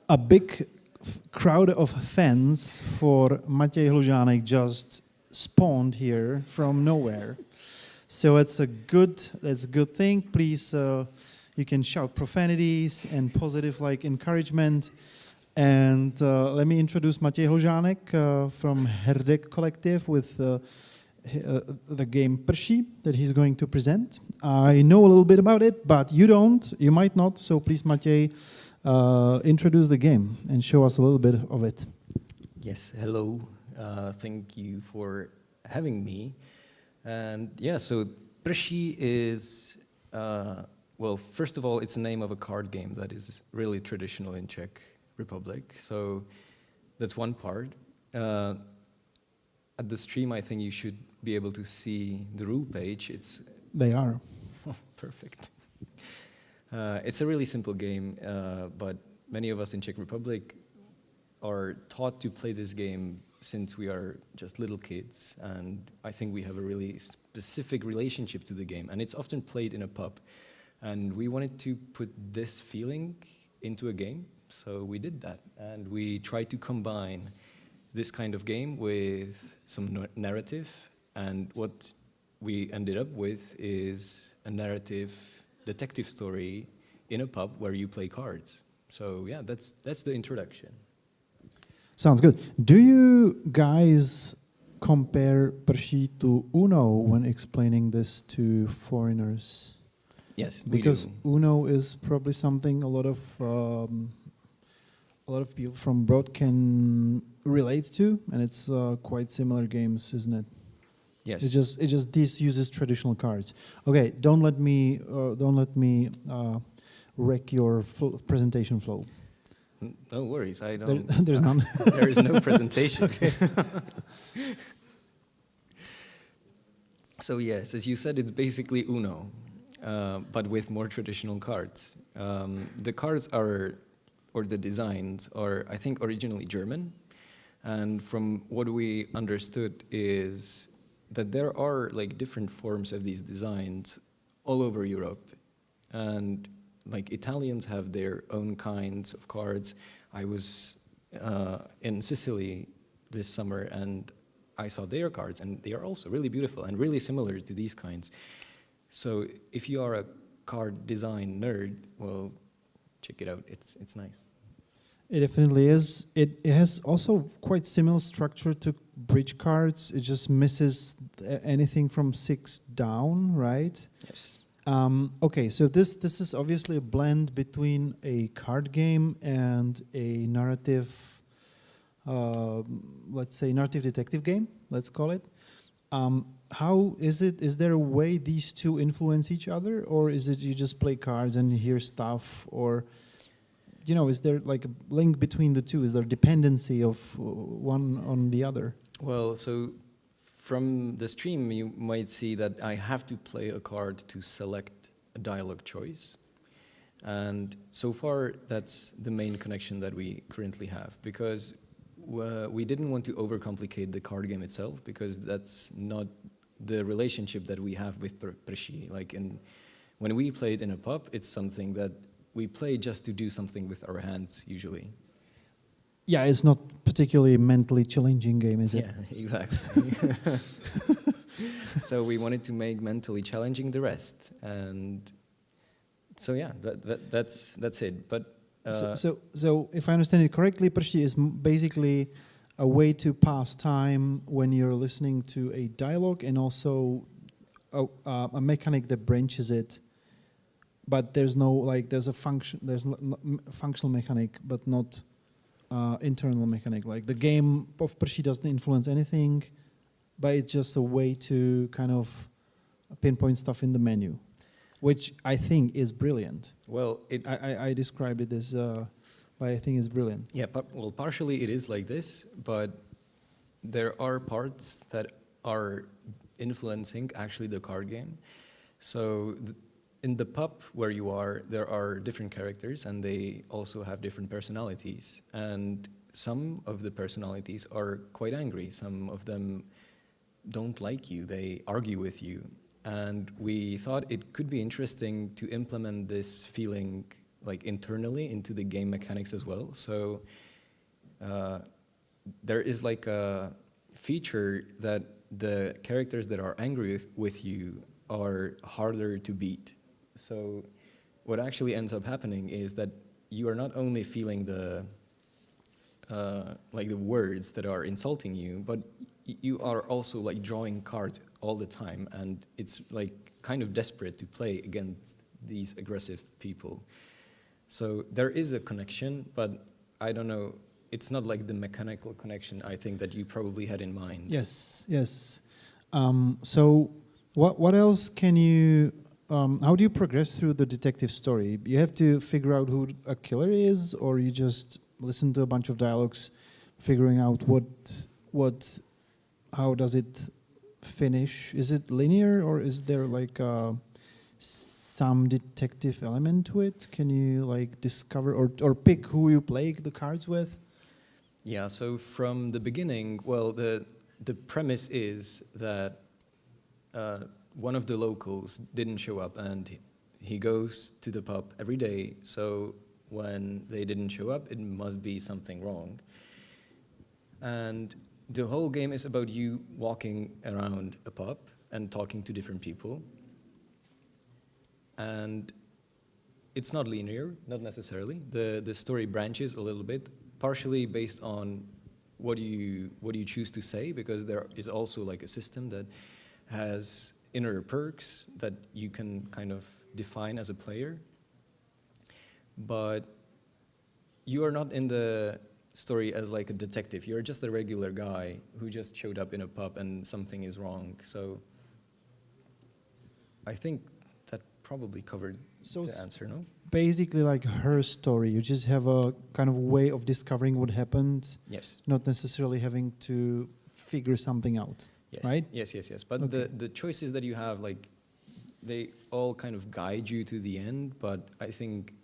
A big crowd of fans for Matěj Hlužánek just spawned here from nowhere. So that's a good thing. Please, you can shout profanities and positive encouragement. And let me introduce Matěj Hlužánek from Herdek Collective with the game Prší that he's going to present. I know a little bit about it, but you don't, you might not. So please, Matěj, introduce the game and show us a little bit of it. Yes, hello. Thank you for having me. And yeah, so Prší is, well, first of all, it's the name of a card game that is really traditional in Czech Republic. So that's one part. At the stream, I think you should be able to see the rule page. They are. Oh, perfect. It's a really simple game, but many of us in Czech Republic are taught to play this game since we are just little kids, and I think we have a really specific relationship to the game, and it's often played in a pub. And we wanted to put this feeling into a game, so we did that, and we tried to combine this kind of game with some narrative, and what we ended up with is a narrative detective story in a pub where you play cards. So yeah, that's the introduction. Sounds good. Do you guys compare Prší to Uno when explaining this to foreigners? Yes, because we do. Uno is probably something a lot of people from abroad can relate to, and it's quite similar games, isn't it? Yes. It just this uses traditional cards. Okay, don't let me wreck your presentation flow. No worries, I don't. There's none. There is no presentation. Okay. So yes, as you said, it's basically Uno, but with more traditional cards. The cards are, or the designs are, I think, originally German. And from what we understood is that there are different forms of these designs all over Europe. And Italians have their own kinds of cards. I was in Sicily this summer and I saw their cards, and they are also really beautiful and really similar to these kinds. So if you are a card design nerd, well, check it out. It's nice. It definitely is. It has also quite similar structure to bridge cards. It just misses anything from 6 down, right? Yes. Okay, so this is obviously a blend between a card game and a narrative, let's say narrative detective game, let's call it. How is it? Is there a way these two influence each other, or is it you just play cards and hear stuff, or is there a link between the two? Is there dependency of one on the other? Well, so from the stream, you might see that I have to play a card to select a dialogue choice. And so far, that's the main connection that we currently have, because we didn't want to overcomplicate the card game itself, because that's not the relationship that we have with Prší. When we played in a pub, it's something that we play just to do something with our hands, usually. Yeah, it's not particularly mentally challenging game, is it? Yeah, exactly. So we wanted to make mentally challenging the rest, and so yeah, that's it. But so if I understand it correctly, Prší is basically a way to pass time when you're listening to a dialogue, and also a mechanic that branches it. But there's no there's a function, there's functional mechanic, but not internal mechanic. The game of Prší doesn't influence anything, but it's just a way to kind of pinpoint stuff in the menu, which I think is brilliant. Well, I described it as, but I think it's brilliant. Yeah, well, partially it is like this, but there are parts that are influencing actually the card game. So in the pub where you are, there are different characters, and they also have different personalities. And some of the personalities are quite angry. Some of them don't like you. They argue with you. And we thought it could be interesting to implement this feeling like internally into the game mechanics as well. So there is like a feature that the characters that are angry with you are harder to beat. So what actually ends up happening is that you are not only feeling the like the words that are insulting you, but you are also like drawing cards all the time, and it's like kind of desperate to play against these aggressive people. So there is a connection, but I don't know, it's not like the mechanical connection I think that you probably had in mind. Yes, yes. So what else can you, how do you progress through the detective story? You have to figure out who a killer is, or you just listen to a bunch of dialogues, figuring out how does it finish? Is it linear, or is there like some detective element to it? Can you like discover or pick who you play the cards with? Yeah, so from the beginning, well, the premise is that one of the locals didn't show up, and he goes to the pub every day, so when they didn't show up, it must be something wrong. And the whole game is about you walking around a pub and talking to different people. And it's not linear, not necessarily. The story branches a little bit, partially based on what you choose to say, because there is also like a system that has inner perks that you can kind of define as a player. But you are not in the story as like a detective. You're just a regular guy who just showed up in a pub and something is wrong. So I think that probably covered the answer, no? Basically like her story. You just have a kind of way of discovering what happened. Yes. Not necessarily having to figure something out. Yes. Right? Yes. But okay. the choices that you have, like, they all kind of guide you to the end, but I think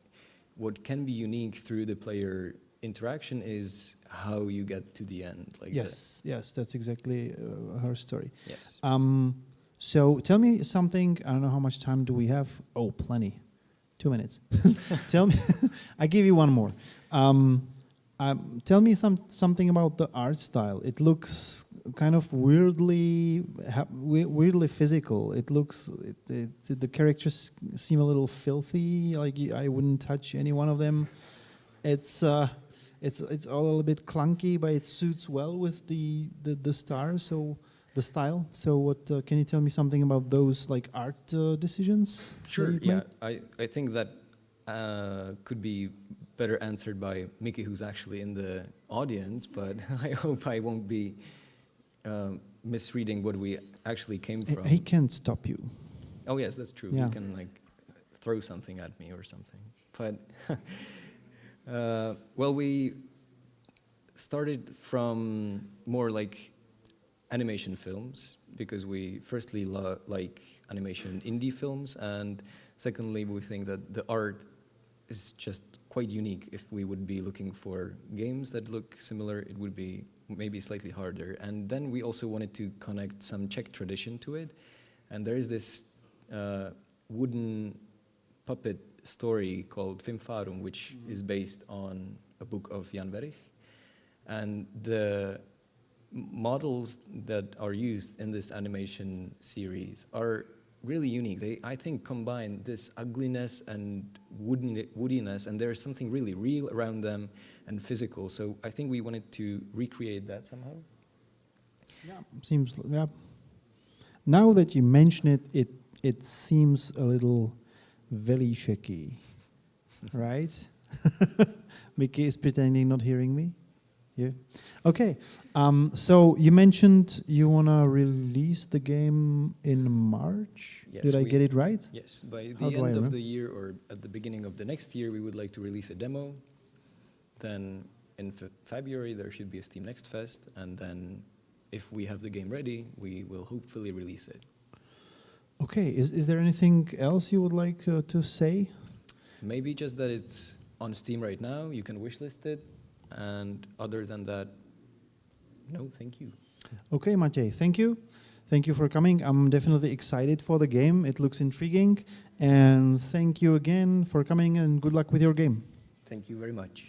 what can be unique through the player interaction is how you get to the end. Like yes, that's exactly her story. Yes. So tell me something. I don't know how much time do we have. Oh, plenty. 2 minutes. Tell me. I give you one more. Tell me something about the art style. It looks kind of weirdly physical. It looks the characters seem a little filthy. Like I wouldn't touch any one of them. It's all a little bit clunky, but it suits well with the star. So the style. So what can you tell me something about those like art decisions? Sure. Yeah, I think that could be better answered by Mickey, who's actually in the audience, but I hope I won't be misreading what we actually came from. He can't stop you. Oh yes, that's true. Yeah. He can like throw something at me or something. But well, we started from more like animation films, because we firstly like animation indie films, and secondly we think that the art is just quite unique. If we would be looking for games that look similar, it would be maybe slightly harder. And then we also wanted to connect some Czech tradition to it, and there is this wooden puppet story called Fimfarum, which is based on a book of Jan Werich, and the models that are used in this animation series are really unique. They, I think, combine this ugliness and woodiness, and there's something really real around them and physical. So I think we wanted to recreate that somehow. Yeah, seems. Yeah. Now that you mention it, it seems a little Velisheki, right? Mickey is pretending not hearing me. Yeah. Okay. So you mentioned you wanna release the game in March. Yes, Did I get it right? Yes. By How the do I end of remember? the year or at the beginning of the next year, we would like to release a demo. Then in February, there should be a Steam Next Fest. And then if we have the game ready, we will hopefully release it. Okay. Is there anything else you would like to say? Maybe just that it's on Steam right now. You can wishlist it. And other than that, no, thank you. Okay, Maciej, thank you. Thank you for coming. I'm definitely excited for the game. It looks intriguing. And thank you again for coming, and good luck with your game. Thank you very much.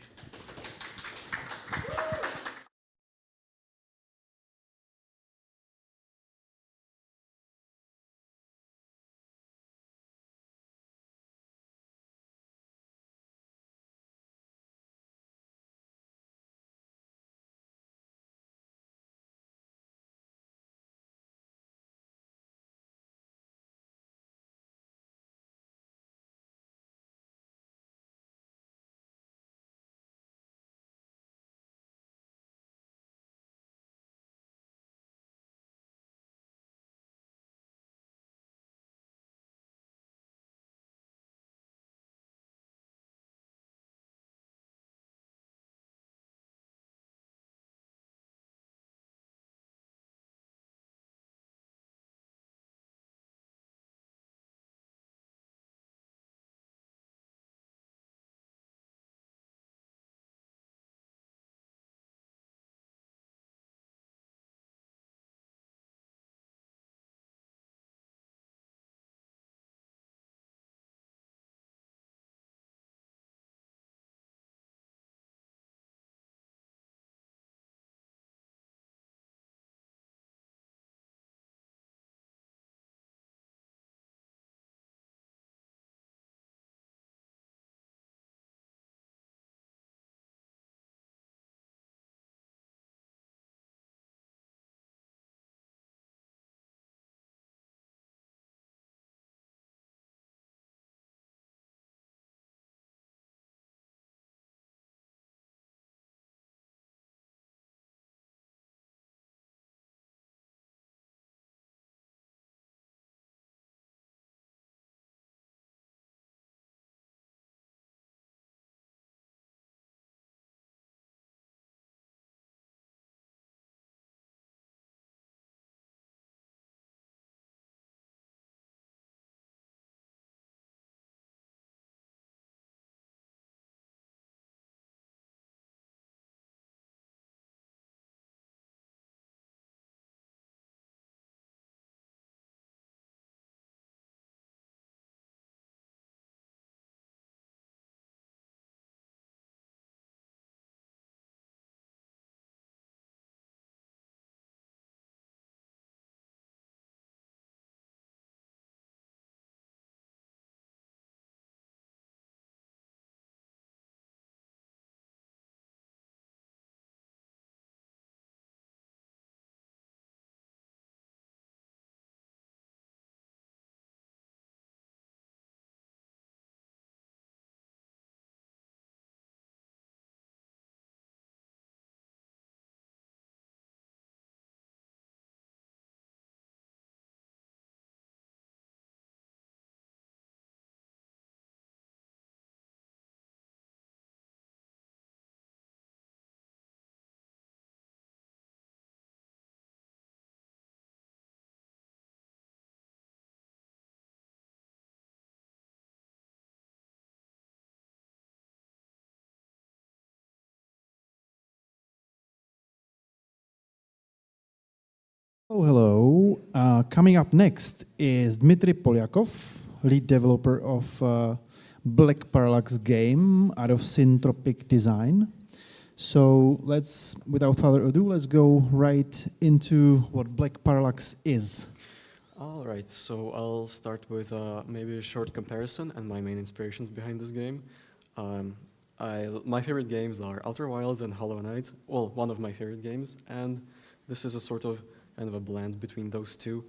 Oh, hello. Coming up next is Dmitry Polyakov, lead developer of Black Parallax game out of Syntropic Design. So let's, without further ado, let's go right into what Black Parallax is. All right, so I'll start with maybe a short comparison and my main inspirations behind this game. My favorite games are Outer Wilds and Hollow Knight. Well, one of my favorite games, and this is a sort of kind of a blend between those two.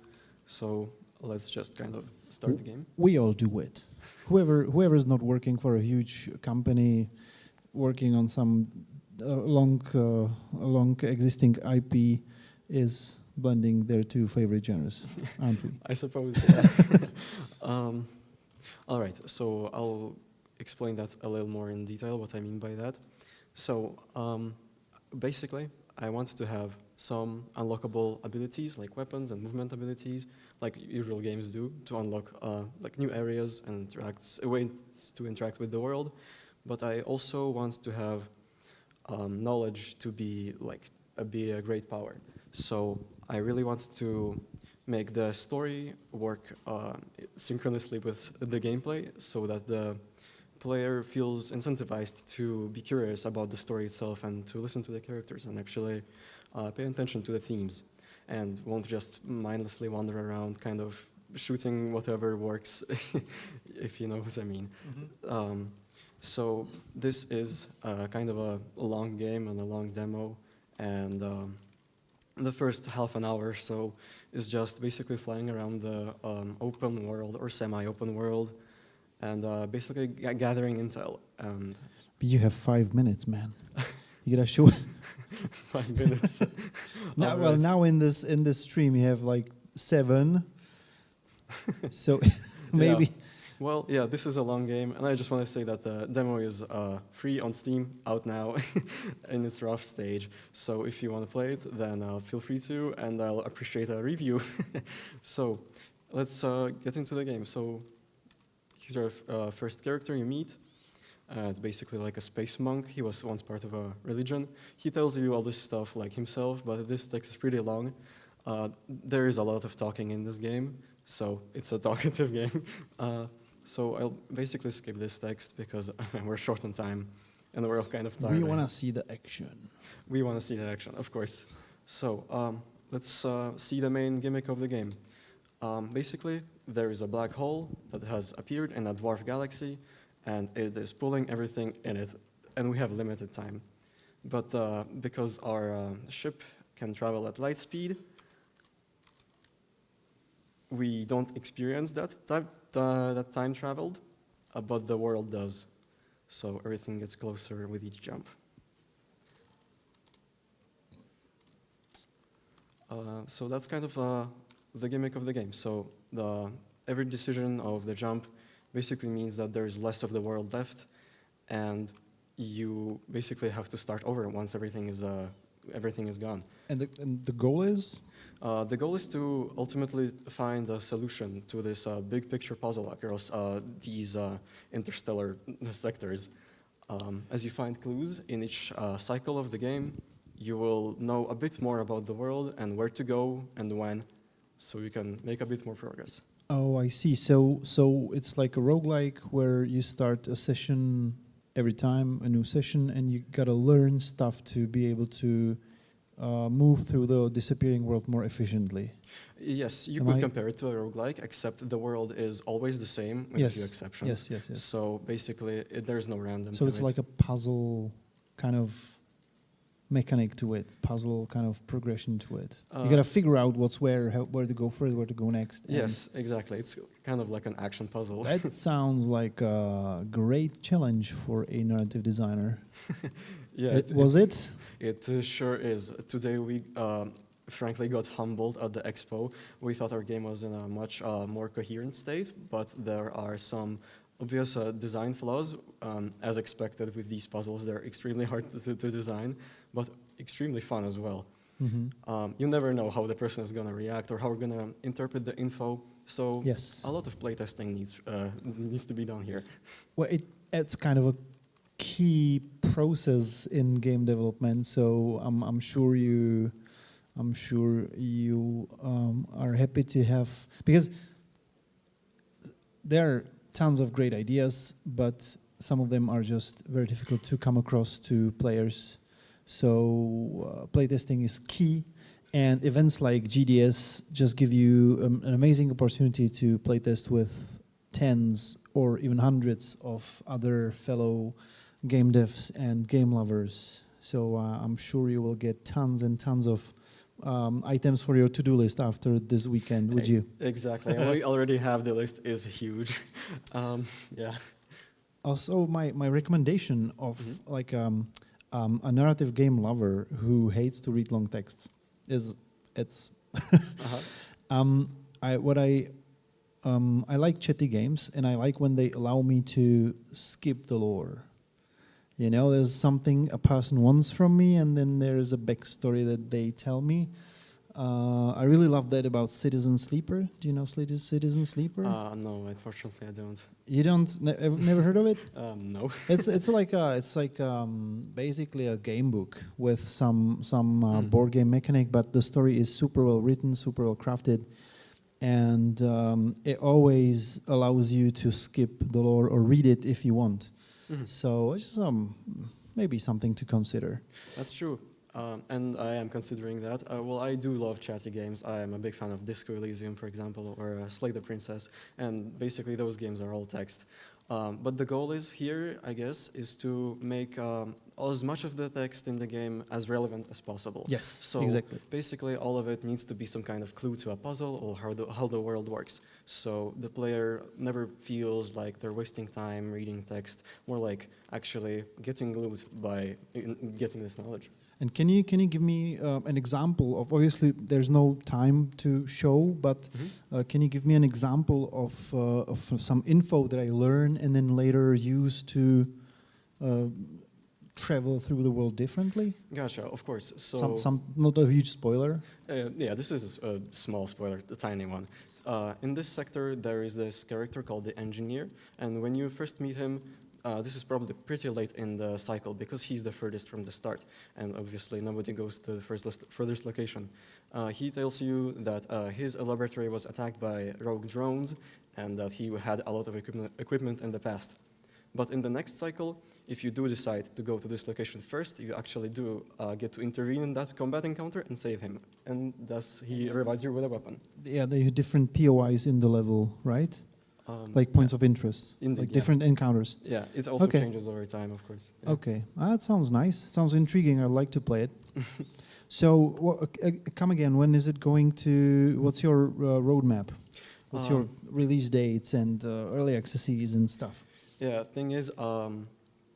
So let's just kind of start the game. We all do it. Whoever is not working for a huge company, working on some long existing IP, is blending their two favorite genres, aren't we? I suppose. Yeah. All right, so I'll explain that a little more in detail, what I mean by that. So basically, I want to have some unlockable abilities, like weapons and movement abilities, like usual games do, to unlock like new areas and ways to interact with the world. But I also want to have knowledge to be a great power. So I really want to make the story work synchronously with the gameplay so that the player feels incentivized to be curious about the story itself and to listen to the characters and actually pay attention to the themes and won't just mindlessly wander around kind of shooting whatever works, if you know what I mean. So this is kind of a long game and a long demo, and the first half an hour or so is just basically flying around the open world or semi-open world and basically gathering intel. And But you have 5 minutes, man. You gotta show. 5 minutes. Now, well, now in this stream you have like 7. So maybe. Yeah. Well, yeah, this is a long game, and I just want to say that the demo is free on Steam, out now, in its rough stage. So if you want to play it, then feel free to, and I'll appreciate a review. So let's get into the game. So here's our first character you meet. It's basically like a space monk. He was once part of a religion. He tells you all this stuff like himself, but this text is pretty long. There is a lot of talking in this game, so it's a talkative game. So I'll basically skip this text because we're short on time and we're all kind of tired. We want to see the action. We want to see the action, of course. So let's see the main gimmick of the game. Basically, there is a black hole that has appeared in a dwarf galaxy, and it is pulling everything in it, and we have limited time. But because our ship can travel at light speed, we don't experience that time traveled, but the world does. So everything gets closer with each jump. So that's kind of the gimmick of the game. So every decision of the jump basically means that there's less of the world left, and you basically have to start over once everything is gone. And the goal is? The goal is to ultimately find a solution to this big picture puzzle across these interstellar sectors. As you find clues in each cycle of the game, you will know a bit more about the world and where to go and when, so you can make a bit more progress. Oh, I see. So it's like a roguelike where you start a session every time, a new session, and you gotta learn stuff to be able to move through the disappearing world more efficiently. Yes, you could compare it to a roguelike, except the world is always the same with a few exceptions. Yes. So basically, there's no random. So it's like a puzzle kind of mechanic to it, puzzle kind of progression to it. You gotta figure out what's where to go first, where to go next. Yes, exactly. It's kind of like an action puzzle. That sounds like a great challenge for a narrative designer. Yeah, was it? It sure is. Today we frankly got humbled at the expo. We thought our game was in a much more coherent state, but there are some obvious design flaws. As expected with these puzzles, they're extremely hard to design, but extremely fun as well. Mm-hmm. You never know how the person is going to react or how we're going to interpret the info. So yes, a lot of playtesting needs to be done here. Well, it's kind of a key process in game development. So I'm sure you are happy to have, because there are tons of great ideas, but some of them are just very difficult to come across to players. So playtesting is key, and events like GDS just give you an amazing opportunity to playtest with tens or even hundreds of other fellow game devs and game lovers. So I'm sure you will get tons and tons of items for your to-do list after this weekend, would you? Exactly, and we already have the list is huge. Yeah. Also, my recommendation of like a narrative game lover who hates to read long texts is I like chatty games, and I like when they allow me to skip the lore. You know, there's something a person wants from me, and then there's a backstory that they tell me. I really love that about Citizen Sleeper. Do you know Citizen Sleeper? No, unfortunately, I don't. You don't? Never heard of it? No. It's like basically a game book with some board game mechanic, but the story is super well written, super well crafted. and it always allows you to skip the lore or read it if you want. So it's maybe something to consider. That's true. And I am considering that. Well, I do love chatty games. I am a big fan of Disco Elysium, for example, or Slay the Princess. And basically, those games are all text. But the goal is here, I guess, is to make as much of the text in the game as relevant as possible. Yes, so exactly. Basically, all of it needs to be some kind of clue to a puzzle or how the world works. So the player never feels like they're wasting time reading text, more like actually getting loot by getting this knowledge. And can you give me an example of, obviously there's no time to show, but can you give me an example of some info that I learn and then later use to travel through the world differently? Gotcha, of course. So some not a huge spoiler. Yeah, this is a small spoiler, a tiny one. In this sector, there is this character called the Engineer, and when you first meet him, this is probably pretty late in the cycle because he's the furthest from the start, and obviously nobody goes to the furthest location. He tells you that his laboratory was attacked by rogue drones and that he had a lot of equipment in the past. But in the next cycle, if you do decide to go to this location first, you actually do get to intervene in that combat encounter and save him, and thus he revives you with a weapon. Yeah, there are different POIs in the level, right? Like points of interest, Indeed, like different encounters. Yeah, it also changes over time, of course. Yeah. Okay, that sounds nice. Sounds intriguing. I'd like to play it. So, come again. When is it going to? What's your roadmap? What's your release dates and early accesses and stuff? Yeah, thing is,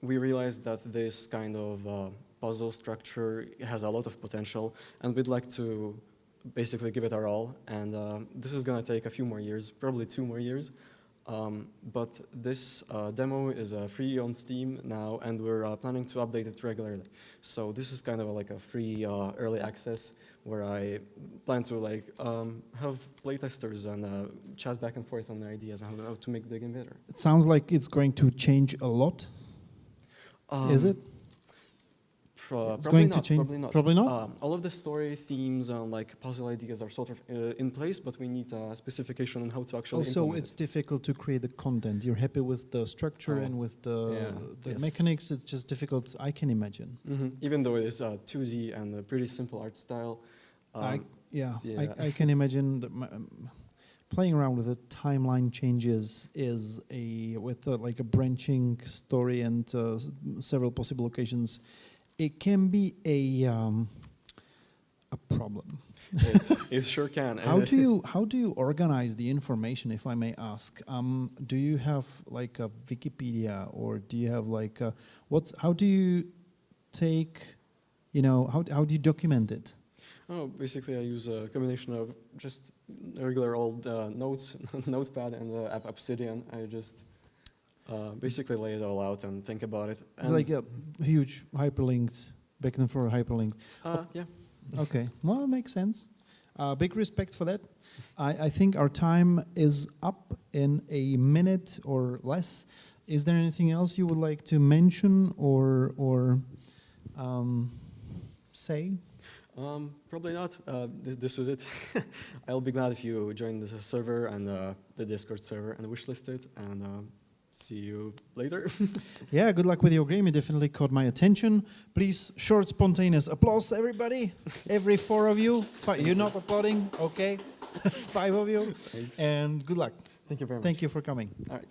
we realized that this kind of puzzle structure has a lot of potential, and we'd like to basically give it our all. And this is going to take a few more years, probably 2 more years. But this demo is free on Steam now, and we're planning to update it regularly. So this is kind of like a free early access where I plan to have playtesters and chat back and forth on their ideas on how to make the game better. It sounds like it's going to change a lot. Is it? It's going to change. Probably not. All of the story themes and puzzle ideas are sort of in place, but we need a specification on how to actually. So it's difficult to create the content. You're happy with the structure and with the mechanics. It's just difficult. I can imagine. Even though it is 2D and a pretty simple art style. I can imagine that playing around with the timeline changes with a branching story and several possible locations. It can be a problem. It sure can. How do you organize the information, if I may ask? Do you have like a Wikipedia, or do you have how do you take, how do you document it? Oh, basically I use a combination of just regular old notes, notepad, and the app Obsidian. I just basically lay it all out and think about it. It's like a huge hyperlinked, back and forth hyperlinked. Yeah. Okay, well, it makes sense. Big respect for that. I think our time is up in a minute or less. Is there anything else you would like to mention or say? Probably not. This is it. I'll be glad if you join the server and the Discord server and wishlist it, and see you later. Yeah, good luck with your game. It definitely caught my attention. Please, short, spontaneous applause, everybody. Every 4 of you. You're not applauding? Okay. 5 of you. Thanks. And good luck. Thank you very much. Thank you for coming. All right.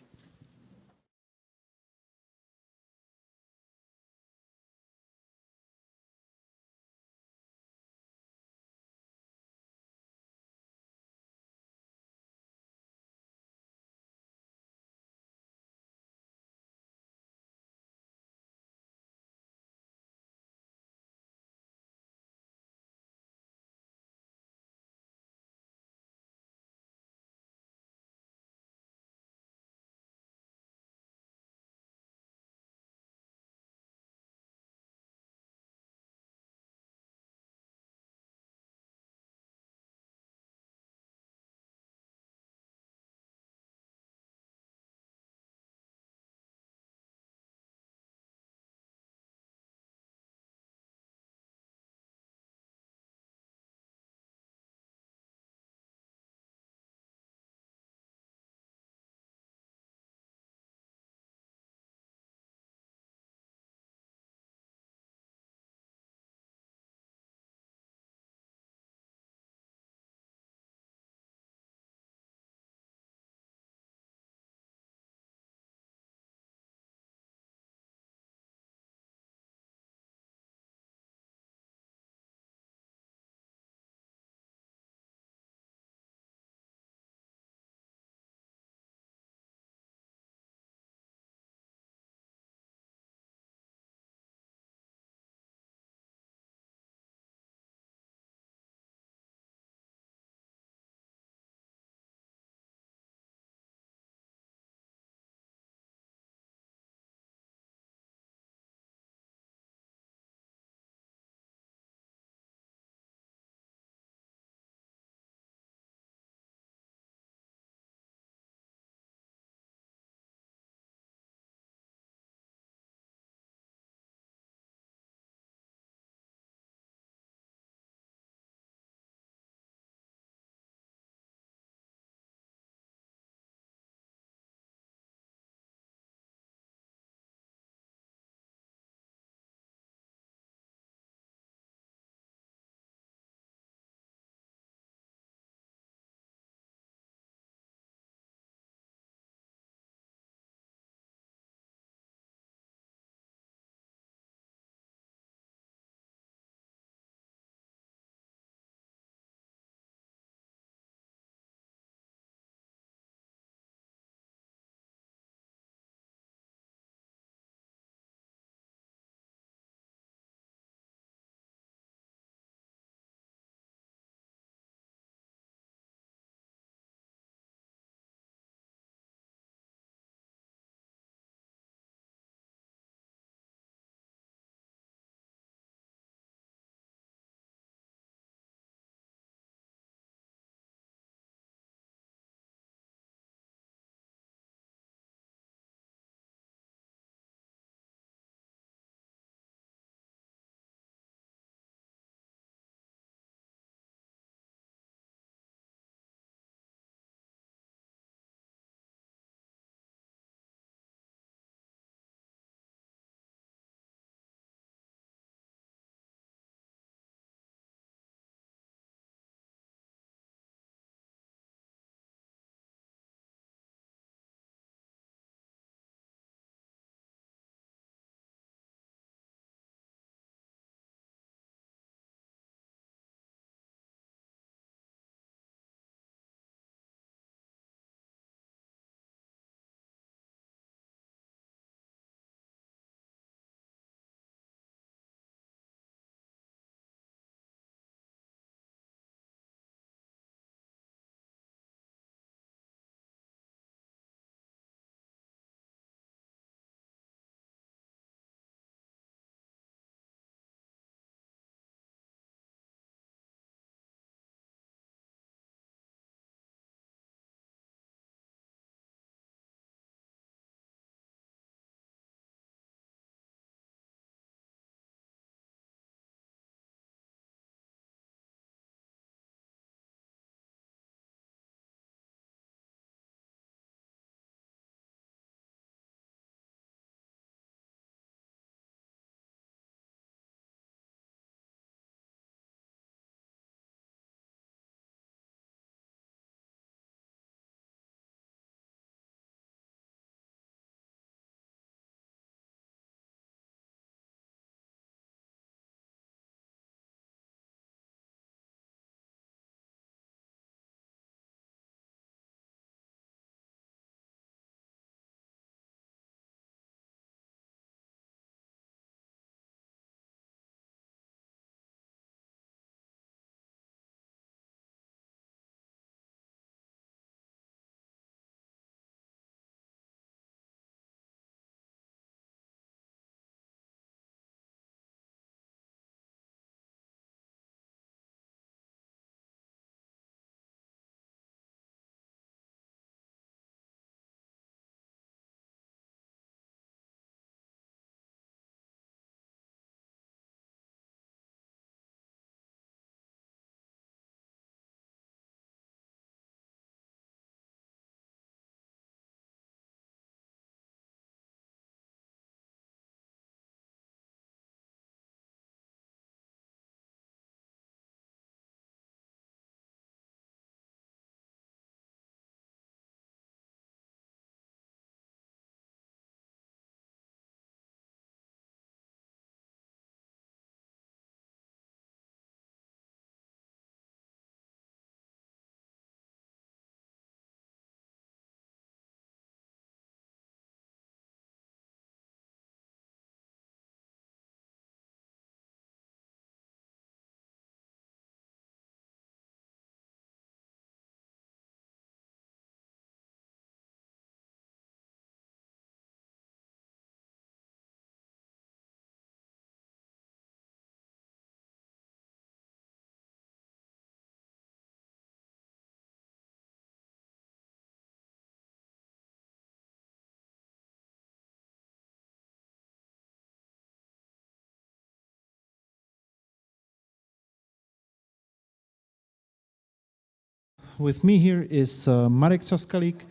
with me here is Marek Soskalik,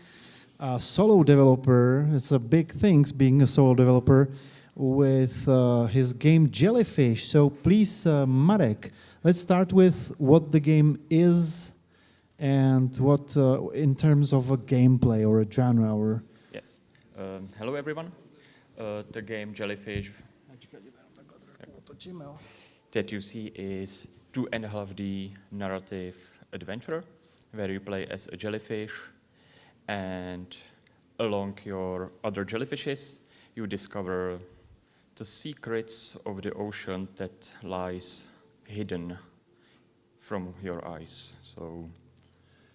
a solo developer. It's a big thing being a solo developer with his game Jellyfish. So please, Marek, let's start with what the game is and what, in terms of a gameplay or a genre. Or yes. Hello, everyone. The game Jellyfish that you see is 2.5D narrative adventure where you play as a jellyfish, and along your other jellyfishes you discover the secrets of the ocean that lies hidden from your eyes. So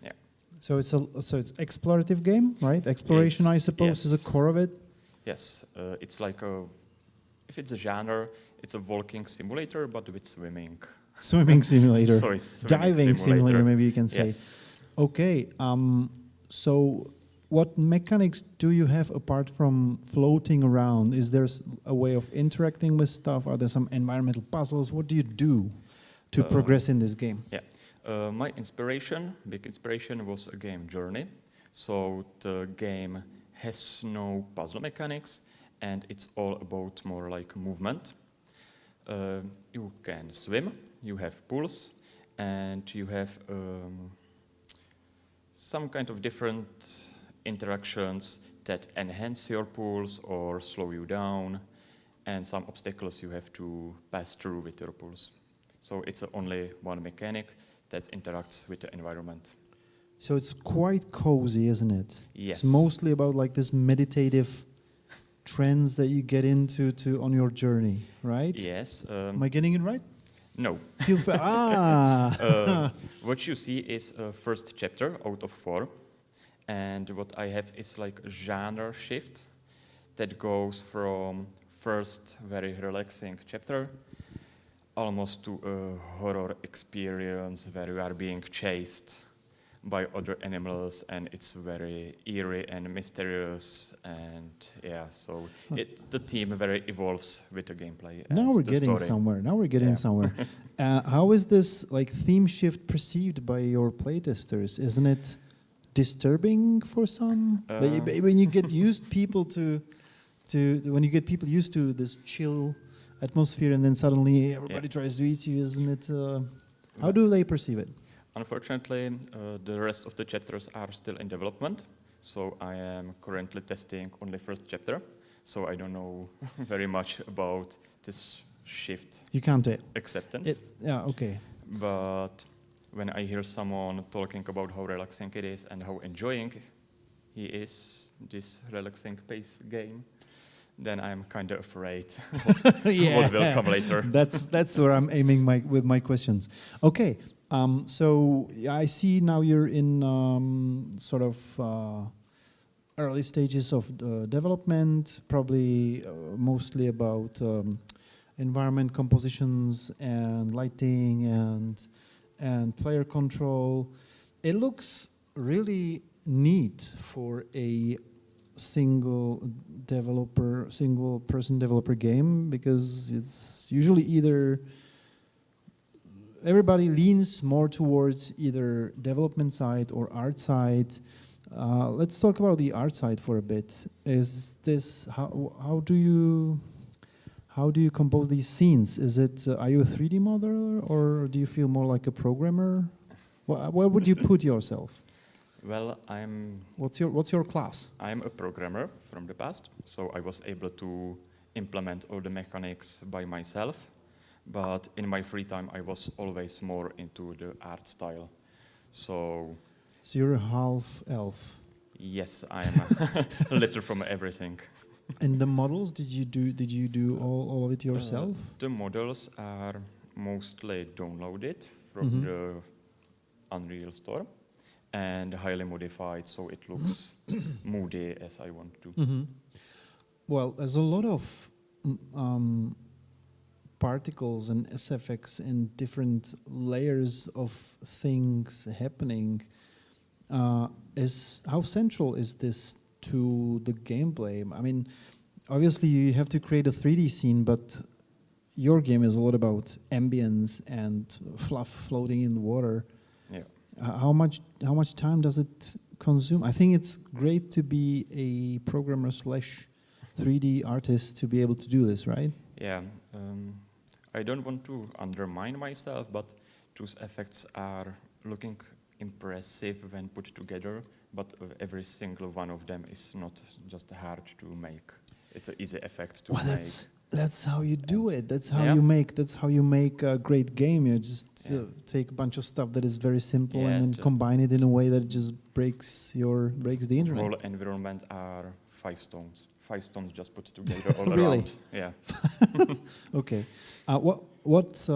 yeah. So it's explorative game, right? Exploration, I suppose, yes. is a core of it. Yes, it's like if it's a genre, it's a walking simulator, but with swimming. Swimming simulator. Sorry, swimming diving simulator, maybe you can say. Yes. Okay, so what mechanics do you have apart from floating around? Is there a way of interacting with stuff? Are there some environmental puzzles? What do you do to progress in this game? Yeah, my big inspiration was a game Journey. So the game has no puzzle mechanics, and it's all about more like movement. You can swim, you have pools, and you have some kind of different interactions that enhance your pools or slow you down, and some obstacles you have to pass through with your pools. So it's only one mechanic that interacts with the environment. So it's quite cozy, isn't it? Yes. It's mostly about like this meditative trends that you get into on your journey, right? Yes. Am I getting it right? No. What you see is a first chapter out of 4. And what I have is like a genre shift that goes from first very relaxing chapter almost to a horror experience where you are being chased by other animals, and it's very eerie and mysterious, and yeah, so the theme very evolves with the gameplay. Now we're the getting story. somewhere. Now we're getting somewhere. How is this like theme shift perceived by your playtesters? Isn't it disturbing for some? When you get used when you get people used to this chill atmosphere, and then suddenly everybody tries to eat you, isn't it? How do they perceive it? Unfortunately, the rest of the chapters are still in development, so I am currently testing only first chapter, so I don't know very much about this shift. You can't tell. Acceptance. Okay. But when I hear someone talking about how relaxing it is and how enjoying he is this relaxing pace game, then I'm kind of afraid what will come later. That's where I'm aiming with my questions. Okay. So I see now you're in sort of early stages of development, probably mostly about environment compositions and lighting and player control. It looks really neat for a single person developer game, because it's usually either everybody leans more towards either development side or art side. Let's talk about the art side for a bit. Is this how do you compose these scenes? Is it are you a 3D modeler, or do you feel more like a programmer? Where would you put yourself? Well, What's your class? I'm a programmer from the past, so I was able to implement all the mechanics by myself. But in my free time, I was always more into the art style. So you're a half elf. Yes, I am a little from everything. And the models, did you do all of it yourself? The models are mostly downloaded from the Unreal Store and highly modified, so it looks moody as I want to. Mm-hmm. Well, there's a lot of particles and SFX and different layers of things happening. How central is this to the gameplay? I mean, obviously you have to create a 3D scene, but your game is a lot about ambience and fluff floating in the water. Yeah. How much time does it consume? I think it's great to be a programmer slash 3D artist to be able to do this, right? Yeah, I don't want to undermine myself, but those effects are looking impressive when put together, but every single one of them is not just hard to make. It's an easy effect to make. That's how you do it. That's how Yeah. you make a great game. You just take a bunch of stuff that is very simple and then combine it in a way that it just breaks the internet. Whole environment are 5 stones. 5 stones just put together all Really? around. Yeah. Okay. What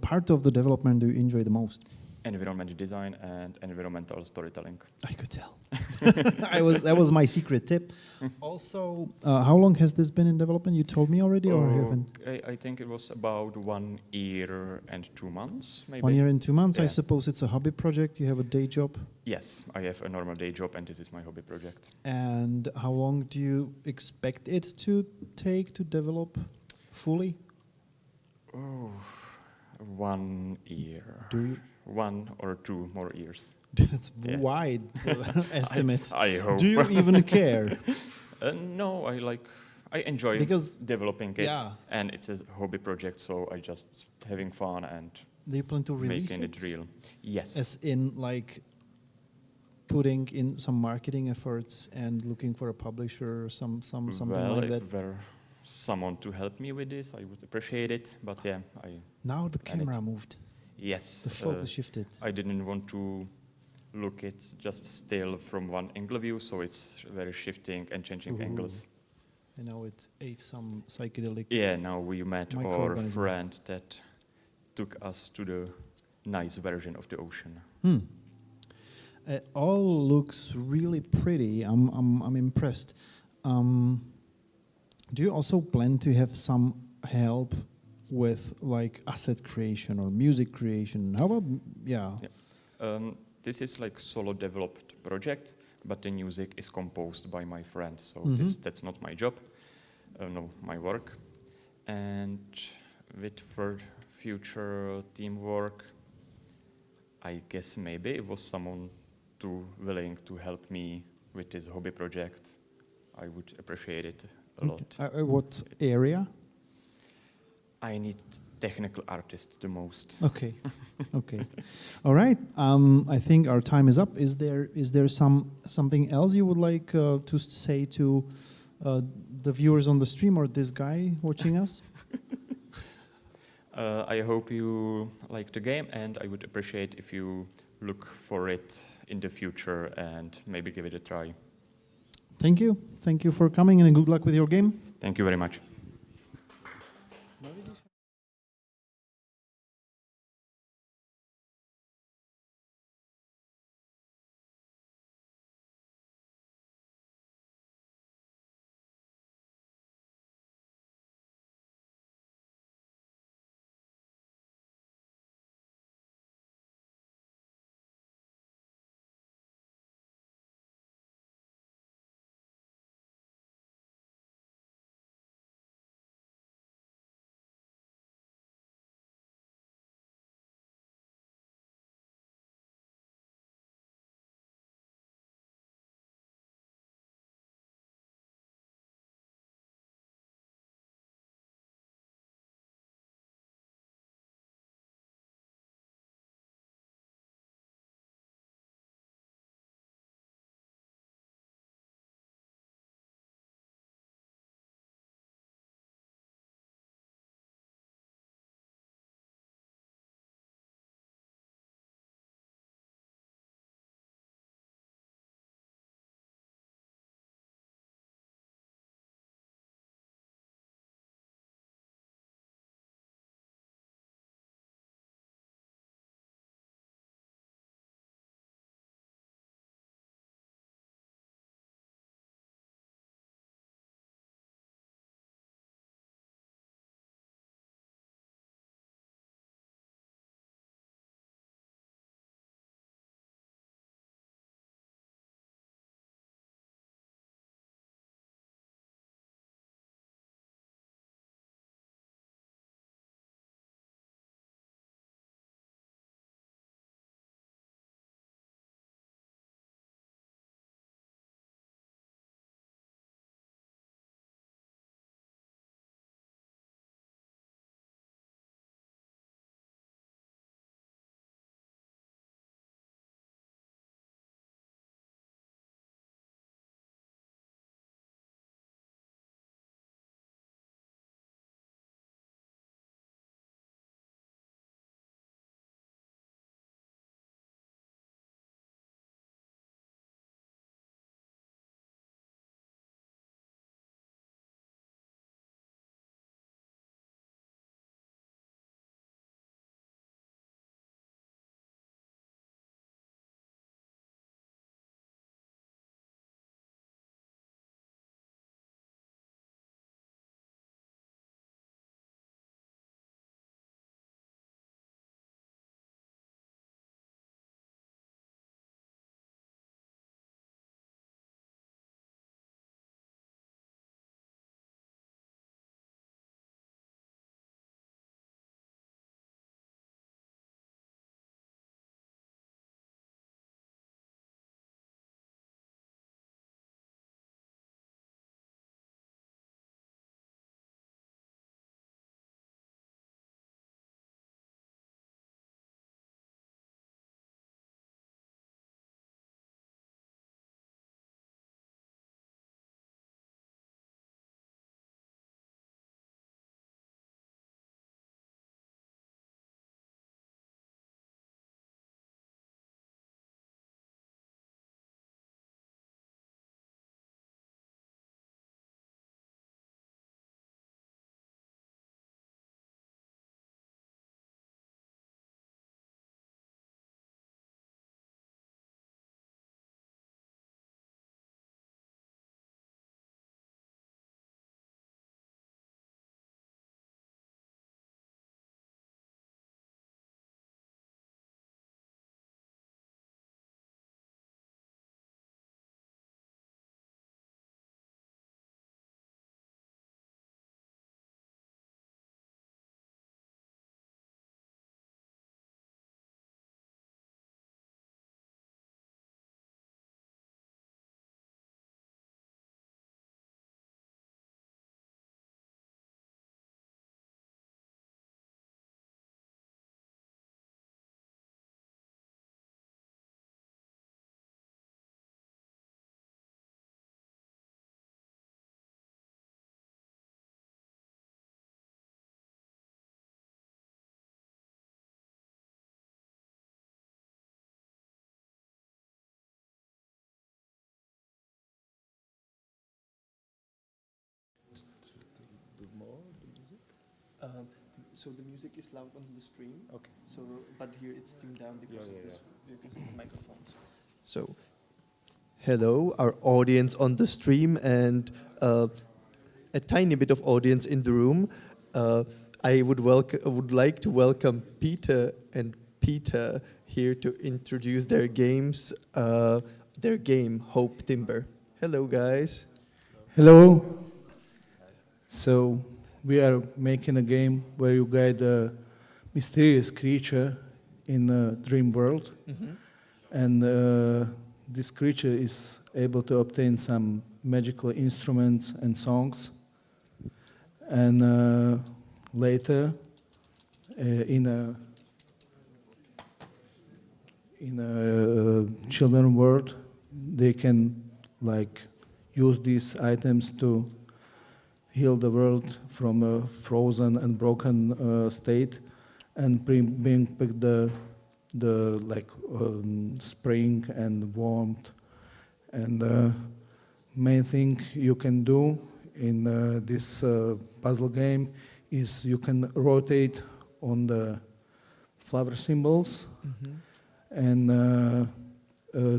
part of the development do you enjoy the most? Environment design and environmental storytelling. I could tell. That was my secret tip. Also, how long has this been in development? You told me already, or haven't? I think it was about 1 year and 2 months, maybe. 1 year and 2 months. Yeah. I suppose it's a hobby project. You have a day job. Yes, I have a normal day job, and this is my hobby project. And how long do you expect it to take to develop fully? Oh, 1 year. Do you? 1 or 2 more years. That's wide estimates. I hope. Do you even care? No, I enjoy developing it, and it's a hobby project, so I just having fun and do you plan to release making it real. Yes. As in, like, putting in some marketing efforts and looking for a publisher or something like that. If there someone to help me with this, I would appreciate it. But yeah, Now the camera moved. Yes. The focus shifted. I didn't want to look it just still from one angle view, so it's very shifting and changing angles. And now it ate some psychedelic. Yeah, now we met our friend that took us to the nice version of the ocean. It all looks really pretty. I'm impressed. Do you also plan to have some help with like asset creation or music creation? How about this is like solo developed project, but the music is composed by my friend, so that's not my job, no, my work. And with for future teamwork, I guess maybe it was someone too willing to help me with this hobby project. I would appreciate it a lot. What area? I need technical artists the most. Okay, okay, all right. I think our time is up. Is there something else you would like to say to the viewers on the stream or this guy watching us? I hope you like the game, and I would appreciate if you look for it in the future and maybe give it a try. Thank you. Thank you for coming, and good luck with your game. Thank you very much. So the music is loud on the stream. Okay. So, but here it's tuned down because of this microphones. So, hello, our audience on the stream and a tiny bit of audience in the room. I would like to welcome Peter and Peter here to introduce their games, their game Hope Timber. Hello, guys. Hello. So we are making a game where you guide a mysterious creature in a dream world, and this creature is able to obtain some magical instruments and songs. And later, in a children world, they can like use these items to heal the world from a frozen and broken state, and bring back the spring and warmth. And main thing you can do in this puzzle game is you can rotate on the flower symbols and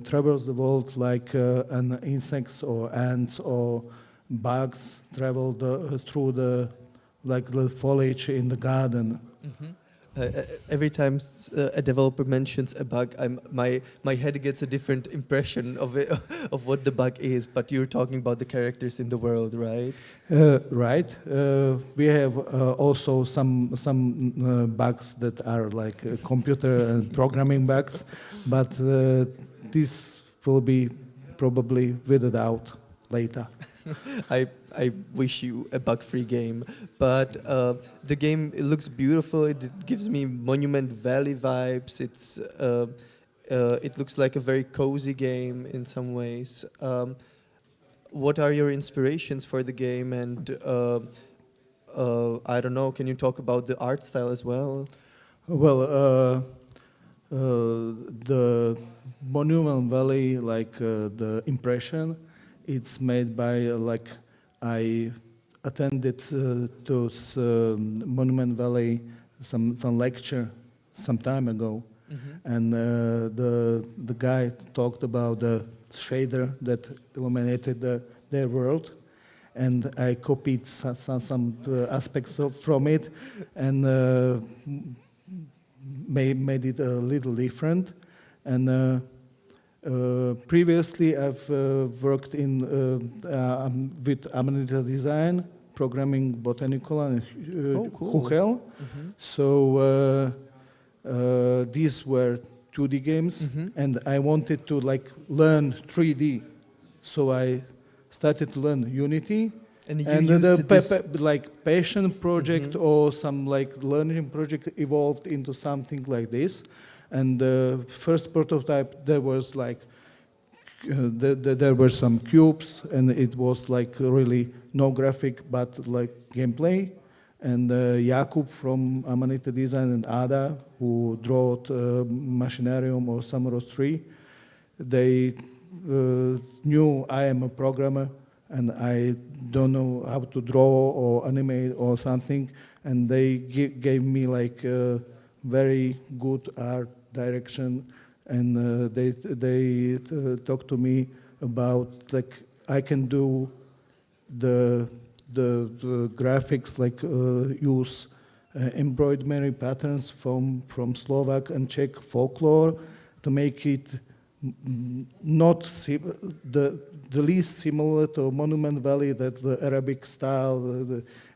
traverse the world like an insects or ants or bugs travel through the foliage in the garden. Every time a developer mentions a bug, my head gets a different impression of it, of what the bug is. But you're talking about the characters in the world, right? Right. We have also some bugs that are like computer and programming bugs, but this will be probably weeded out later. I wish you a bug-free game, but the game, it looks beautiful. It gives me Monument Valley vibes. It looks like a very cozy game in some ways. What are your inspirations for the game? And I don't know. Can you talk about the art style as well? Well, the Monument Valley, the impression, it's made by I attended to Monument Valley some lecture some time ago, and the guy talked about the shader that illuminated their world, and I copied some aspects from it and made it a little different. And previously, I've worked with Amanita Design, programming Botanical and Huchel. So these were 2D games, and I wanted to learn 3D. So I started to learn Unity. And the passion project or some learning project evolved into something like this. And the first prototype, there was there were some cubes, and it was really no graphic, but gameplay. And Jakub from Amanita Design and Ada, who drew Machinarium or Samuros 3, they knew I am a programmer and I don't know how to draw or animate or something, and they gave me very good art direction, and they talked to me about I can do the graphics, use embroidery patterns from Slovak and Czech folklore to make it not the least similar to Monument Valley, that the Arabic style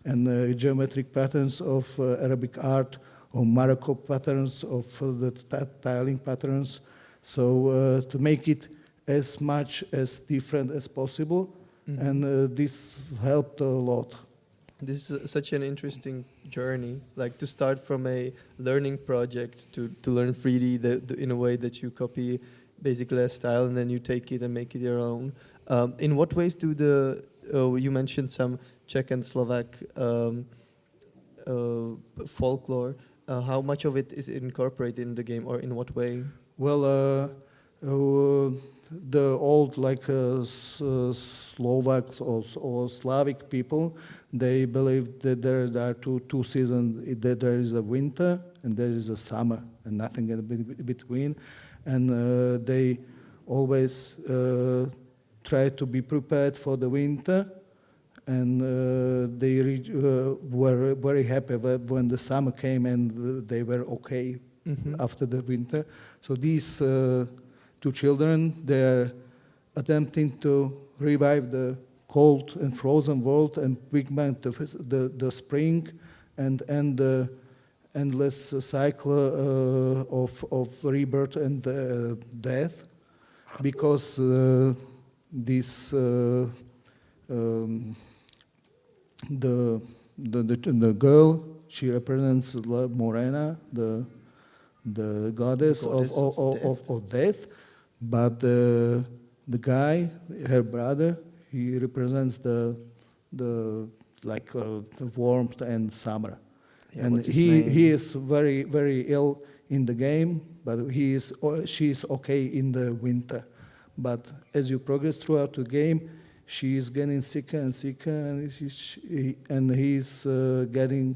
and the geometric patterns of Arabic art, or Morocco patterns of the tiling patterns. So to make it as much as different as possible, and this helped a lot. This is such an interesting journey, to start from a learning project to learn 3D in a way that you copy basically a style and then you take it and make it your own. In what ways do you mentioned some Czech and Slovak folklore. How much of it is incorporated in the game, or in what way? Well, the old Slovaks or Slavic people, they believe that there are two seasons, that there is a winter and there is a summer and nothing in between. And they always try to be prepared for the winter, and they were very happy when the summer came and they were okay after the winter. So these two children, they're attempting to revive the cold and frozen world and bring back the spring and end the endless cycle of rebirth and death, because this the girl, she represents Morena, the goddess of death, but the guy, her brother, he represents the warmth and summer. Yeah, and what's his name? he is very, very ill in the game, but she is okay in the winter. But as you progress throughout the game, she is getting sicker and sicker, and he's getting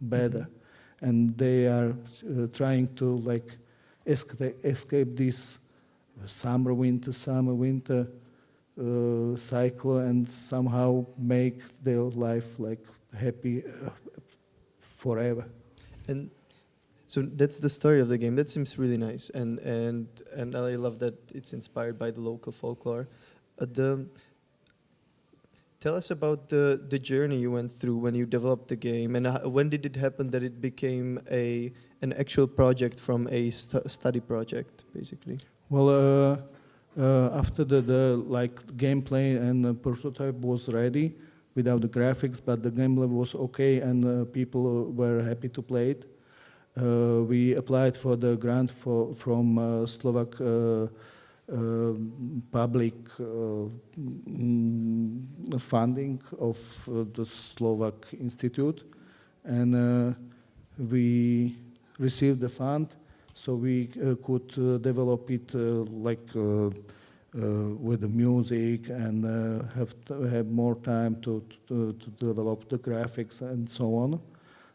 better. And they are trying to escape this summer winter cycle and somehow make their life happy forever. And so that's the story of the game. That seems really nice, and I love that it's inspired by the local folklore. Tell us about the journey you went through when you developed the game, and when did it happen that it became an actual project from a study project, basically? Well, after the gameplay and the prototype was ready without the graphics, but the gameplay was okay and people were happy to play it. We applied for the grant from Slovak public funding of the Slovak Institute, and we received the fund, so we could develop it with the music and have more time to develop the graphics and so on.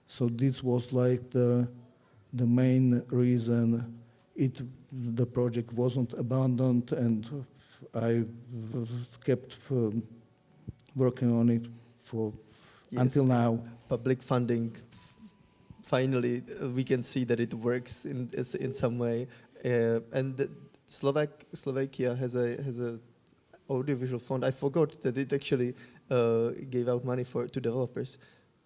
So this was the main reason the project wasn't abandoned, and I kept working on it until now. Public funding, finally, we can see that it works in some way. And Slovakia has a audiovisual fund. I forgot that it actually gave out money to developers.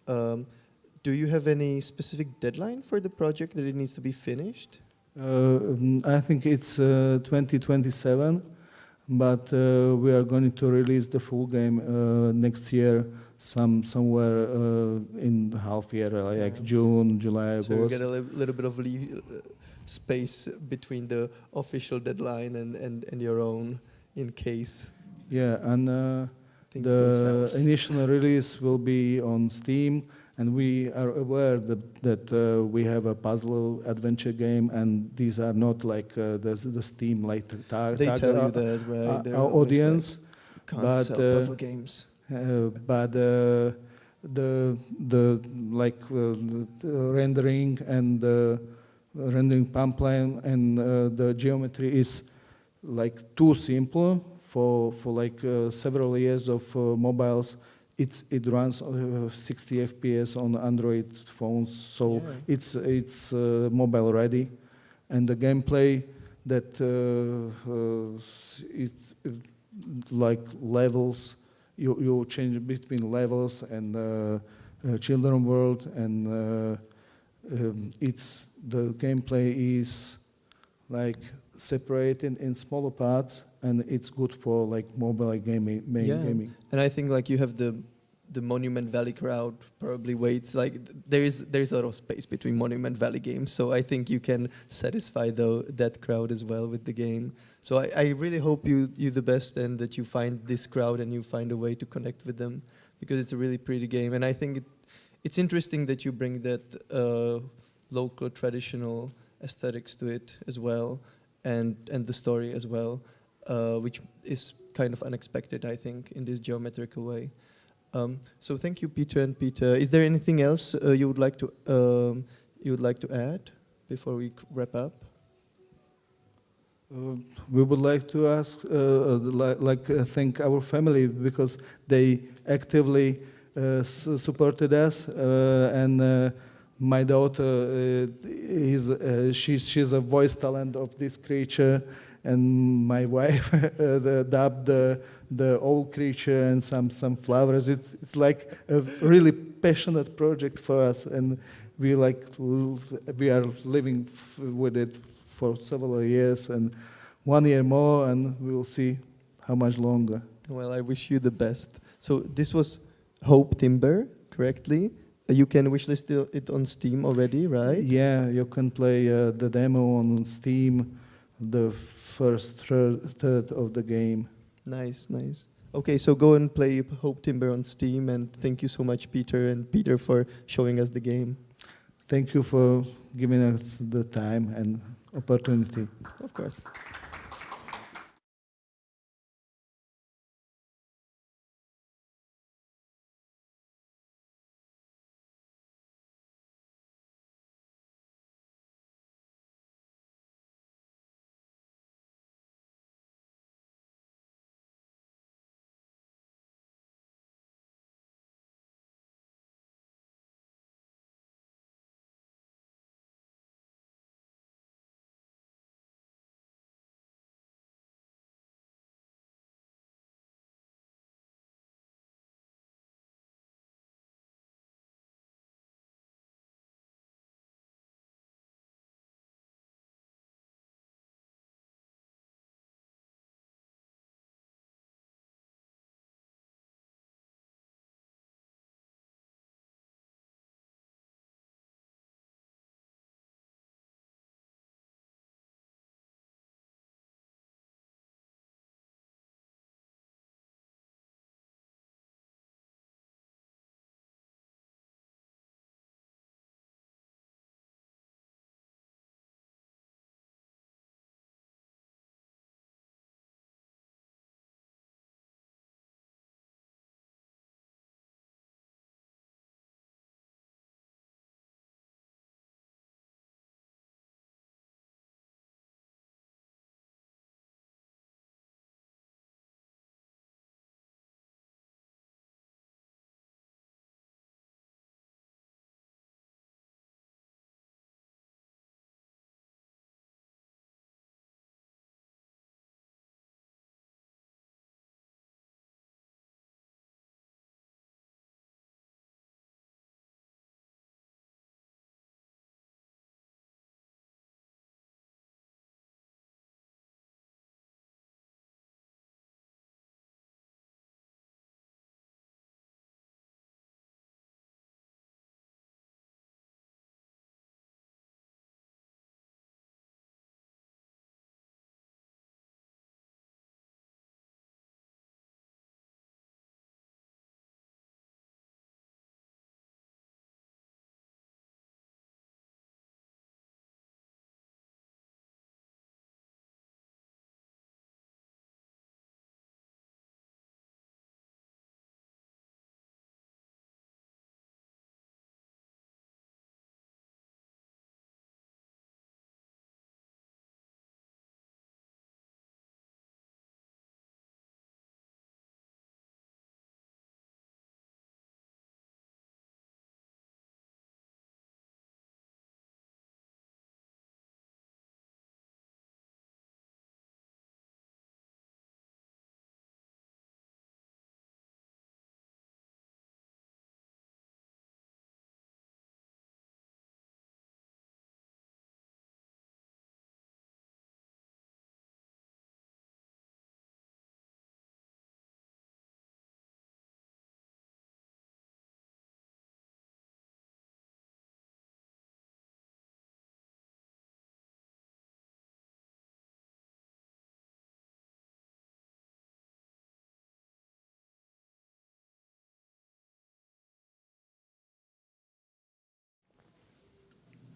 Do you have any specific deadline for the project that it needs to be finished? I think it's 2027, but we are going to release the full game next year, somewhere in half year, June, July, August. So you get a little bit of space between the official deadline and your own, in case. Yeah, and the initial release will be on Steam. And we are aware that we have a puzzle adventure game, and these are not the Steam target. They tell you that, right? Our audience, can't sell puzzle games. But the rendering and the rendering pipeline and the geometry is too simple for several years of mobiles. It runs 60 FPS on Android phones, so it's mobile ready, and the gameplay that it's levels. You change between levels and children world, and the gameplay is separated in smaller parts, and it's good for mobile gaming. And I think you have the Monument Valley crowd probably waits. There is a lot of space between Monument Valley games, so I think you can satisfy that crowd as well with the game. So I really hope you the best, and that you find this crowd and you find a way to connect with them, because it's a really pretty game. And I think it's interesting that you bring that local traditional aesthetics to it as well. and the story as well, which is kind of unexpected, I think, in this geometrical way. So thank you, Peter and Peter. Is there anything else you would like to add before we wrap up? We would like to ask, thank our family because they actively supported us, and my daughter she's a voice talent of this creature, and my wife dubbed the old creature and some flowers. It's like a really passionate project for us, and we are living with it for several years, and 1 year more, and we will see how much longer. Well, I wish you the best. So this was Hope Timber, correctly? You can wishlist it on Steam already, right? Yeah, you can play the demo on Steam, the first third of the game. Nice, nice. Okay, so go and play Hope Timber on Steam, and thank you so much, Peter and Peter, for showing us the game. Thank you for giving us the time and opportunity. Of course.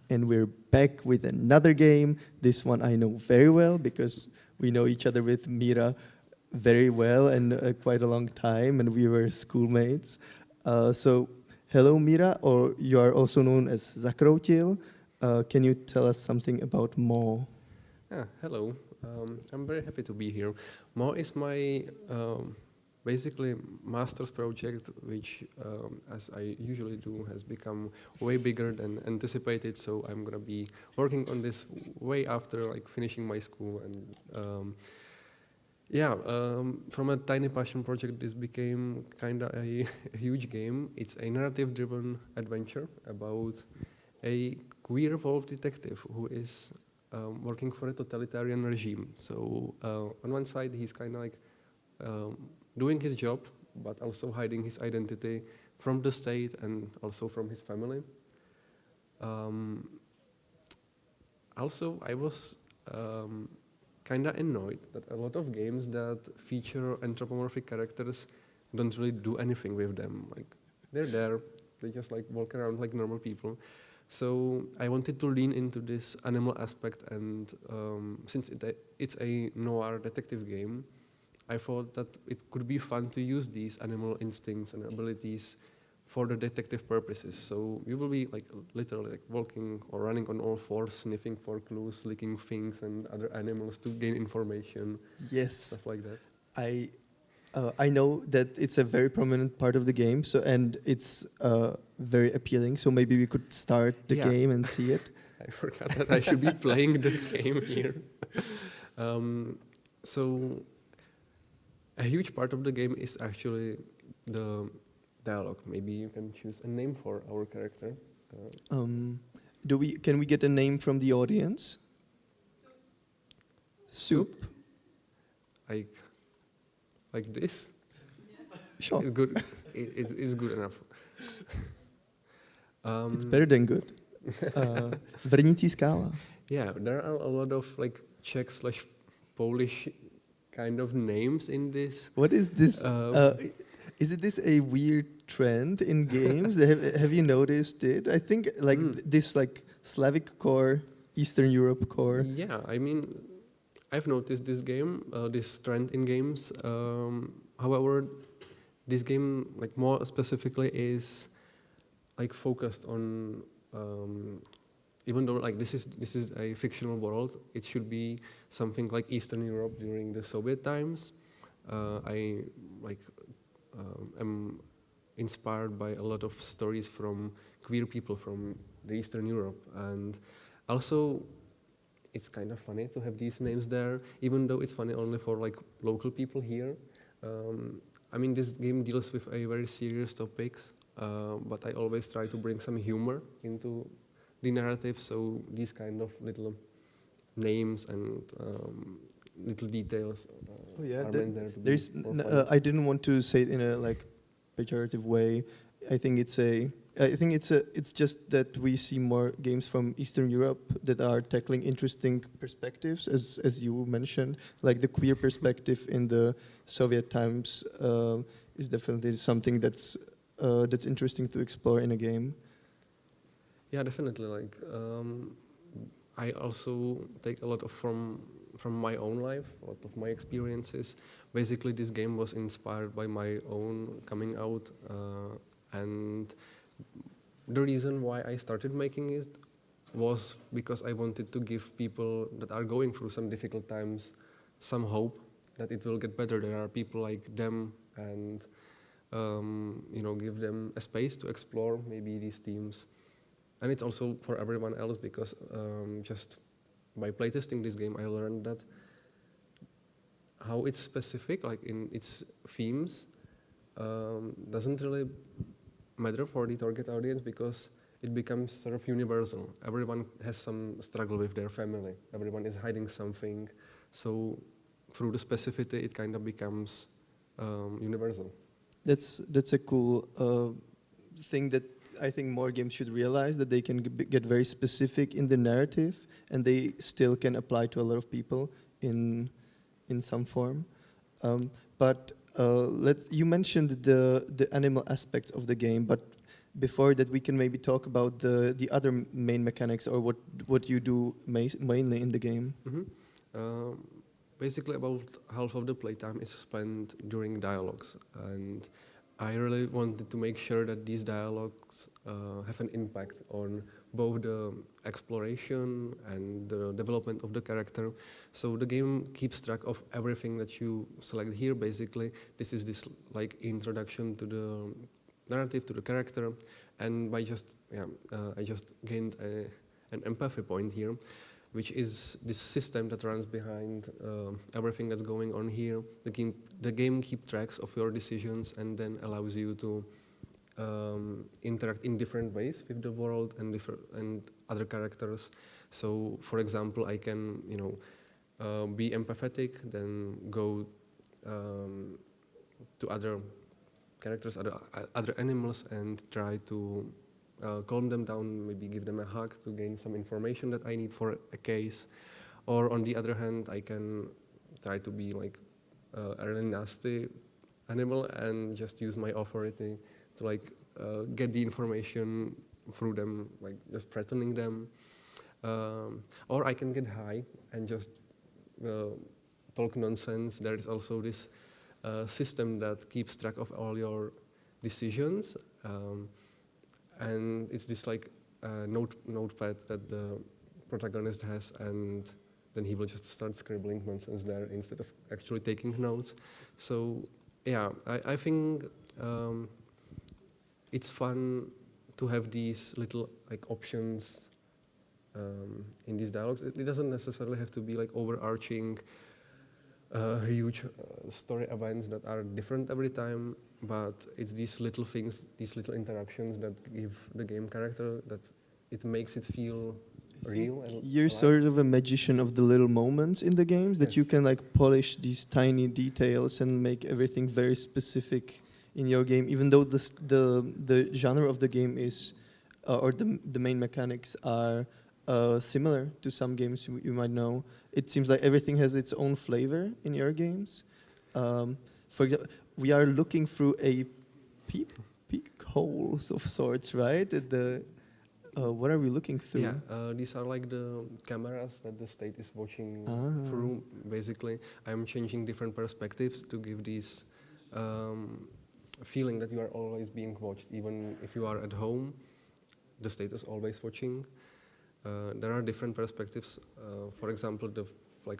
and we're back with another game. This one I know very well because we know each other with Mira very well and quite a long time, and we were schoolmates. So, hello Mira, or you are also known as Zakroutil. Can you tell us something about Mo? Hello, I'm very happy to be here. Mo is my basically master's project, which, as I usually do, has become way bigger than anticipated. So I'm gonna be working on this way after like finishing my school. And from a tiny passion project, this became kind of a huge game. It's a narrative-driven adventure about a queer wolf detective who is working for a totalitarian regime. So on one side, he's kind of like doing his job, but also hiding his identity from the state and also from his family. Also, I was kind of annoyed that a lot of games that feature anthropomorphic characters don't really do anything with them. Like, they're there, they just like walk around like normal people. So I wanted to lean into this animal aspect, and since it's a noir detective game, I thought that it could be fun to use these animal instincts and abilities for the detective purposes. So you will be like literally like walking or running on all fours, sniffing for clues, licking things and other animals to gain information. Yes, stuff like that. I know that it's a very prominent part of the game, so and it's very appealing. So maybe we could start the game and see it. I forgot that I should be playing the game here. So a huge part of the game is actually the dialogue. Maybe you can choose a name for our character. Can we get a name from the audience? Soup. Like this? Sure. It's good. It's good enough. It's better than good. Vrnící skála. Yeah, there are a lot of like Czech/Polish kind of names in this. What is this? Is this a weird trend in games? have you noticed it? I think like this like Slavic core, Eastern Europe core. Yeah, I mean, I've noticed this trend in games. However, this game, like more specifically, is like focused on. Even though like this is a fictional world, it should be something like Eastern Europe during the Soviet times. I am inspired by a lot of stories from queer people from the Eastern Europe, and also it's kind of funny to have these names there, even though it's funny only for like local people here. I mean, this game deals with a very serious topics, but I always try to bring some humor into the narrative, so these kind of little names and little details are meant there to there's be more fun. I didn't want to say it in a like pejorative way. I think it's just that we see more games from Eastern Europe that are tackling interesting perspectives, as you mentioned, like the queer perspective in the Soviet times is definitely something that's interesting to explore in a game. Yeah, definitely. Like, I also take a lot of from my own life, a lot of my experiences. Basically, this game was inspired by my own coming out, and the reason why I started making it was because I wanted to give people that are going through some difficult times some hope that it will get better. There are people like them, and give them a space to explore maybe these themes. And it's also for everyone else because just by playtesting this game, I learned that how it's specific, like in its themes, doesn't really matter for the target audience because it becomes sort of universal. Everyone has some struggle with their family. Everyone is hiding something. So through the specificity, it kind of becomes universal. That's a cool thing that I think more games should realize, that they can get very specific in the narrative and they still can apply to a lot of people in some form. But you mentioned the animal aspects of the game, but before that, we can maybe talk about the other main mechanics or what you do mainly in the game. Basically, about half of the playtime is spent during dialogues, and I really wanted to make sure that these dialogues have an impact on both the exploration and the development of the character. So the game keeps track of everything that you select here. Basically, this is this like introduction to the narrative, to the character, and by just I just gained an empathy point here, which is this system that runs behind everything that's going on here. The game keeps track of your decisions and then allows you to interact in different ways with the world and other characters. So, for example, I can be empathetic, then go to other characters, other animals, and try to calm them down, maybe give them a hug to gain some information that I need for a case. Or on the other hand, I can try to be like a really nasty animal and just use my authority to get the information through them, like just threatening them. Or I can get high and just talk nonsense. There is also this system that keeps track of all your decisions. And it's this notepad that the protagonist has, and then he will just start scribbling nonsense there instead of actually taking notes. So yeah, I think it's fun to have these little options in these dialogues. It doesn't necessarily have to be overarching huge story events that are different every time, but it's these little things, these little interactions that give the game character, that it makes it feel real. And you're alive. sort of a magician of the little moments in the games, that you can polish these tiny details and make everything very specific in your game, even though the genre of the game is, or the main mechanics are similar to some games you might know. It seems like everything has its own flavor in your games. For example, we are looking through a peek holes of sorts, right? At the what are we looking through? Yeah, these are the cameras that the state is watching through. Basically, I'm changing different perspectives to give this feeling that you are always being watched, even if you are at home. The state is always watching. There are different perspectives. For example, the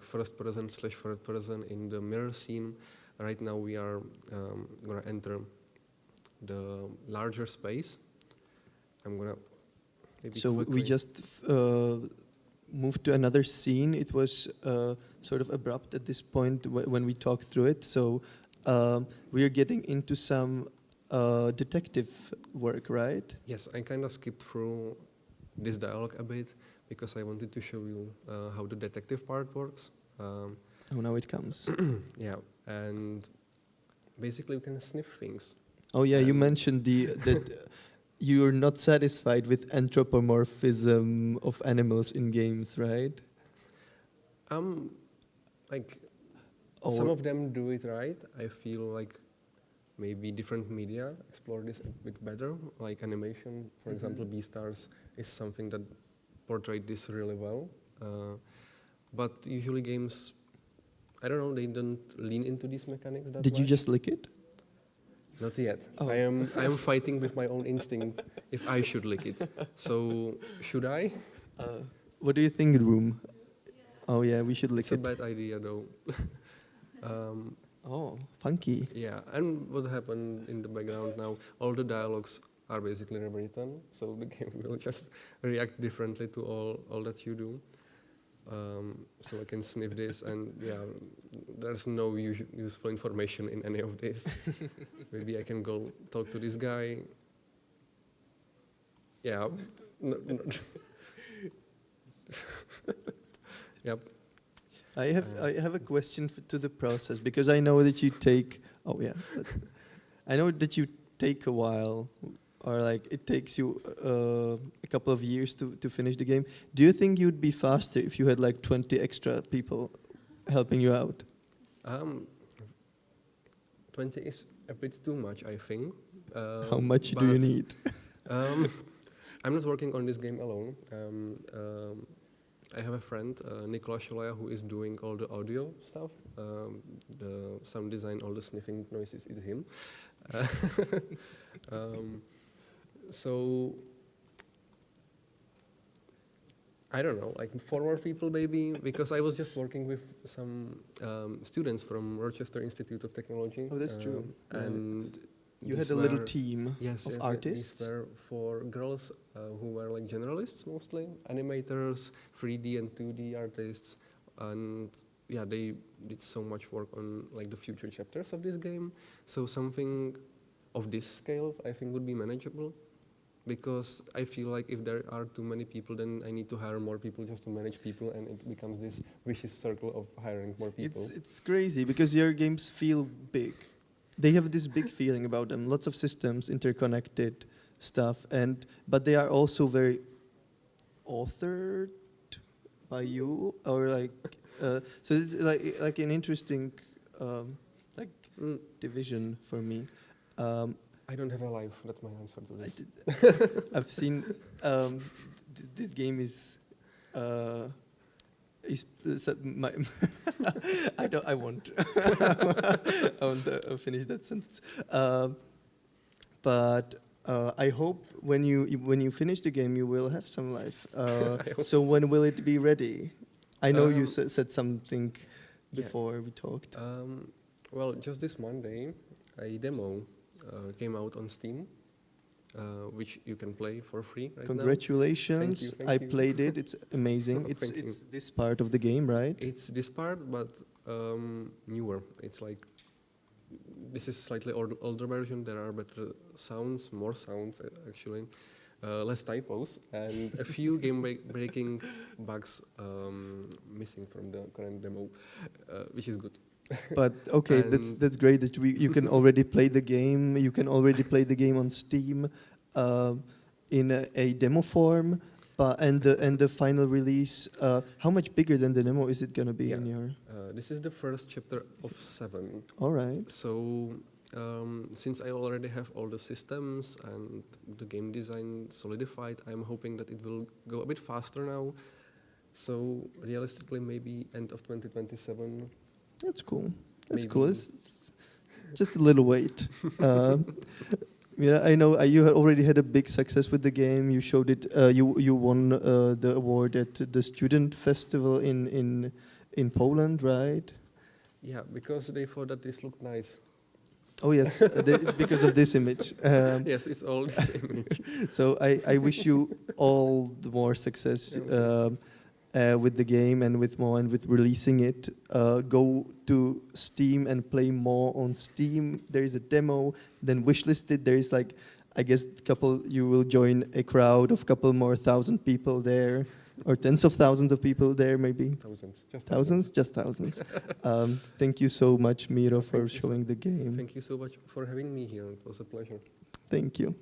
first person / third person in the mirror scene. Right now we are gonna enter the larger space. I'm gonna maybe So quickly. we just moved to another scene. It was sort of abrupt at this point when we talked through it. So we are getting into some detective work, right? Yes, I kind of skipped through this dialogue a bit because I wanted to show you how the detective part works. Oh, now it comes. Yeah, and basically you can sniff things. Oh yeah, you mentioned that you're not satisfied with anthropomorphism of animals in games, right? Some of them do it right. I feel like maybe different media explore this a bit better, like animation. For example, Beastars is something that portrayed this really well. But usually games, I don't know, they don't lean into these mechanics that Did you much. just lick it? Not yet. Oh. I am fighting with my own instinct if I should lick it. So should I? What do you think, Room? Oh yeah, we should lick It's it. a bad idea though. Oh, funky. Yeah, and what happened in the background now, all the dialogues are basically rewritten, so the game will just react differently to all that you do. So I can sniff this, and yeah, there's no useful information in any of this. Maybe I can go talk to this guy. Yeah. Yep. I have a question to the process, because I know that you take. Oh yeah, I know that you take a while, or it takes you a couple of years to finish the game. Do you think you'd be faster if you had 20 extra people helping you out? 20 is a bit too much, I think. How much do you need? Um, I'm not working on this game alone. I have a friend, Nicola Sholaya, who is doing all the audio stuff, the sound design, all the sniffing noises is him. So I don't know, like 4 more people maybe, because I was just working with some students from Rochester Institute of Technology. Oh, that's true. And you these had a little were- team yes, of yes, artists. These were 4 girls who were like generalists mostly, animators, 3D and 2D artists, and yeah, they did so much work on like the future chapters of this game. So something of this scale, I think, would be manageable. Because I feel like if there are too many people, then I need to hire more people just to manage people, and it becomes this vicious circle of hiring more people. It's crazy because your games feel big. They have this big feeling about them. Lots of systems, interconnected stuff, but they are also very authored by you, or like so. It's like an interesting like division for me. I don't have a life. That's my answer to this. I've seen this game is my I won't I won't finish that sentence. But I hope when you finish the game you will have some life. So when will it be ready? I know you said something before we talked. Well, just this Monday, a demo came out on Steam, which you can play for free right Congratulations. now. Thank I you. played it. It's amazing. It's this part of the game, right? It's this part, but newer. It's like, this is slightly older version. There are better sounds, more sounds actually, less typos, and a few game-breaking bugs missing from the current demo, which is good. But okay, that's great that you can already play the game. You can already play the game on Steam in a demo form. And the final release, how much bigger than the demo is it gonna be in your? This is the first chapter of 7. All right. So since I already have all the systems and the game design solidified, I'm hoping that it will go a bit faster now. So realistically, maybe end of 2027. That's cool. That's Maybe. cool. It's just a little wait. I know you already had a big success with the game. You showed it. You won the award at the student festival in Poland, right? Yeah, because they thought that this looked nice. Oh yes, it's because of this image. Yes, it's all this image. So I wish you all the more success with the game and with more and with releasing it. Go to Steam and play more on Steam. There is a demo. Then wishlist it. There is like, I guess, you will join a crowd of couple more thousand people there, or tens of thousands of people there, maybe. Thousands. Just thousands. Thank you so much, Miro, for showing the game. Thank you so much for having me here. It was a pleasure. Thank you.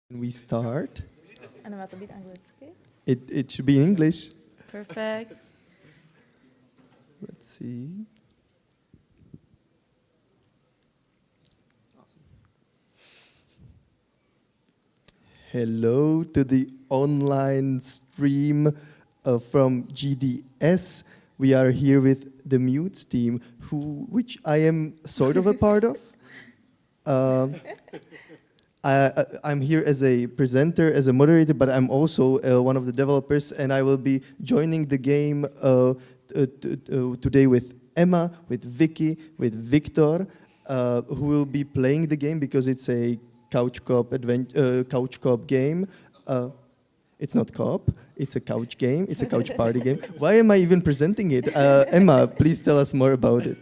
Can we start? A nemá to být anglicky? It should be in English. Perfect. Let's see. Hello to the online stream from GDS. We are here with the Mutes team, which I am sort of a part of. I'm here as a presenter, as a moderator, but I'm also one of the developers, and I will be joining the game today with Emma, with Vicky, with Victor, who will be playing the game because it's a couch co-op game. It's not co-op, it's a couch game, it's a couch party game. Why am I even presenting it? Emma, please tell us more about it.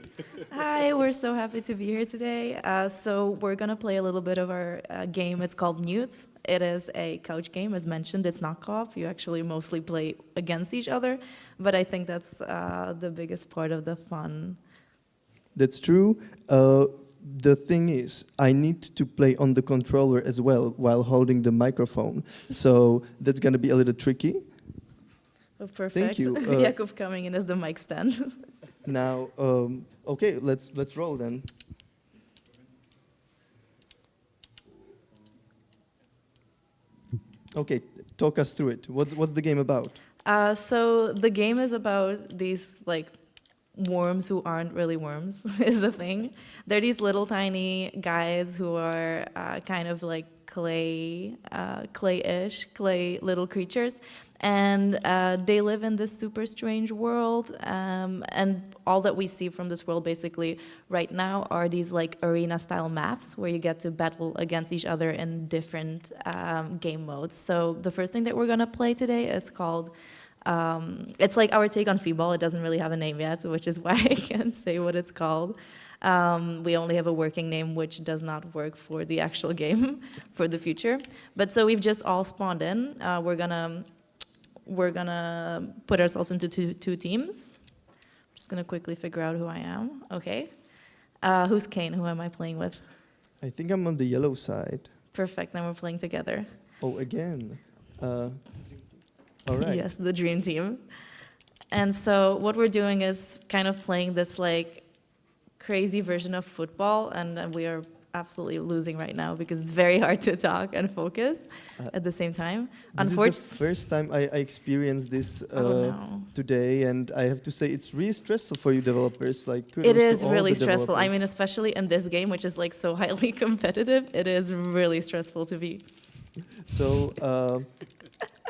Hi, we're so happy to be here today. So we're going to play a little bit of our game. It's called Mutes. It is a couch game, as mentioned. It's not co-op. You actually mostly play against each other. But I think that's the biggest part of the fun. That's true. The thing is, I need to play on the controller as well while holding the microphone. So that's going to be a little tricky. Oh, perfect. Thank you. Jakub coming in as the mic stand. Now, okay, let's roll then. Okay, talk us through it. What's the game about? So the game is about these like worms who aren't really worms is the thing. They're these little tiny guys who are kind of like clay little creatures, and they live in this super strange world, and all that we see from this world basically right now are these like arena style maps where you get to battle against each other in different game modes. So the first thing that we're gonna play today is called it's like our take on Feeball. It doesn't really have a name yet, which is why I can't say what it's called. We only have a working name, which does not work for the actual game for the future. But so we've just all spawned in. We're gonna put ourselves into two teams. I'm just gonna quickly figure out who I am. Okay. Who's Kane? Who am I playing with? I think I'm on the yellow side. Perfect. Then we're playing together. Oh, again. All right. Yes, the dream team. And so what we're doing is kind of playing this like crazy version of football, and we are absolutely losing right now because it's very hard to talk and focus at the same time. This is the first time I experienced this today, and I have to say it's really stressful for you developers. Like, it is really stressful. I mean, especially in this game, which is like so highly competitive, it is really stressful to be. So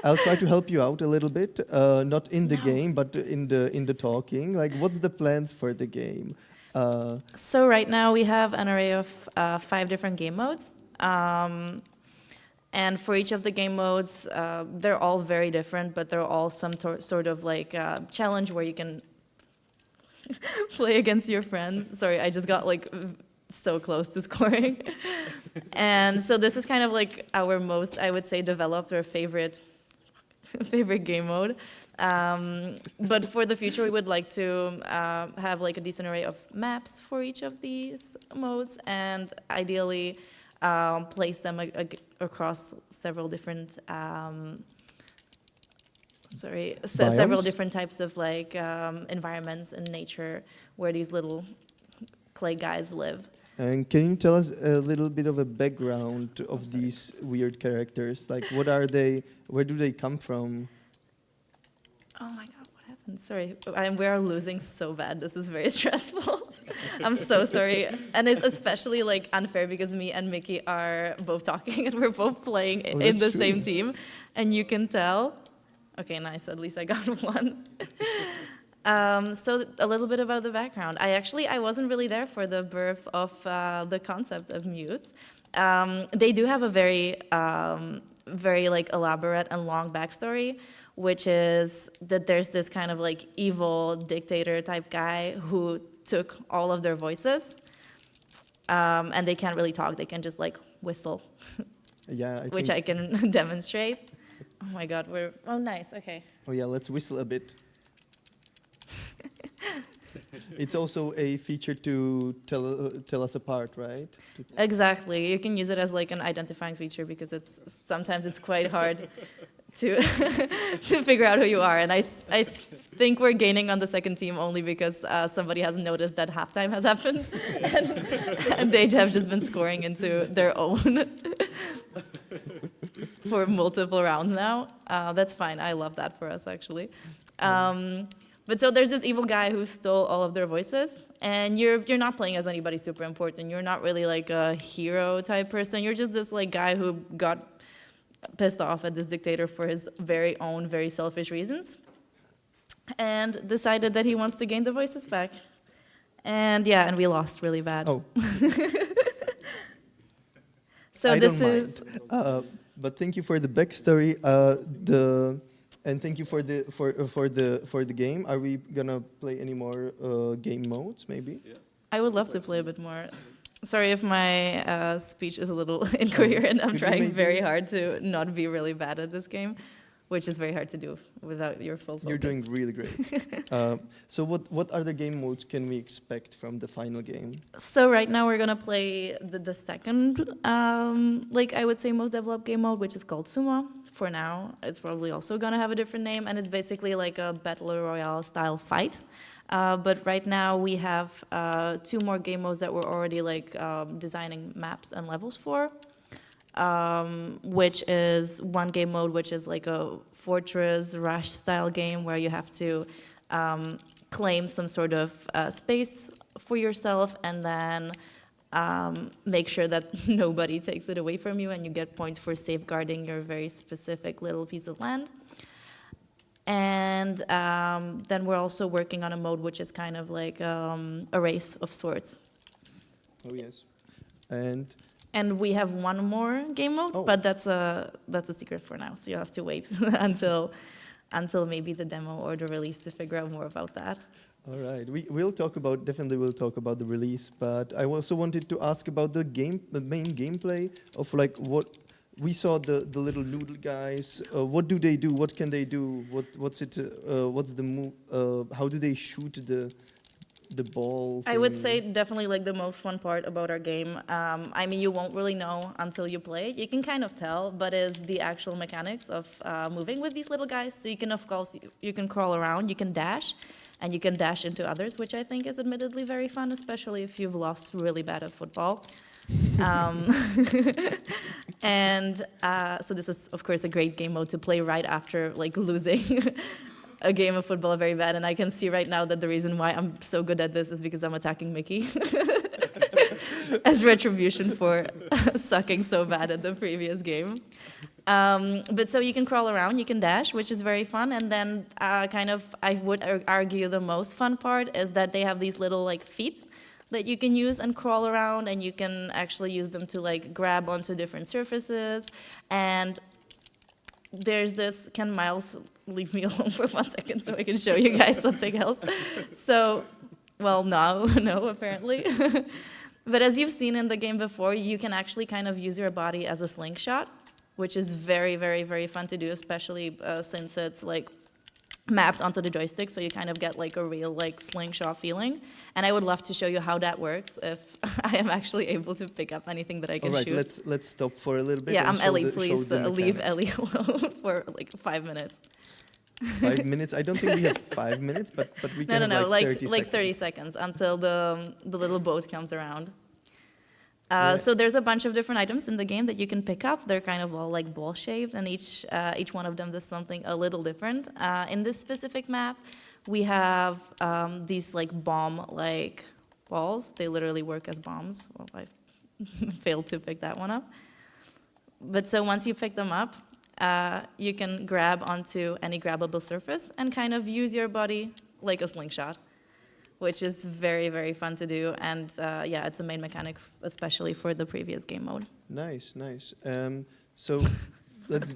I'll try to help you out a little bit, not in the game, but in the talking. Like, what's the plans for the game? So right now we have an array of 5 different game modes. And for each of the game modes, they're all very different, but they're all some sort of like challenge where you can play against your friends. Sorry, I just got like so close to scoring. And so this is kind of like our most, I would say, developed or favorite game mode. But for the future, we would like to have like a decent array of maps for each of these modes, and ideally place them across several different several different types of like environments and nature where these little clay guys live. And can you tell us a little bit of a background of these weird characters? Like, what are they? Where do they come from? Oh my God, what happened? Sorry, we are losing so bad. This is very stressful. I'm so sorry. And it's especially like unfair because me and Mickey are both talking and we're both playing in the same team. And you can tell. Okay, nice. At least I got one. So a little bit about the background. I wasn't really there for the birth of the concept of Mutes. They do have a very like elaborate and long backstory, which is that there's this kind of like evil dictator type guy who took all of their voices, and they can't really talk. They can just like whistle, which I can demonstrate. Oh my God, oh nice, okay. Oh yeah, let's whistle a bit. It's also a feature to tell us apart, right? Exactly. You can use it as like an identifying feature because sometimes it's quite hard to to figure out who you are. And I think we're gaining on the second team only because somebody hasn't noticed that halftime has happened, and they have just been scoring into their own for multiple rounds now. That's fine. I love that for us actually. But so there's this evil guy who stole all of their voices, and you're not playing as anybody super important. You're not really like a hero type person. You're just this like guy who got pissed off at this dictator for his very own, very selfish reasons, and decided that he wants to gain the voices back. And yeah, and we lost really bad. Oh. So I this don't is. mind. But thank you for the backstory. And thank you for the game. Are we gonna play any more game modes? Maybe. Yeah. I would love to play a bit more. Sorry if my speech is a little incoherent. I'm trying very hard to not be really bad at this game, which is very hard to do without your full focus. You're doing really great. So what other game modes can we expect from the final game? So right now we're gonna play the second, like I would say most developed game mode, which is called Sumo. For now, it's probably also gonna have a different name, and it's basically like a battle royale style fight. But right now we have 2 more game modes that we're already like designing maps and levels for, which is one game mode which is like a Fortress Rush style game where you have to claim some sort of space for yourself and then make sure that nobody takes it away from you, and you get points for safeguarding your very specific little piece of land. And then we're also working on a mode which is kind of like a race of sorts. Oh yes, and we have one more game mode, but that's a secret for now. So you have to wait until maybe the demo or the release to figure out more about that. All right, we'll talk about the release, but I also wanted to ask about the main gameplay of like what we saw the little noodle guys. What do they do? What can they do? What's the move? How do they shoot the ball? I would say definitely like the most fun part about our game. I mean, you won't really know until you play it. You can kind of tell, but is the actual mechanics of moving with these little guys. So you can, of course, you can crawl around, you can dash, and you can dash into others, which I think is admittedly very fun, especially if you've lost really bad at football. And so this is, of course, a great game mode to play right after like losing a game of football very bad. And I can see right now that the reason why I'm so good at this is because I'm attacking Mickey as retribution for sucking so bad at the previous game. But so you can crawl around, you can dash, which is very fun. And then kind of, I would argue the most fun part is that they have these little like feet that you can use and crawl around, and you can actually use them to like grab onto different surfaces. And there's this, can Miles leave me alone for 1 second so I can show you guys something else? So, well, no, apparently. But as you've seen in the game before, you can actually kind of use your body as a slingshot, which is very, very, very fun to do, especially since it's like mapped onto the joystick, so you kind of get like a real like slingshot feeling. And I would love to show you how that works if I am actually able to pick up anything that I can shoot. All right, let's stop for a little bit. Yeah, and Ellie, please leave Ellie alone for like 5 minutes. 5 minutes? I don't think we have 5 minutes, but we can have like 30 seconds. Like 30 seconds until the little boat comes around. So there's a bunch of different items in the game that you can pick up. They're kind of all like ball-shaped, and each one of them does something a little different. In this specific map, we have these like bomb-like balls. They literally work as bombs. Well, I failed to pick that one up. But so once you pick them up, you can grab onto any grabbable surface and kind of use your body like a slingshot, which is very, very fun to do. And yeah, it's a main mechanic, especially for the previous game mode. Nice. So let's...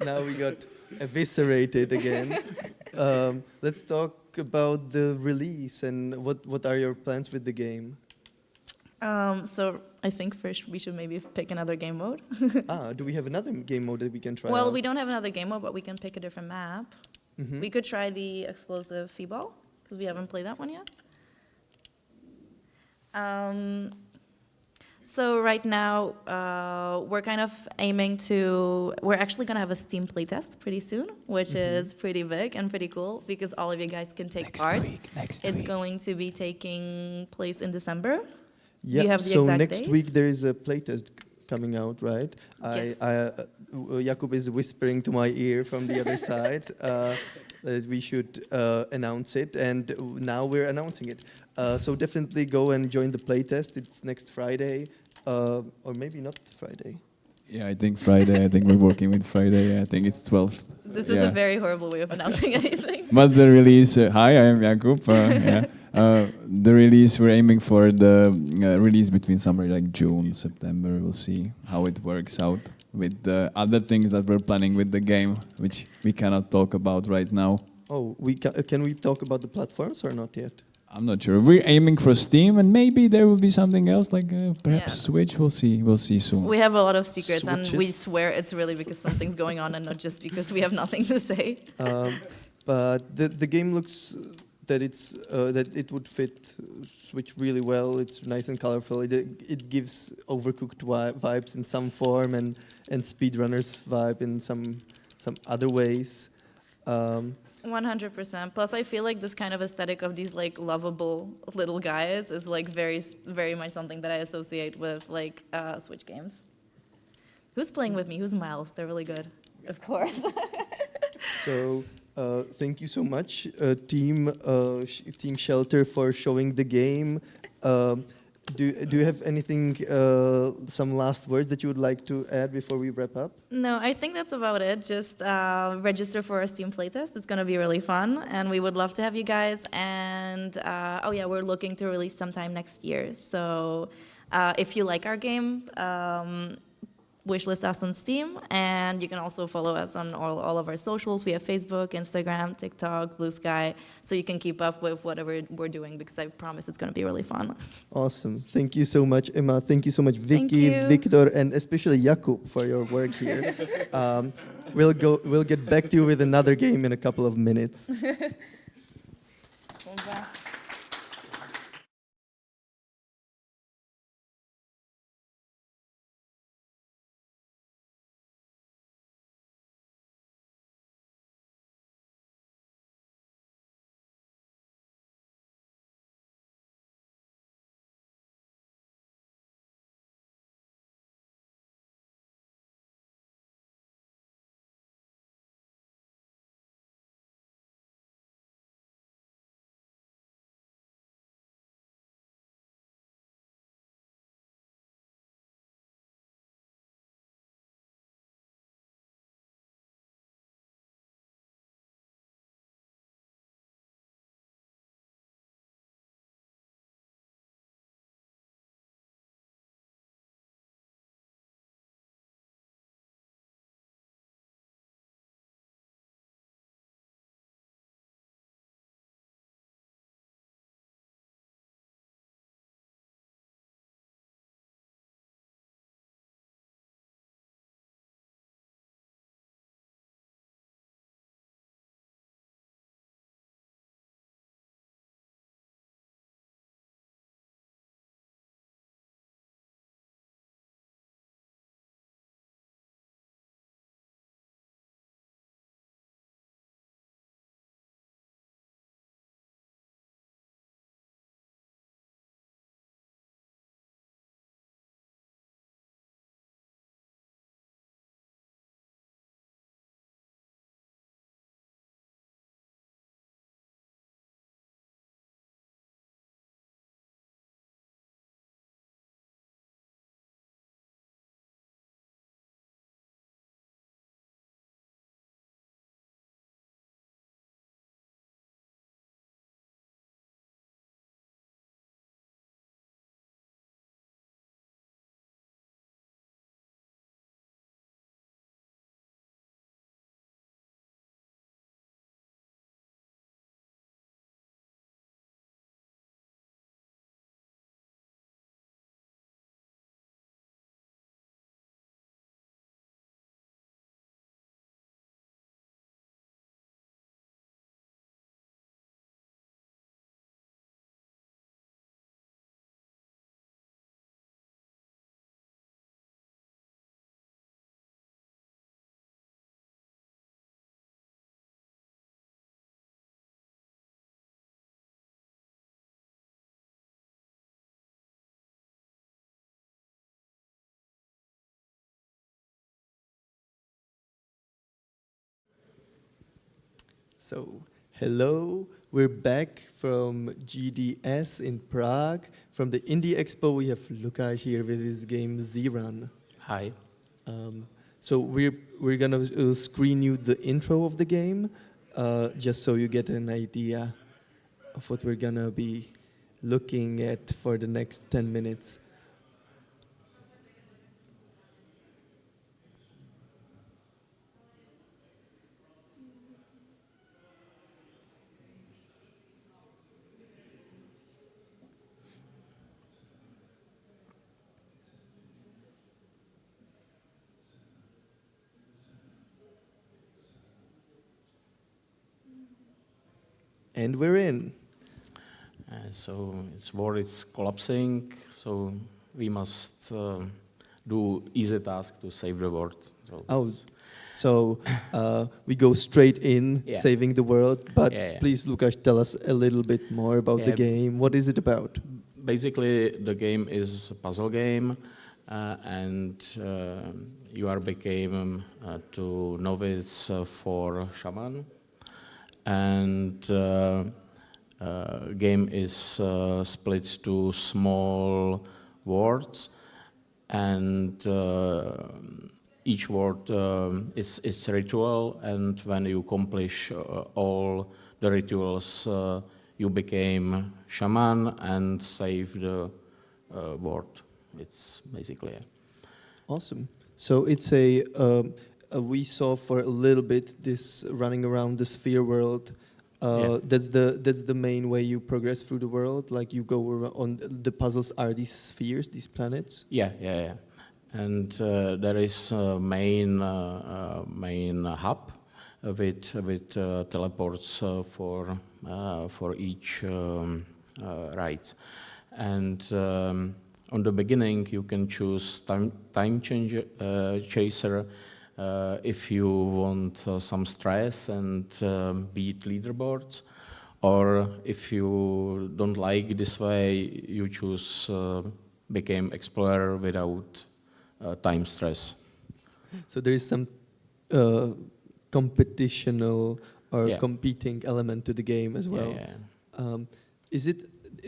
Now we got eviscerated again. Let's talk about the release and what are your plans with the game? So I think first we should maybe pick another game mode. Do we have another game mode that we can try Well, out? we don't have another game mode, but we can pick a different map. Mhm. We could try the explosive feeball, because we haven't played that one yet. So right now, we're kind of aiming to, we're actually going to have a Steam playtest pretty soon, which is pretty big and pretty cool because all of you guys can take part. Next It's week. going to be taking place in December. Do Yeah, you have the so exact next date? week there is a playtest coming out, right? Yes. Jakub is whispering to my ear from the other side that we should announce it, and now we're announcing it. So definitely go and join the playtest. It's next Friday, or maybe not Friday. Yeah, I think Friday. I think we're working with Friday. I think it's 12th. This is a very horrible way of announcing anything. But the release, hi, I am Jakub. The release, we're aiming for the release between somewhere like June, September. We'll see how it works out with the other things that we're planning with the game, which we cannot talk about right now. Oh, can we talk about the platforms or not yet? I'm not sure. We're aiming for Steam, and maybe there will be something else, like perhaps Yeah. Switch. We'll see. We'll see soon. We have a lot of secrets, and we Switches. swear it's really because something's going on and not just because we have nothing to say. But the game looks that it would fit Switch really well. It's nice and colorful. It gives Overcooked vibes in some form and speedrunners vibe in some other ways. 100%. Plus, I feel like this kind of aesthetic of these like lovable little guys is like very much something that I associate with like Switch games. Who's playing with me? Who's Miles? They're really good. Of course. So thank you so much, Team Shelter, for showing the game. Do you have anything, some last words that you would like to add before we wrap up? No, I think that's about it. Just register for our Steam playtest. It's going to be really fun, and we would love to have you guys. And oh yeah, we're looking to release sometime next year. So if you like our game, wishlist us on Steam, and you can also follow us on all of our socials. We have Facebook, Instagram, TikTok, Blue Sky, so you can keep up with whatever we're doing, because I promise it's going to be really fun. Awesome. Thank you so much, Emma. Thank you so much, Vicky, you. Victor, and especially Jakub for your work here. We'll get back to you with another game in a couple of minutes. So, hello, we're back from GDS in Prague. From the Indie Expo, we have Lukáš here with his game Z-Run. Hi. So we're gonna screen you the intro of the game, just so you get an idea of what we're gonna be looking at for the next 10 minutes. And we're in. So war is collapsing, so we must do easy task to save the world. So we go straight in, Yeah. saving the world. But Yeah. please, Lukáš, tell us a little bit more about the game. What is it about? Basically, the game is a puzzle game, and you are became to novice for shaman, and game is split to small worlds, and each world is ritual, and when you accomplish all the rituals, you became shaman and save the world. It's basically it. Awesome. So it's we saw for a little bit this running around the sphere world. That's the main way you progress through the world. Like you go on the puzzles are these spheres, these planets. Yeah. And there is a main hub with teleports for each ride. And on the beginning, you can choose time chaser if you want some stress and beat leaderboards, or if you don't like this way, you choose become explorer without time stress. So there is some competitional or competing element to the game as well.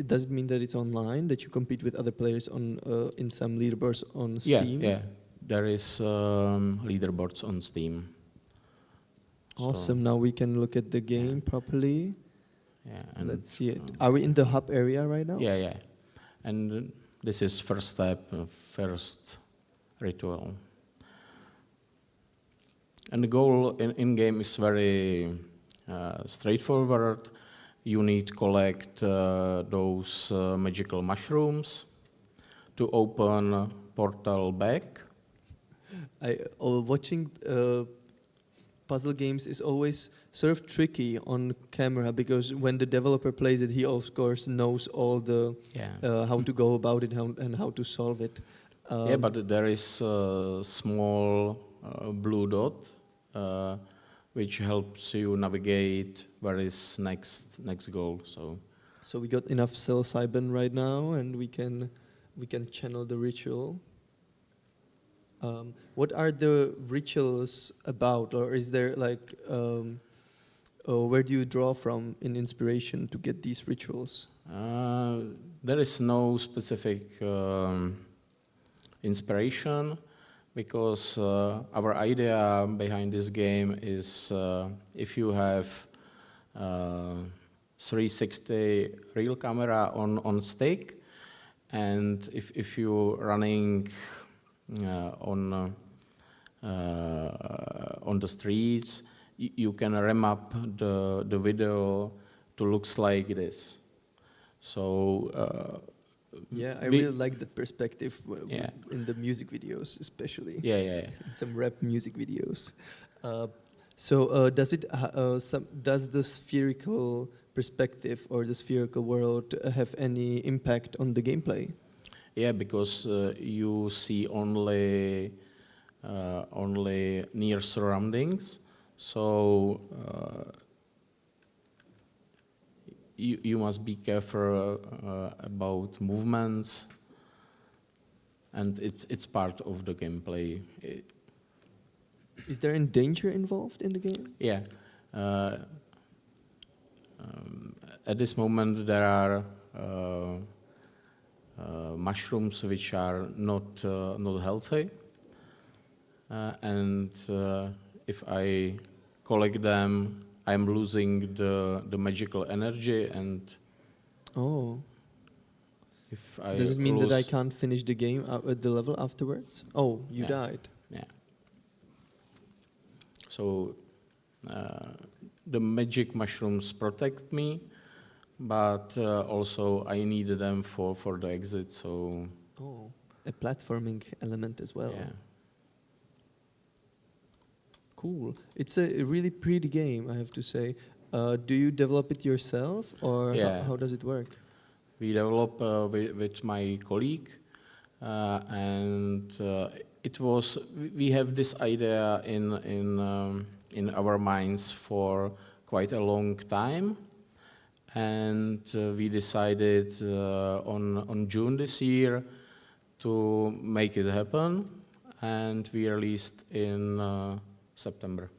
Does it mean that it's online, that you compete with other players on in some leaderboards on Steam? Yeah. There is leaderboards on Steam. Awesome. Now we can look at the game properly. Yeah. Let's see it. Are we in the hub area right now? Yeah. And this is first step, first ritual. And the goal in game is very straightforward. You need to collect those magical mushrooms to open portal back. Watching puzzle games is always sort of tricky on camera, because when the developer plays it, he of course knows all the how to go about it and how to solve it. But there is a small blue dot which helps you navigate where is next goal. So we got enough psilocybin right now, and we can channel the ritual. What are the rituals about, or is there like where do you draw from in inspiration to get these rituals? There is no specific inspiration, because our idea behind this game is if you have 360 real camera on stick, and if you're running on the streets, you can ramp up the video to looks like this. So I really like that perspective in the music videos, especially. Yeah. Some rap music videos. Does the spherical perspective or the spherical world have any impact on the gameplay? Yeah, because you see only near surroundings, so you must be careful about movements, and it's part of the gameplay. Is there any danger involved in the game? Yeah, at this moment there are mushrooms which are not healthy, and if I collect them, I'm losing the magical energy, and Oh. if I Does it mean that I lose- can't finish the game at the level afterwards? Oh, you Yeah. died. Yeah. So the magic mushrooms protect me, but also I need them for the exit. So Oh, a platforming element as well. yeah. Cool. It's a really pretty game, I have to say. Do you develop it yourself, or Yeah. how does it work? We develop with my colleague, and it was we have this idea in our minds for quite a long time, and we decided on June this year to make it happen, and we released in September.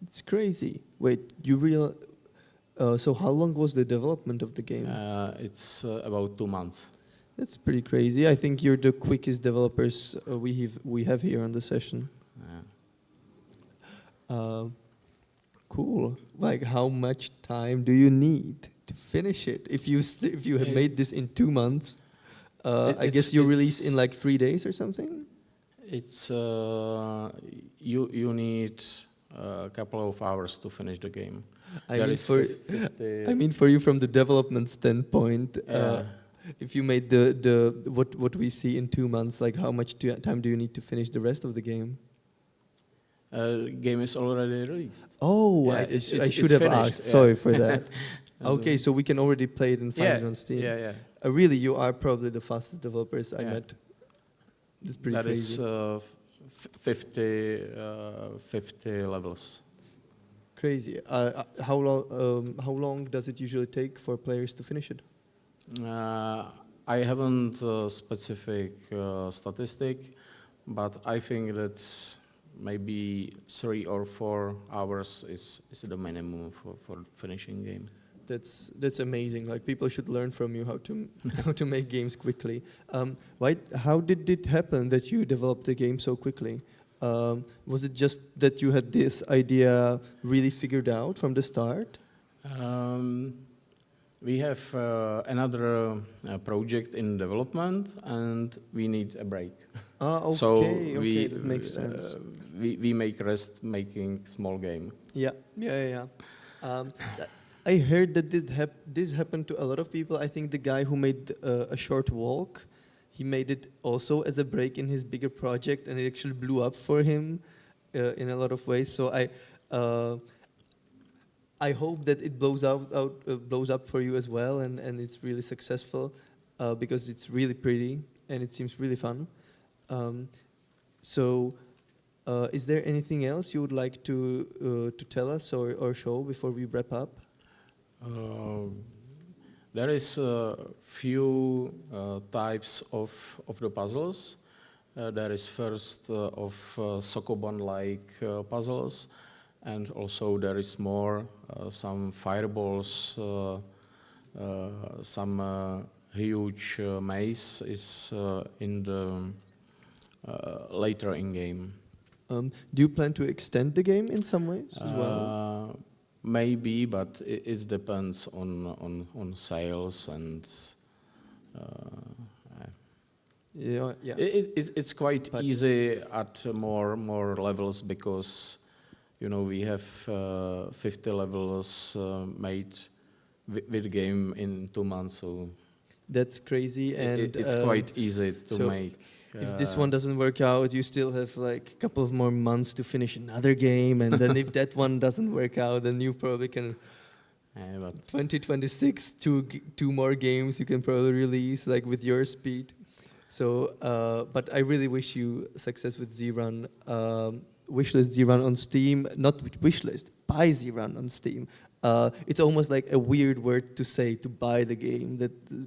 It's crazy. Wait, so how long was the development of the game? It's about 2 months. That's pretty crazy. I think you're the quickest developers we have here on the session. Cool. Like, how much time do you need to finish it? If you have made this in 2 months, I guess you release in like 3 days or something. It's you need a couple of hours to finish the game. I mean for you from the development standpoint. Yeah. If you made the what we see in 2 months, like how much time do you need to finish the rest of the game? Game is already released. Oh, Yeah, I should have finished, asked. yeah. Sorry for that. Okay, so we can already play it and find it on Steam. Yeah, yeah. Really, you are probably the fastest developers I Yeah. met. That's pretty That crazy. is 50 levels. Crazy. How long does it usually take for players to finish it? I haven't a specific statistic, but I think that maybe 3 or 4 hours is the minimum for finishing game. That's amazing. Like, people should learn from you how to make games quickly. How did it happen that you developed the game so quickly? Was it just that you had this idea really figured out from the start? We have another project in development, and we need a break. Okay, So okay, that makes sense. We make rest making small game. Yeah. I heard that this happened to a lot of people. I think the guy who made A Short Walk, he made it also as a break in his bigger project, and it actually blew up for him in a lot of ways. So I hope that it blows up for you as well, and it's really successful because it's really pretty and it seems really fun. Is there anything else you would like to tell us or show before we wrap up? There is a few types of the puzzles. There is first of Sokoban-like puzzles, and also there is more some fireballs, some huge maze is in the later in game. Do you plan to extend the game in some ways as well? Maybe, but it depends on sales and. Yeah. It's quite easy at more levels because, we have 50 levels made with the game in 2 months. So that's crazy, and it's quite easy to make. If this one doesn't work out, you still have like a couple of more months to finish another game, and then if that one doesn't work out, then you probably can. 2026, two more games you can probably release like with your speed. So, but I really wish you success with Z-Run. Wishlist Z-Run on Steam, not wishlist, buy Z-Run on Steam. It's almost like a weird word to say, to buy the game,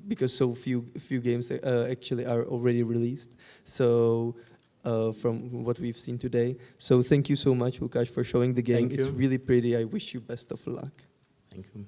because so few games actually are already released. So from what we've seen today. So thank you so much, Łukasz, for showing the game. Thank It's you. really pretty. I wish you best of luck. Thank you.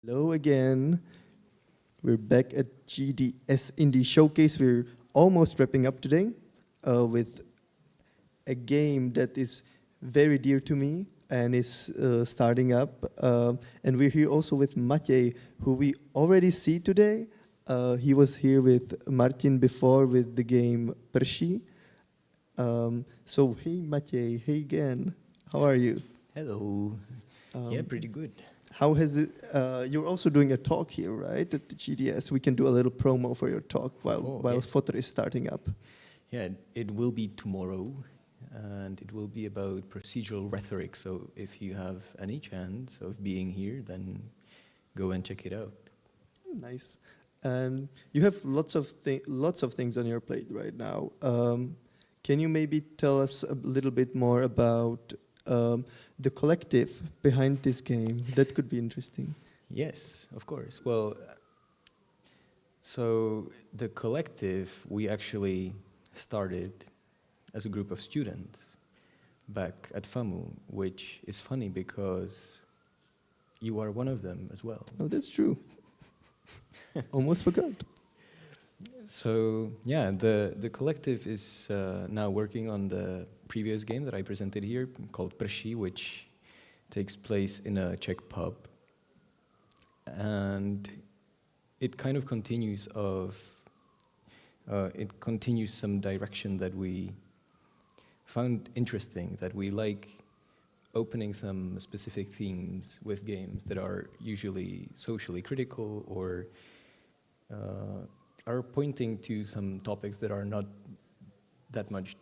Hello again. We're back at GDS Indie Showcase. We're almost wrapping up today with a game that is very dear to me and is starting up. And we're here also with Maciej, who we already see today. He was here with Martin before with the game Prší. So hey Maciej, hey again. How are you? Hello. Yeah, pretty good. How has it? You're also doing a talk here, right, at the GDS. We can do a little promo for your talk while yes. Fotr is starting up. Yeah, it will be tomorrow, and it will be about procedural rhetoric. So if you have any chance of being here, then go and check it out. Nice. And you have lots of things on your plate right now. Can you maybe tell us a little bit more about the collective behind this game? That could be interesting. Yes, of course. Well, so the collective, we actually started as a group of students back at FAMU, which is funny because you are one of them as well. Oh, that's true. Almost forgot. So yeah, the collective is now working on the previous game that I presented here called Prší, which takes place in a Czech pub. And it kind of continues some direction that we found interesting, that we like opening some specific themes with games that are usually socially critical or are pointing to some topics that are not that much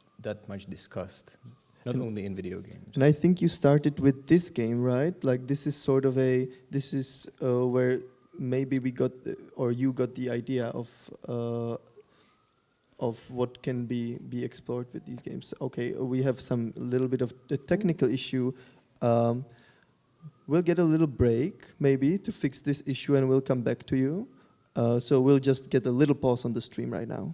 discussed, not only in video games. And I think you started with this game, right? Like this is sort of where maybe we got or you got the idea of what can be explored with these games. Okay, we have some little bit of a technical issue. We'll get a little break maybe to fix this issue, and we'll come back to you. So we'll just get a little pause on the stream right now.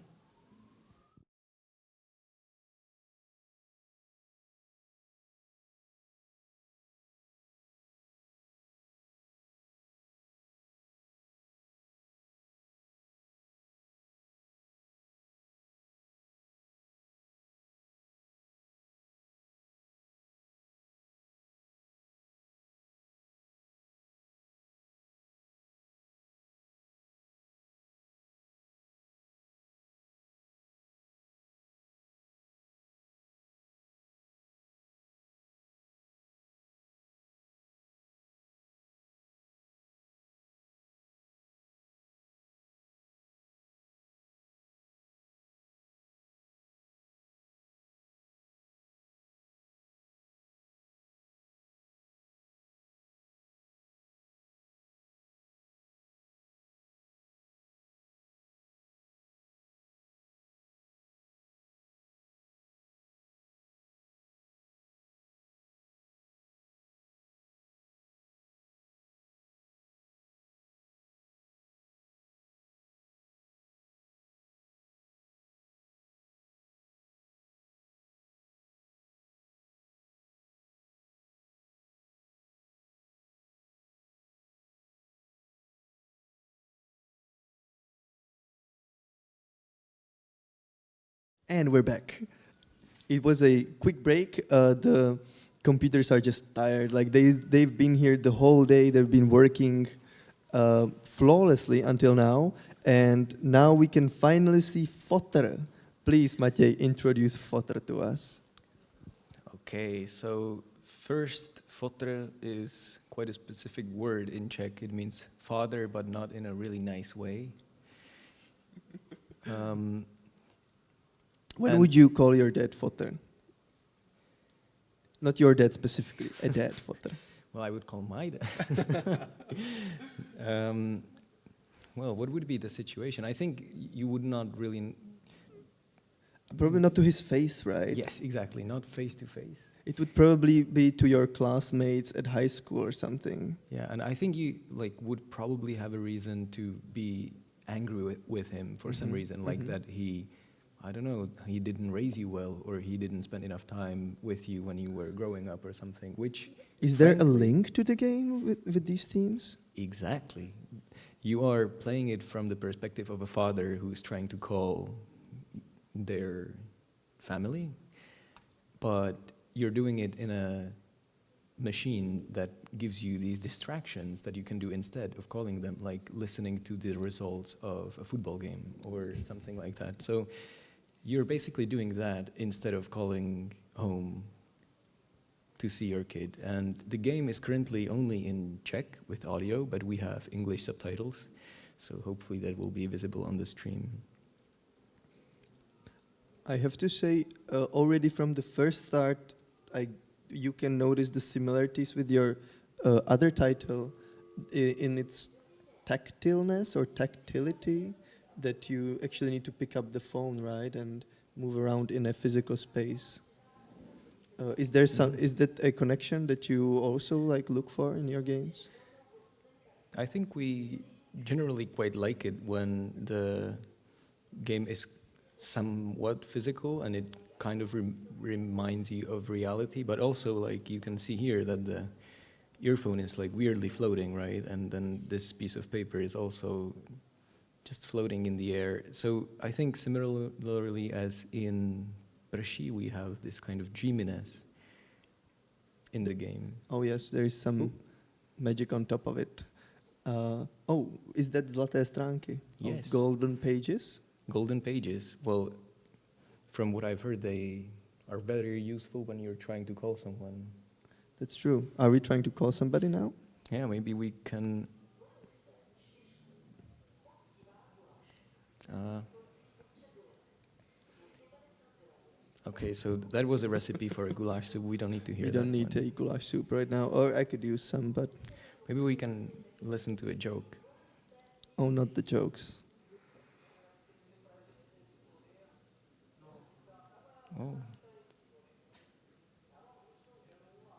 And we're back. It was a quick break. The computers are just tired. Like they've been here the whole day. They've been working flawlessly until now. And now we can finally see Fotr. Please, Maciej, introduce Fotr to us. Okay, so first, Fotr is quite a specific word in Czech. It means father, but not in a really nice way. When would you call your dad Fotr? Not your dad specifically, a dad Fotr. Well, I would call my dad. Well, what would be the situation? I think you would not really... Probably not to his face, right? Yes, exactly, not face to face. It would probably be to your classmates at high school or something. Yeah, and I think you would probably have a reason to be angry with him for some reason, like that he I don't know, he didn't raise you well, or he didn't spend enough time with you when you were growing up or something, which... Is there a link to the game with these themes? Exactly. You are playing it from the perspective of a father who's trying to call their family, but you're doing it in a machine that gives you these distractions that you can do instead of calling them, like listening to the results of a football game or something like that. So you're basically doing that instead of calling home to see your kid. And the game is currently only in Czech with audio, but we have English subtitles, so hopefully that will be visible on the stream. I have to say, already from the first start, you can notice the similarities with your other title in its tactileness or tactility, that you actually need to pick up the phone, right, and move around in a physical space. Is that a connection that you also look for in your games? I think we generally quite like it when the game is somewhat physical and it kind of reminds you of reality, but also like you can see here that the earphone is like weirdly floating, right? And then this piece of paper is also just floating in the air. So I think similarly as in Prší, we have this kind of dreaminess in the game. Oh yes, there is some magic on top of it. Is that Zlaté stránky? Yes. Golden pages? Golden pages. Well, from what I've heard, they are very useful when you're trying to call someone. That's true. Are we trying to call somebody now? Yeah, maybe we can... Okay, so that was a recipe for a goulash soup. We don't need to hear that. We don't need to eat goulash soup right now. Or I could use some, but... Maybe we can listen to a joke. Oh, not the jokes. Oh.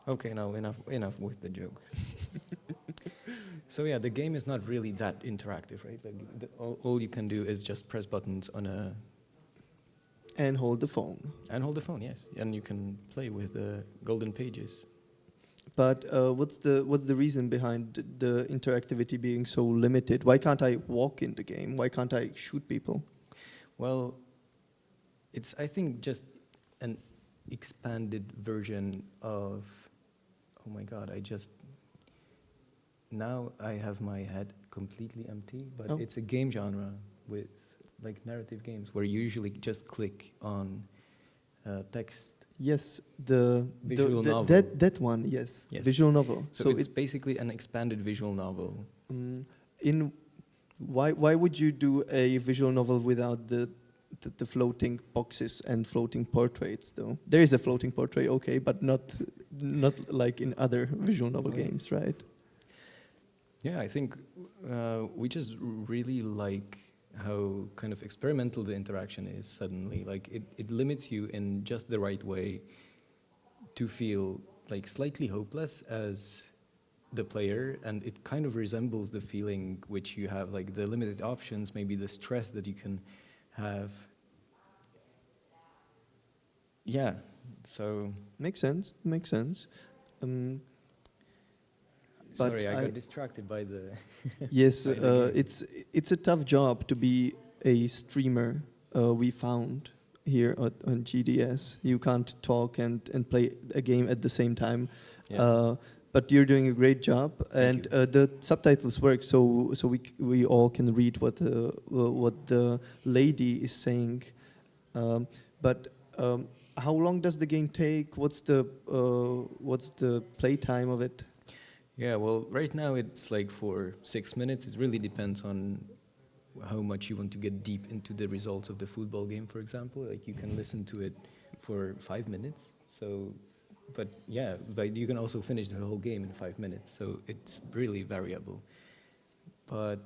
Okay, now enough with the jokes. So yeah, the game is not really that interactive, right? Like all you can do is just press buttons on a... And hold the phone. And hold the phone, yes. And you can play with the golden pages. But what's the reason behind the interactivity being so limited? Why can't I walk in the game? Why can't I shoot people? Well, it's, I think, just an expanded version of... Oh my God, now I have my head completely empty, but it's a game genre with like narrative games where you usually just click on text. Yes, visual novel. That one, yes. Yes. Visual novel. So it's basically an expanded visual novel. Why would you do a visual novel without the floating boxes and floating portraits, though? There is a floating portrait, okay, but not like in other visual novel games, right? Yeah, I think we just really like how kind of experimental the interaction is suddenly. Like it limits you in just the right way to feel like slightly hopeless as the player, and it kind of resembles the feeling which you have, like the limited options, maybe the stress that you can have. Yeah, so... Makes sense. Sorry, I got distracted by the... Yes, it's a tough job to be a streamer, we found here on GDS. You can't talk and play a game at the same time. Yeah. But you're doing a great job, and the subtitles work, so we all can read what the lady is saying. But how long does the game take? What's the play time of it? Yeah, well, right now it's like for 6 minutes. It really depends on how much you want to get deep into the results of the football game, for example. Like you can listen to it for 5 minutes. So, but yeah, but you can also finish the whole game in 5 minutes. So it's really variable. But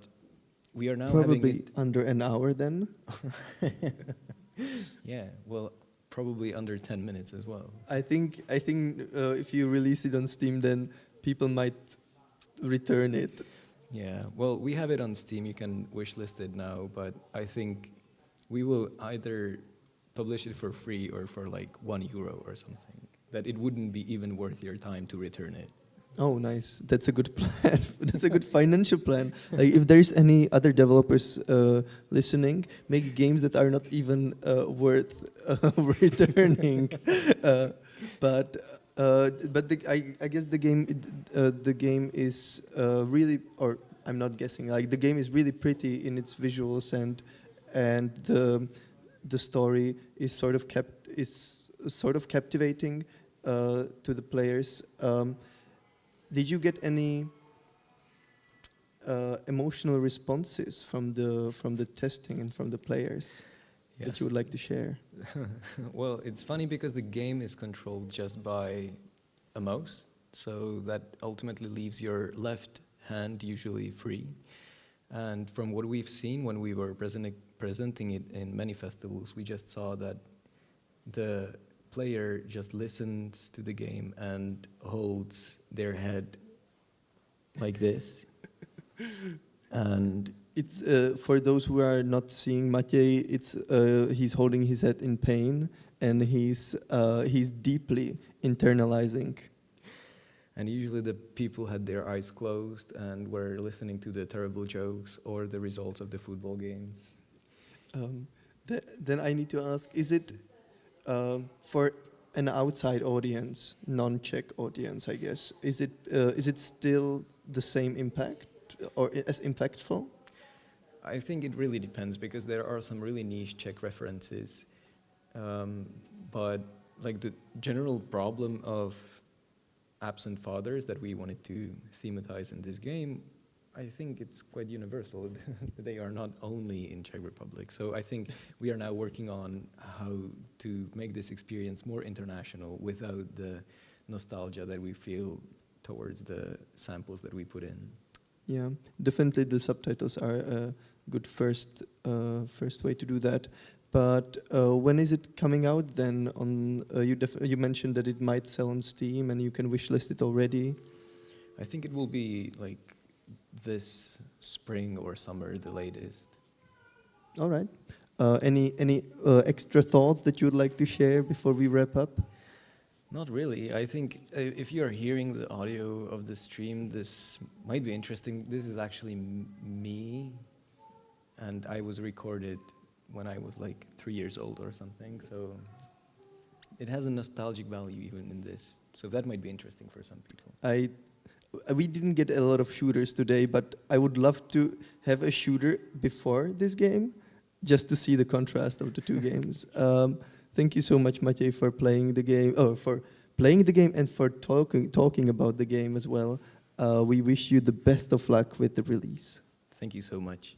we are now probably under an hour then. Yeah, well, probably under 10 minutes as well. I think if you release it on Steam, then people might return it. Yeah, well, we have it on Steam. You can wishlist it now, but I think we will either publish it for free or for like €1 or something, that it wouldn't be even worth your time to return it. Oh, nice. That's a good plan. That's a good financial plan. Like, if there's any other developers listening, make games that are not even worth returning. But I guess the game is really, or I'm not guessing. Like, the game is really pretty in its visuals, and the story is sort of captivating to the players. Did you get any emotional responses from the testing and from the players that Yes. you would like to share? Well, it's funny because the game is controlled just by a mouse, so that ultimately leaves your left hand usually free. And from what we've seen when we were presenting it in many festivals, we just saw that the player just listens to the game and holds their head like this. And it's for those who are not seeing Maciej, it's he's holding his head in pain, and he's deeply internalizing. And usually the people had their eyes closed and were listening to the terrible jokes or the results of the football games. Then I need to ask, is it for an outside audience, non-Czech audience, I guess, is it still the same impact or as impactful? I think it really depends because there are some really niche Czech references. But like the general problem of absent fathers that we wanted to thematize in this game, I think it's quite universal. They are not only in Czech Republic. So I think we are now working on how to make this experience more international without the nostalgia that we feel towards the samples that we put in. Yeah, definitely the subtitles are a good first way to do that. But when is it coming out then? You mentioned that it might sell on Steam and you can wishlist it already. I think it will be like this spring or summer, the latest. All right. Any extra thoughts that you would like to share before we wrap up? Not really. I think if you are hearing the audio of the stream, this might be interesting. This is actually me, and I was recorded when I was like 3 years old or something. So it has a nostalgic value even in this. So that might be interesting for some people. We didn't get a lot of shooters today, but I would love to have a shooter before this game, just to see the contrast of the two games. Thank you so much, Maciej, for playing the game, and for talking about the game as well. We wish you the best of luck with the release. Thank you so much.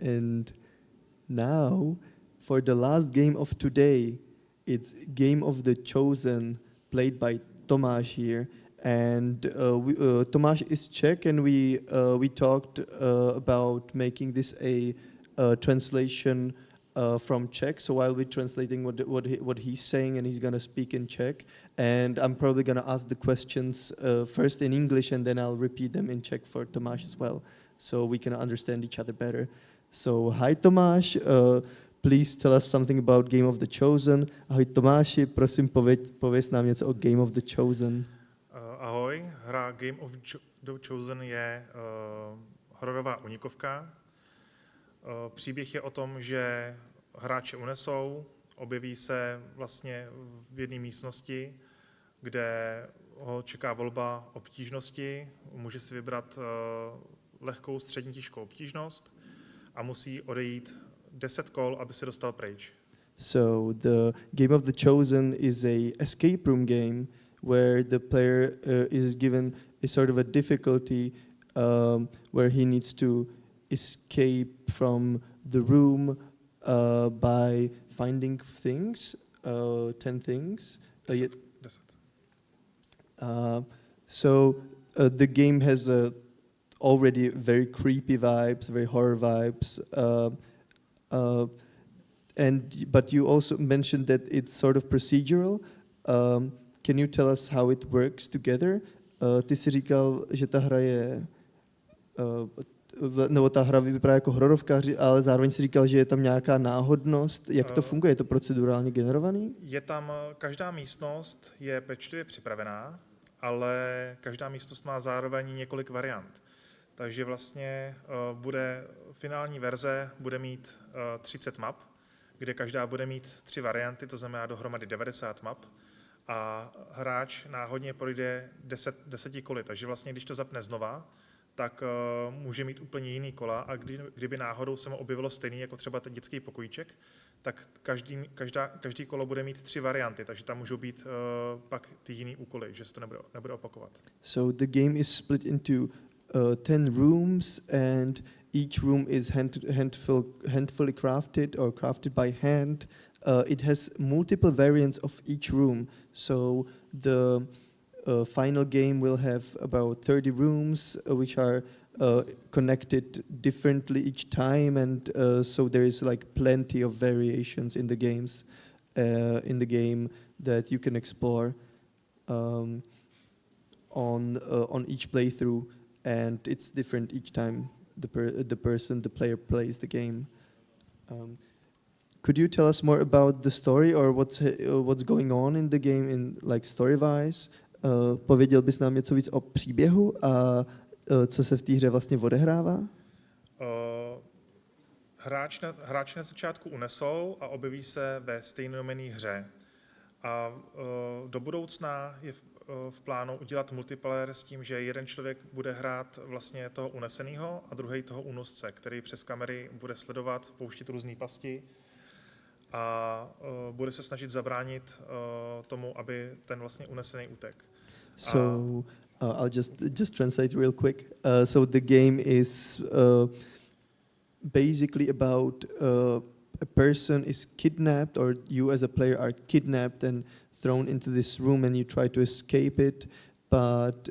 And now, for the last game of today, it's Game of the Chosen, played by Tomáš here. And Tomáš is Czech, and we talked about making this a translation from Czech. So while we're translating what he's saying, and he's gonna speak in Czech, and I'm probably gonna ask the questions first in English, and then I'll repeat them in Czech for Tomáš as well, so we can understand each other better. So hi Tomáš, please tell us something about Game of the Chosen. Ahoj Tomáši, prosím pověz nám něco o Game of the Chosen. Ahoj, hra Game of the Chosen je hororová unikovka. Příběh je o tom, že hráče unesou, objeví se vlastně v jedné místnosti, kde ho čeká volba obtížnosti, může si vybrat lehkou, střední, těžkou obtížnost a musí odejít 10 kol, aby se dostal pryč. So the Game of the Chosen is a escape room game where the player is given a sort of a difficulty where he needs to escape from the room by finding things, 10 things. So the game has already very creepy vibes, very horror vibes. But you also mentioned that it's sort of procedural. Can you tell us how it works together? Ty jsi říkal, že ta hra je, nebo ta hra vypadá jako hororovka, ale zároveň si říkal, že je tam nějaká náhodnost. Jak to funguje? Je to procedurálně generovaný? Je tam, každá místnost je pečlivě připravená, ale každá místnost má zároveň několik variant. Takže vlastně finální verze bude mít 30 map, kde každá bude mít 3 varianty, to znamená dohromady 90 map. A hráč náhodně projde 10 koly, takže vlastně když to zapne znova, tak může mít úplně jiný kola a kdyby náhodou se mu objevilo stejný jako třeba ten dětský pokojíček, tak každý kolo bude mít 3 varianty, takže tam můžou být pak ty jiný úkoly, že se to nebude opakovat. So the game is split into 10 rooms, and each room is handfully crafted or crafted by hand. It has multiple variants of each room, so the final game will have about 30 rooms, which are connected differently each time, and so there is like plenty of variations in the games, in the game that you can explore on each playthrough, and it's different each time the player plays the game. Could you tell us more about the story or what's going on in the game in like story-wise? Pověděl bys nám něco víc o příběhu a co se v té hře vlastně odehrává? Hráči na začátku unesou a objeví se ve stejnojmenné hře. A do budoucna je v plánu udělat multiplayer s tím, že jeden člověk bude hrát vlastně toho uneseného a druhý toho únosce, který přes kamery bude sledovat, pouštět různé pasti a bude se snažit zabránit tomu, aby ten vlastně unesený utek. So I'll just translate real quick. So the game is basically about a person is kidnapped, or you as a player are kidnapped and thrown into this room, and you try to escape it. But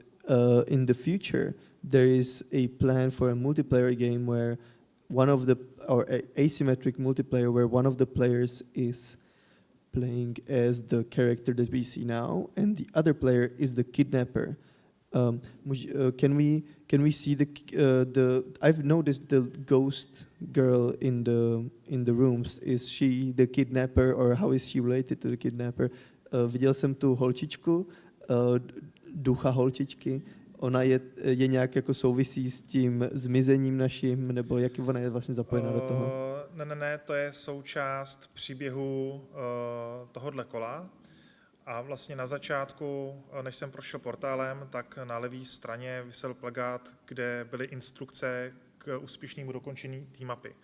in the future, there is a plan for a multiplayer game where asymmetric multiplayer where one of the players is playing as the character that we see now, and the other player is the kidnapper. Can we see the? I've noticed the ghost girl in the rooms. Is she the kidnapper, or how is she related to the kidnapper? Viděl jsem tu holčičku, ducha holčičky. Ona je nějak jako souvisí s tím zmizením naším, nebo jak ona je vlastně zapojena do toho? Ne, to je součást příběhu tohohle kola. A vlastně na začátku, než jsem prošel portálem, tak na levé straně visel plakát, kde byly instrukce k úspěšnému dokončení té mapy.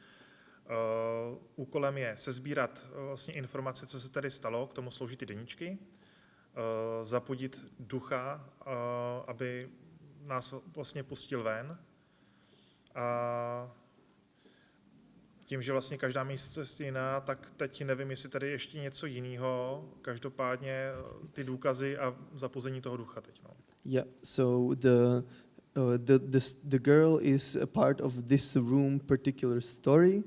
Úkolem je sesbírat vlastně informace, co se tady stalo, k tomu slouží ty deníčky, zapudit ducha, aby nás vlastně pustil ven. A tím, že vlastně každá místnost je jiná, tak teď nevím, jestli tady ještě něco jiného. Každopádně ty důkazy a zapuzení toho ducha teď. No. Yeah, so the girl is a part of this room particular story,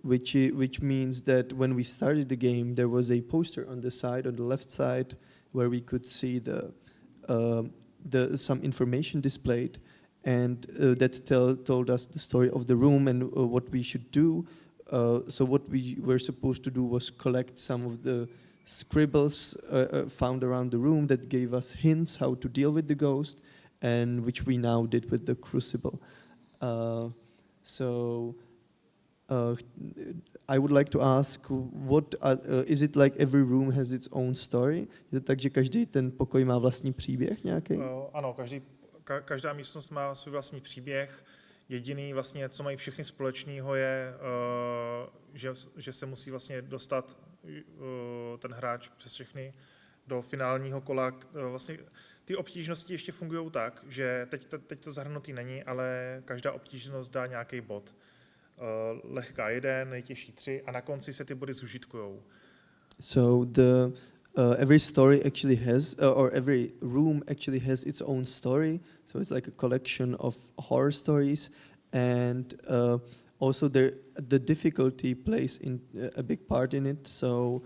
which means that when we started the game, there was a poster on the left side, where we could see some information displayed, and that told us the story of the room and what we should do. So what we were supposed to do was collect some of the scribbles found around the room that gave us hints how to deal with the ghost, and which we now did with the crucible. I would like to ask, what is it like? Every room has its own story. Je to tak, že každý ten pokoj má vlastní příběh nějaký? Ano, každá místnost má svůj vlastní příběh. Jediný vlastně, co mají všechny společného, je, že se musí vlastně dostat ten hráč přes všechny do finálního kola. Vlastně ty obtížnosti ještě fungují tak, že teď to zahrnutý není, ale každá obtížnost dá nějaký bod. Lehká 1, nejtěžší 3 a na konci se ty body zužitkujou. So every story actually has, or every room actually has its own story. So it's like a collection of horror stories, and also the difficulty plays in a big part in it. So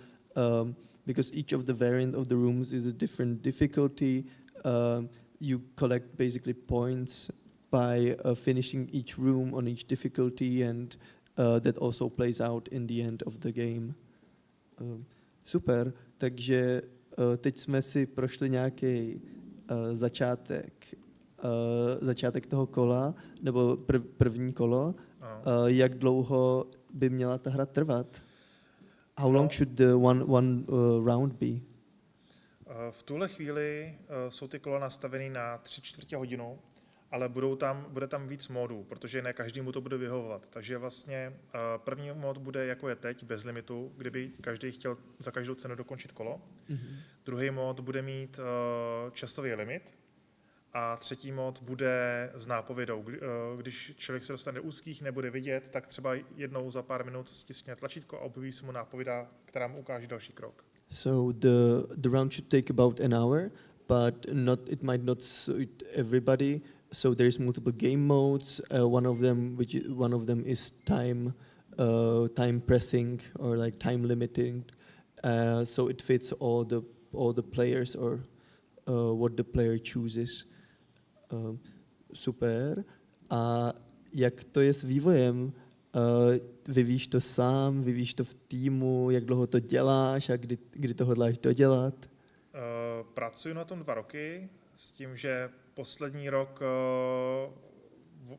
because each of the variant of the rooms is a different difficulty, you collect basically points by finishing each room on each difficulty, and that also plays out in the end of the game. Super, takže teď jsme si prošli nějaký začátek toho kola, nebo první kolo. Jak dlouho by měla ta hra trvat? How long should the one round be? V tuhle chvíli jsou ty kola nastavený na 3/4 hodinu, ale bude tam víc módů, protože ne každému to bude vyhovovat. Takže vlastně první mód bude, jako je teď, bez limitu, kdyby každý chtěl za každou cenu dokončit kolo. Mm-hmm. Druhý mód bude mít časový limit a třetí mód bude s nápovědou. Když člověk se dostane do úzkých, nebude vidět, tak třeba jednou za pár minut stiskne tlačítko a objeví se mu nápověda, která mu ukáže další krok. So the round should take about an hour, but it might not suit everybody. So there's multiple game modes. One of them is time pressing or like time limiting. So it fits all the players or what the player chooses. Super. A jak to je s vývojem? Vyvíjíš to sám, vyvíjíš to v týmu, jak dlouho to děláš a kdy to hodláš dodělat? Pracuji na tom 2 roky s tím, že poslední rok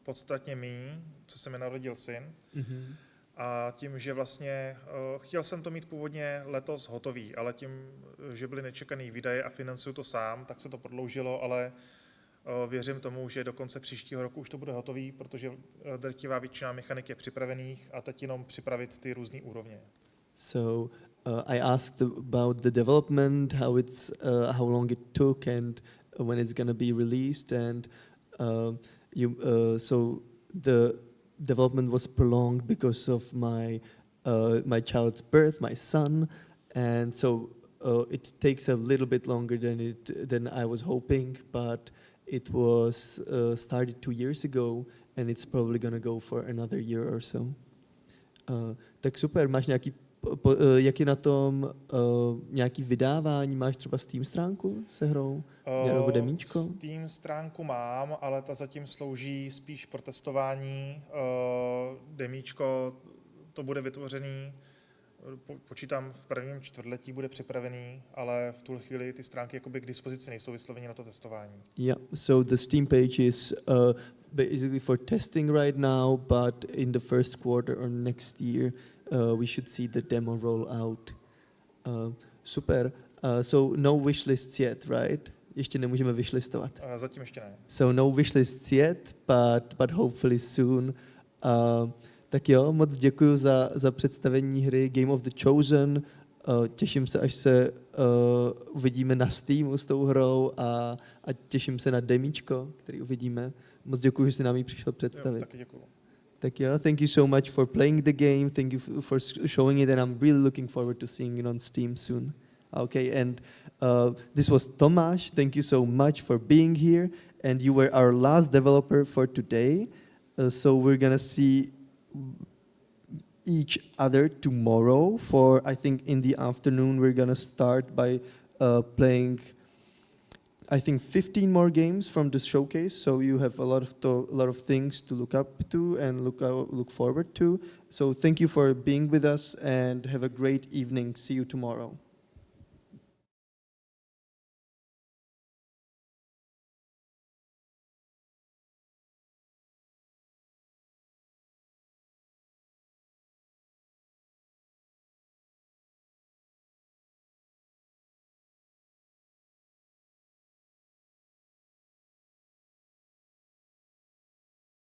podstatně míň, co se mi narodil syn. Mm-hmm. A tím, že vlastně chtěl jsem to mít původně letos hotový, ale tím, že byly nečekané výdaje a financuju to sám, tak se to prodloužilo, ale věřím tomu, že do konce příštího roku už to bude hotový, protože drtivá většina mechanik je připravených a teď jenom připravit ty různé úrovně. So I asked about the development, how long it took and when it's going to be released, and so the development was prolonged because of my child's birth, my son, and so it takes a little bit longer than I was hoping, but it was started 2 years ago, and it's probably going to go for another year or so. Tak super, máš jak je na tom nějaký vydávání? Máš třeba Steam stránku se hrou? Nebo demíčko? Steam stránku mám, ale ta zatím slouží spíš pro testování. Demíčko to bude vytvořený, počítám v prvním čtvrtletí bude připravený, ale v tuhle chvíli ty stránky jakoby k dispozici nejsou vysloveně na to testování. Yeah, so the Steam page is basically for testing right now, but in the first quarter or next year we should see the demo roll out. Super. So no wishlists yet, right? Ještě nemůžeme wishlistovat. Zatím ještě ne. So no wishlists yet, but hopefully soon. Tak jo, moc děkuji za představení hry Game of the Chosen. Těším se, až se uvidíme na Steamu s tou hrou a těším se na demíčko, který uvidíme. Moc děkuji, že jsi nám ji přišel představit. Jo, taky děkuji. Thank you so much for playing the game. Thank you for showing it, and I'm really looking forward to seeing it on Steam soon. Okay, and this was Tomáš. Thank you so much for being here, and you were our last developer for today. So we're gonna see each other tomorrow. For I think in the afternoon we're gonna start by playing, I think, 15 more games from the showcase. So you have a lot of things to look up to and look forward to. So thank you for being with us, and have a great evening. See you tomorrow.